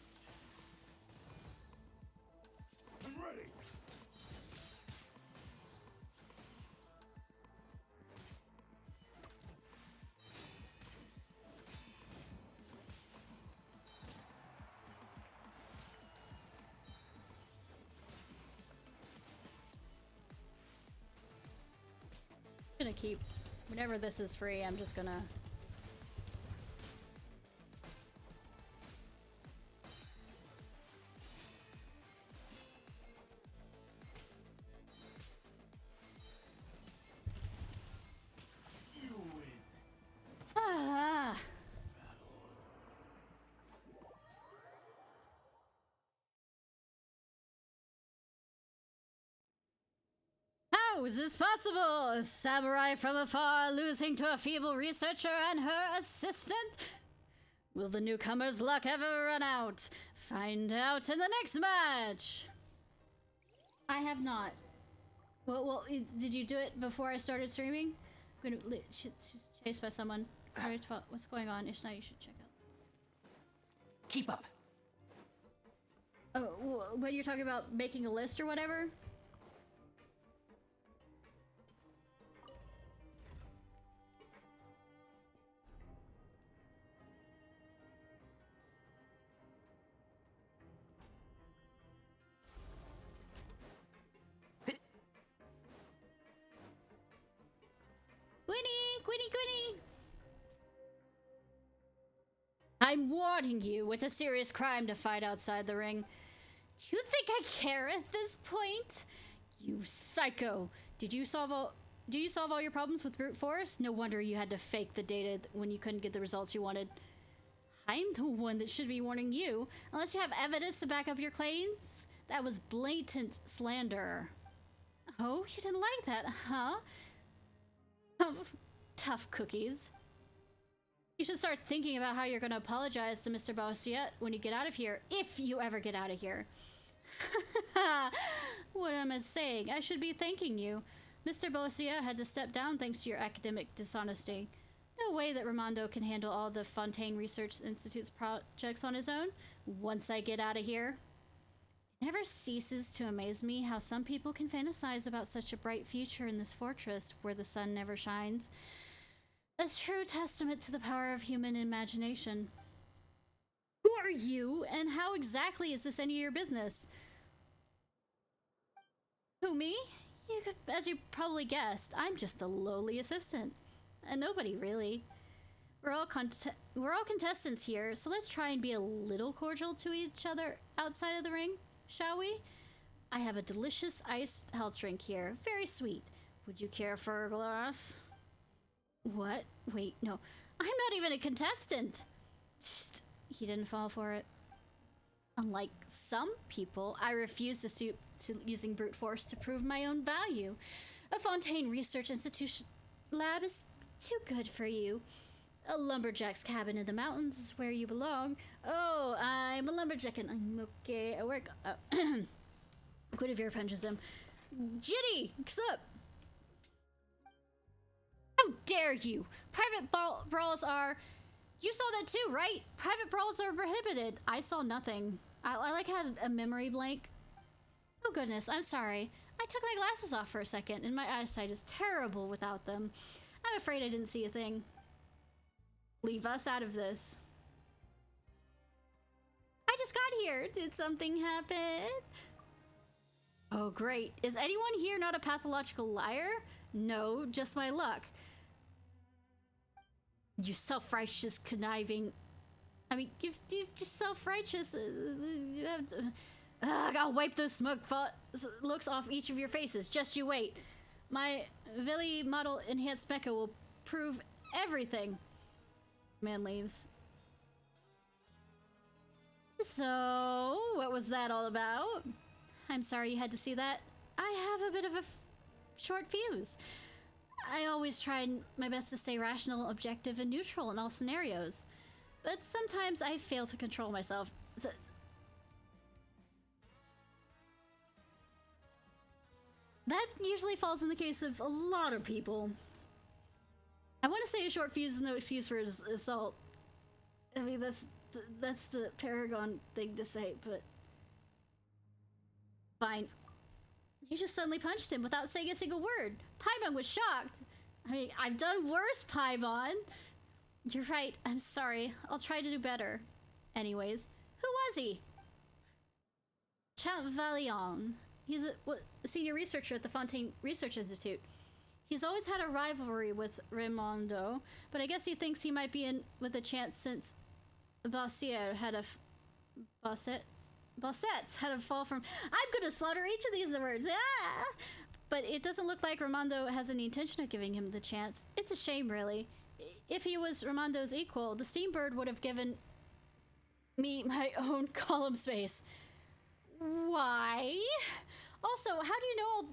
I'm ready. I'm gonna keep, whenever this is free, I'm just gonna... How is this possible? A samurai from afar losing to a feeble researcher and her assistant? Will the newcomer's luck ever run out? Find out in the next match! I have not. Well, did you do it before I started streaming? I'm gonna she's chased by someone. Alright, what's going on? Ishnai, you should check out. Keep up. Oh, when you're talking about making a list or whatever? Gwynny! I'm warning you, it's a serious crime to fight outside the ring. Do you think I care at this point? You psycho! Do you solve all your problems with brute force? No wonder you had to fake the data when you couldn't get the results you wanted. I'm the one that should be warning you, unless you have evidence to back up your claims. That was blatant slander. Oh, you didn't like that, huh? Tough cookies. You should start thinking about how you're going to apologize to Mr. Bossiet when you get out of here, if you ever get out of here. What am I saying? I should be thanking you. Mr. Bossiet had to step down thanks to your academic dishonesty. No way that Raimondo can handle all the Fontaine Research Institute's projects on his own once I get out of here. It never ceases to amaze me how some people can fantasize about such a bright future in this fortress where the sun never shines. A true testament to the power of human imagination. Who are you, and how exactly is this any of your business? Who, me? As you probably guessed, I'm just a lowly assistant. And nobody, really. We're all contestants here, so let's try and be a little cordial to each other outside of the ring, shall we? I have a delicious iced health drink here. Very sweet. Would you care for a glass? What? Wait, no. I'm not even a contestant! Just, he didn't fall for it. Unlike some people, I refuse to stoop to using brute force to prove my own value. A Fontaine Research Institution lab is too good for you. A lumberjack's cabin in the mountains is where you belong. Oh, I'm a lumberjack and I'm okay. I work. Guinevere punches him. Ginny, what's up? How dare you! Private brawls are... You saw that too, right? Private brawls are prohibited. I saw nothing. I like had a memory blank. Oh goodness, I'm sorry. I took my glasses off for a second and my eyesight is terrible without them. I'm afraid I didn't see a thing. Leave us out of this. I just got here. Did something happen? Oh great. Is anyone here not a pathological liar? No, just my luck. You self-righteous, conniving... I mean, you're just self-righteous. You have to... I'll wipe those smug looks off each of your faces. Just you wait. My Villi model enhanced mecha will prove everything. Man leaves. So, what was that all about? I'm sorry you had to see that. I have a bit of a short fuse. I always tried my best to stay rational, objective, and neutral in all scenarios. But sometimes I fail to control myself. That usually falls in the case of a lot of people. I want to say a short fuse is no excuse for assault. I mean, that's the Paragon thing to say, but... Fine. You just suddenly punched him without saying a single word. Paimon was shocked. I mean, I've done worse, Paimon. You're right. I'm sorry. I'll try to do better. Anyways, who was he? Champ Valion. He's a senior researcher at the Fontaine Research Institute. He's always had a rivalry with Raimondo, but I guess he thinks he might be in with a chance since Bossier had a... Bossettes had a fall from... I'm gonna slaughter each of these words! Ah! But it doesn't look like Raimondo has any intention of giving him the chance. It's a shame, really. If he was Raimondo's equal, the Steambird would have given me my own column space. Why? Also, how do you know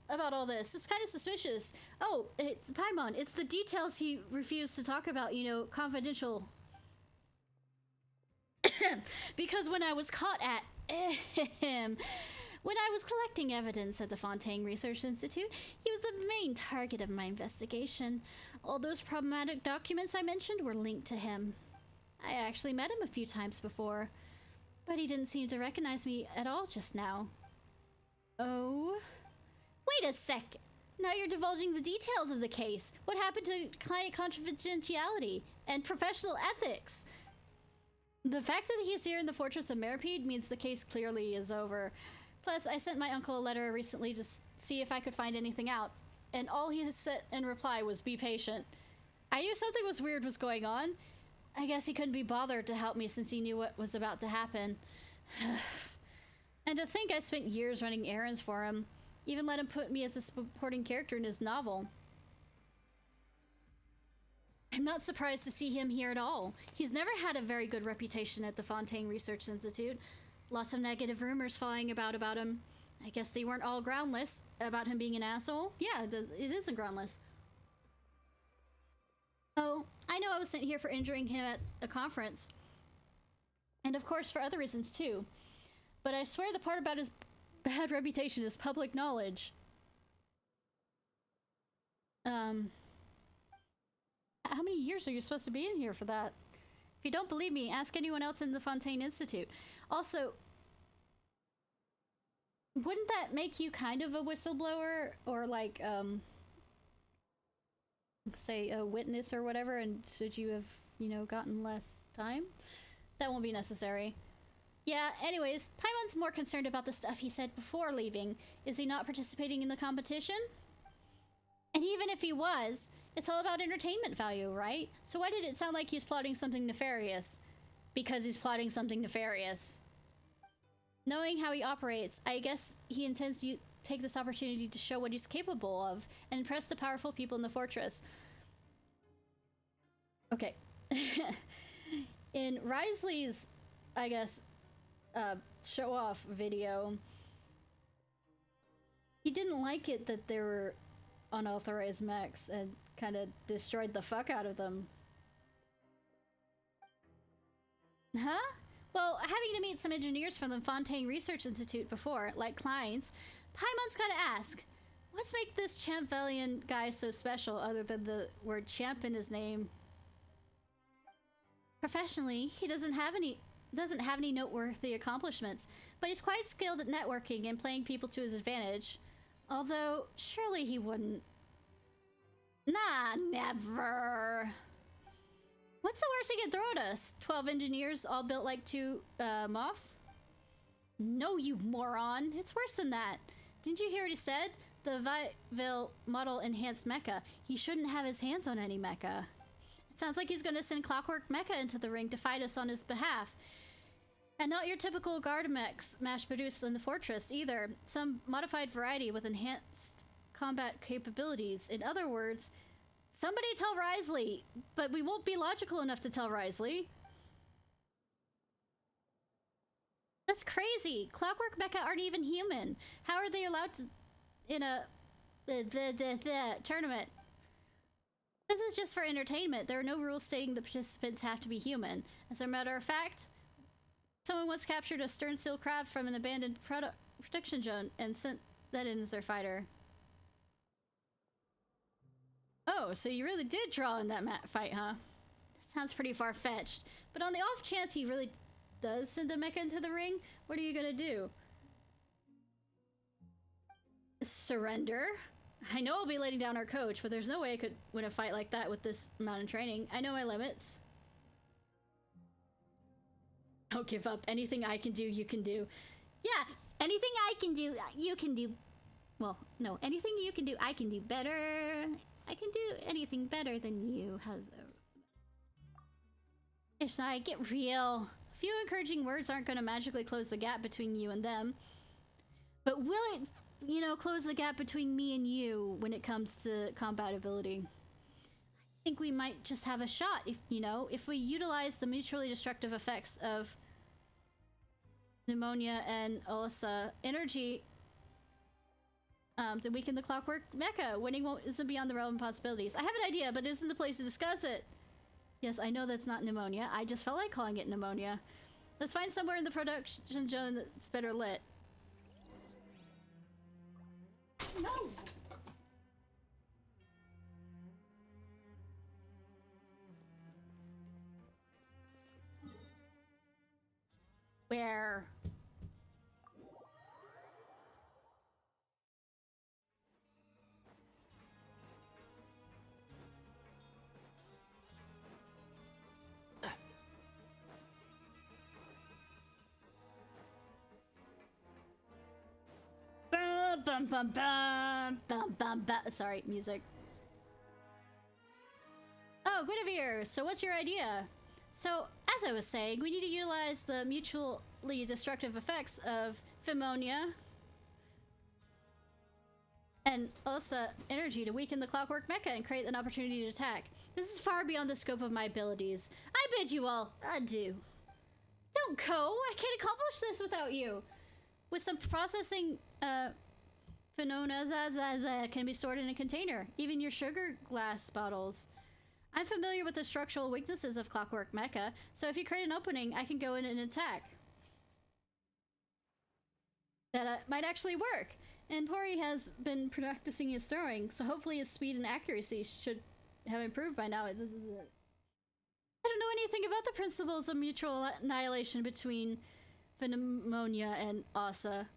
about all this. It's kind of suspicious. Oh, it's Paimon. It's the details he refused to talk about, you know, confidential. Because when I was caught at when I was collecting evidence at the Fontaine Research Institute, he was the main target of my investigation. All those problematic documents I mentioned were linked to him. I actually met him a few times before, but he didn't seem to recognize me at all just now. Oh? Wait a sec! Now you're divulging the details of the case. What happened to client confidentiality and professional ethics? The fact that he's here in the Fortress of Meripede means the case clearly is over. Plus, I sent my uncle a letter recently to see if I could find anything out, and all he has said in reply was, "Be patient." I knew something weird was going on. I guess he couldn't be bothered to help me since he knew what was about to happen. And to think I spent years running errands for him. Even let him put me as a supporting character in his novel. I'm not surprised to see him here at all. He's never had a very good reputation at the Fontaine Research Institute. Lots of negative rumors flying about him. I guess they weren't all groundless about him being an asshole. Yeah, it isn't groundless. Oh, I know I was sent here for injuring him at a conference. And of course for other reasons too. But I swear the part about his bad reputation is public knowledge. How many years are you supposed to be in here for that? If you don't believe me, ask anyone else in the Fontaine Institute. Also, wouldn't that make you kind of a whistleblower? Or like, say a witness or whatever, and should you have, you know, gotten less time? That won't be necessary. Yeah, anyways, Paimon's more concerned about the stuff he said before leaving. Is he not participating in the competition? And even if he was, it's all about entertainment value, right? So why did it sound like he's plotting something nefarious? Because he's plotting something nefarious. Knowing how he operates, I guess he intends to take this opportunity to show what he's capable of and impress the powerful people in the fortress. Okay. In Risley's, I guess, show-off video, he didn't like it that there were unauthorized mechs and kind of destroyed the fuck out of them. Huh? Well, having to meet some engineers from the Fontaine Research Institute before, like clients, Paimon's gotta ask, what's make this Champvellian guy so special other than the word champ in his name? Professionally, he doesn't have any noteworthy accomplishments, but he's quite skilled at networking and playing people to his advantage. Although, surely he wouldn't. Nah, never. What's the worst he could throw at us? 12 engineers all built like two moths? No, you moron. It's worse than that. Didn't you hear what he said? The Vtuber model enhanced mecha. He shouldn't have his hands on any mecha. It sounds like he's going to send Clockwork Mecha into the ring to fight us on his behalf. And not your typical guard mechs mass-produced in the fortress, either. Some modified variety with enhanced combat capabilities. In other words, somebody tell Risley, but we won't be logical enough to tell Risley. That's crazy. Clockwork Mecha aren't even human. How are they allowed to in a tournament? This is just for entertainment. There are no rules stating the participants have to be human. As a matter of fact, someone once captured a stern steel crab from an abandoned production zone and sent that in as their fighter. Oh, so you really did draw in that fight, huh? Sounds pretty far-fetched. But on the off chance he really does send a mecha into the ring, what are you gonna do? Surrender? I know I'll be letting down our coach, but there's no way I could win a fight like that with this amount of training. I know my limits. Don't give up. Anything I can do, you can do. Yeah, anything I can do, you can do. Well, no, anything you can do, I can do better. I can do anything better than you. How's that? Ishnai, get real. A few encouraging words aren't going to magically close the gap between you and them. But will it, you know, close the gap between me and you when it comes to compatibility? I think we might just have a shot if, you know, if we utilize the mutually destructive effects of pneumonia and Alyssa energy To weaken the clockwork mecha. Winning isn't beyond the realm of possibilities. I have an idea, but it isn't the place to discuss it. Yes, I know that's not pneumonia. I just felt like calling it pneumonia. Let's find somewhere in the production zone that's better lit. No! Where? Bum, bum, bum, bum, bum, bum. Sorry, music. Oh, Guinevere, so what's your idea? So, as I was saying, we need to utilize the mutually destructive effects of pneumonia and also energy to weaken the clockwork mecha and create an opportunity to attack. This is far beyond the scope of my abilities. I bid you all adieu. Don't go! I can't accomplish this without you! With some processing, phenomena that can be stored in a container. Even your sugar glass bottles. I'm familiar with the structural weaknesses of clockwork mecha, so if you create an opening, I can go in and attack. That might actually work. And Pori has been practicing his throwing, so hopefully his speed and accuracy should have improved by now. I don't know anything about the principles of mutual annihilation between pneumonia and Asa.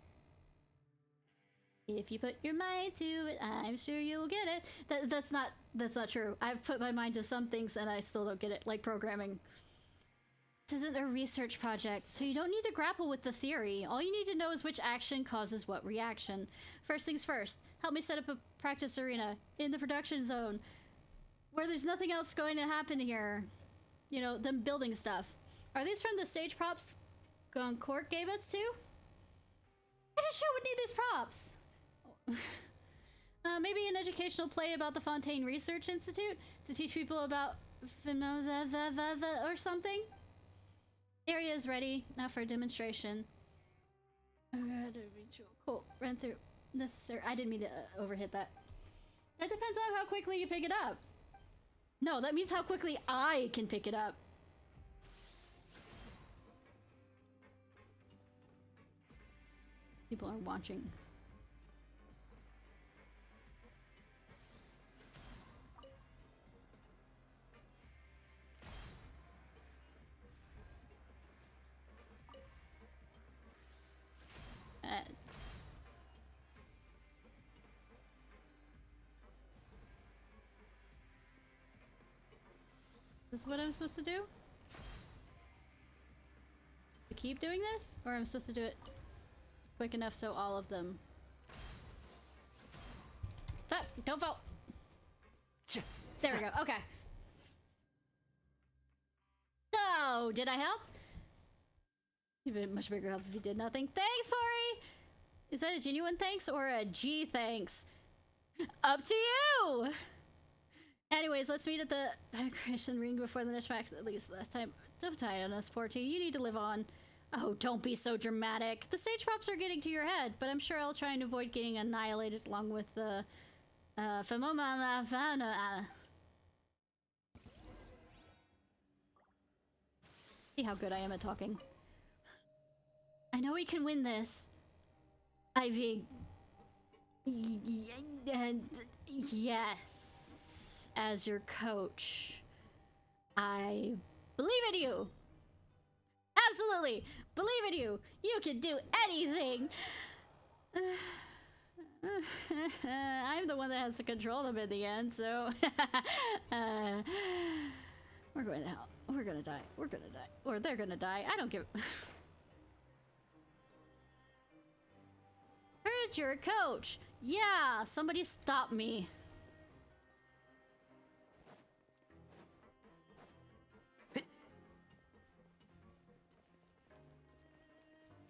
If you put your mind to it, I'm sure you'll get it. That's not true. I've put my mind to some things and I still don't get it, like programming. This isn't a research project, so you don't need to grapple with the theory. All you need to know is which action causes what reaction. First things first, help me set up a practice arena in the production zone where there's nothing else going to happen here. You know, them building stuff. Are these from the stage props Goncourt gave us too? I just sure would need these props. Maybe an educational play about the Fontaine Research Institute to teach people about or something. Area is ready now for a demonstration. Cool. Run through necessary. I didn't mean to overhit that. That depends on how quickly you pick it up. No, that means how quickly I can pick it up. People are watching. This is what I'm supposed to do? To keep doing this? Or I'm supposed to do it quick enough so all of them... Don't vote! There we go, okay. So, did I help? You've been much bigger help if you did nothing. Thanks, Pori! Is that a genuine thanks or a G thanks? Up to you! Anyways, let's meet at the Christian ring before the next match, at least last time. Don't die on us, Porty. You need to live on. Oh, don't be so dramatic. The stage props are getting to your head, but I'm sure I'll try and avoid getting annihilated along with the See how good I am at talking. I know we can win this. Ivy. Yes. As your coach, I believe in you. Absolutely believe in you. You can do anything. I'm the one that has to control them in the end, so we're going to hell. We're gonna die. We're gonna die. Or they're gonna die. I don't give. Heard you're a coach. Yeah, somebody stop me.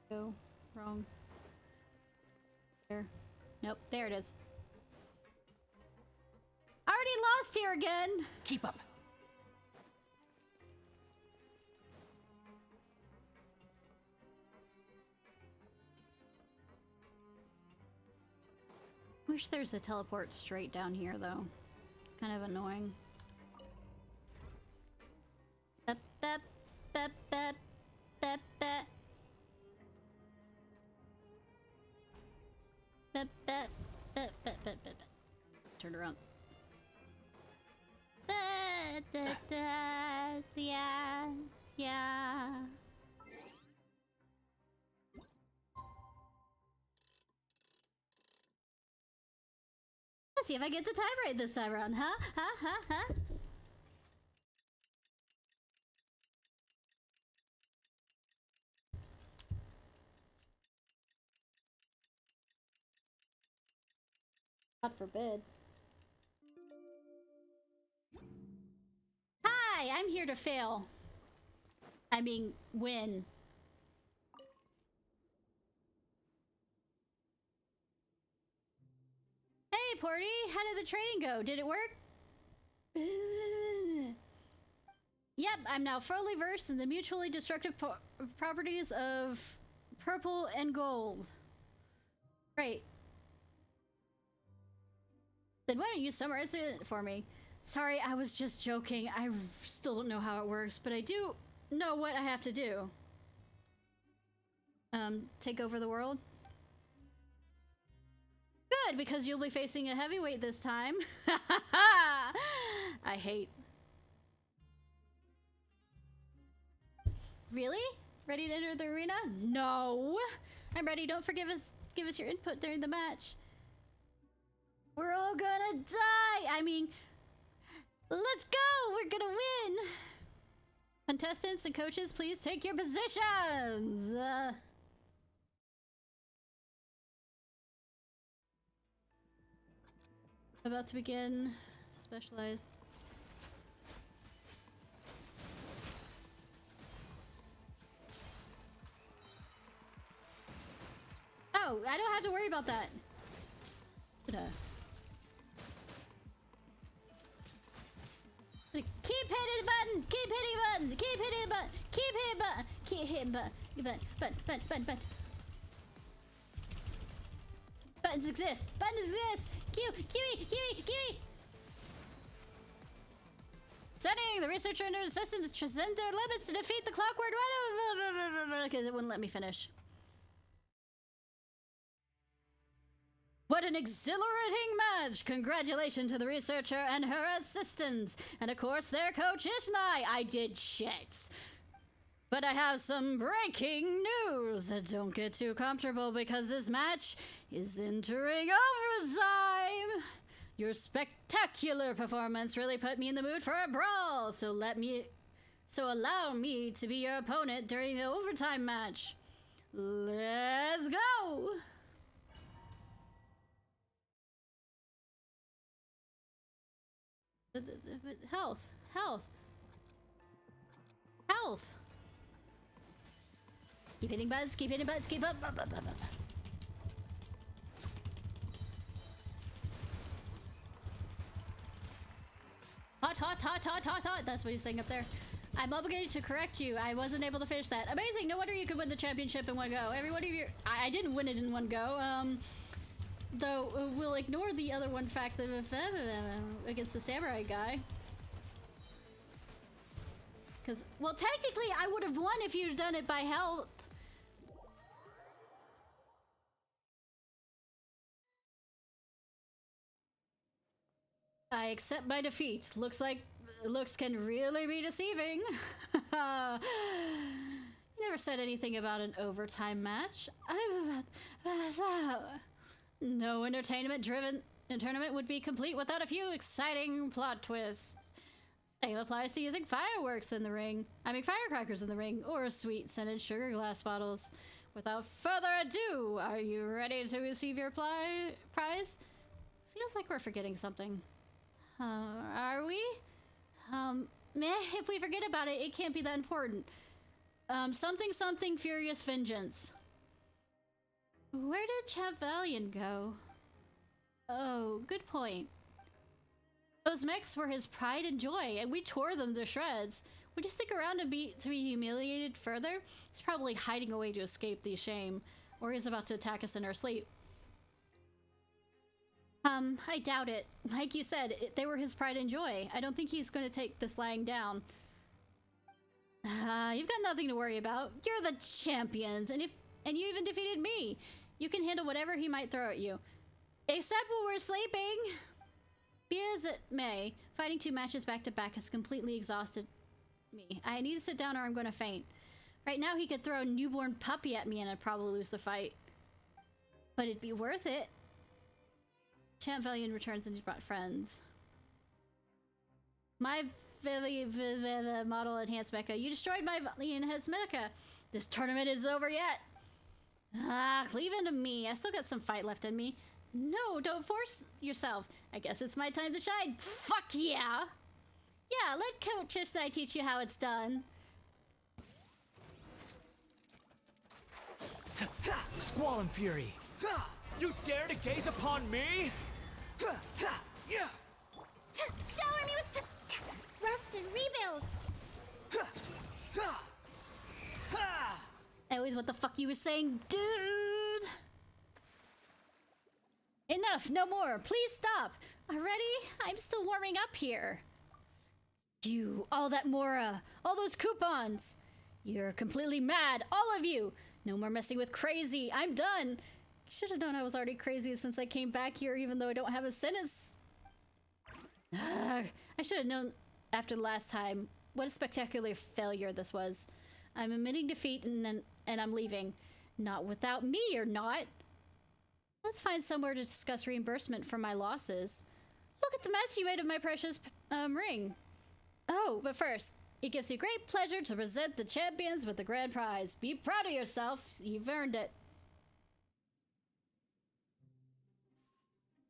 Go wrong. There. Nope, there it is. Already lost here again. Keep up. wish there's a teleport straight down here, though. It's kind of annoying. Bep, bep, bep, bep, bep, bep. Bep, bep, bep, bep, bep, bep. Turn around. Yeah, yeah. Let's see if I get the time right this time around, huh? Huh? God forbid. Hi, I'm here to fail. I mean, win. Hey, Porty, how did the training go? Did it work? Yep, I'm now fully versed in the mutually destructive properties of purple and gold. Great. Then why don't you summarize it for me? Sorry, I was just joking. I still don't know how it works, but I do know what I have to do. Take over the world? Good, because you'll be facing a heavyweight this time. I hate. Really? Ready to enter the arena? No! I'm ready. Don't forgive us. Give us your input during the match. We're all gonna die! I mean, let's go! We're gonna win! Contestants and coaches, please take your positions! About to begin. Specialized. Oh, I don't have to worry about that. Keep hitting the button! Keep hitting the button! Keep hitting the button! Keep hitting the button! Keep hitting the button! Button! Buttons exist! Buttons exist! Kiwi! Setting the researcher under assistance to transcend their limits to defeat the clockwork. Because it wouldn't let me finish. What an exhilarating match! Congratulations to the researcher and her assistants, and of course their coach Ishnai. I did shit. But I have some breaking news. Don't get too comfortable because this match is entering overtime. Your spectacular performance really put me in the mood for a brawl, so allow me to be your opponent during the overtime match. Let's go! Health. Keep hitting buttons, keep up. Hot. That's what he's saying up there. I'm obligated to correct you. I wasn't able to finish that. Amazing. No wonder you could win the championship in one go. Every one of your... I didn't win it in one go. Though we'll ignore the other one fact that against the samurai guy. Because, well, technically I would have won if you'd done it by health. I accept my defeat. Looks can really be deceiving. Never said anything about an overtime match. No entertainment-driven tournament would be complete without a few exciting plot twists. Same applies to using fireworks in the ring. Firecrackers in the ring, or sweet scented sugar glass bottles. Without further ado, are you ready to receive your prize? Feels like we're forgetting something. Are we? If we forget about it, it can't be that important. Something Furious Vengeance. Where did Chavalion go? Oh, good point. Those mechs were his pride and joy, and we tore them to shreds. Would you stick around to be humiliated further? He's probably hiding away to escape the shame, or he's about to attack us in our sleep. I doubt it. Like you said, they were his pride and joy. I don't think he's going to take this lying down. You've got nothing to worry about. You're the champions, and you even defeated me. You can handle whatever he might throw at you. Except when we're sleeping. Be as it may, fighting 2 matches back to back has completely exhausted me. I need to sit down or I'm going to faint. Right now he could throw a newborn puppy at me and I'd probably lose the fight. But it'd be worth it. Champ Valiant returns and he's brought friends. My model enhanced mecha. You destroyed my enhanced mecha. This tournament is over yet. Leave it to me. I still got some fight left in me. No, don't force yourself. I guess it's my time to shine. Fuck yeah! Yeah, let Coach Ishnai teach you how it's done. Squall and Fury. You dare to gaze upon me? Shower me with rust and rebuild. Anyways, what the fuck you were saying, dude? Enough, no more. Please stop. Already? I'm still warming up here. You, all that Mora, all those coupons. You're completely mad, all of you. No more messing with crazy. I'm done. Should have known I was already crazy since I came back here, even though I don't have a sentence. I should have known after the last time what a spectacular failure this was. I'm admitting defeat and I'm leaving. Not without me, you're not. Let's find somewhere to discuss reimbursement for my losses. Look at the mess you made of my precious ring. Oh, but first, it gives me great pleasure to present the champions with the grand prize. Be proud of yourself. You've earned it.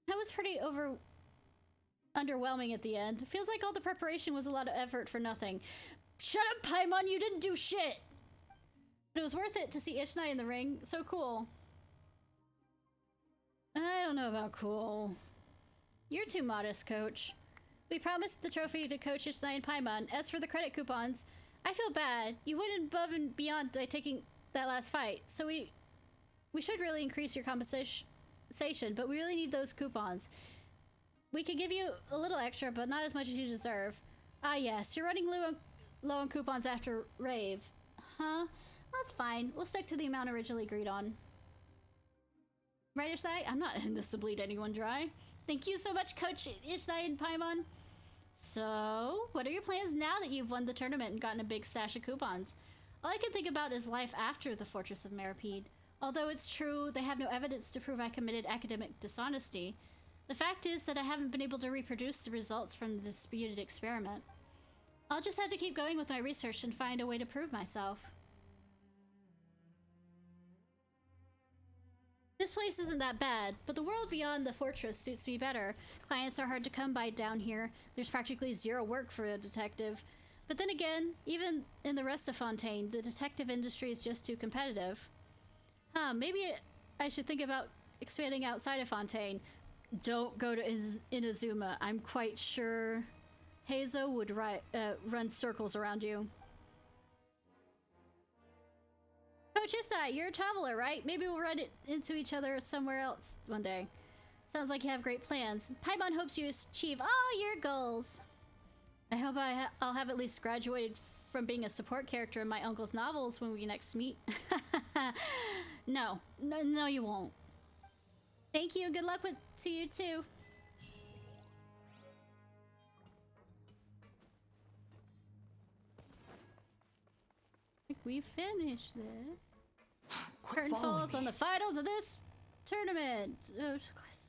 That was pretty underwhelming at the end. Feels like all the preparation was a lot of effort for nothing. Shut up, Paimon, you didn't do shit! But it was worth it to see Ishnai in the ring. So cool. I don't know about cool. You're too modest, Coach. We promised the trophy to Coach Ishnai and Paimon. As for the credit coupons, I feel bad. You went above and beyond by taking that last fight. So we should really increase your compensation, but we really need those coupons. We could give you a little extra, but not as much as you deserve. Ah yes, you're running low on coupons after Rave. Huh? That's fine. We'll stick to the amount originally agreed on. Right, Ishnai? I'm not in this to bleed anyone dry. Thank you so much, Coach Ishnai and Paimon. So, what are your plans now that you've won the tournament and gotten a big stash of coupons? All I can think about is life after the Fortress of Maripede. Although it's true, they have no evidence to prove I committed academic dishonesty. The fact is that I haven't been able to reproduce the results from the disputed experiment. I'll just have to keep going with my research and find a way to prove myself. This place isn't that bad, but the world beyond the fortress suits me better. Clients are hard to come by down here. There's practically zero work for a detective. But then again, even in the rest of Fontaine, the detective industry is just too competitive. Maybe I should think about expanding outside of Fontaine. Don't go to Inazuma. I'm quite sure Heizo would run circles around you. Coach Ishnai, you're a traveler, right? Maybe we'll run into each other somewhere else one day. Sounds like you have great plans. Paimon hopes you achieve all your goals. I hope I'll have at least graduated from being a support character in my uncle's novels when we next meet. No, you won't. Thank you, and good luck to you too. I think we finished this. Curtain falls on the finals of this tournament.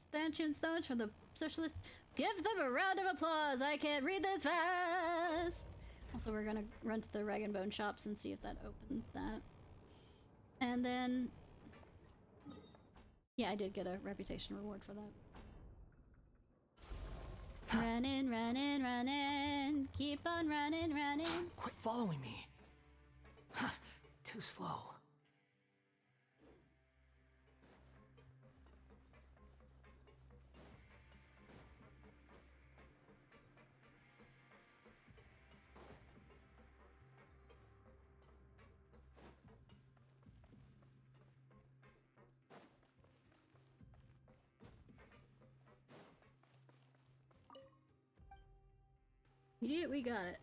Stanchion stones from the socialists. Give them a round of applause. I can't read this fast. Also, we're gonna run to the Rag and Bone shops and see if that opened that. And then, yeah, I did get a reputation reward for that. Running, running, running. Keep on running, running. Quit following me. Too slow. We got it.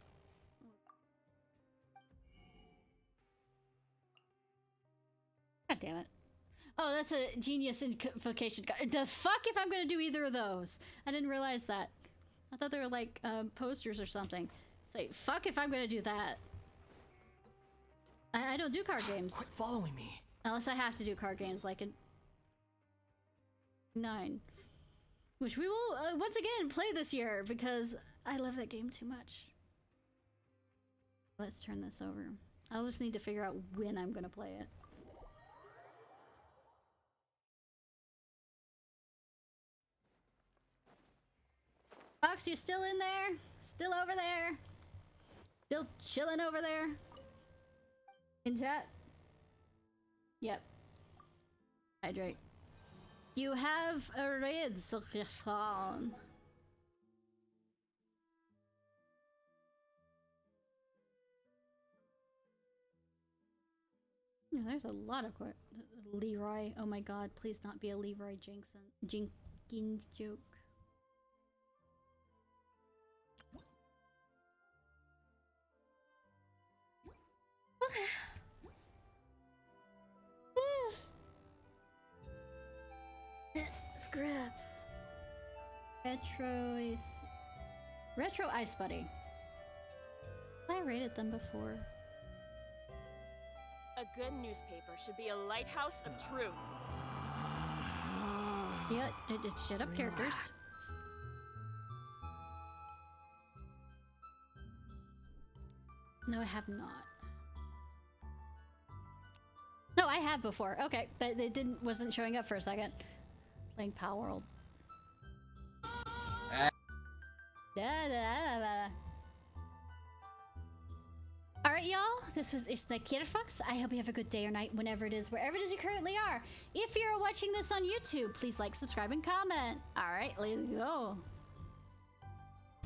God damn it. Oh, that's a genius invocation. The fuck if I'm gonna do either of those? I didn't realize that. I thought they were like posters or something. Say, fuck if I'm gonna do that. I don't do card games. Quit following me. Unless I have to do card games like in 9. Which we will, once again, play this year because I love that game too much. Let's turn this over. I'll just need to figure out when I'm gonna play it. Fox, you still in there? Still over there? Still chilling over there? In chat? Yep. Hydrate. You have a red song. Yeah, there's a lot of Leroy. Oh my god, please not be a Leroy Jenkins joke. Let's grab Retro Ice Buddy. I rated them before. A good newspaper should be a lighthouse of truth. Yeah, shut up, characters. No, I have not. No, I have before. Okay, they wasn't showing up for a second. Playing Power World. Alright, y'all. This was Ishnai Ciarfox. I hope you have a good day or night, whenever it is, wherever it is you currently are. If you're watching this on YouTube, please like, subscribe, and comment. Alright, let's go.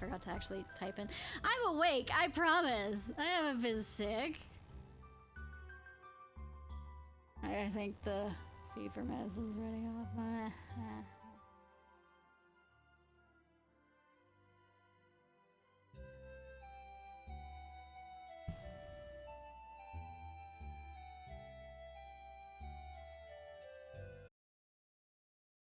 Forgot to actually type in. I'm awake, I promise. I haven't been sick. I think the fever medicine's running off my...